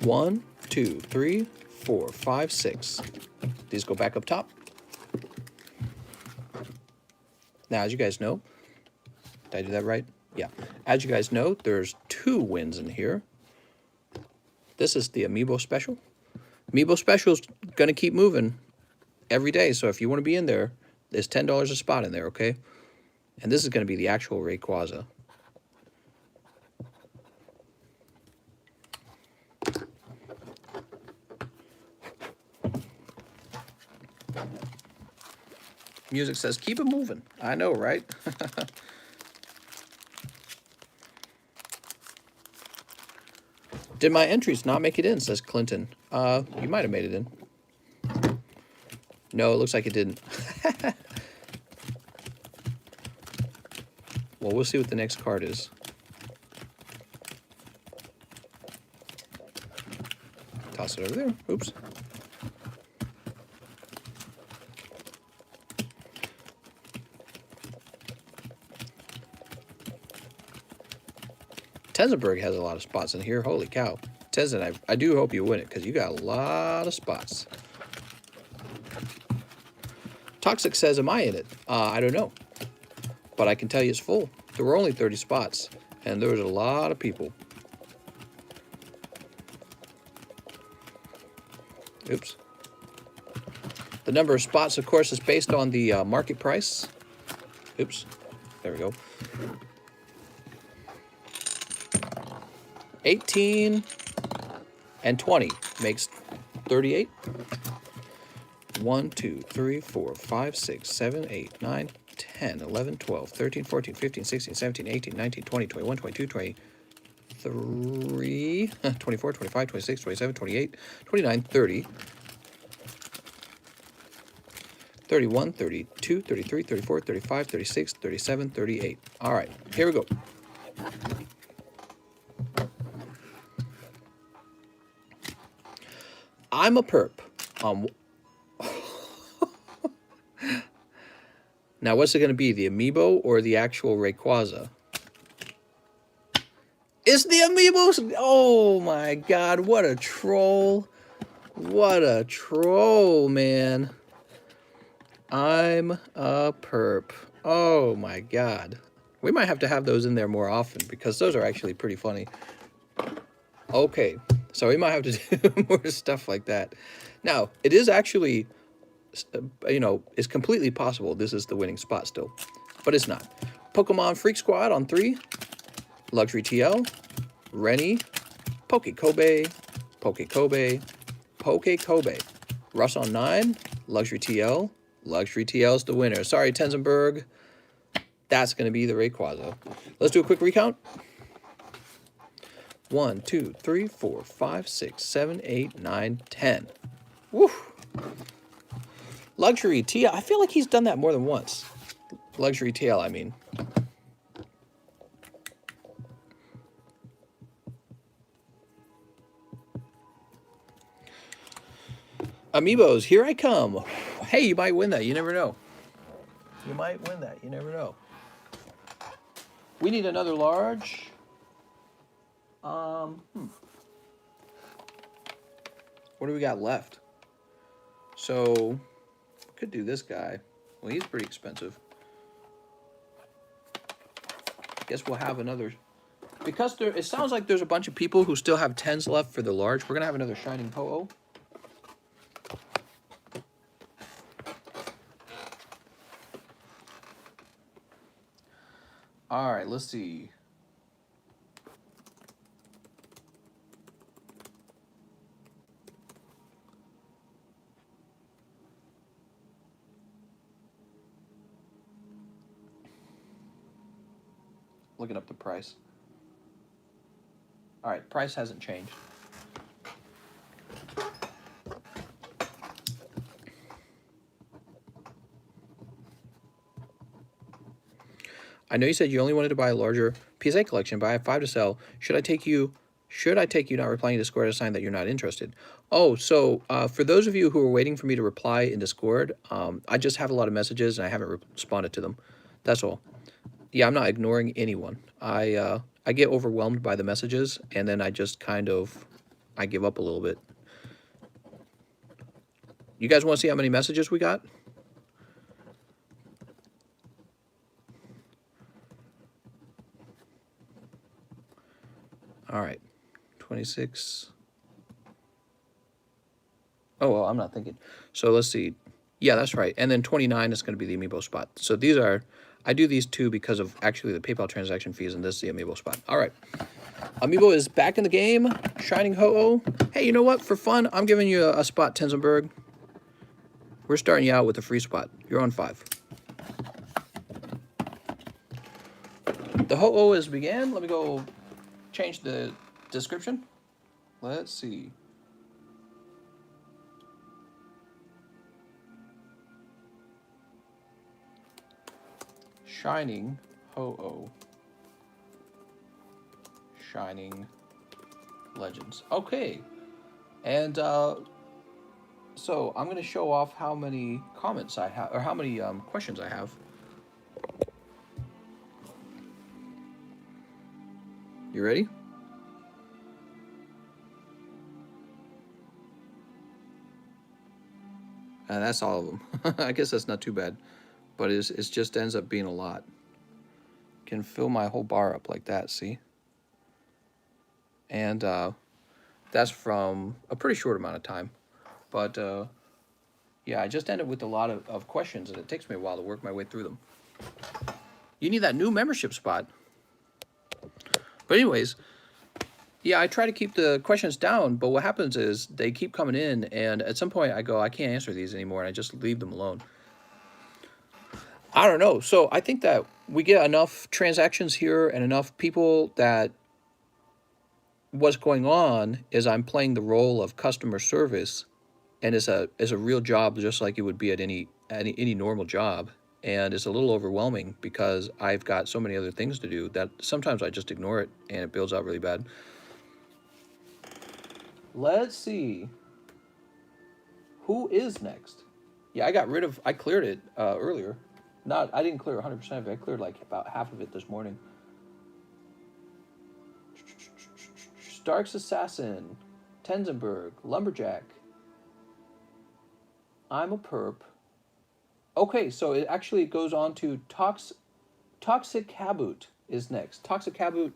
1, 2, 3, 4, 5, 6. These go back up top. Now, as you guys know, did I do that right? Yeah. As you guys know, there's 2 wins in here. This is the Amiibo special. Amiibo special is going to keep moving every day. So if you want to be in there, there's $10 a spot in there, okay? And this is going to be the actual Rayquaza. Music says, keep it moving. I know, right? Did my entries not make it in, says Clinton. You might have made it in. No, it looks like it didn't. Well, we'll see what the next card is. Toss it over there. Oops. Tenzenberg has a lot of spots in here. Holy cow. Tenzen, I do hope you win it, because you got a lot of spots. Toxic says, am I in it? I don't know. But I can tell you it's full. There were only 30 spots, and there was a lot of people. Oops. The number of spots, of course, is based on the market price. Oops. There we go. 18 and 20 makes 38. 1, 2, 3, 4, 5, 6, 7, 8, 9, 10, 11, 12, 13, 14, 15, 16, 17, 18, 19, 20, 21, 22, 23, 24, 25, 26, 27, 28, 29, 30, 31, 32, 33, 34, 35, 36, 37, 38. All right, here we go. I'm a perp. Now, what's it going to be, the Amiibo or the actual Rayquaza? It's the Amiibos! Oh my god, what a troll. What a troll, man. I'm a perp. Oh my god. We might have to have those in there more often, because those are actually pretty funny. Okay, so we might have to do more stuff like that. Now, it is actually, you know, it's completely possible this is the winning spot still, but it's not. Pokemon Freak Squad on 3, Luxury TL, Rennie, Poke Kobe, Poke Kobe, Poke Kobe. Russ on 9, Luxury TL. Luxury TL's the winner. Sorry, Tenzenberg. That's going to be the Rayquaza. Let's do a quick recount. 1, 2, 3, 4, 5, 6, 7, 8, 9, 10. Woo! Luxury TL. I feel like he's done that more than once. Luxury TL, I mean. Amiibos, here I come. Hey, you might win that. You never know. You might win that. You never know. We need another large. What do we got left? So, could do this guy. Well, he's pretty expensive. Guess we'll have another. Because there, it sounds like there's a bunch of people who still have 10s left for the large. We're going to have another Shining Ho-Oh. All right, let's see. Looking up the price. All right, price hasn't changed. I know you said you only wanted to buy a larger PSA collection, but I have 5 to sell. Should I take you not replying to Discord as a sign that you're not interested? Oh, so for those of you who are waiting for me to reply in Discord, I just have a lot of messages and I haven't responded to them. That's all. Yeah, I'm not ignoring anyone. I get overwhelmed by the messages, and then I just kind of, I give up a little bit. You guys want to see how many messages we got? All right, 26. Oh, well, I'm not thinking. So let's see. Yeah, that's right. And then 29 is going to be the Amiibo spot. So these are, I do these two because of actually the PayPal transaction fees, and this is the Amiibo spot. All right. Amiibo is back in the game. Shining Ho-Oh. Hey, you know what? For fun, I'm giving you a spot, Tenzenberg. We're starting you out with a free spot. You're on 5. The Ho-Oh is began. Let me go change the description. Let's see. Shining Ho-Oh. Shining Legends. Okay. And so I'm going to show off how many comments I have, or how many questions I have. You ready? That's all of them. I guess that's not too bad, but it just ends up being a lot. Can fill my whole bar up like that, see? And that's from a pretty short amount of time. But yeah, I just ended with a lot of questions, and it takes me a while to work my way through them. You need that new membership spot. But anyways, yeah, I try to keep the questions down, but what happens is they keep coming in, and at some point I go, I can't answer these anymore, and I just leave them alone. I don't know. So I think that we get enough transactions here and enough people that what's going on is I'm playing the role of customer service, and it's a real job just like it would be at any normal job. And it's a little overwhelming because I've got so many other things to do that sometimes I just ignore it and it builds out really bad. Let's see. Who is next? Yeah, I cleared it earlier. I didn't clear 100% of it. I cleared like about half of it this morning. Stark's Assassin, Tenzenberg, Lumberjack. I'm a perp. Okay, so it actually goes on to Toxic Kaboot is next. Toxic Kaboot,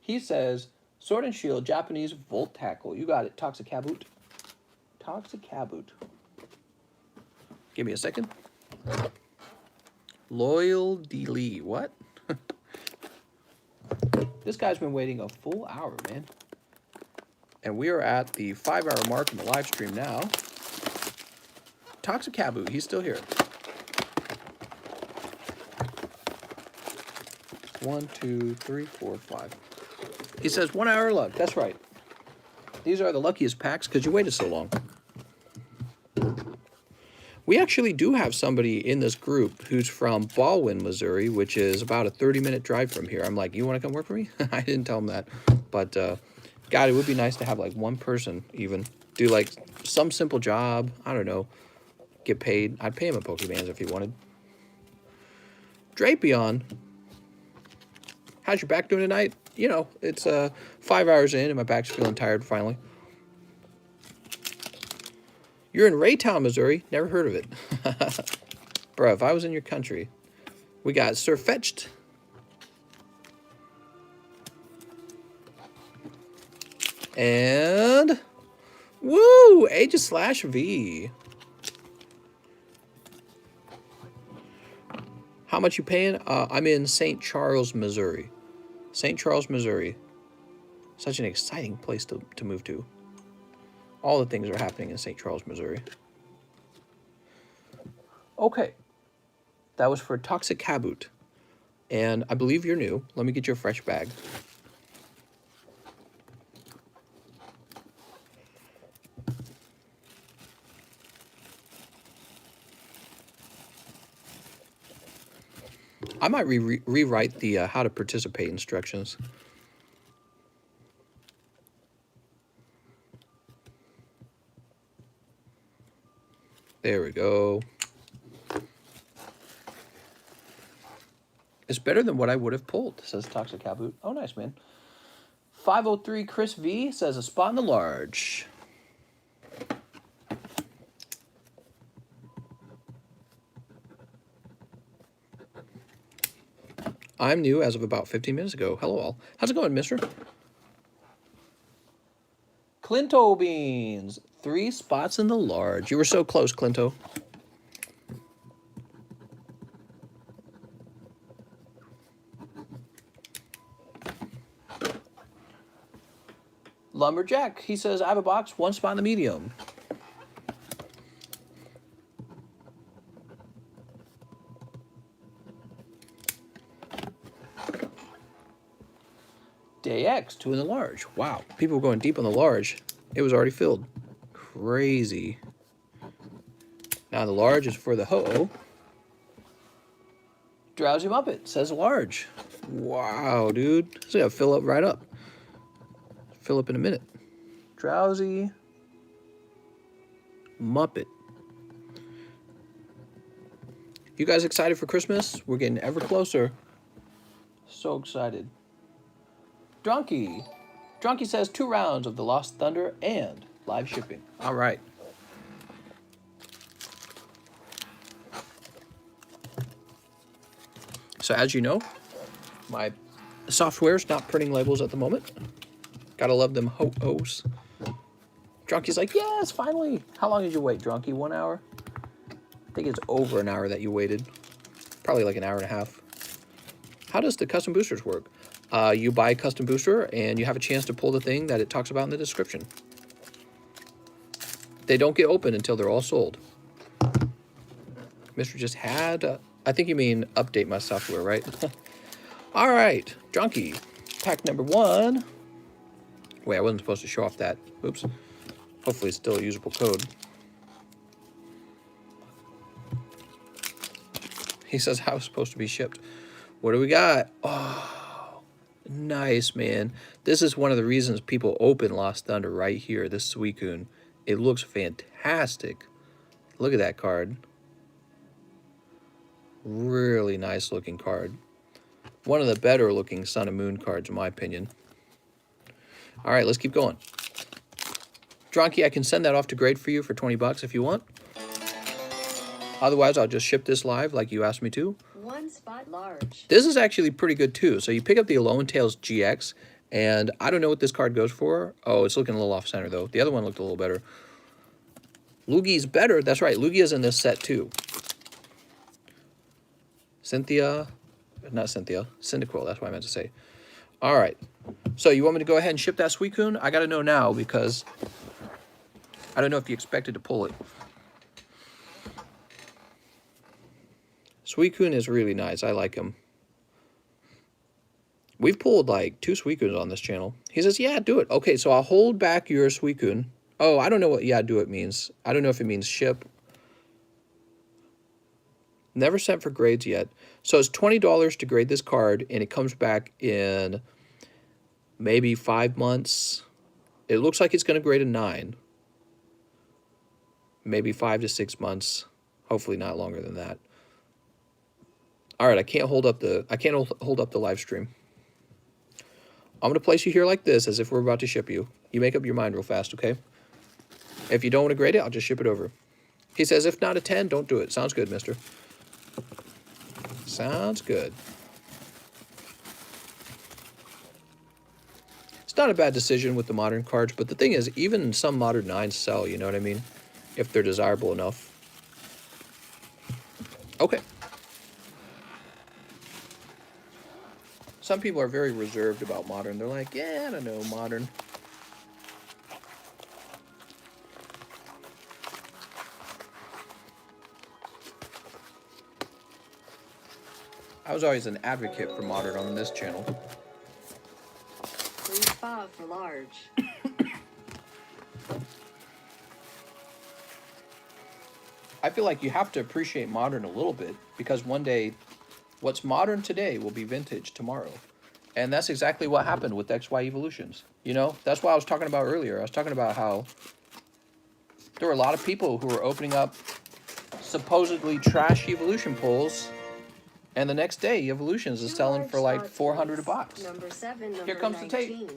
he says, Sword and Shield, Japanese Volt Tackle. You got it, Toxic Kaboot. Toxic Kaboot. Give me a second. Loyal D. Lee, what? This guy's been waiting a full hour, man. And we are at the 5-hour mark in the live stream now. Toxic Kaboot, he's still here. 1, 2, 3, 4, 5. He says 1 hour luck. That's right. These are the luckiest packs because you waited so long. We actually do have somebody in this group who's from Baldwin, Missouri, which is about a 30-minute drive from here. I'm like, you want to come work for me? I didn't tell him that. But, God, it would be nice to have, like, one person even do, like, some simple job. I don't know. Get paid. I'd pay him a Pokebands if he wanted. Drapion. How's your back doing tonight? You know, it's 5 hours in and my back's feeling tired finally. You're in Raytown, Missouri. Never heard of it. Bro, if I was in your country. We got Surfetched. And... Woo! Aegis/V. How much you paying? I'm in St. Charles, Missouri. St. Charles, Missouri. Such an exciting place to move to. All the things are happening in St. Charles, Missouri. Okay. That was for Toxic Kaboot. And I believe you're new. Let me get you a fresh bag. I might rewrite the how to participate instructions. There we go. It's better than what I would have pulled, says Toxic Kaboot. Oh, nice, man. 503 Chris V says a spot in the large. I'm new as of about 15 minutes ago. Hello, all. How's it going, mister? Clinto Beans. 3 spots in the large. You were so close, Clinto. Lumberjack. He says, I have a box, 1 spot in the medium. Day X, 2 in the large. Wow, people were going deep on the large. It was already filled. Crazy. Now the large is for the ho-oh. Drowsy Muppet says large. Wow, dude. It's gonna fill up right up. Fill up in a minute. Drowsy Muppet. You guys excited for Christmas? We're getting ever closer. So excited. Drunky. Drunky says 2 rounds of the Lost Thunder and live shipping. All right. So as you know, my software's not printing labels at the moment. Gotta love them ho-hos. Drunky's like, yes, finally. How long did you wait, Drunky? 1 hour? I think it's over an hour that you waited. Probably like an hour and a half. How does the custom boosters work? You buy a custom booster and you have a chance to pull the thing that it talks about in the description. They don't get open until they're all sold. Mr. just had... I think you mean update my software, right? All right, Drunky. Pack number 1. Wait, I wasn't supposed to show off that. Oops. Hopefully it's still a usable code. He says how it's supposed to be shipped. What do we got? Oh, nice, man. This is one of the reasons people open Lost Thunder right here, this Suicune. It looks fantastic. Look at that card. Really nice looking card. One of the better looking Sun and Moon cards, in my opinion. All right, let's keep going. Drunky, I can send that off to grade for you for 20 bucks if you want. Otherwise, I'll just ship this live like you asked me to. 1 spot large. This is actually pretty good too. So you pick up the Alone Tales GX, and I don't know what this card goes for. Oh, it's looking a little off center though. The other one looked a little better. Lugi's better. That's right. Lugia's in this set too. Cynthia, not Cynthia, Cyndaquil. That's what I meant to say. All right. So you want me to go ahead and ship that Suicune? I got to know now because I don't know if you expected to pull it. Suicune is really nice. I like him. We've pulled like 2 Suicunes on this channel. He says, yeah, do it. Okay, so I'll hold back your Suicune. Oh, I don't know what yeah, do it means. I don't know if it means ship. Never sent for grades yet. So it's $20 to grade this card, and it comes back in maybe 5 months. It looks like it's going to grade a 9. Maybe 5 to 6 months. Hopefully not longer than that. All right, I can't hold up the live stream. I'm going to place you here like this, as if we're about to ship you. You make up your mind real fast, okay? If you don't want to grade it, I'll just ship it over. He says, if not a 10, don't do it. Sounds good, mister. Sounds good. It's not a bad decision with the modern cards, but the thing is, even some modern 9s sell, you know what I mean? If they're desirable enough. Okay. Some people are very reserved about modern. They're like, yeah, I don't know, modern. I was always an advocate for modern on this channel. 3 spot for large. I feel like you have to appreciate modern a little bit, because one day, what's modern today will be vintage tomorrow. And that's exactly what happened with XY Evolutions. You know, that's what I was talking about earlier. I was talking about how there were a lot of people who were opening up supposedly trash Evolution pulls, and the next day Evolutions is selling for like $400 a box. Number 7, number Here comes 19. the tape.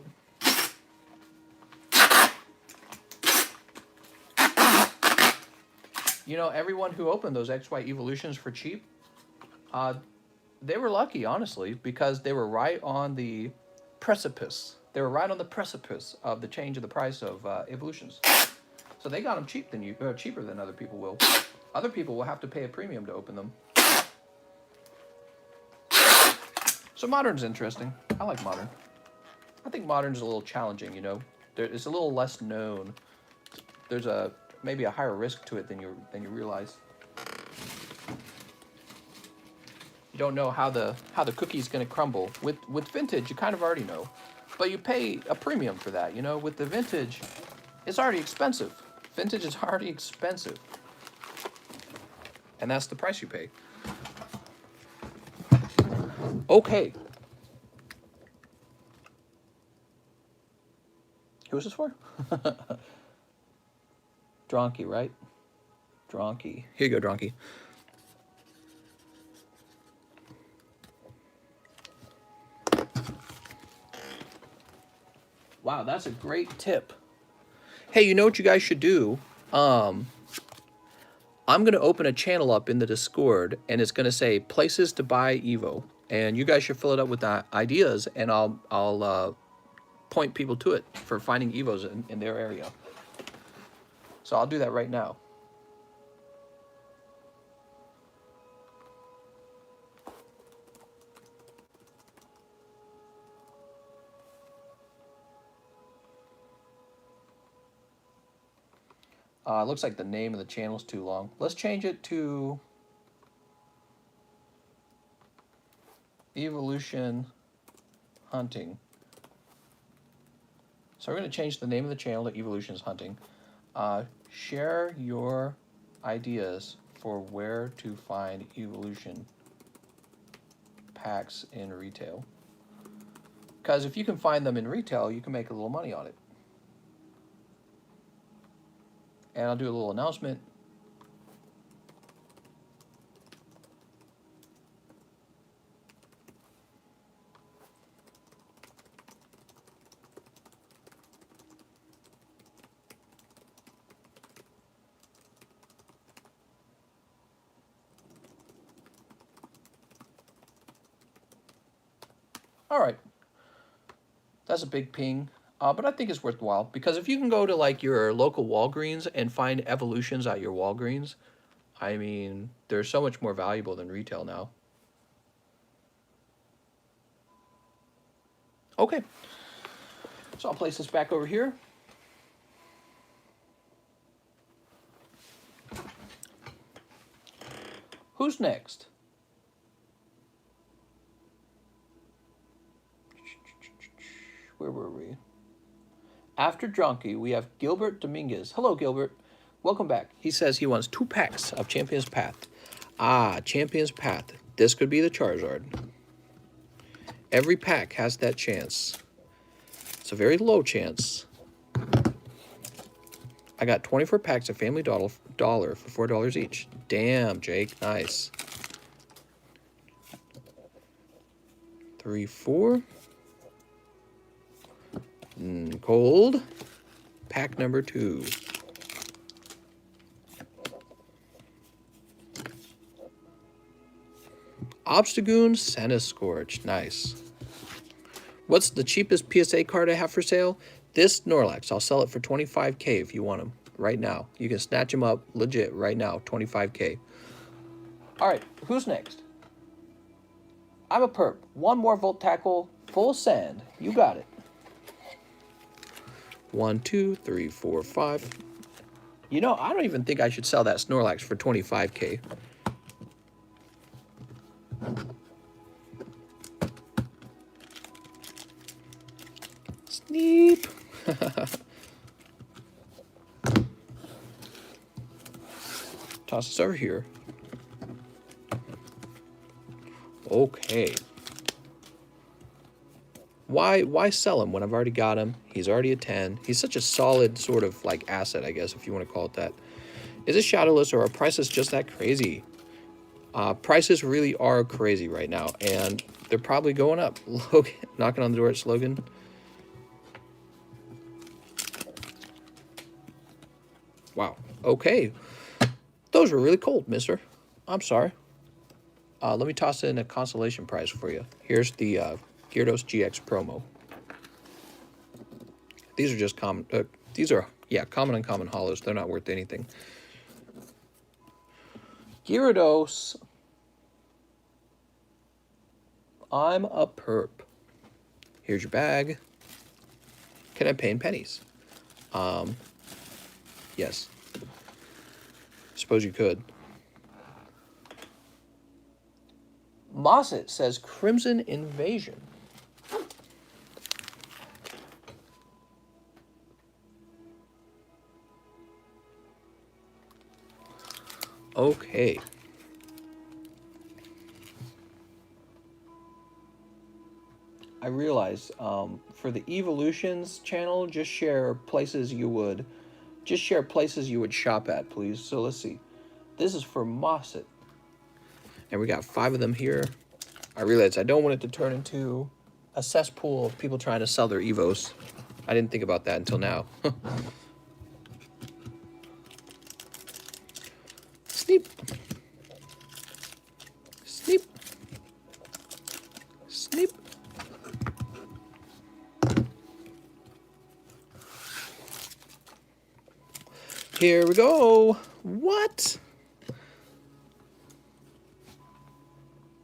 You know, everyone who opened those XY Evolutions for cheap, they were lucky, honestly, because they were right on the precipice. They were right on the precipice of the change of the price of Evolutions. So they got them cheaper than other people will. Other people will have to pay a premium to open them. So modern's interesting. I like modern. I think modern's a little challenging, you know. It's a little less known. There's maybe a higher risk to it than you realize. You don't know how the cookie's going to crumble. With vintage, you kind of already know, but you pay a premium for that. You know, with the vintage, it's already expensive. Vintage is already expensive, and that's the price you pay. Okay. Who was this for? Dronky, right? Dronky. Here you go, Dronky. Wow, that's a great tip. Hey, you know what you guys should do? I'm going to open a channel up in the Discord, and it's going to say places to buy Evo. And you guys should fill it up with ideas, and I'll point people to it for finding Evos in their area. So I'll do that right now. It looks like the name of the channel is too long. Let's change it to Evolution Hunting. So we're going to change the name of the channel to Evolutions Hunting. Share your ideas for where to find Evolution packs in retail. Because if you can find them in retail, you can make a little money on it. And I'll do a little announcement. All right. That's a big ping. But I think it's worthwhile because if you can go to like your local Walgreens and find evolutions at your Walgreens, I mean, they're so much more valuable than retail now. Okay. So I'll place this back over here. Who's next? Where were we? After Drunky, we have Gilbert Dominguez. Hello, Gilbert. Welcome back. He says he wants 2 packs of Champion's Path. Ah, Champion's Path. This could be the Charizard. Every pack has that chance. It's a very low chance. I got 24 packs of Family Dollar for $4 each. Damn, Jake. Nice. 3, 4. Cold. Pack number 2. Obstagoon, Centiskorch. Nice. What's the cheapest PSA card I have for sale? This Snorlax. I'll sell it for $25K if you want him right now. You can snatch him up legit right now. $25K. All right, who's next? I'm a perp. 1 more Volt Tackle. Full send. You got it. 1, 2, 3, 4, 5. You know, I don't even think I should sell that Snorlax for $25K. Sneep. Toss this over here. Okay. Why sell him when I've already got him? He's already a 10. He's such a solid sort of like asset, I guess, if you want to call it that. Is it shadowless or are prices just that crazy? Prices really are crazy right now, and they're probably going up. Logan, knocking on the door at Slogan. Wow. Okay. Those were really cold, mister. I'm sorry. Let me toss in a consolation prize for you. Here's the Gyarados GX promo. These are just common. These are, yeah, common and common hollows. They're not worth anything. Gyarados. I'm a perp. Here's your bag. Can I pay in pennies? Yes. Suppose you could. Mosset says Crimson Invasion. Okay. I realize for the Evolutions channel, just share places you would shop at, please. So let's see. This is for Mosset. And we got 5 of them here. I realize I don't want it to turn into a cesspool of people trying to sell their Evos. I didn't think about that until now. Sneep. Sneep. Sneep. Here we go. What?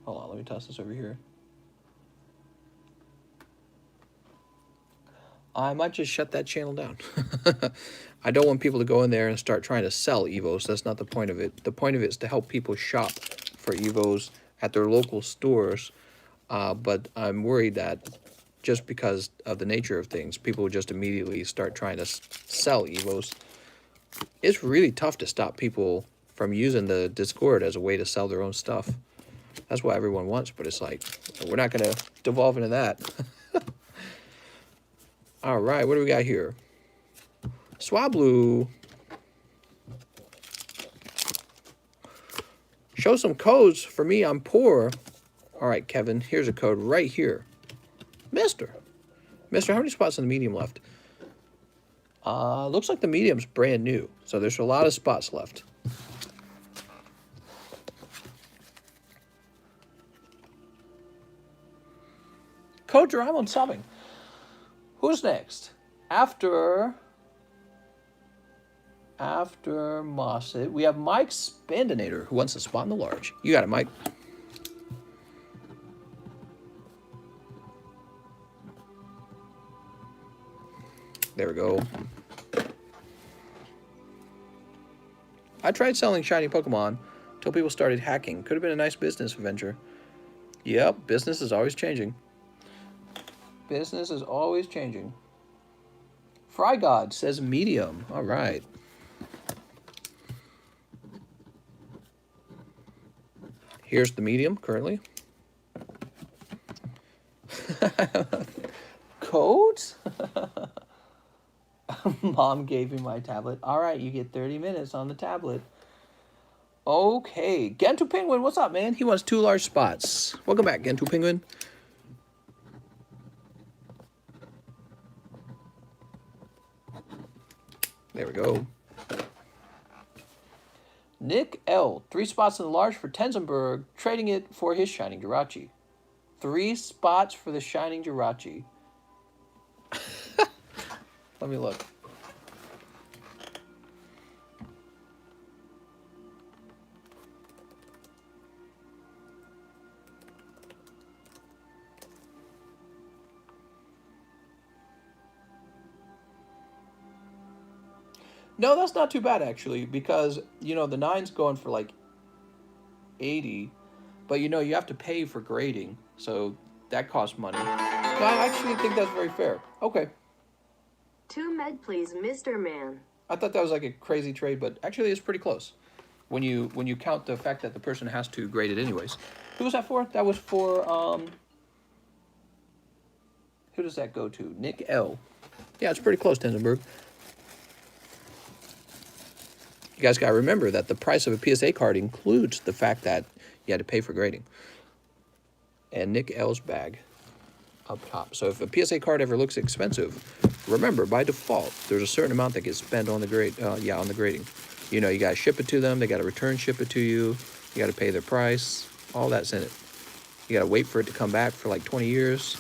Hold on, let me toss this over here. I might just shut that channel down. I don't want people to go in there and start trying to sell Evos. That's not the point of it. The point of it is to help people shop for Evos at their local stores. But I'm worried that just because of the nature of things, people will just immediately start trying to sell Evos. It's really tough to stop people from using the Discord as a way to sell their own stuff. That's what everyone wants, but it's like, we're not going to devolve into that. All right, what do we got here? Swablu. Show some codes for me, I'm poor. All right, Kevin, here's a code right here. Mister, how many spots in the medium left? Looks like the medium's brand new, so there's a lot of spots left. Code Doraemon subbing. Who's next? After Mosset, we have Mike Spandinator, who wants a spot in the large. You got it, Mike. There we go. I tried selling shiny Pokemon until people started hacking. Could have been a nice business venture. Yep, business is always changing. Business is always changing. Fry God says medium. All right. Here's the medium currently. Codes? Mom gave me my tablet. All right, you get 30 minutes on the tablet. Okay. Gentu Penguin, what's up, man? He wants 2 large spots. Welcome back, Gentu Penguin. There we go. Nick L. 3 spots in the large for Tenzenberg, trading it for his Shining Jirachi. 3 spots for the Shining Jirachi. Let me look. No, that's not too bad, actually, because, you know, the 9's going for, like, 80, but, you know, you have to pay for grading, so that costs money. So I actually think that's very fair. Okay. 2 med, please, Mr. Man. I thought that was, like, a crazy trade, but actually it's pretty close when you count the fact that the person has to grade it anyways. Who was that for? That was for, who does that go to? Nick L. Yeah, it's pretty close, Tenzenberg. You guys got to remember that the price of a PSA card includes the fact that you had to pay for grading. And Nick L's bag up top. So if a PSA card ever looks expensive, remember, by default, there's a certain amount that gets spent on the grade. On the grading. You know, you got to ship it to them. They got to return ship it to you. You got to pay their price. All that's in it. You got to wait for it to come back for like 20 years.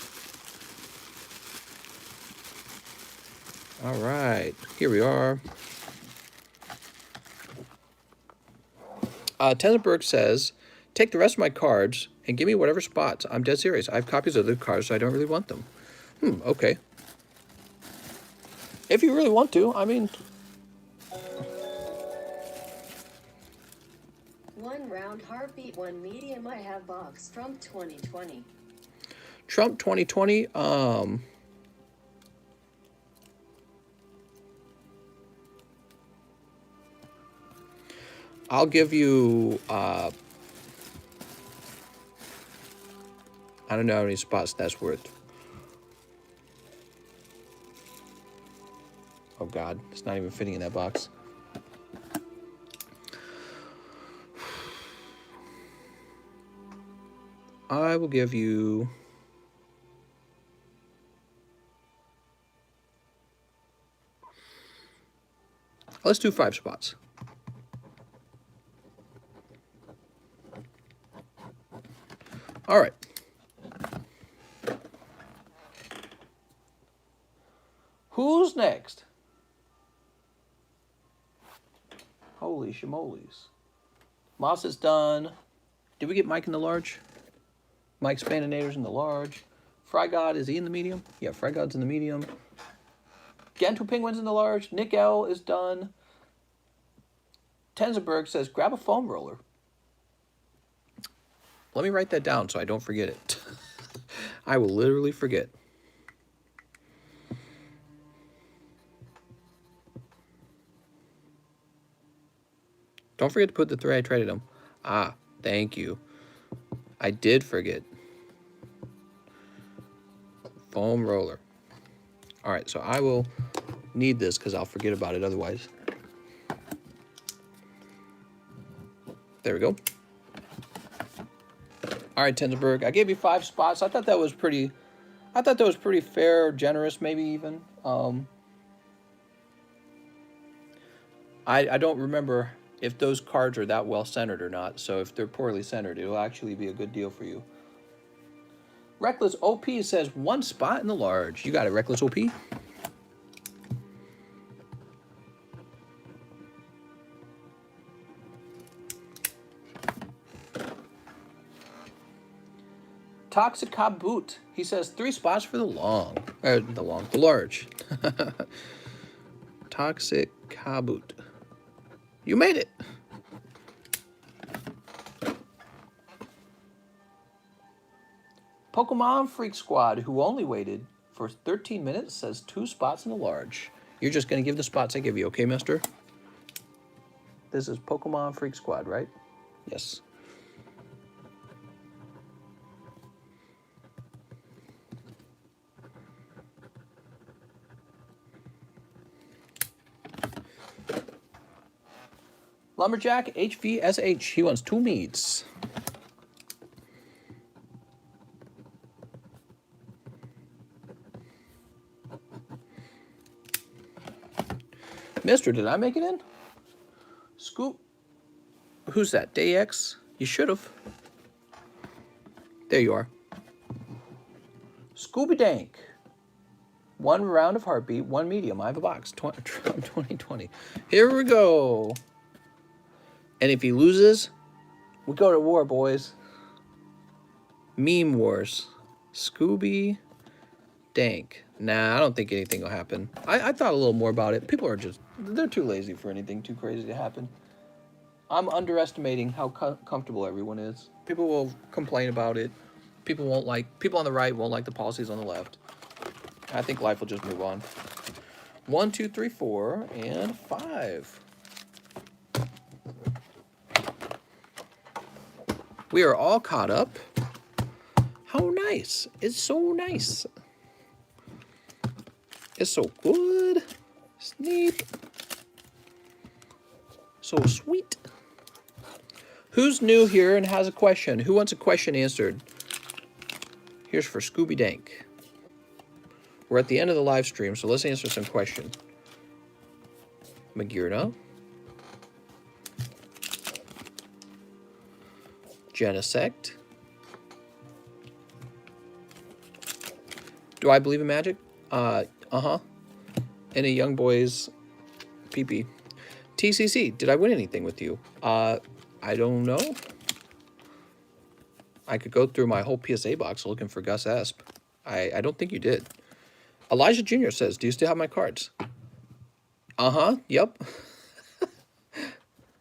All right, here we are. Tenzenberg says, take the rest of my cards and give me whatever spots. I'm dead serious. I have copies of the cards, so I don't really want them. Okay. If you really want to, I mean... 1 round heartbeat, 1 medium. I have box. Trump 2020. Trump 2020, I'll give you, I don't know how many spots that's worth. Oh God, it's not even fitting in that box. I will give you Let's do 5 spots. All right. Who's next? Holy shimolies. Moss is done. Did we get Mike in the large? Mike Spaninator's in the large. Fry God, is he in the medium? Yeah, Fry God's in the medium. Gantu Penguin's in the large. Nick L is done. Tenzenberg says, grab a foam roller. Let me write that down so I don't forget it. I will literally forget. Don't forget to put the 3 I traded him. Ah, thank you. I did forget. Foam roller. All right, so I will need this because I'll forget about it otherwise. There we go. All right, Tenzenberg, I gave you 5 spots. I thought that was pretty fair, generous, maybe even. I don't remember if those cards are that well centered or not. So if they're poorly centered, it'll actually be a good deal for you. Reckless OP says 1 spot in the large. You got it, Reckless OP. Toxic Kaboot. He says 3 spots for the long. The large. Toxic Kaboot. You made it. Pokemon Freak Squad, who only waited for 13 minutes, says 2 spots in the large. You're just going to give the spots I give you, okay, mister? This is Pokemon Freak Squad, right? Yes. Lumberjack HVSH. He wants 2 meats. Mister, did I make it in? Scoop. Who's that? DayX? You should have. There you are. Scooby Dank. 1 round of heartbeat, 1 medium. I have a box. 2020. Here we go. And if he loses, we go to war, boys. Meme wars. Scooby Dank. Nah, I don't think anything will happen. I thought a little more about it. People are just, they're too lazy for anything too crazy to happen. I'm underestimating how comfortable everyone is. People will complain about it. People on the right won't like the policies on the left. I think life will just move on. 1, 2, 3, 4, and 5. We are all caught up. How nice. It's so nice. It's so good. It's neat. So sweet. Who's new here and has a question? Who wants a question answered? Here's for Scooby Dank. We're at the end of the live stream, so let's answer some questions. Magirna. Genesect. Do I believe in magic? Uh-huh. And a young boy's pee-pee. TCC, did I win anything with you? I don't know. I could go through my whole PSA box looking for Gus Esp. I don't think you did. Elijah Jr. says, do you still have my cards? Uh-huh, yep.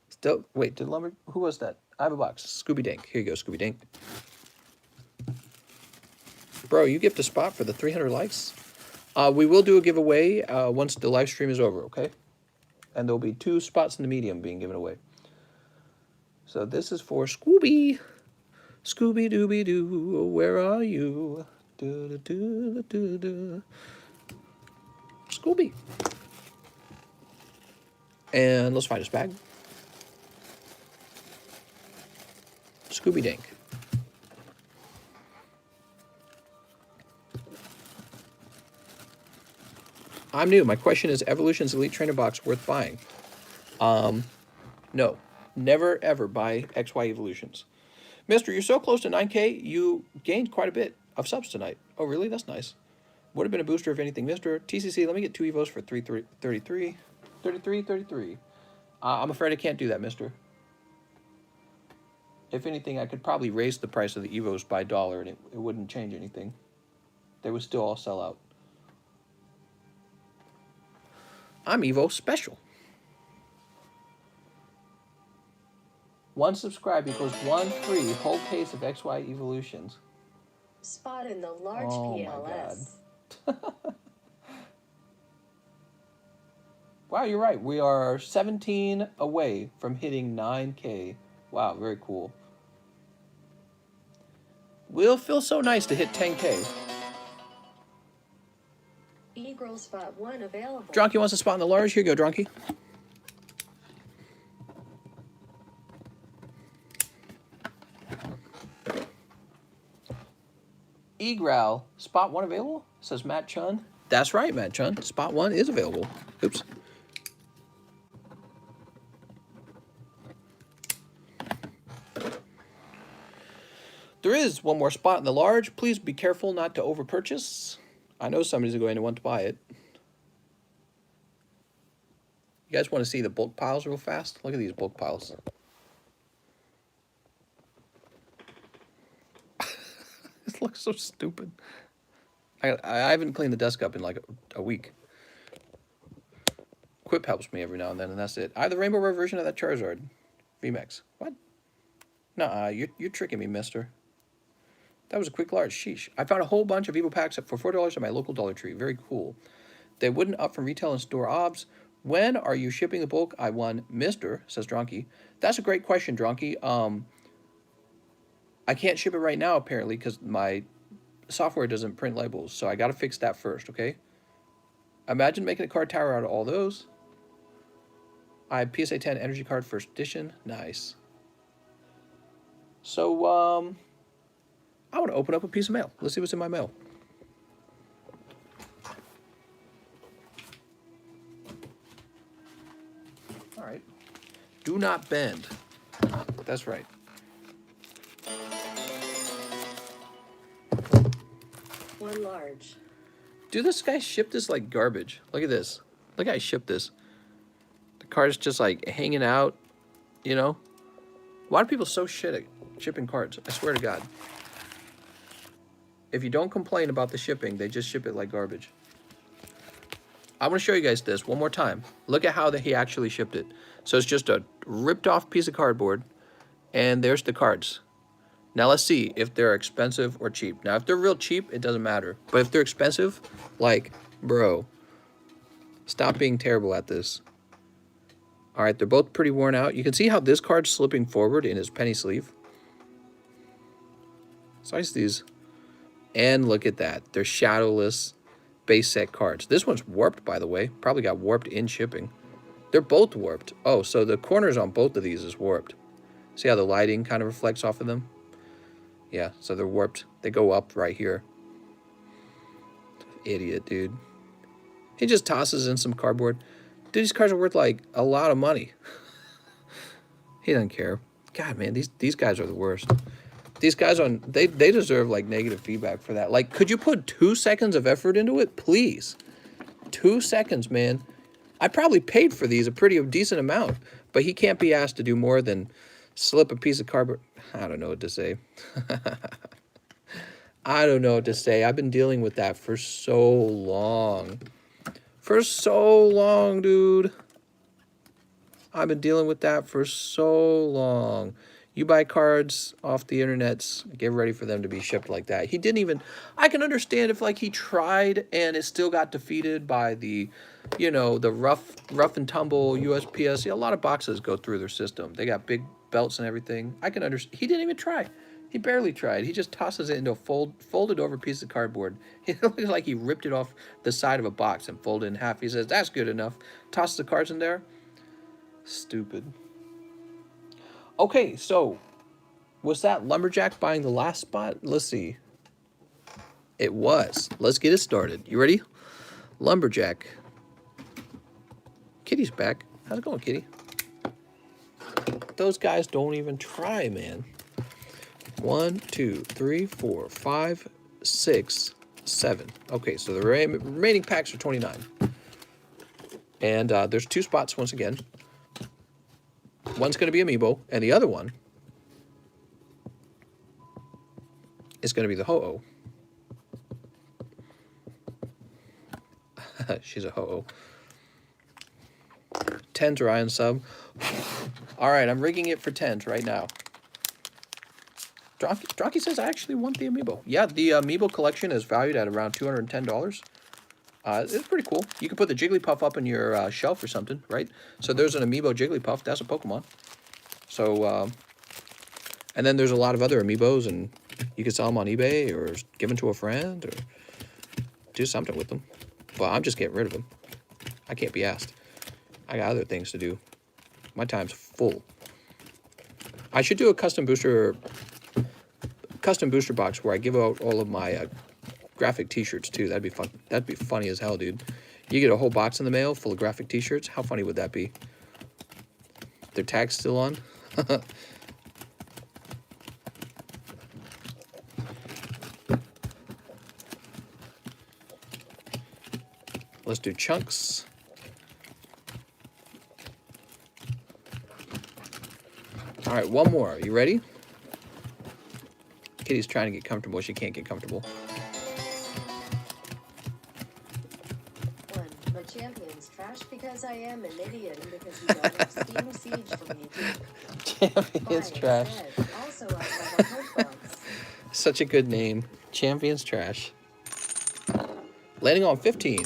Still, wait, who was that? I have a box. Scooby Dank. Here you go, Scooby Dank. Bro, you gift a spot for the 300 likes? We will do a giveaway once the live stream is over, okay? And there'll be 2 spots in the medium being given away. So this is for Scooby. Scooby-Dooby-Doo, where are you? Do-do-do-do-do. Scooby. And let's find his bag. Scooby Dank. I'm new. My question is, Evolution's Elite Trainer box worth buying? No, never ever buy XY Evolutions. Mister, you're so close to 9K, you gained quite a bit of subs tonight. Oh, really? That's nice. Would have been a booster if anything, Mister. TCC, let me get 2 Evos for 33. 33. I'm afraid I can't do that, Mister. If anything, I could probably raise the price of the Evos by $1 and it wouldn't change anything. They would still all sell out. I'm Evo Special. 1 subscribe equals 1 free whole case of XY Evolutions. Spot in the large Oh PLS. my god. Wow, you're right. We are 17 away from hitting 9K. Wow, very cool. Will feel so nice to hit 10K. E-Girl spot 1 available. Dronky wants a spot in the large. Here you go, Dronky. E-Growl, spot 1 available? Says Matt Chun. That's right, Matt Chun. Spot 1 is available. Oops. There is one more spot in the large. Please be careful not to over-purchase. I know somebody's going to want to buy it. You guys want to see the bulk piles real fast? Look at these bulk piles. This looks so stupid. I haven't cleaned the desk up in like a week. Quip helps me every now and then, and that's it. I have the Rainbow Rare version of that Charizard. VMAX. What? Nuh-uh, you're tricking me, mister. That was a quick large. Sheesh. I found a whole bunch of Evo packs for $4 at my local Dollar Tree. Very cool. They wouldn't up from retail and store obs. When are you shipping the bulk? I won, mister, says Dronky. That's a great question, Dronky. I can't ship it right now, apparently, because my software doesn't print labels, so I got to fix that first, okay? Imagine making a card tower out of all those. I have PSA 10 Energy Card First Edition. Nice. So, I want to open up a piece of mail. Let's see what's in my mail. All right. Do not bend. That's right. One large. Dude, this guy shipped this like garbage. Look at this. Look how I shipped this. The card's just like hanging out, you know? Why are people so shit at shipping cards? I swear to God. If you don't complain about the shipping, they just ship it like garbage. I want to show you guys this one more time. Look at how he actually shipped it. So it's just a ripped off piece of cardboard, and there's the cards. Now let's see if they're expensive or cheap. Now if they're real cheap, it doesn't matter. But if they're expensive, like, bro, stop being terrible at this. All right, they're both pretty worn out. You can see how this card's slipping forward in his penny sleeve. So I see these. And look at that. They're shadowless base set cards. This one's warped, by the way. Probably got warped in shipping. They're both warped. Oh, so the corners on both of these is warped. See how the lighting kind of reflects off of them? Yeah, so they're warped. They go up right here. Idiot, dude. He just tosses in some cardboard. Dude, these cards are worth like a lot of money. He doesn't care. God, man, these guys are the worst. These guys they deserve like negative feedback for that. Like, could you put 2 seconds of effort into it, please? 2 seconds, man. I probably paid for these a pretty decent amount, but he can't be asked to do more than slip a piece of cardboard. I don't know what to say. I don't know what to say. I've been dealing with that for so long. For so long, dude. I've been dealing with that for so long. You buy cards off the internets, get ready for them to be shipped like that. He didn't even, I can understand if like he tried and it still got defeated by the, you know, the rough and tumble USPS. A lot of boxes go through their system. They got big belts and everything. I can understand. He didn't even try. He barely tried. He just tosses it into a folded over piece of cardboard. It looks like he ripped it off the side of a box and folded it in half. He says, that's good enough. Tosses the cards in there. Stupid. Okay, so was that Lumberjack buying the last spot? Let's see. It was. Let's get it started. You ready? Lumberjack. Kitty's back. How's it going, Kitty? Those guys don't even try, man. 1, 2, 3, 4, 5, 6, 7. Okay, so the remaining packs are 29. And there's 2 spots once again. One's going to be Amiibo, and the other one is going to be the Ho-Oh. She's a Ho-Oh. 10s are Iron Sub. All right, I'm rigging it for 10s right now. Dronky says I actually want the Amiibo. Yeah, the Amiibo collection is valued at around $210. It's pretty cool. You can put the Jigglypuff up in your shelf or something, right? So there's an Amiibo Jigglypuff. That's a Pokemon. So, and then there's a lot of other Amiibos, and you can sell them on eBay or give them to a friend or do something with them. But I'm just getting rid of them. I can't be asked. I got other things to do. My time's full. I should do a custom booster box where I give out all of my graphic T-shirts too. That'd be fun. That'd be funny as hell, dude. You get a whole box in the mail full of graphic T-shirts. How funny would that be? Their tag's still on. Let's do chunks. All right, one more. You ready? Kitty's trying to get comfortable. She can't get comfortable. 1. My champion's trash because I am an idiot and because you don't have Steam Siege for me too. Champion's trash. Also, I have a hope box. Such a good name. Champion's trash. Landing on 15.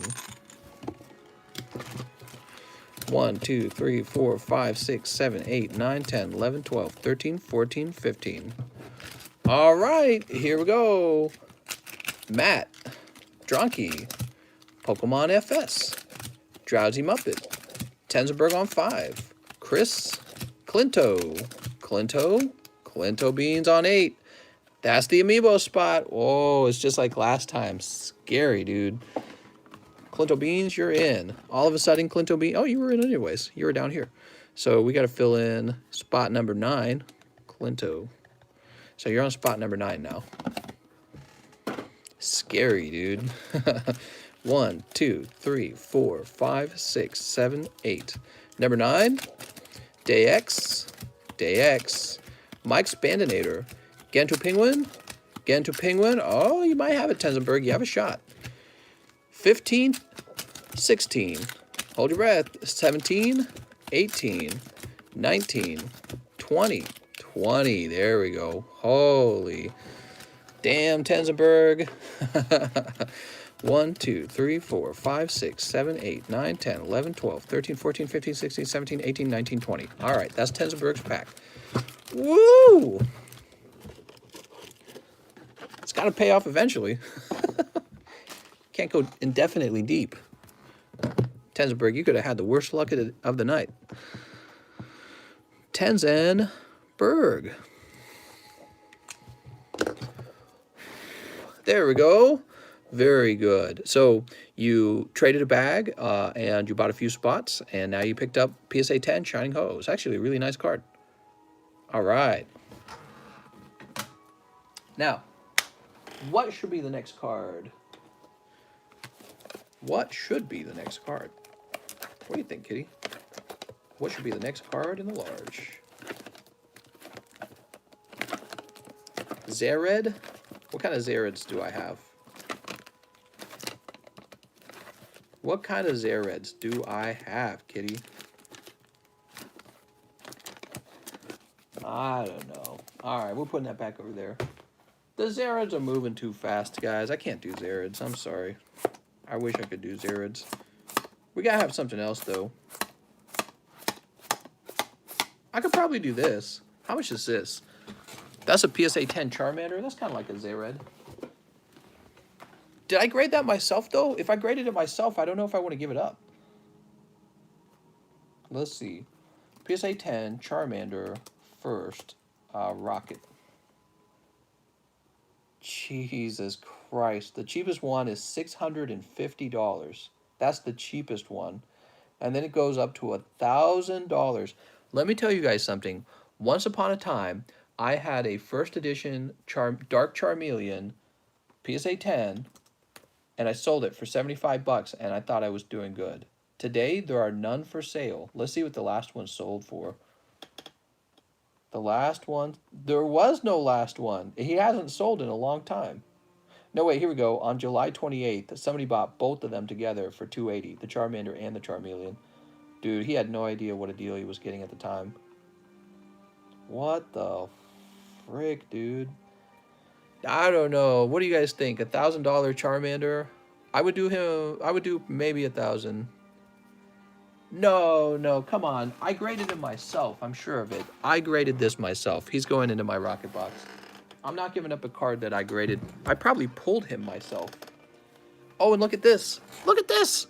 1, 2, 3, 4, 5, 6, 7, 8, 9, 10, 11, 12, 13, 14, 15. All right, here we go. Matt, Dronky, Pokemon FS, Drowsy Muppet, Tenzenberg on 5, Chris, Clinto Beans on 8. That's the Amiibo spot. Oh, it's just like last time. Scary, dude. Clinto Beans, you're in. All of a sudden, Clinto Beans. Oh, you were in anyways. You were down here. So we got to fill in spot number 9, Clinto. So you're on spot number 9 now. Scary, dude. 1, 2, 3, 4, 5, 6, 7, 8. Number 9, Day-X, Mike's Bandinator, Gentu Penguin. Oh, you might have it, Tenzenberg. You have a shot. 15, 16. Hold your breath. 17, 18, 19, 20. 20. There we go. Holy damn, Tenzenberg. 1, 2, 3, 4, 5, 6, 7, 8, 9, 10, 11, 12, 13, 14, 15, 16, 17, 18, 19, 20. All right, that's Tenzenberg's pack. Woo! It's got to pay off eventually. Can't go indefinitely deep. Tenzenberg, you could have had the worst luck of the night. Tenzenberg. There we go. Very good. So you traded a bag and you bought a few spots, and now you picked up PSA 10 Shining Ho. It's actually a really nice card. All right. Now, what should be the next card? What should be the next card? What do you think, Kitty? What should be the next card in the large? Zered? What kind of Zereds do I have? What kind of Zereds do I have, Kitty? I don't know. All right, we're putting that back over there. The Zereds are moving too fast, guys. I can't do Zereds. I'm sorry. I wish I could do Zereds. We gotta have something else, though. I could probably do this. How much is this? That's a PSA 10 Charmander. That's kind of like a Zered. Did I grade that myself, though? If I graded it myself, I don't know if I want to give it up. Let's see. PSA 10 Charmander first. Rocket. Jesus Christ. The cheapest one is $650. That's the cheapest one. And then it goes up to $1,000. Let me tell you guys something. Once upon a time, I had a first edition Dark Charmeleon PSA 10, and I sold it for 75 bucks, and I thought I was doing good. Today, there are none for sale. Let's see what the last one sold for. The last one, there was no last one. He hasn't sold in a long time. No, wait, here we go. On July 28th, somebody bought both of them together for $280, the Charmander and the Charmeleon. Dude, he had no idea what a deal he was getting at the time. What the frick, dude? I don't know. What do you guys think? $1,000 Charmander? I would do him. I would do maybe 1,000. No, no, come on. I graded him myself. I'm sure of it. I graded this myself. He's going into my rocket box. I'm not giving up a card that I graded. I probably pulled him myself. Oh, and look at this. Look at this.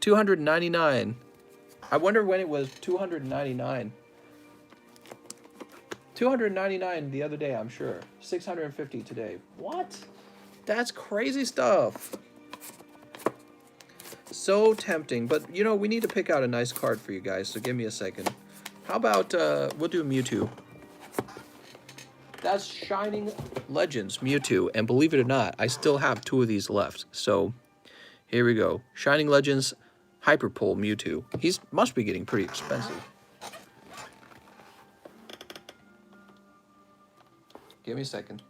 299. I wonder when it was 299. 299 the other day, I'm sure. 650 today. What? That's crazy stuff. So tempting. But, you know, we need to pick out a nice card for you guys, so give me a second. How about, we'll do Mewtwo. That's Shining Legends Mewtwo. And believe it or not, I still have 2 of these left. So, here we go. Shining Legends Hyper Pull Mewtwo. He's must be getting pretty expensive. Give me a second.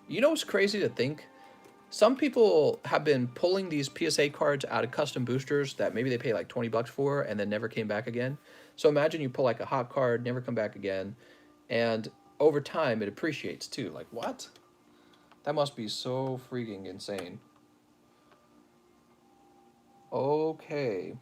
You know what's crazy to think? Some people have been pulling these PSA cards out of custom boosters that maybe they pay like 20 bucks for and then never came back again. So imagine you pull like a hot card, never come back again, and over time it appreciates too. Like, what? That must be so freaking insane. Okay.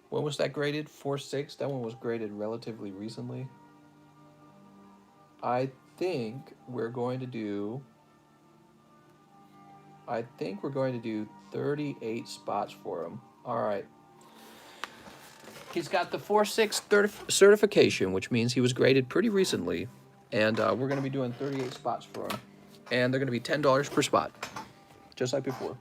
When was that graded? 4.6? That one was graded relatively recently. I think we're going to do 38 spots for him. All right. He's got the 4.6 certification, which means he was graded pretty recently. And we're going to be doing 38 spots for him. And they're going to be $10 per spot, just like before.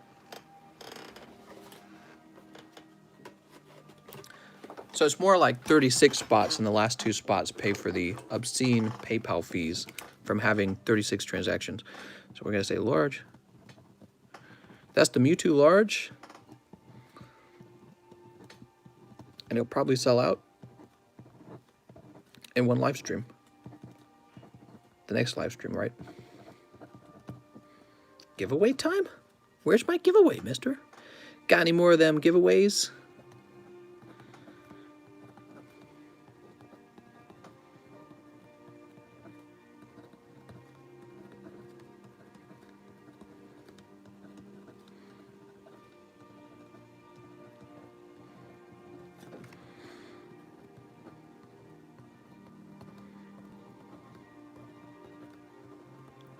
So it's more like 36 spots, and the last 2 spots pay for the obscene PayPal fees from having 36 transactions. So we're going to say large. That's the Mewtwo large. And it'll probably sell out in one live stream. The next live stream, right? Giveaway time? Where's my giveaway, mister? Got any more of them giveaways?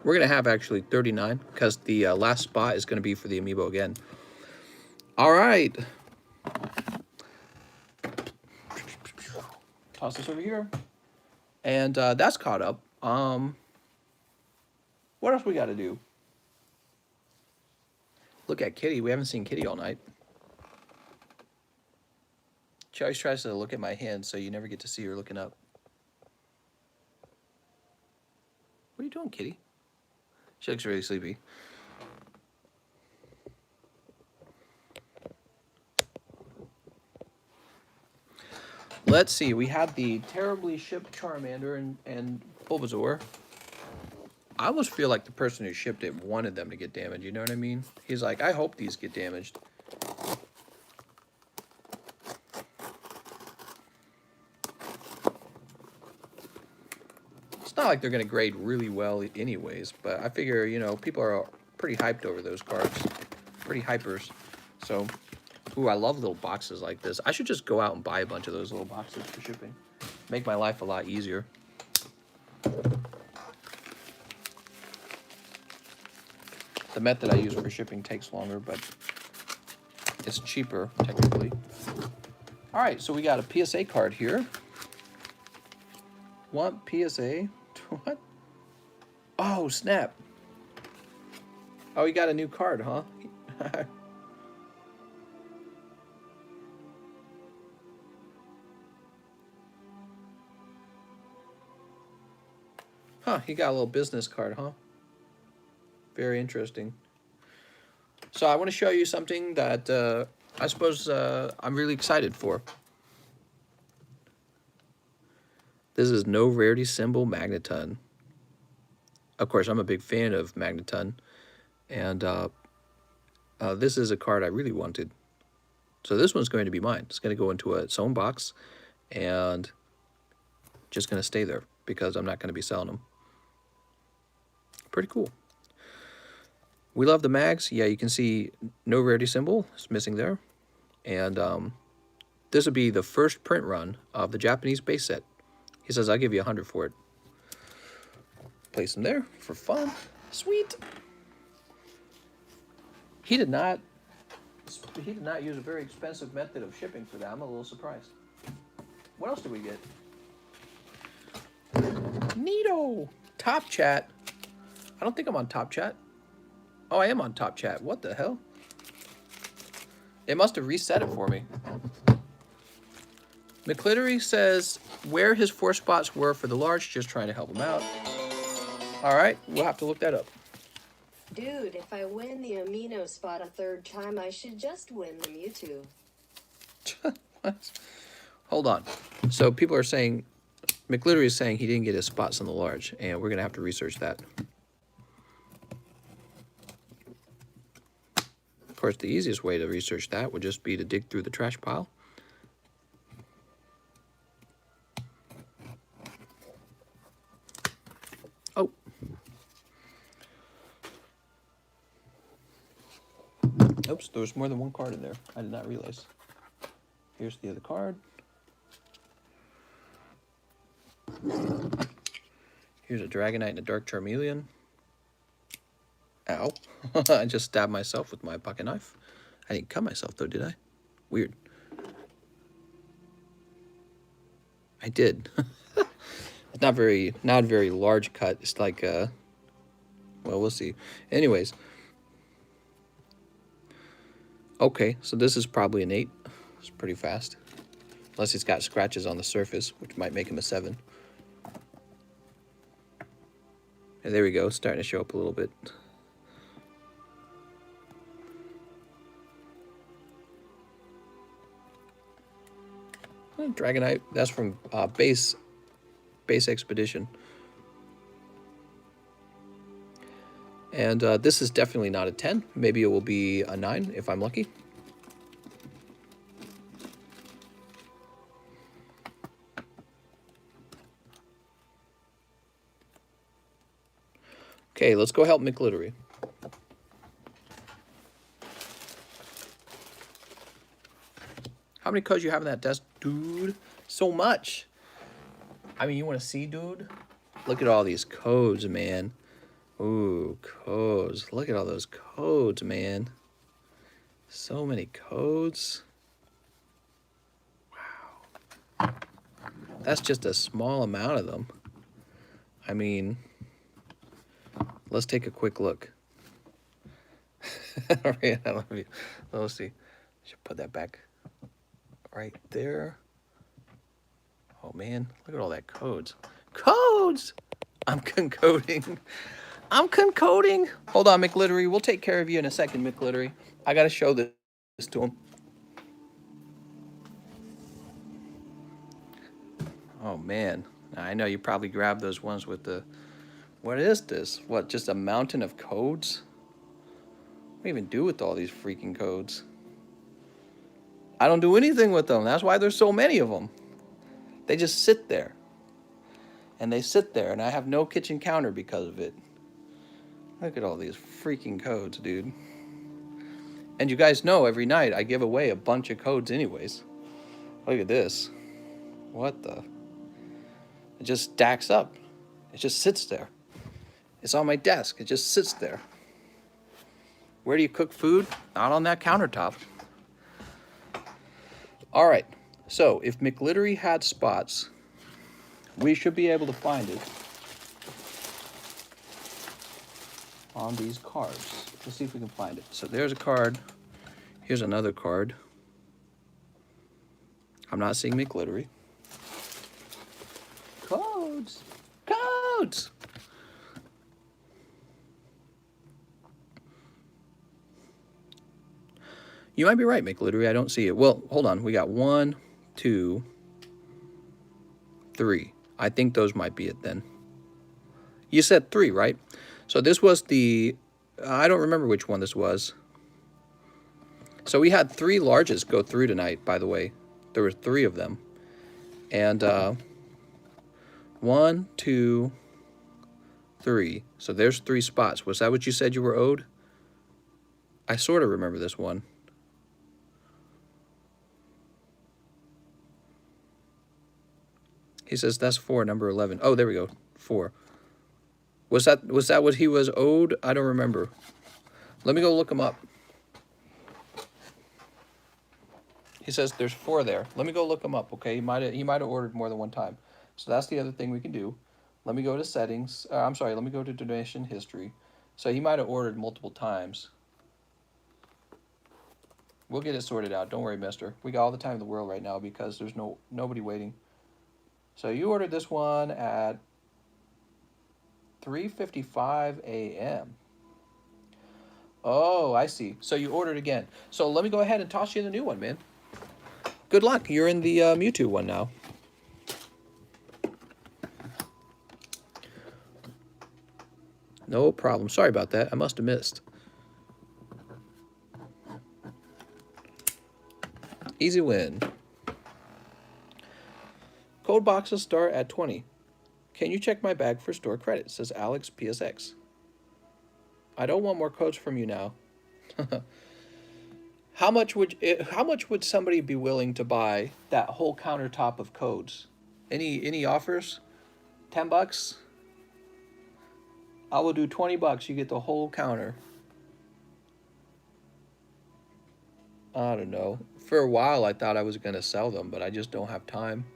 We're going to have actually 39 because the last spot is going to be for the Amiibo again. All right. Toss this over here. And that's caught up. What else we got to do? Look at Kitty. We haven't seen Kitty all night. She always tries to look at my hand, so you never get to see her looking up. What are you doing, Kitty? She looks really sleepy. Let's see. We had the terribly shipped Charmander and Bulbasaur. I almost feel like the person who shipped it wanted them to get damaged. You know what I mean? He's like, I hope these get damaged. It's not like they're going to grade really well anyways, but I figure, you know, people are pretty hyped over those cards. Pretty hypers. So, ooh, I love little boxes like this. I should just go out and buy a bunch of those little boxes for shipping. Make my life a lot easier. The method I use for shipping takes longer, but it's cheaper, technically. All right, so we got a PSA card here. Want PSA? What? Oh, snap. Oh, you got a new card, huh? Huh, he got a little business card, huh? Very interesting. So I want to show you something that I suppose I'm really excited for. This is No Rarity Symbol Magneton. Of course, I'm a big fan of Magneton, and this is a card I really wanted. So this one's going to be mine. It's going to go into its own box, and just going to stay there because I'm not going to be selling them. Pretty cool. We love the mags. Yeah, you can see no rarity symbol. It's missing there. And this would be the first print run of the Japanese base set. He says, I'll give you 100 for it. Place them there for fun. Sweet. He did not use a very expensive method of shipping for that. I'm a little surprised. What else did we get? Neato. Top Chat. I don't think I'm on Top Chat. Oh, I am on Top Chat. What the hell? It must have reset it for me. McClittery says where his 4 spots were for the large, just trying to help him out. All right, we'll have to look that up. Dude, if I win the amino spot a 3rd time, I should just win the Mewtwo. What? Hold on. So people are saying, McClittery is saying he didn't get his spots on the large, and we're going to have to research that. Of course, the easiest way to research that would just be to dig through the trash pile. Oh. Oops, there was more than one card in there. I did not realize. Here's the other card. Here's a Dragonite and a Dark Charmeleon. Ow. I just stabbed myself with my pocket knife. I didn't cut myself though, did I? Weird. I did. It's not a very large cut. It's like well, we'll see. Anyways. Okay, so this is probably an 8. It's pretty fast. Unless he's got scratches on the surface, which might make him a 7. And there we go, starting to show up a little bit. Dragonite, that's from base Expedition. And this is definitely not a 10. Maybe it will be a 9 if I'm lucky. Okay, let's go help McClittery. How many codes you have in that desk, dude? So much. I mean, you want to see, dude? Look at all these codes, man. Ooh, codes. Look at all those codes, man. So many codes. Wow. That's just a small amount of them. I mean, let's take a quick look. All right, I love you. Let's see. I should put that back right there. Oh man, look at all that codes. Codes! I'm concoding. I'm concoding. Hold on, McClittery. We'll take care of you in a second, McClittery. I gotta show this to him. Oh man, I know you probably grabbed those ones with the, what is this? What, just a mountain of codes? What do you even do with all these freaking codes? I don't do anything with them. That's why there's so many of them. They just sit there. And they sit there, and I have no kitchen counter because of it. Look at all these freaking codes, dude. And you guys know every night I give away a bunch of codes anyways. Look at this. What the? It just stacks up. It just sits there. It's on my desk. It just sits there. Where do you cook food? Not on that countertop. All right. So if McLittery had spots, we should be able to find it on these cards. Let's see if we can find it. So there's a card. Here's another card. I'm not seeing McLittery. Codes. Codes. You might be right, McLittery. I don't see it. Well, hold on. We got 1, 2, 3. I think those might be it then. You said 3, right? So this was the... I don't remember which one this was. So we had 3 larges go through tonight, by the way. There were 3 of them. And 1, 2, 3. So there's 3 spots. Was that what you said you were owed? I sort of remember this one. He says that's 4, number 11. Oh, there we go. 4. Was that what he was owed? I don't remember. Let me go look him up. He says there's 4 there. Let me go look him up, okay? He might have ordered more than one time. So that's the other thing we can do. Let me go to settings. I'm sorry, let me go to donation history. So he might have ordered multiple times. We'll get it sorted out. Don't worry, mister. We got all the time in the world right now because there's nobody waiting. So you ordered this one at 3:55 a.m. Oh, I see. So you ordered again. So let me go ahead and toss you the new one, man. Good luck. You're in the Mewtwo one now. No problem. Sorry about that. I must have missed. Easy win. Code boxes start at 20. Can you check my bag for store credit? Says Alex PSX. I don't want more codes from you now. How much would somebody be willing to buy that whole countertop of codes? Any offers? $10? I will do $20. You get the whole counter. I don't know. For a while, I thought I was going to sell them, but I just don't have time.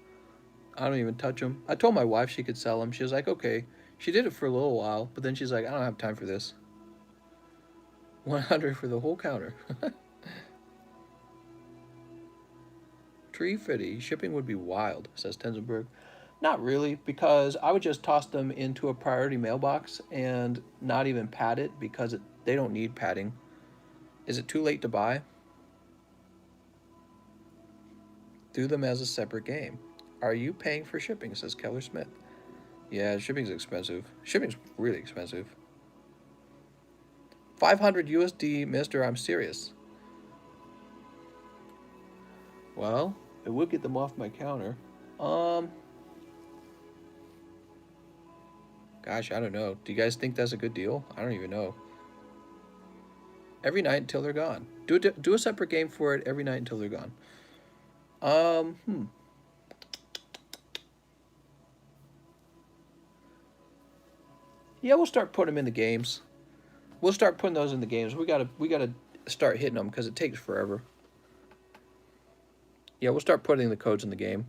I don't even touch them. I told my wife she could sell them. She was like, okay. She did it for a little while, but then she's like, I don't have time for this. 100 for the whole counter. Tree fitty. Shipping would be wild, says Tenzenberg. Not really, because I would just toss them into a priority mailbox and not even pad it because they don't need padding. Is it too late to buy? Do them as a separate game. Are you paying for shipping, says Keller Smith. Yeah, shipping's expensive. Shipping's really expensive. 500 USD, mister, I'm serious. Well, it would get them off my counter. Gosh, I don't know. Do you guys think that's a good deal? I don't even know. Every night until they're gone. Do a separate game for it every night until they're gone. Yeah, we'll start putting them in the games. We'll start putting those in the games. We gotta start hitting them because it takes forever. Yeah, we'll start putting the codes in the game.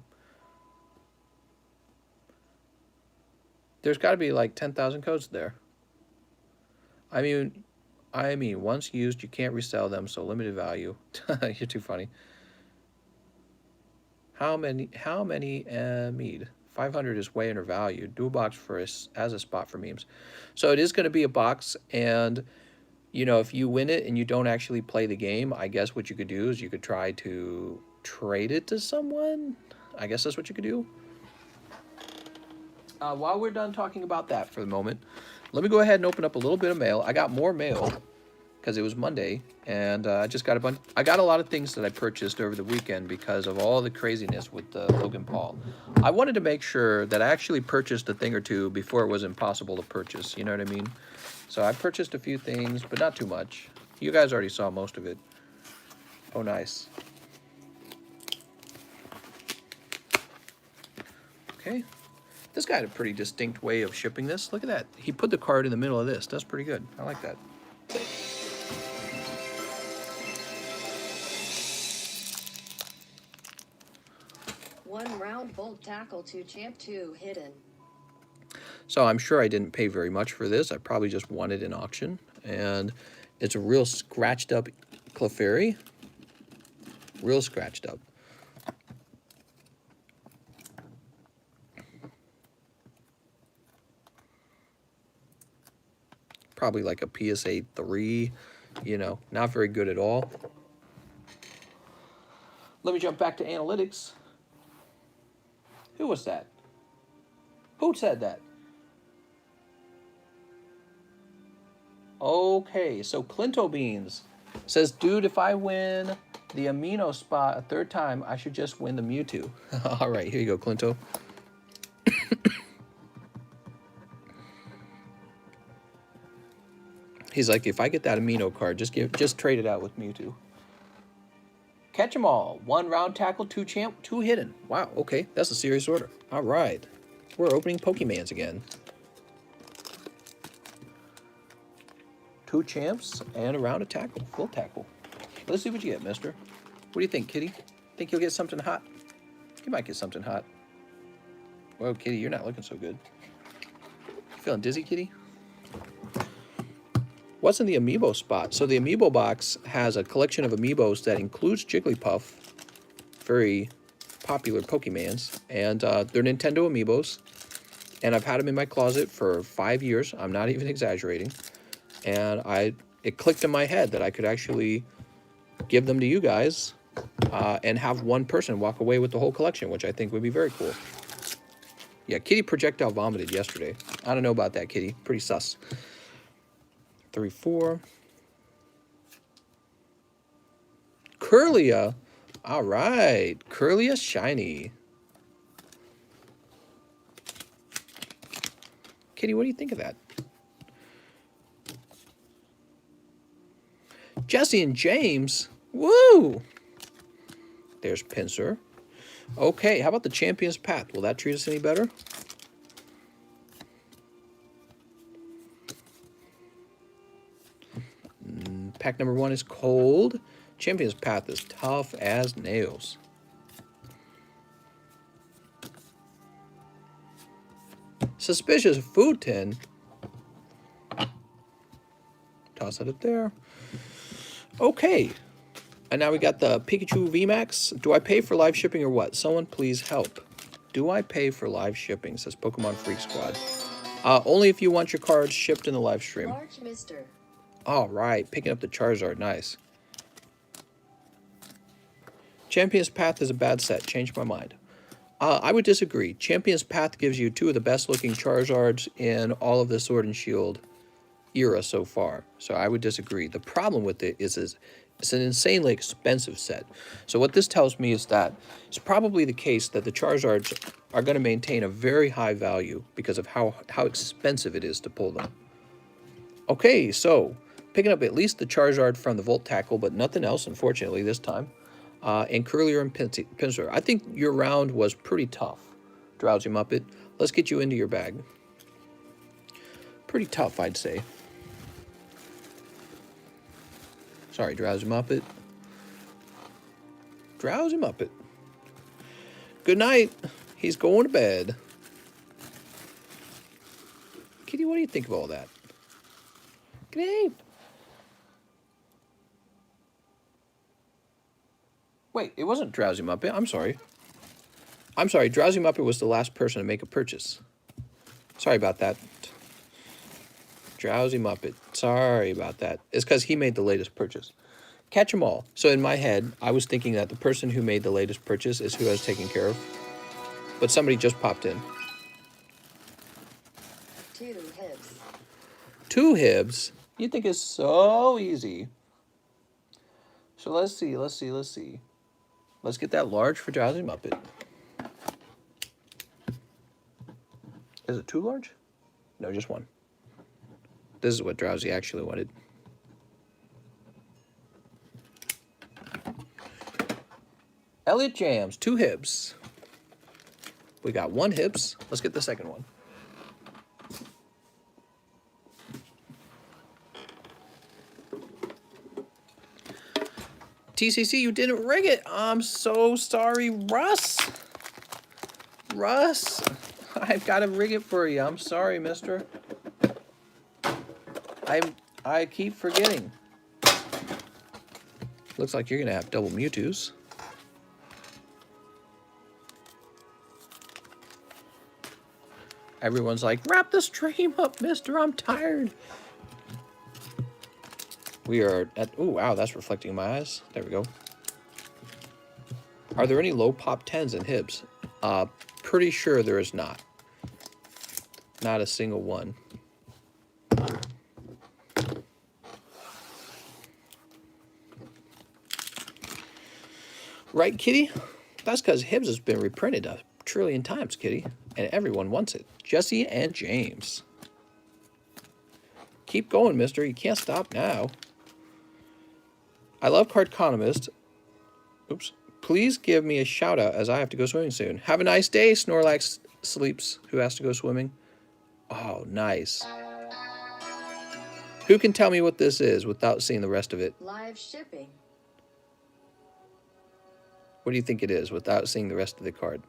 There's got to be like 10,000 codes there. I mean, once used, you can't resell them, so limited value. You're too funny. How many mead? 500 is way undervalued. Do a box for us as a spot for memes. So it is going to be a box, and you know, if you win it and you don't actually play the game, I guess what you could do is you could try to trade it to someone. I guess that's what you could do. While we're done talking about that for the moment, let me go ahead and open up a little bit of mail. I got more mail because it was Monday, and I just got a bunch. I got a lot of things that I purchased over the weekend because of all the craziness with Logan Paul. I wanted to make sure that I actually purchased a thing or two before it was impossible to purchase. You know what I mean? So I purchased a few things, but not too much. You guys already saw most of it. Oh, nice. Okay. This guy had a pretty distinct way of shipping this. Look at that. He put the card in the middle of this. That's pretty good. I like that. 1 round bolt tackle 2 champ 2 hidden. So I'm sure I didn't pay very much for this. I probably just won it in auction. And it's a real scratched up Clefairy. Real scratched up. Probably like a PSA 3, you know, not very good at all. Let me jump back to analytics. Who was that? Who said that? Okay, so Clinto Beans says, dude, if I win the Amino spot a third time, I should just win the Mewtwo. All right, here you go, Clinto. He's like, if I get that Amino card, just trade it out with Mewtwo. Catch 'em all. 1 round tackle, 2 champ, 2 hidden. Wow, okay, that's a serious order. All right, we're opening Pokemans again. 2 champs and a round of tackle, full tackle. Let's see what you get, mister. What do you think, Kitty? Think you'll get something hot? You might get something hot. Whoa, Kitty, you're not looking so good. You feeling dizzy, Kitty? What's in the Amiibo spot? So the Amiibo box has a collection of Amiibos that includes Jigglypuff, very popular Pokemans, and they're Nintendo Amiibos. And I've had them in my closet for 5 years. I'm not even exaggerating. And it clicked in my head that I could actually give them to you guys and have one person walk away with the whole collection, which I think would be very cool. Yeah, Kitty projectile vomited yesterday. I don't know about that, Kitty. Pretty sus. 3, 4. Curlia. All right. Curlia shiny. Kitty, what do you think of that? Jesse and James. Woo! There's Pinsir. Okay, how about the Champion's Path? Will that treat us any better? Pack number 1 is cold. Champion's Path is tough as nails. Suspicious food tin. Toss it up there. Okay. And now we got the Pikachu VMAX. Do I pay for live shipping or what? Someone please help. Do I pay for live shipping? Says Pokemon Freak Squad. Only if you want your cards shipped in the live stream. Large mister. All right, picking up the Charizard, nice. Champion's Path is a bad set. Changed my mind. I would disagree. Champion's Path gives you 2 of the best looking Charizards in all of the Sword and Shield era so far. So I would disagree. The problem with it is it's an insanely expensive set. So what this tells me is that it's probably the case that the Charizards are going to maintain a very high value because of how expensive it is to pull them. Okay, so picking up at least the Charizard from the Volt Tackle, but nothing else, unfortunately, this time. And Curlier and Pinsir. I think your round was pretty tough, Drowsy Muppet. Let's get you into your bag. Pretty tough, I'd say. Sorry, Drowsy Muppet. Drowsy Muppet. Good night. He's going to bed. Kitty, what do you think of all that? Good night. Wait, it wasn't Drowsy Muppet. I'm sorry. I'm sorry. Drowsy Muppet was the last person to make a purchase. Sorry about that. Drowsy Muppet. Sorry about that. It's because he made the latest purchase. Catch 'em all. So in my head, I was thinking that the person who made the latest purchase is who I was taking care of. But somebody just popped in. 2 hibs. 2 hibs? You think it's so easy. So let's see. Let's get that large for Drowsy Muppet. Is it 2 large? No, just 1. This is what Drowsy actually wanted. Elliot Jams, 2 hibs. We got 1 hibs. Let's get the second one. TCC, you didn't rig it. I'm so sorry, Russ. Russ, I've got to rig it for you. I'm sorry, mister. I keep forgetting. Looks like you're going to have double Mewtwo's. Everyone's like, wrap the stream up, mister. I'm tired. We are at... Oh, wow, that's reflecting in my eyes. There we go. Are there any low pop 10s in Hibs? Pretty sure there is not. Not a single one. Right, Kitty? That's because Hibs has been reprinted a trillion times, Kitty. And everyone wants it. Jesse and James. Keep going, mister. You can't stop now. I love Cardconomist. Oops. Please give me a shout out as I have to go swimming soon. Have a nice day, Snorlax Sleeps, who has to go swimming. Oh, nice. Who can tell me what this is without seeing the rest of it? Live shipping. What do you think it is without seeing the rest of the card?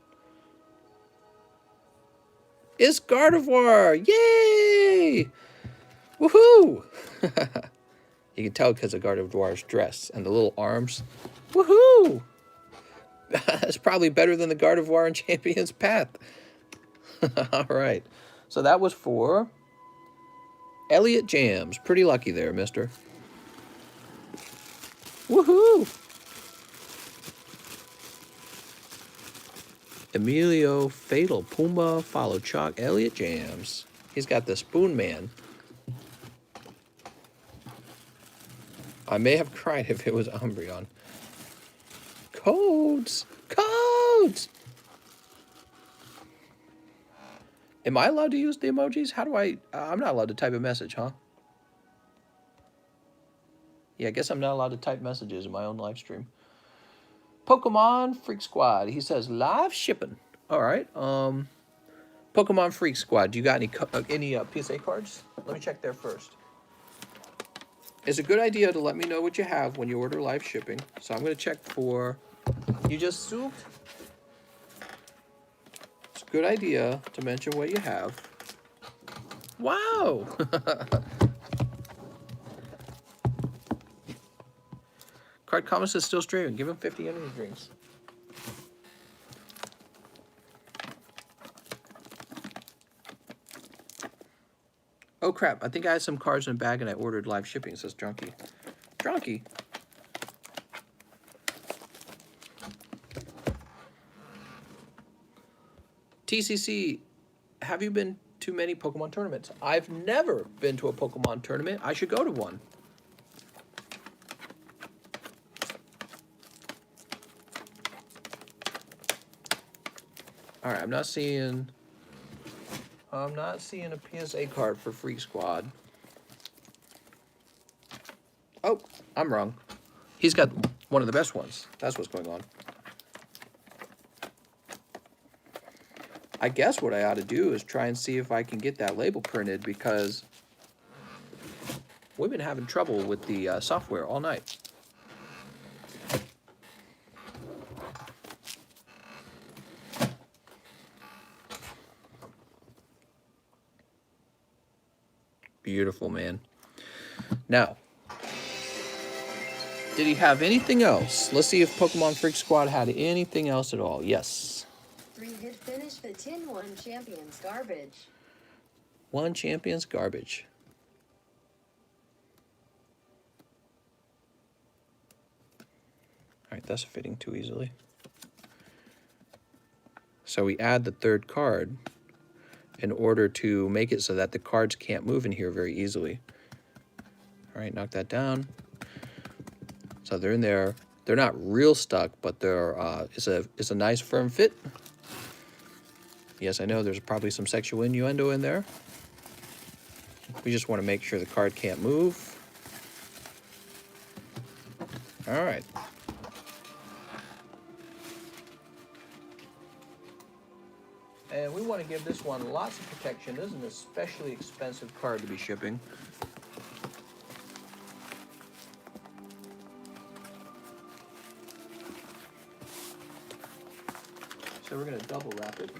It's Gardevoir! Yay! Woohoo! You can tell because of Gardevoir's dress and the little arms. Woohoo! That's probably better than the Gardevoir in Champion's Path. All right. So that was for Elliot Jams. Pretty lucky there, mister. Woohoo! Emilio, Fatal, Puma, Follow Chalk, Elliot Jams. He's got the Spoon Man. I may have cried if it was Umbreon. Codes! Codes! Am I allowed to use the emojis? How do I... I'm not allowed to type a message, huh? Yeah, I guess I'm not allowed to type messages in my own live stream. Pokemon Freak Squad. He says live shipping. All right. Pokemon Freak Squad. Do you got any PSA cards? Let me check there first. It's a good idea to let me know what you have when you order live shipping. So I'm going to check for... You just souped? It's a good idea to mention what you have. Wow! Cardconomist is still streaming. Give him 50 energy drinks. Oh crap, I think I had some cards in a bag and I ordered live shipping, says Drunky. Drunky? TCC, have you been to many Pokemon tournaments? I've never been to a Pokemon tournament. I should go to one. All right, I'm not seeing a PSA card for Freak Squad. Oh, I'm wrong. He's got one of the best ones. That's what's going on. I guess what I ought to do is try and see if I can get that label printed because we've been having trouble with the software all night. Beautiful, man. Now, did he have anything else? Let's see if Pokemon Freak Squad had anything else at all. Yes. 3-hit finish, the tin one champions garbage. One champion's garbage. All right, that's fitting too easily. So we add the third card in order to make it so that the cards can't move in here very easily. All right, knock that down. So they're in there. They're not real stuck, but they're it's a nice firm fit. Yes, I know there's probably some sexual innuendo in there. We just want to make sure the card can't move. All right. And we want to give this one lots of protection. This is an especially expensive card to be shipping. So we're going to double wrap it.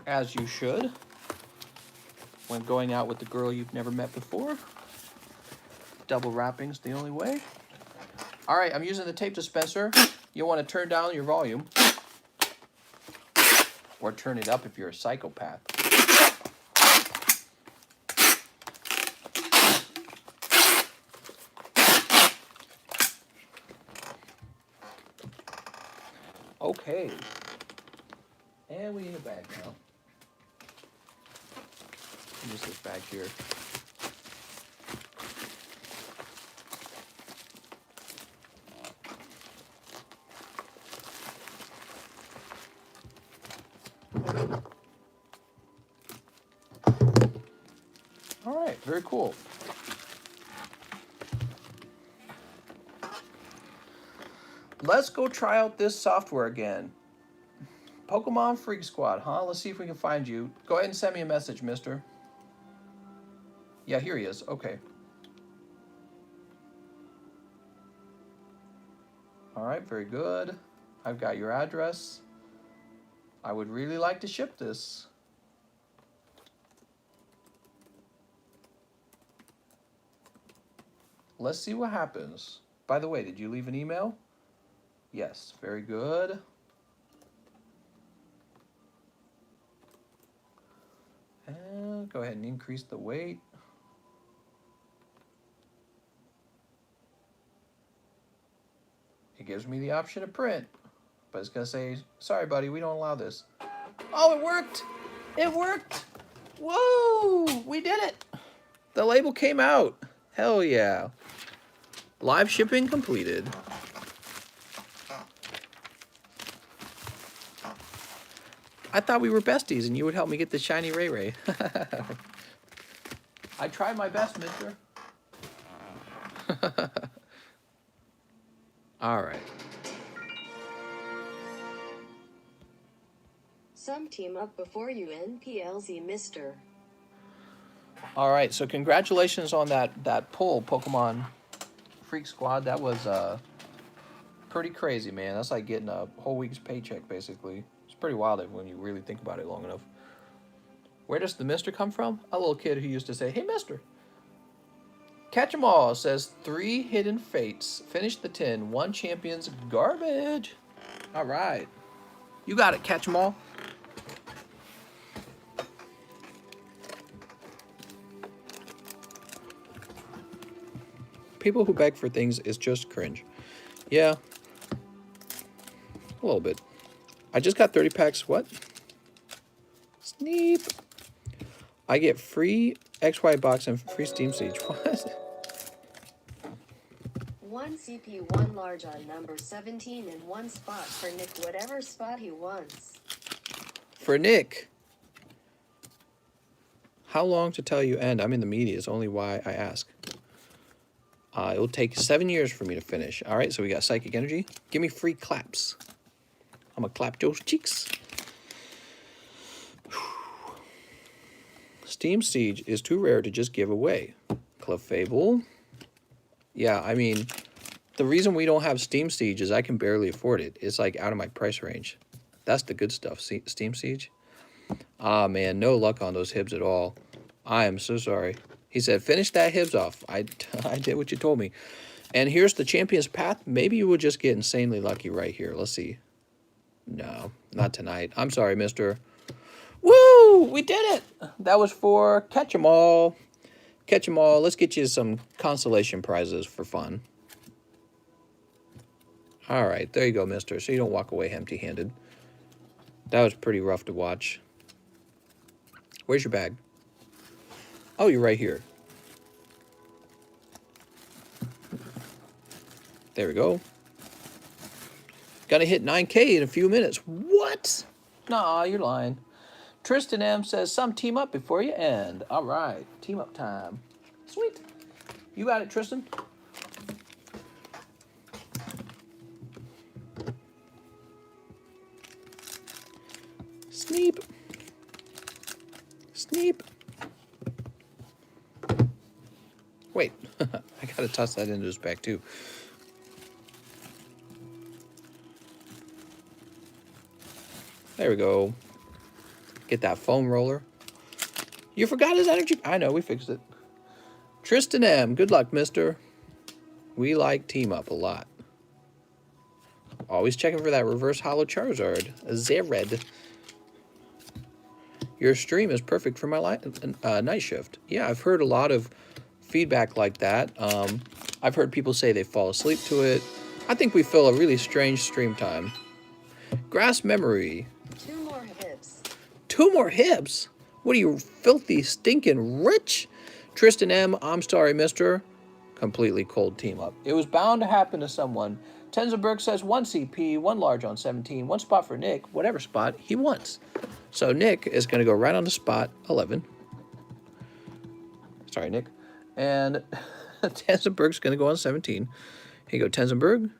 as you should when going out with the girl you've never met before. Double wrapping's the only way. All right, I'm using the tape dispenser. You want to turn down your volume. Or turn it up if you're a psychopath. Okay. And we need a bag now. Use this bag here. All right, very cool. Let's go try out this software again. Pokemon Freak Squad, huh? Let's see if we can find you. Go ahead and send me a message, mister. Yeah, here he is. Okay. All right, very good. I've got your address. I would really like to ship this. Let's see what happens. By the way, did you leave an email? Yes, very good. And go ahead and increase the weight. It gives me the option to print, but it's gonna say, sorry buddy, we don't allow this. Oh, it worked! It worked! Whoa! We did it! The label came out. Hell yeah. Live shipping completed. I thought we were besties and you would help me get the shiny Ray Ray. I tried my best, mister. All right. Some team up before you NPLZ, mister. All right, so congratulations on that pull, Pokemon Freak Squad. That was pretty crazy, man. That's like getting a whole week's paycheck, basically. It's pretty wild when you really think about it long enough. Where does the mister come from? A little kid who used to say, hey, mister. Catch 'em all says 3 hidden fates. Finish the 10. 1 champion's garbage. All right. You got it, catch 'em all. People who beg for things is just cringe. Yeah. A little bit. I just got 30 packs. What? Sneep. I get free XY box and free Steam Siege. What? 1 CP, 1 large on number 17, and 1 spot for Nick, whatever spot he wants. For Nick. How long to tell you end? I'm in the media is only why I ask. It will take 7 years for me to finish. All right, so we got Psychic Energy. Give me free claps. I'm going to clap those cheeks. Steam Siege is too rare to just give away. Clefable. Yeah, I mean, the reason we don't have Steam Siege is I can barely afford it. It's like out of my price range. That's the good stuff, Steam Siege. Ah, man, no luck on those Hibs at all. I am so sorry. He said, finish that Hibs off. I did what you told me. And here's the Champion's Path. Maybe you will just get insanely lucky right here. Let's see. No, not tonight. I'm sorry, mister. Woo! We did it! That was for Catch 'em All. Catch 'em all. Let's get you some consolation prizes for fun. All right, there you go, mister. So you don't walk away empty-handed. That was pretty rough to watch. Where's your bag? Oh, you're right here. There we go. Gonna hit 9K in a few minutes. What? Nah, you're lying. Tristan M says, some team up before you end. All right, team up time. Sweet. You got it, Tristan. Sneep. Sneep. Wait, I gotta toss that into his bag too. There we go. Get that foam roller. You forgot his energy. I know, we fixed it. Tristan M. Good luck, mister. We like Team Up a lot. Always checking for that reverse hollow Charizard. Zered. Your stream is perfect for my night shift. Yeah, I've heard a lot of feedback like that. I've heard people say they fall asleep to it. I think we fill a really strange stream time. Grass memory. 2 more hips. 2 more hips? What are you, filthy, stinking rich? Tristan M, I'm sorry, mister. Completely cold Team Up. It was bound to happen to someone. Tenzenberg says 1 CP, 1 large on 17, 1 spot for Nick, whatever spot he wants. So Nick is going to go right on the spot 11. Sorry, Nick. And Tenzenberg's going to go on 17. Here you go, Tenzenberg.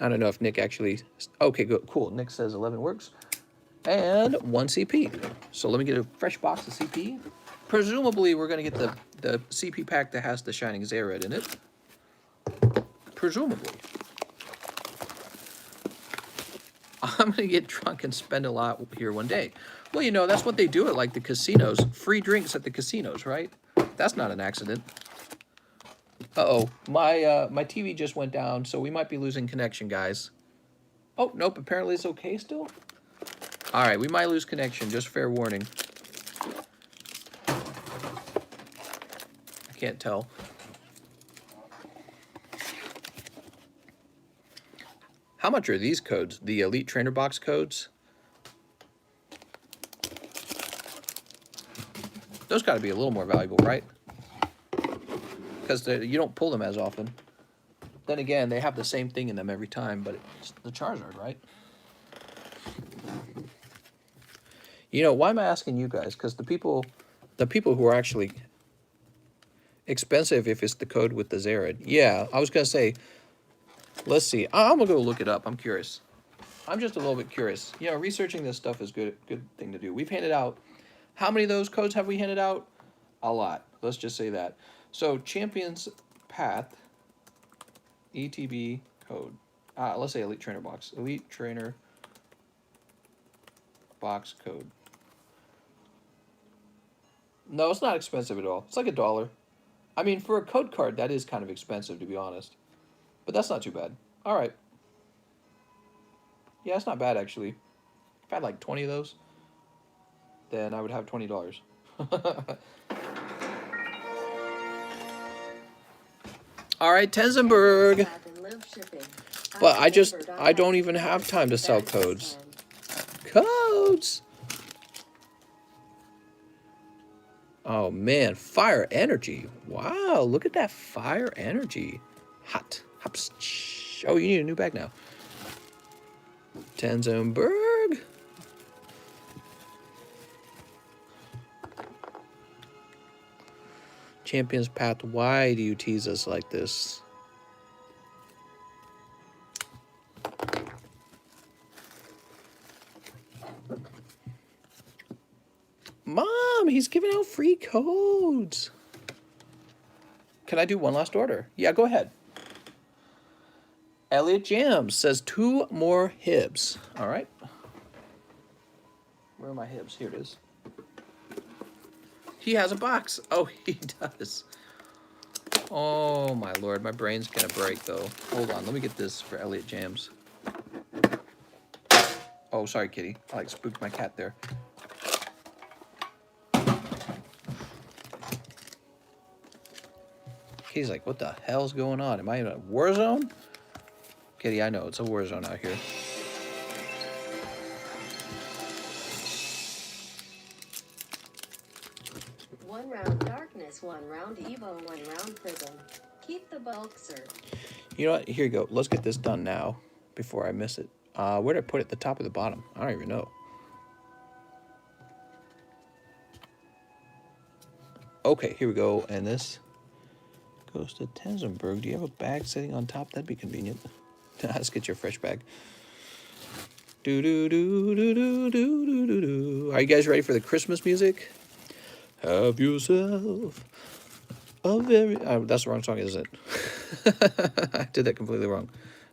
I don't know if Nick actually... Okay, good, cool. Nick says 11 works. And 1 CP. So let me get a fresh box of CP. Presumably, we're going to get the CP pack that has the Shining Zered in it. Presumably. I'm going to get drunk and spend a lot here one day. Well, you know, that's what they do at, like, the casinos. Free drinks at the casinos, right? That's not an accident. Uh-oh. My TV just went down, so we might be losing connection, guys. Oh, nope. Apparently it's okay still. All right, we might lose connection. Just fair warning. I can't tell. How much are these codes? The Elite Trainer Box codes? Those got to be a little more valuable, right? Because you don't pull them as often. Then again, they have the same thing in them every time, but it's the Charizard, right? You know, why am I asking you guys? Because the people who are actually expensive, if it's the code with the Zered. Yeah, I was going to say, let's see. I'm going to go look it up. I'm curious. I'm just a little bit curious. You know, researching this stuff is good thing to do. We've handed out, how many of those codes have we handed out? A lot. Let's just say that. So, Champions Path, ETB code. Let's say Elite Trainer Box. Elite Trainer Box code. No, it's not expensive at all. It's like $1. I mean, for a code card, that is kind of expensive, to be honest. But that's not too bad. All right. Yeah, it's not bad, actually. If I had like 20 of those, then I would have $20. All right, Tenzenberg. But I don't even have time to sell codes. Codes! Oh, man. Fire energy. Wow, look at that fire energy. Hot. Hops. Oh, you need a new bag now. Tenzenberg. Champions Path, why do you tease us like this? Mom, he's giving out free codes. Can I do one last order? Yeah, go ahead. Elliot Jams says 2 more hibs. All right. Where are my hibs? Here it is. He has a box. Oh, he does. Oh, my Lord. My brain's going to break, though. Hold on. Let me get this for Elliot Jams. Oh, sorry, kitty. I like spooked my cat there. He's like, what the hell's going on? Am I in a war zone? Kitty, I know. It's a war zone out here. One round darkness, 1 round Evo, 1 round prism. Keep the bulk, sir. You know what? Here you go. Let's get this done now before I miss it. Where did I put it? The top or the bottom? I don't even know. Okay, here we go. And this goes to Tenzenberg. Do you have a bag sitting on top? That'd be convenient. Let's get your fresh bag. Do do do do do do do do do. Are you guys ready for the Christmas music? Have yourself a very... that's the wrong song, isn't it? I did that completely wrong.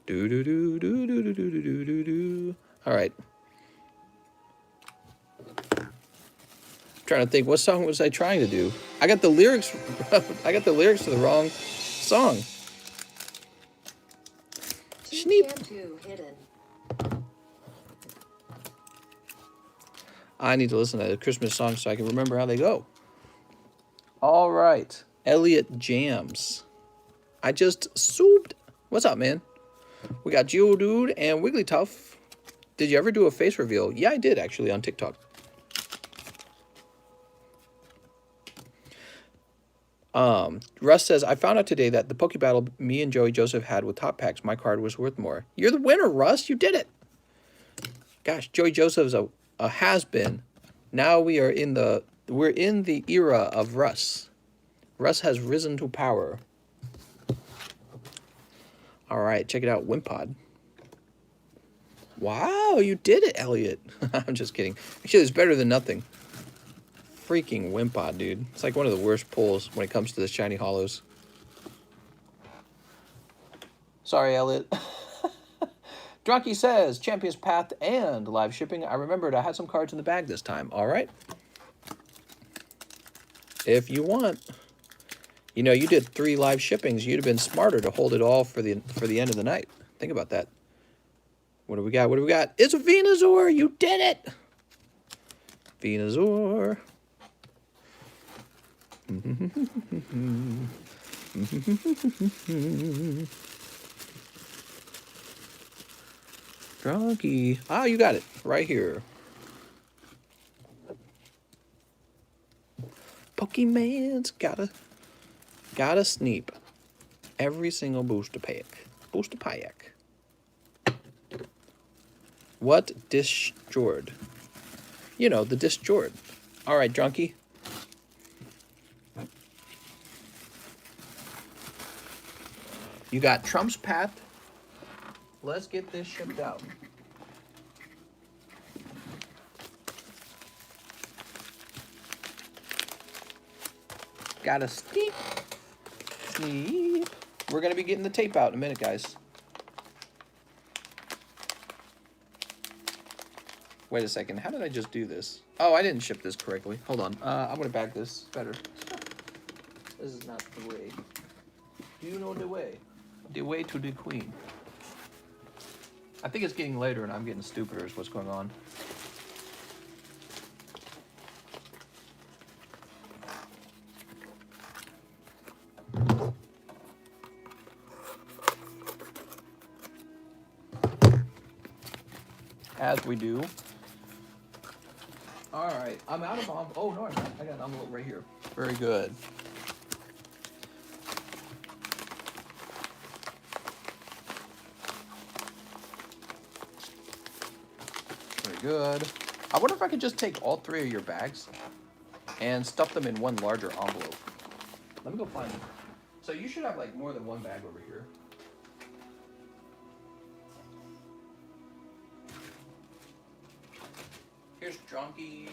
Do do do do do do do do do do. All right. Trying to think, what song was I trying to do? I got the lyrics. I got the lyrics to the wrong song. Sneep. Hidden. I need to listen to the Christmas songs so I can remember how they go. All right, Elliot Jams. I just souped. What's up, man? We got Geodude and Wigglytuff. Did you ever do a face reveal? Yeah, I did actually on TikTok. Russ says, I found out today that the Poke Battle me and Joey Joseph had with top packs, my card was worth more. You're the winner, Russ. You did it. Gosh, Joey Joseph's a has-been. Now we're in the era of Russ. Russ has risen to power. All right, check it out, Wimpod. Wow, you did it, Elliot. I'm just kidding. Actually, it's better than nothing. Freaking Wimpod, dude. It's like one of the worst pulls when it comes to the shiny hollows. Sorry, Elliot. Drunky says, Champions Path and live shipping. I remembered I had some cards in the bag this time. All right. If you want. You know, you did 3 live shippings. You'd have been smarter to hold it all for the end of the night. Think about that. What do we got? What do we got? It's a Venusaur. You did it. Venusaur. Drunky. Oh, you got it right here. Pokemon's gotta sneep every single booster pack. Booster pack. What disjored? You know, the disjored. All right, Drunky. You got Trump's Path. Let's get this shipped out. Got a sneak. Sneak. We're going to be getting the tape out in a minute, guys. Wait a second. How did I just do this? Oh, I didn't ship this correctly. Hold on. I'm going to bag this better. This is not the way. Do you know the way? The way to the queen. I think it's getting later and I'm getting stupider is what's going on. As we do. All right, I'm out of envelope. Oh, no, I'm not. I got an envelope right here. Very good. Very good. I wonder if I could just take all 3 of your bags and stuff them in one larger envelope. Let me go find them. So you should have like more than one bag over here. Here's Drunky,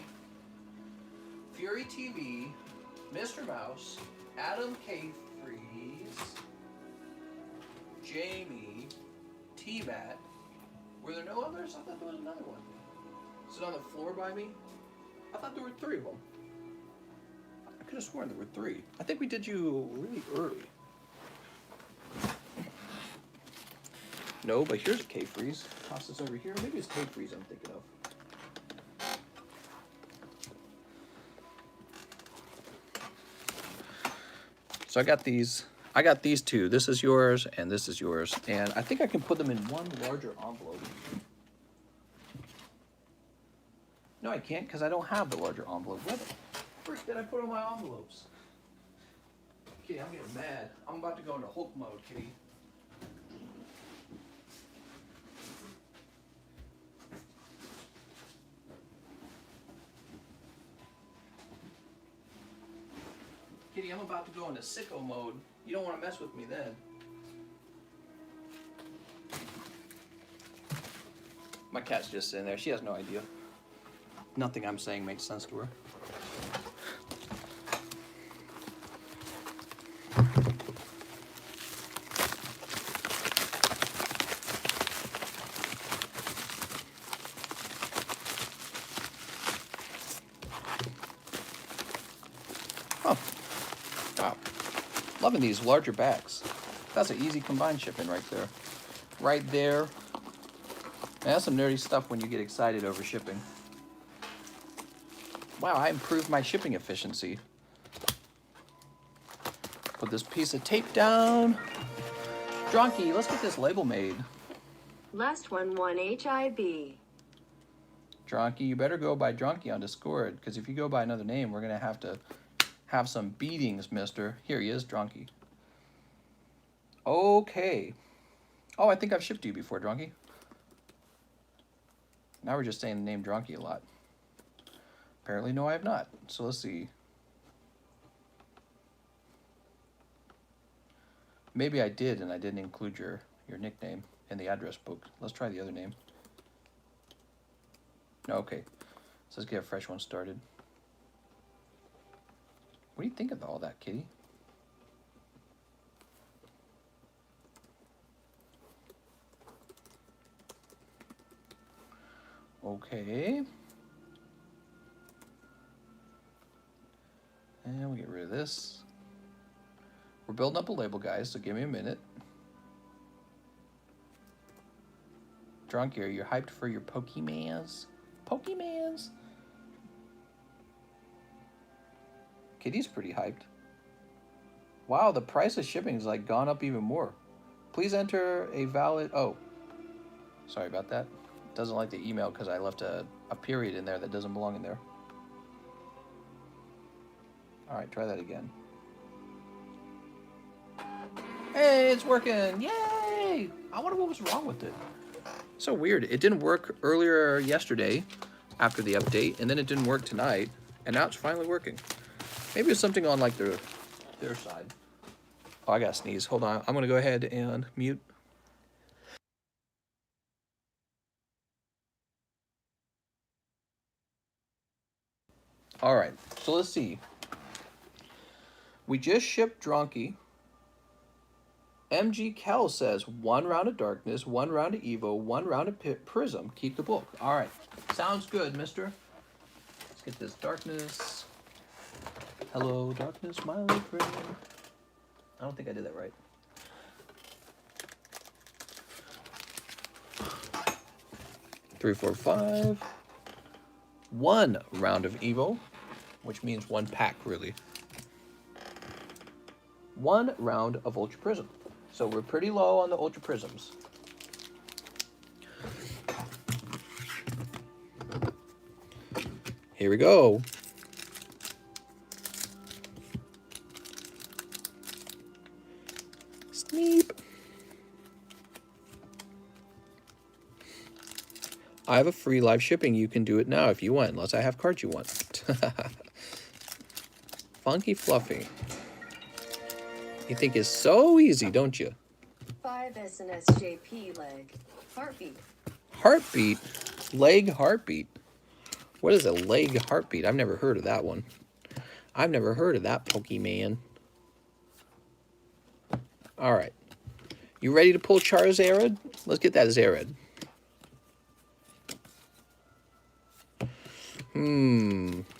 Fury TV, Mr. Mouse, Adam K. Freeze, Jamie, T-Bat. Were there no others? I thought there was another one. Sit on the floor by me? I thought there were 3 of them. I could have sworn there were 3. I think we did you really early. No, but here's a K-Freeze. Toss this over here. Maybe it's K-Freeze I'm thinking of. So I got these 2. This is yours, and this is yours. And I think I can put them in one larger envelope. No, I can't, because I don't have the larger envelope. Where the frick did I put all my envelopes? Kitty, I'm getting mad. I'm about to go into Hulk mode, Kitty. Kitty, I'm about to go into sicko mode. You don't want to mess with me then. My cat's just sitting there. She has no idea. Nothing I'm saying makes sense to her. Oh, wow. Loving these larger bags. That's an easy combined shipping right there. Right there. Man, that's some nerdy stuff when you get excited over shipping. Wow, I improved my shipping efficiency. Put this piece of tape down. Dronky, let's get this label made. Last one HIB. Dronky, you better go by Dronky on Discord, because if you go by another name, we're going to have some beatings, mister. Here he is, Dronky. Okay. Oh, I think I've shipped to you before, Dronky. Now we're just saying the name Dronky a lot. Apparently, no, I have not. So let's see. Maybe I did, and I didn't include your nickname in the address book. Let's try the other name. No, okay. So let's get a fresh one started. What do you think of all that, kitty? Okay. And we'll get rid of this. We're building up a label, guys, so give me a minute. Drunk here, you're hyped for your Pokemans? Pokemans? Kitty's pretty hyped. Wow, the price of shipping has like gone up even more. Please enter a valid... Oh, sorry about that. Doesn't like the email because I left a period in there that doesn't belong in there. All right, try that again. Hey, it's working! Yay! I wonder what was wrong with it. So weird. It didn't work earlier yesterday after the update, and then it didn't work tonight, and now it's finally working. Maybe it's something on like their side. Oh, I gotta sneeze. Hold on. I'm gonna go ahead and mute. All right, so let's see. We just shipped Dronky. MG Kel says 1 round of Darkness, 1 round of Evo, 1 round of Prism. Keep the book. All right, sounds good, mister. Let's get this Darkness. Hello, Darkness, my old friend. I don't think I did that right. Three, 4, 5. 1 round of Evo, which means 1 pack, really. 1 round of Ultra Prism. So we're pretty low on the Ultra Prisms. Here we go. Sneep. I have a free live shipping. You can do it now if you want, unless I have cards you want. Funky Fluffy. You think it's so easy, don't you? 5 SNSJP leg. Heartbeat. Heartbeat? Leg heartbeat. What is a leg heartbeat? I've never heard of that one. I've never heard of that Pokemon. All right. You ready to pull Charizard? Let's get that Zared.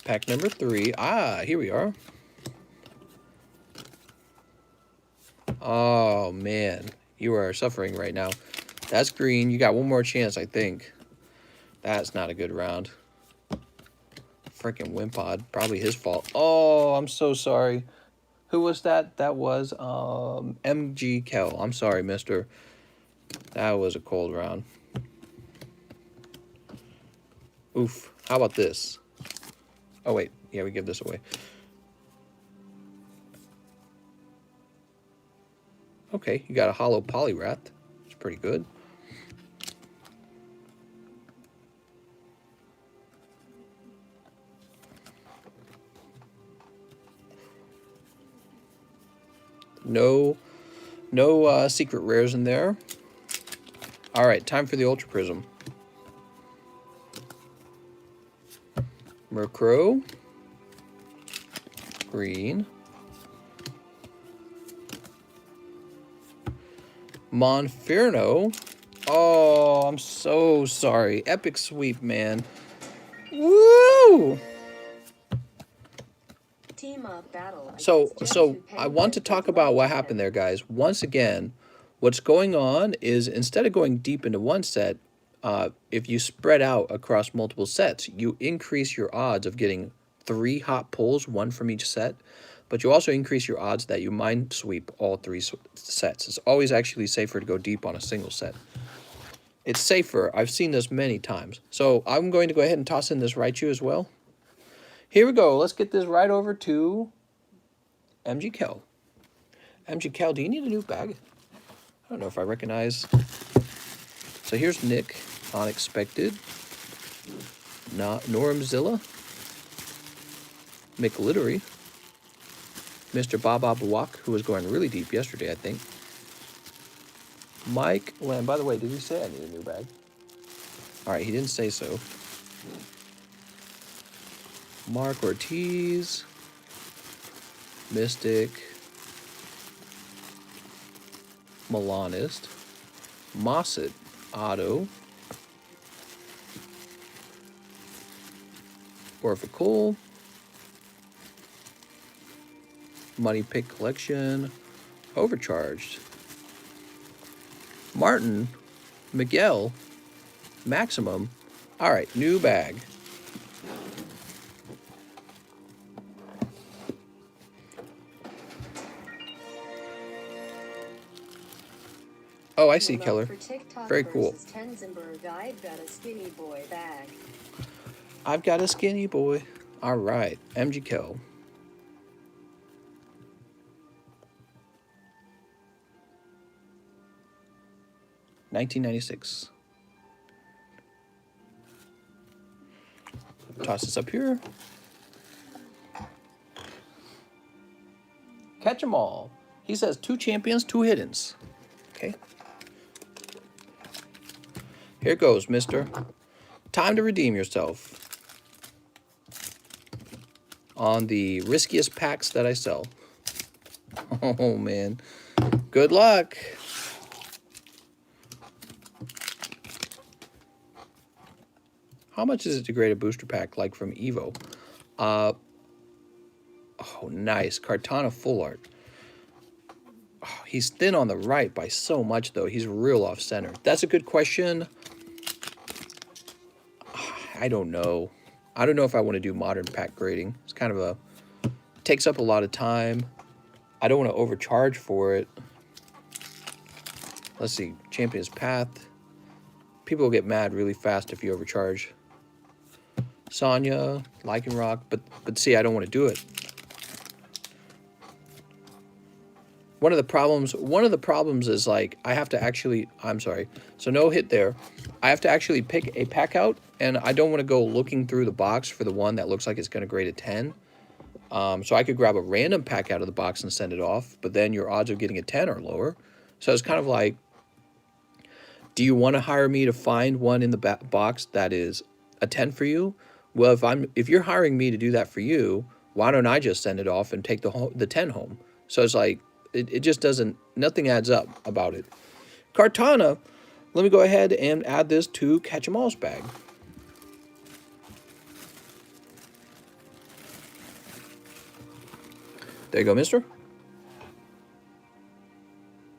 Pack number 3. Ah, here we are. Oh, man. You are suffering right now. That's green. You got one more chance, I think. That's not a good round. Freaking Wimpod. Probably his fault. Oh, I'm so sorry. Who was that? That was MG Kel. I'm sorry, mister. That was a cold round. Oof. How about this? Oh, wait. Yeah, we give this away. Okay, you got a hollow Poliwrath. It's pretty good. No secret rares in there. All right, time for the Ultra Prism. Murkrow. Green. Monferno. Oh, I'm so sorry. Epic sweep, man. Woo! Team up battle. So I want to talk about what happened there, guys. Once again, what's going on is instead of going deep into one set, if you spread out across multiple sets, you increase your odds of getting 3 hot pulls, 1 from each set, but you also increase your odds that you mind sweep all 3 sets. It's always actually safer to go deep on a single set. It's safer. I've seen this many times. So I'm going to go ahead and toss in this Raichu as well. Here we go. Let's get this right over to MG Kel. MG Kel, do you need a new bag? I don't know if I recognize. So here's Nick, Unexpected, Normzilla, McLittery, Mr. Baba Buwak, who was going really deep yesterday, I think. Mike Lamb. By the way, did he say I need a new bag? All right, he didn't say so. Mark Ortiz, Mystic, Milanist, Mosset, Otto, Orphical, Money Pick Collection, Overcharged, Martin, Miguel, Maximum. All right, new bag. Oh, I see, Keller. Very cool. I've got a skinny boy bag. I've got a skinny boy. All right, MG Kel. $19.96. Toss this up here. Catch 'em all. He says 2 champions, 2 hiddens. Okay. Here goes, mister. Time to redeem yourself on the riskiest packs that I sell. Oh, man. Good luck. How much is it to grade a booster pack like from Evo? Oh, nice. Cartana Full Art. Oh, he's thin on the right by so much, though. He's real off-center. That's a good question. I don't know. I don't know if I want to do modern pack grading. It's kind of a... takes up a lot of time. I don't want to overcharge for it. Let's see. Champion's Path. People will get mad really fast if you overcharge. Sonya, Lycanroc, but see, I don't want to do it. One of the problems is like I have to actually, I'm sorry, so no hit there. I have to actually pick a pack out, and I don't want to go looking through the box for the one that looks like it's going to grade a 10. So I could grab a random pack out of the box and send it off, but then your odds of getting a 10 are lower. So it's kind of like, do you want to hire me to find one in the box that is a 10 for you? Well, if you're hiring me to do that for you, why don't I just send it off and take the 10 home? So it's like, it just doesn't, nothing adds up about it. Cartana, let me go ahead and add this to Catch 'em All's bag. There you go, mister.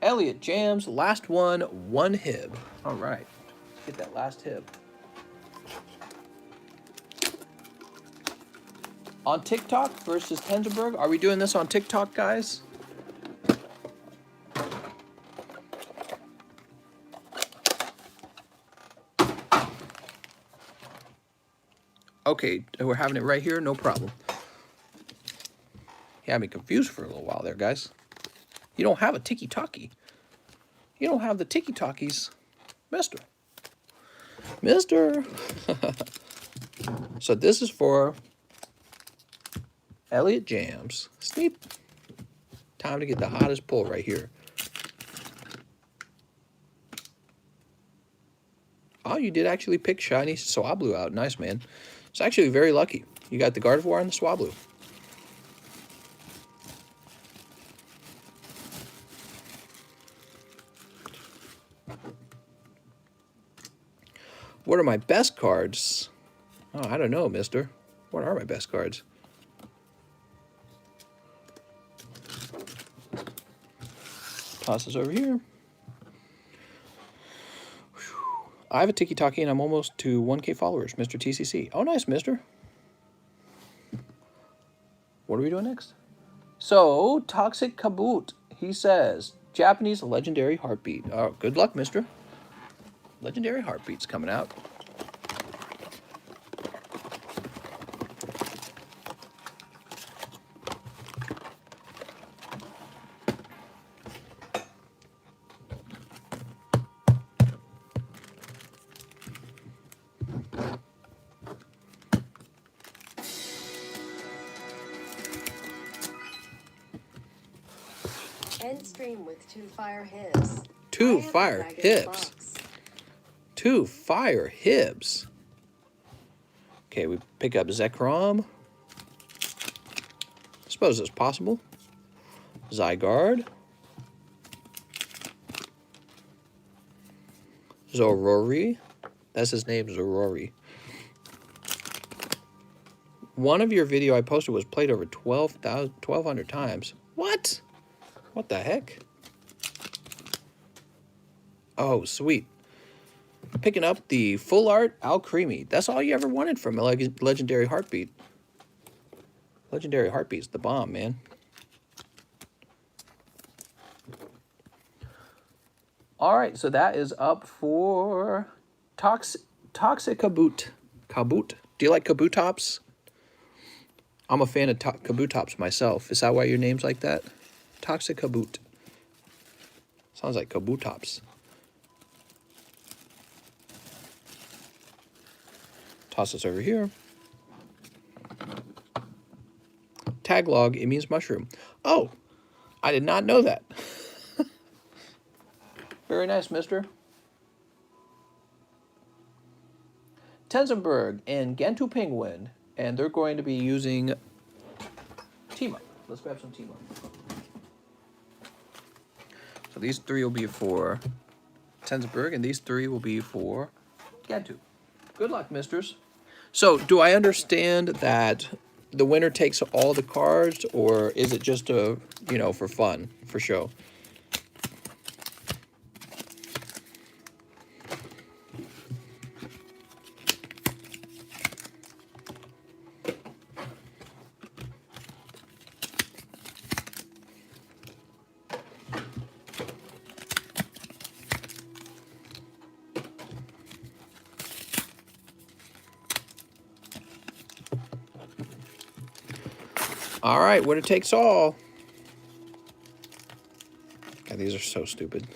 Elliot Jams, last one hib. All right, let's get that last hib. On TikTok versus Tenzelberg. Are we doing this on TikTok, guys? Okay, we're having it right here, no problem. You had me confused for a little while there, guys. You don't have a tiki-talkie. You don't have the tiki-talkies, mister. Mister. So this is for Elliot Jams. Sneap. Time to get the hottest pull right here. Oh, you did actually pick shiny Swablu out. Nice, man. It's actually very lucky. You got the Gardevoir and the Swablu. What are my best cards? Oh, I don't know, mister. What are my best cards? Toss this over here. I have a tiki-taki and I'm almost to 1K followers, Mr. TCC. Oh, nice, mister. What are we doing next? So, Toxic Kaboot, he says, Japanese legendary heartbeat. Oh, good luck, mister. Legendary heartbeat's coming out. End stream with 2 fire hibs. Two fire hibs. 2 fire hibs. Okay, we pick up Zekrom. Suppose it's possible. Zygarde. Zorori. That's his name, Zorori. One of your video I posted was played over 1,200 times. What? What the heck? Oh, sweet. Picking up the full art Alcremie. That's all you ever wanted from a legendary heartbeat. Legendary heartbeat's the bomb, man. All right, so that is up for Toxic Kaboot. Kaboot. Do you like Kabootops? I'm a fan of Kabootops myself. Is that why your name's like that? Toxic Kaboot. Sounds like Kabootops. Toss this over here. Tag log, it means mushroom. Oh, I did not know that. Very nice, mister. Tenzenberg and Gantu Penguin, and they're going to be using Team Up. Let's grab some Team Up. So these 3 will be for Tenzenberg, and these 3 will be for Gantu. Good luck, misters. So, do I understand that the winner takes all the cards, or is it just a, you know, for fun, for show? All right, winner takes all. God, these are so stupid.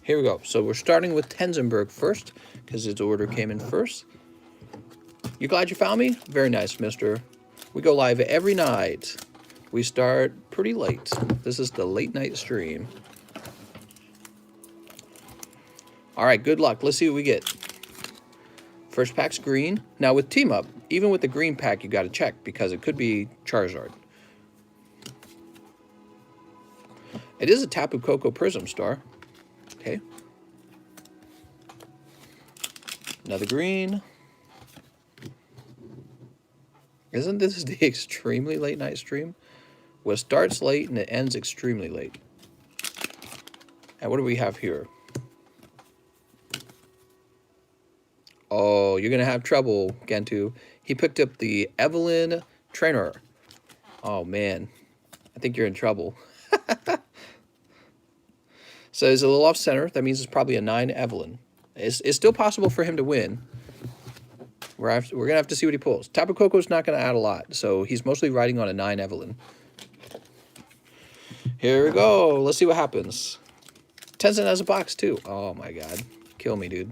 Here we go. So we're starting with Tenzenberg first, because his order came in first. You glad you found me? Very nice, mister. We go live every night. We start pretty late. This is the late night stream. All right, good luck. Let's see what we get. First pack's green. Now with Team Up, even with the green pack, you got to check because it could be Charizard. It is a Tapu Koko Prism Star. Okay. Another green. Isn't this the extremely late night stream? Well, it starts late and it ends extremely late. And what do we have here? Oh, you're going to have trouble, Gantu. He picked up the Evelyn Trainer. Oh, man. I think you're in trouble. So he's a little off center. That means it's probably a 9 Evelyn. It's still possible for him to win. We're going to have to see what he pulls. Tapu Koko's not going to add a lot, so he's mostly riding on a 9 Evelyn. Here we go. Let's see what happens. Tenzen has a box, too. Oh, my God. Kill me, dude.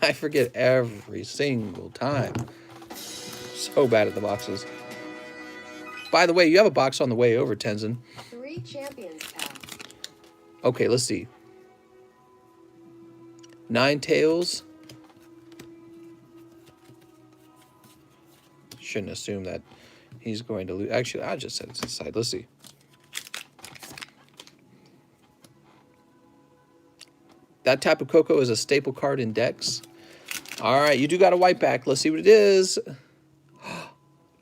I forget every single time. So bad at the boxes. By the way, you have a box on the way over, Tenzen. 3 champions pack. Okay, let's see. 9 tails. Shouldn't assume that he's going to lose. Actually, I'll just set it to the side. Let's see. That Tapu Koko is a staple card in decks. All right, you do got a white pack. Let's see what it is.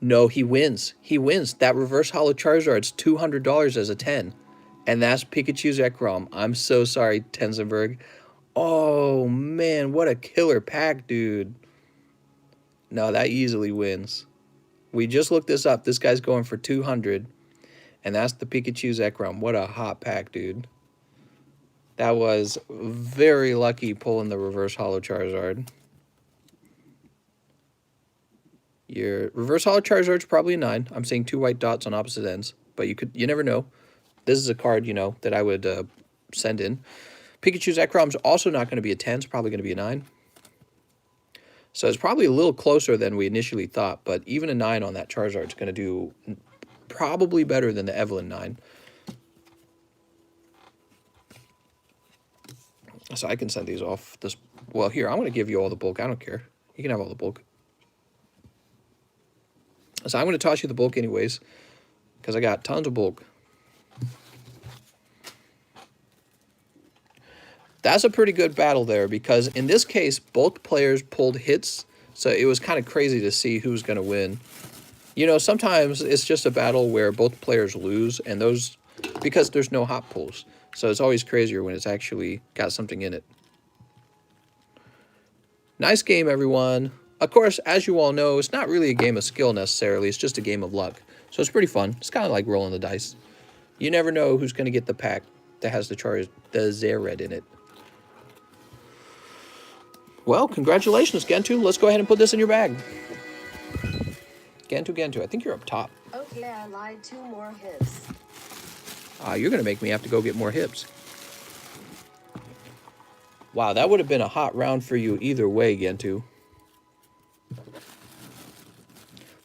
No, he wins. He wins. That reverse holo Charizard's $200 as a 10. And that's Pikachu's Zekrom. I'm so sorry, Tenzenberg. Oh, man, what a killer pack, dude. No, that easily wins. We just looked this up. This guy's going for 200. And that's the Pikachu's Zekrom. What a hot pack, dude. That was very lucky pulling the reverse holo Charizard. Your reverse holo Charizard's probably a 9. I'm seeing 2 white dots on opposite ends, but you never know. This is a card, you know, that I would send in. Pikachu's Ekrom's also not going to be a 10. It's probably going to be a 9. So it's probably a little closer than we initially thought, but even a 9 on that Charizard is going to do probably better than the Evelyn 9. So I can send these off this. Well, here, I'm going to give you all the bulk. I don't care. You can have all the bulk. So I'm going to toss you the bulk anyways, because I got tons of bulk. That's a pretty good battle there, because in this case, both players pulled hits, so it was kind of crazy to see who's going to win. You know, sometimes it's just a battle where both players lose, and those, because there's no hot pulls. So it's always crazier when it's actually got something in it. Nice game, everyone. Of course, as you all know, it's not really a game of skill necessarily. It's just a game of luck. So it's pretty fun. It's kind of like rolling the dice. You never know who's going to get the pack that has the Zerred in it. Well, congratulations, Gentu. Let's go ahead and put this in your bag. Gentu, I think you're up top. Okay, I lied. 2 more hits. You're going to make me have to go get more hips. Wow, that would have been a hot round for you either way, Gentu.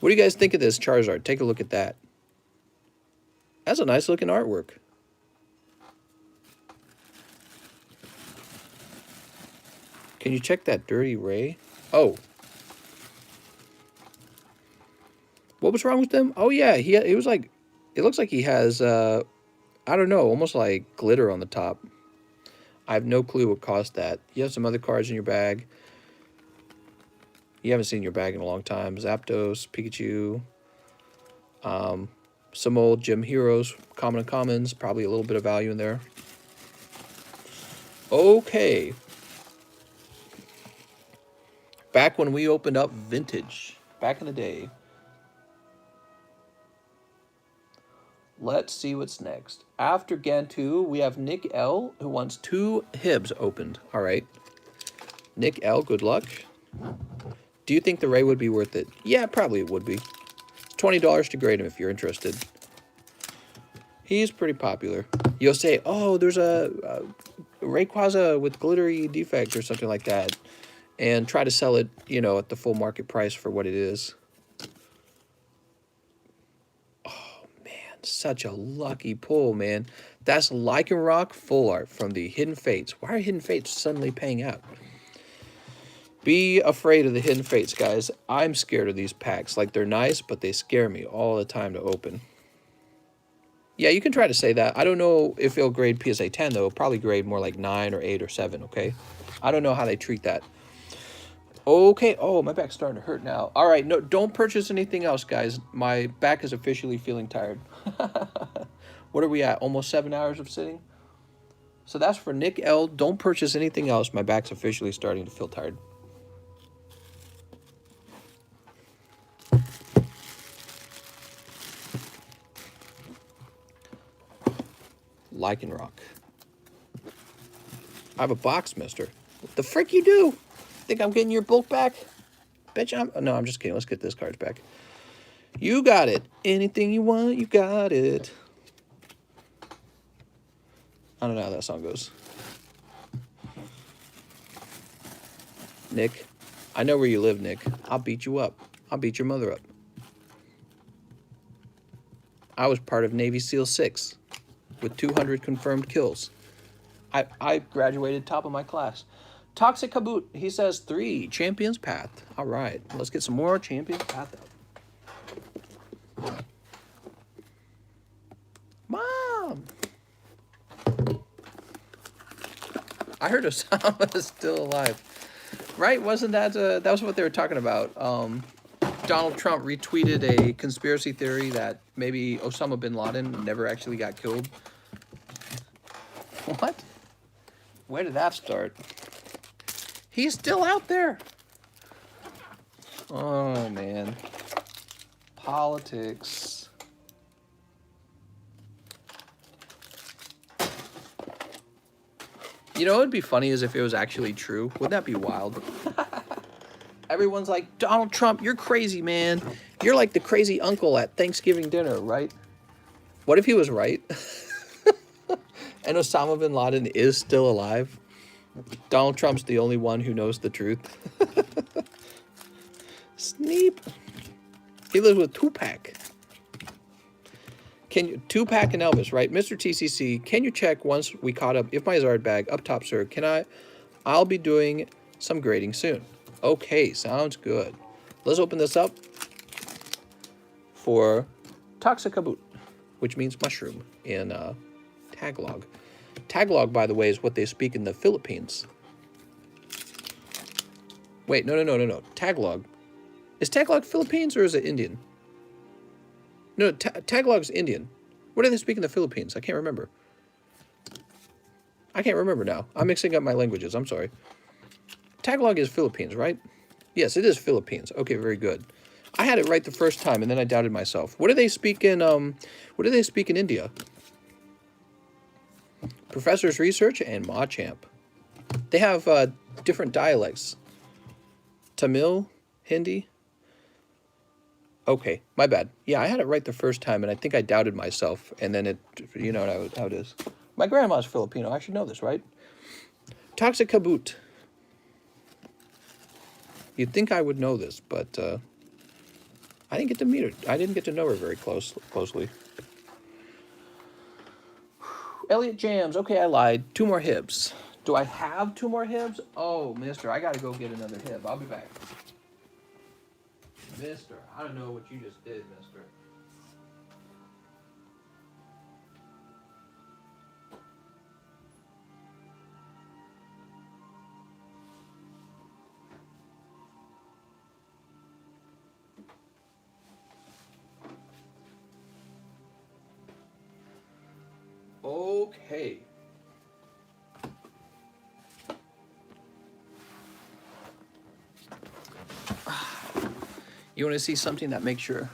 What do you guys think of this Charizard? Take a look at that. That's a nice looking artwork. Can you check that Dirty Ray? Oh. What was wrong with them? Oh yeah, he was like, it looks like he has, I don't know, almost like glitter on the top. I have no clue what caused that. You have some other cards in your bag. You haven't seen your bag in a long time. Zapdos, Pikachu, some old Gym Heroes, common and commons, probably a little bit of value in there. Okay. Back when we opened up Vintage, back in the day. Let's see what's next. After Gantu, we have Nick L, who wants 2 Hibs opened. All right. Nick L, good luck. Do you think the Ray would be worth it? Yeah, probably it would be. It's $20 to grade him if you're interested. He's pretty popular. You'll say, oh, there's a Rayquaza with glittery defect or something like that. And try to sell it, you know, at the full market price for what it is. Oh, man, such a lucky pull, man. That's Lycanroc full art from the Hidden Fates. Why are Hidden Fates suddenly paying out? Be afraid of the Hidden Fates, guys. I'm scared of these packs. Like, they're nice, but they scare me all the time to open. Yeah, you can try to say that. I don't know if it'll grade PSA 10, though. It'll probably grade more like 9 or 8 or 7, okay? I don't know how they treat that. Okay. Oh, my back's starting to hurt now. All right. No, don't purchase anything else, guys. My back is officially feeling tired. What are we at? Almost 7 hours of sitting? So that's for Nick L. Don't purchase anything else. My back's officially starting to feel tired. Lycanroc. I have a box, mister. What the frick you do? Think I'm getting your bulk back? Bet you I'm... No, I'm just kidding. Let's get this card back. You got it. Anything you want, you got it. I don't know how that song goes. Nick, I know where you live, Nick. I'll beat you up. I'll beat your mother up. I was part of Navy SEAL 6 with 200 confirmed kills. I graduated top of my class. Toxic Kaboot, he says 3, Champions Path. All right, let's get some more Champions Path out. Mom! I heard a sound is still alive. Right? Wasn't that that was what they were talking about? Donald Trump retweeted a conspiracy theory that maybe Osama bin Laden never actually got killed. What? Where did that start? He's still out there. Oh man. Politics. You know what would be funny is if it was actually true. Wouldn't that be wild? Everyone's like, Donald Trump, you're crazy, man. You're like the crazy uncle at Thanksgiving dinner, right? What if he was right? And Osama bin Laden is still alive? Donald Trump's the only one who knows the truth. Sneep. He lives with Tupac. Tupac and Elvis, right? Mr. TCC, can you check once we caught up if my Zard bag up top, sir? I'll be doing some grading soon. Okay, sounds good. Let's open this up for Toxicaboot, which means mushroom in Tagalog. Tagalog, by the way, is what they speak in the Philippines. Wait, no. Tagalog. Is Tagalog Philippines or is it Indian? No, Tagalog's Indian. What do they speak in the Philippines? I can't remember. I can't remember now. I'm mixing up my languages. I'm sorry. Tagalog is Philippines, right? Yes, it is Philippines. Okay, very good. I had it right the first time, and then I doubted myself. What do they speak in? What do they speak in India? Professor's Research and Machamp. They have different dialects. Tamil, Hindi. Okay, my bad. Yeah, I had it right the first time, and I think I doubted myself, and then you know how it is. My grandma's Filipino. I should know this, right? Toxicaboot. You'd think I would know this, but I didn't get to meet her. I didn't get to know her very closely. Elliot Jams. Okay, I lied. 2 more hibs. Do I have 2 more hibs? Oh, mister, I got to go get another hib. I'll be back. Mister, I don't know what you just did, mister. Okay. You want to see something that makes your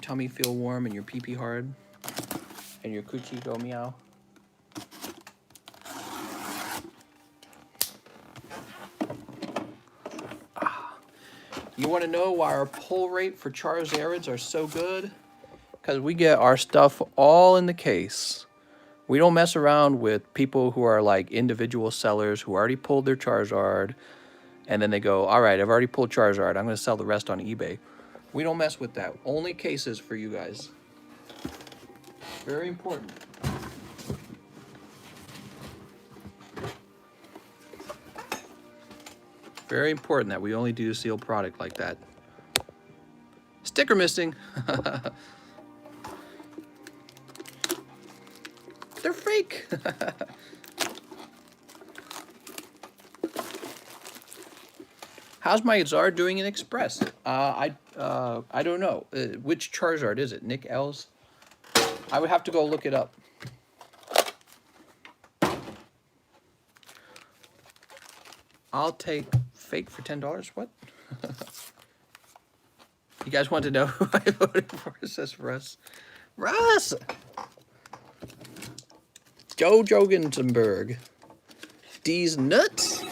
tummy feel warm and your pee-pee hard and your coochie go meow? You want to know why our pull rate for Charizards are so good? Because we get our stuff all in the case. We don't mess around with people who are like individual sellers who already pulled their Charizard, and then they go, all right, I've already pulled Charizard. I'm going to sell the rest on eBay. We don't mess with that. Only cases for you guys. Very important. Very important that we only do sealed product like that. Sticker missing. They're fake. How's my Zard doing in Express? I don't know. Which Charizard is it? Nick L's? I would have to go look it up. I'll take fake for $10. What? You guys want to know who I voted for? It says Russ. Russ! Joe Jogensenberg. D's nuts.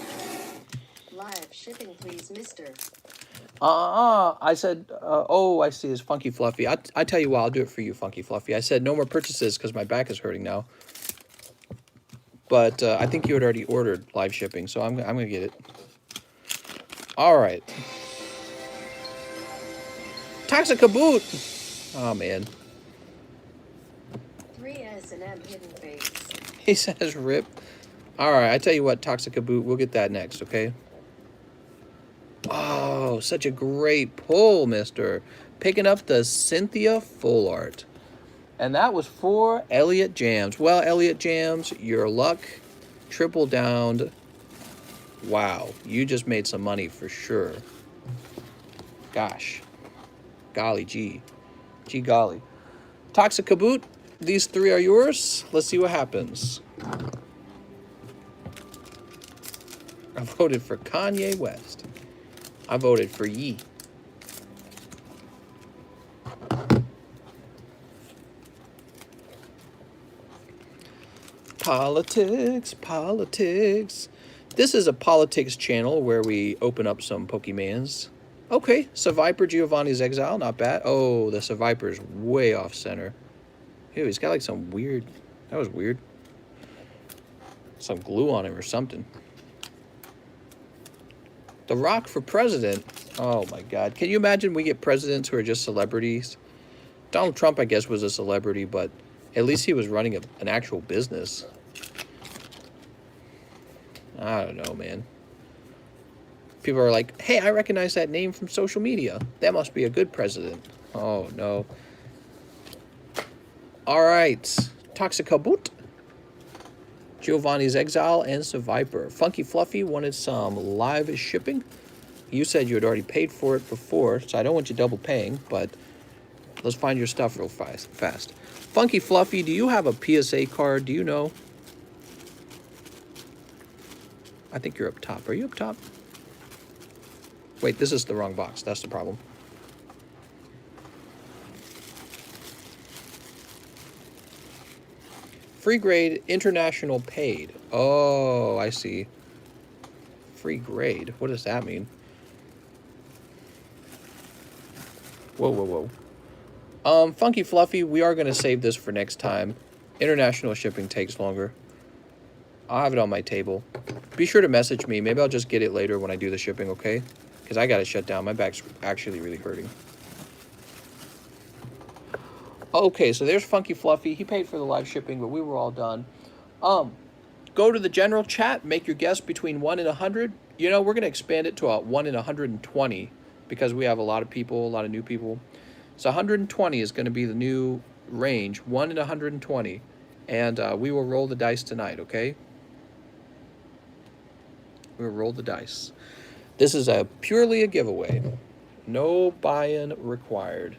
Live shipping, please, mister. I said, oh, I see, it's Funky Fluffy. I tell you what, I'll do it for you, Funky Fluffy. I said no more purchases because my back is hurting now. But I think you had already ordered live shipping, so I'm going to get it. All right. Toxicaboot. Oh, man. 3S&M hidden face. He says rip. All right, I tell you what, Toxicaboot, we'll get that next, okay? Oh, such a great pull, mister. Picking up the Cynthia Full Art. And that was for Elliot Jams. Well, Elliot Jams, your luck triple downed Wow, you just made some money for sure. Gosh. Golly gee. Gee golly. Toxic Kaboot, these 3 are yours. Let's see what happens. I voted for Kanye West. I voted for Yee. Politics, politics. This is a politics channel where we open up some Pokemans. Okay, Survivor Giovanni's Exile, not bad. Oh, the Survivor's way off center. Ew, he's got like some weird... That was weird. Some glue on him or something. The Rock for president. Oh my God. Can you imagine we get presidents who are just celebrities? Donald Trump, I guess, was a celebrity, but at least he was running an actual business. I don't know, man. People are like, hey, I recognize that name from social media. That must be a good president. Oh, no. All right. Toxicabut, Giovanni's Exile, and Survivor. Funky Fluffy wanted some live shipping. You said you had already paid for it before, so I don't want you double paying, but let's find your stuff real fast. Funky Fluffy, do you have a PSA card? Do you know? I think you're up top. Are you up top? Wait, this is the wrong box. That's the problem. Free grade, international paid. Oh, I see. Free grade. What does that mean? Whoa, whoa, whoa. Funky Fluffy, we are going to save this for next time. International shipping takes longer. I'll have it on my table. Be sure to message me. Maybe I'll just get it later when I do the shipping, okay? Because I got to shut down. My back's actually really hurting. Okay, so there's Funky Fluffy. He paid for the live shipping, but we were all done. Go to the general chat. Make your guess between 1 and 100. You know, we're going to expand it to a 1 in 120 because we have a lot of people, a lot of new people. So 120 is going to be the new range, 1 in 120. And we will roll the dice tonight, okay? We'll roll the dice. This is purely a giveaway. No buy-in required.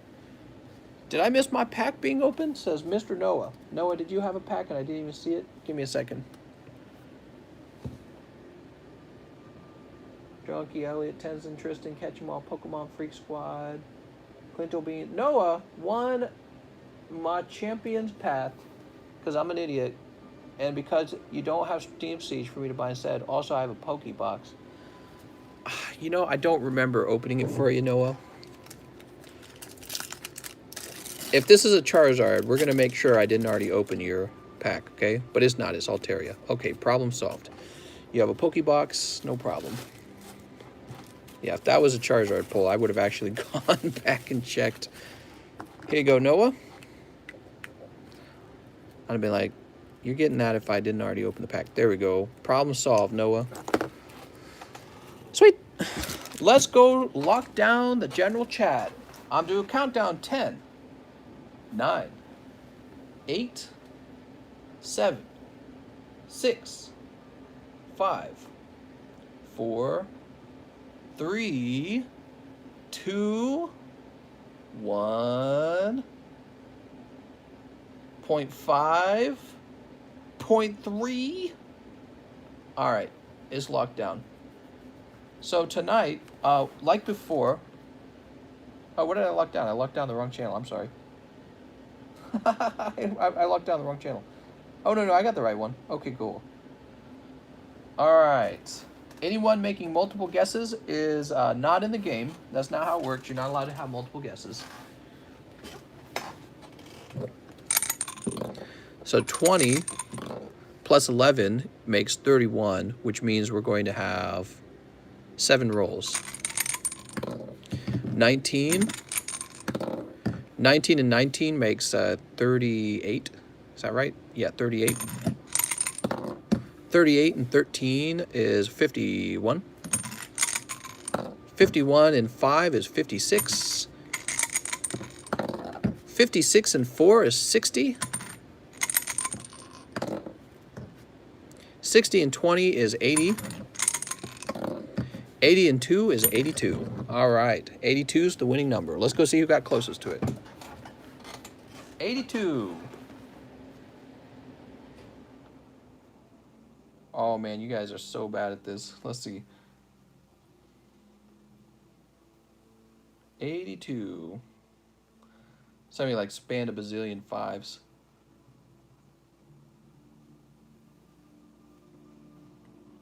Did I miss my pack being opened? Says Mr. Noah. Noah, did you have a pack and I didn't even see it? Give me a second. Drunky, Elliot, Tenzin, Tristan, Catch 'em All, Pokemon Freak Squad, Clinto Bean. Noah won my champion's path because I'm an idiot. And because you don't have Steam Siege for me to buy instead, also I have a Pokebox. You know, I don't remember opening it for you, Noah. If this is a Charizard, we're going to make sure I didn't already open your pack, okay? But it's not, it's Altaria. Okay, problem solved. You have a Pokebox, no problem. Yeah, if that was a Charizard pull, I would have actually gone back and checked. Here you go, Noah. I'd have been like, you're getting that if I didn't already open the pack. There we go. Problem solved, Noah. Sweet. Let's go lock down the general chat. I'm doing a countdown. 10, 9, 8, 7, 6, 5, 4, 3, 2, 1, 0.5, 0.3. All right, it's locked down. So tonight, like before, oh, what did I lock down? I locked down the wrong channel. I'm sorry. I locked down the wrong channel. Oh, no, I got the right one. Okay, cool. All right. Anyone making multiple guesses is not in the game. That's not how it works. You're not allowed to have multiple guesses. So 20 plus 11 makes 31, which means we're going to have 7 rolls. 19 and 19 makes 38. Is that right? Yeah, 38. 38 and 13 is 51. 51 and 5 is 56. 56 and 4 is 60. 60 and 20 is 80. 80 and 2 is 82. All right. 82 is the winning number. Let's go see who got closest to it. 82. Oh, man, you guys are so bad at this. Let's see. 82. Somebody like spanned a bazillion fives.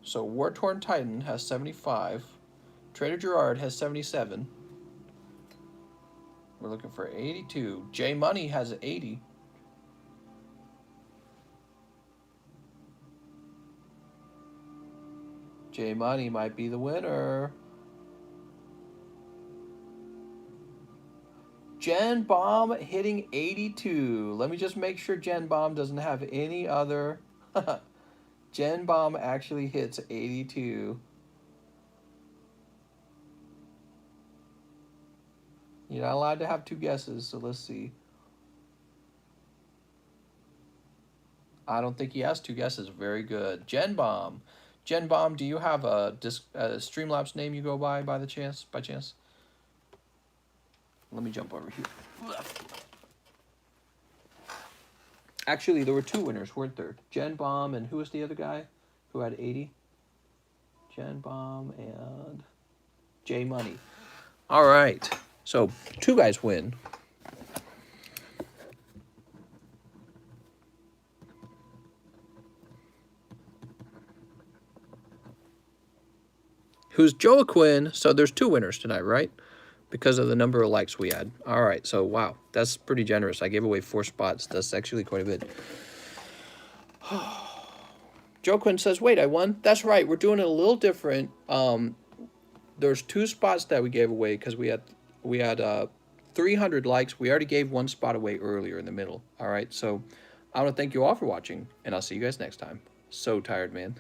So War Torn Titan has 75. Trader Gerard has 77. We're looking for 82. J Money has 80. J Money might be the winner. Jen Bomb hitting 82. Let me just make sure Jen Bomb doesn't have any other. Jen Bomb actually hits 82. You're not allowed to have two guesses, so let's see. I don't think he has two guesses. Very good. Jen Bomb. Jen Bomb, do you have a Streamlabs name you go by the chance? By chance? Let me jump over here. Actually, there were two winners, weren't there? Jen Bomb and who was the other guy who had 80? Jen Bomb and J Money. All right. So two guys win. Who's Joaquin? So there's two winners tonight, right? Because of the number of likes we had. All right, so wow, that's pretty generous. I gave away 4 spots. That's actually quite a bit. Joaquin says, wait, I won? That's right, we're doing it a little different. There's 2 spots that we gave away because we had 300 likes. We already gave 1 spot away earlier in the middle. All right, so I want to thank you all for watching, and I'll see you guys next time. So tired, man.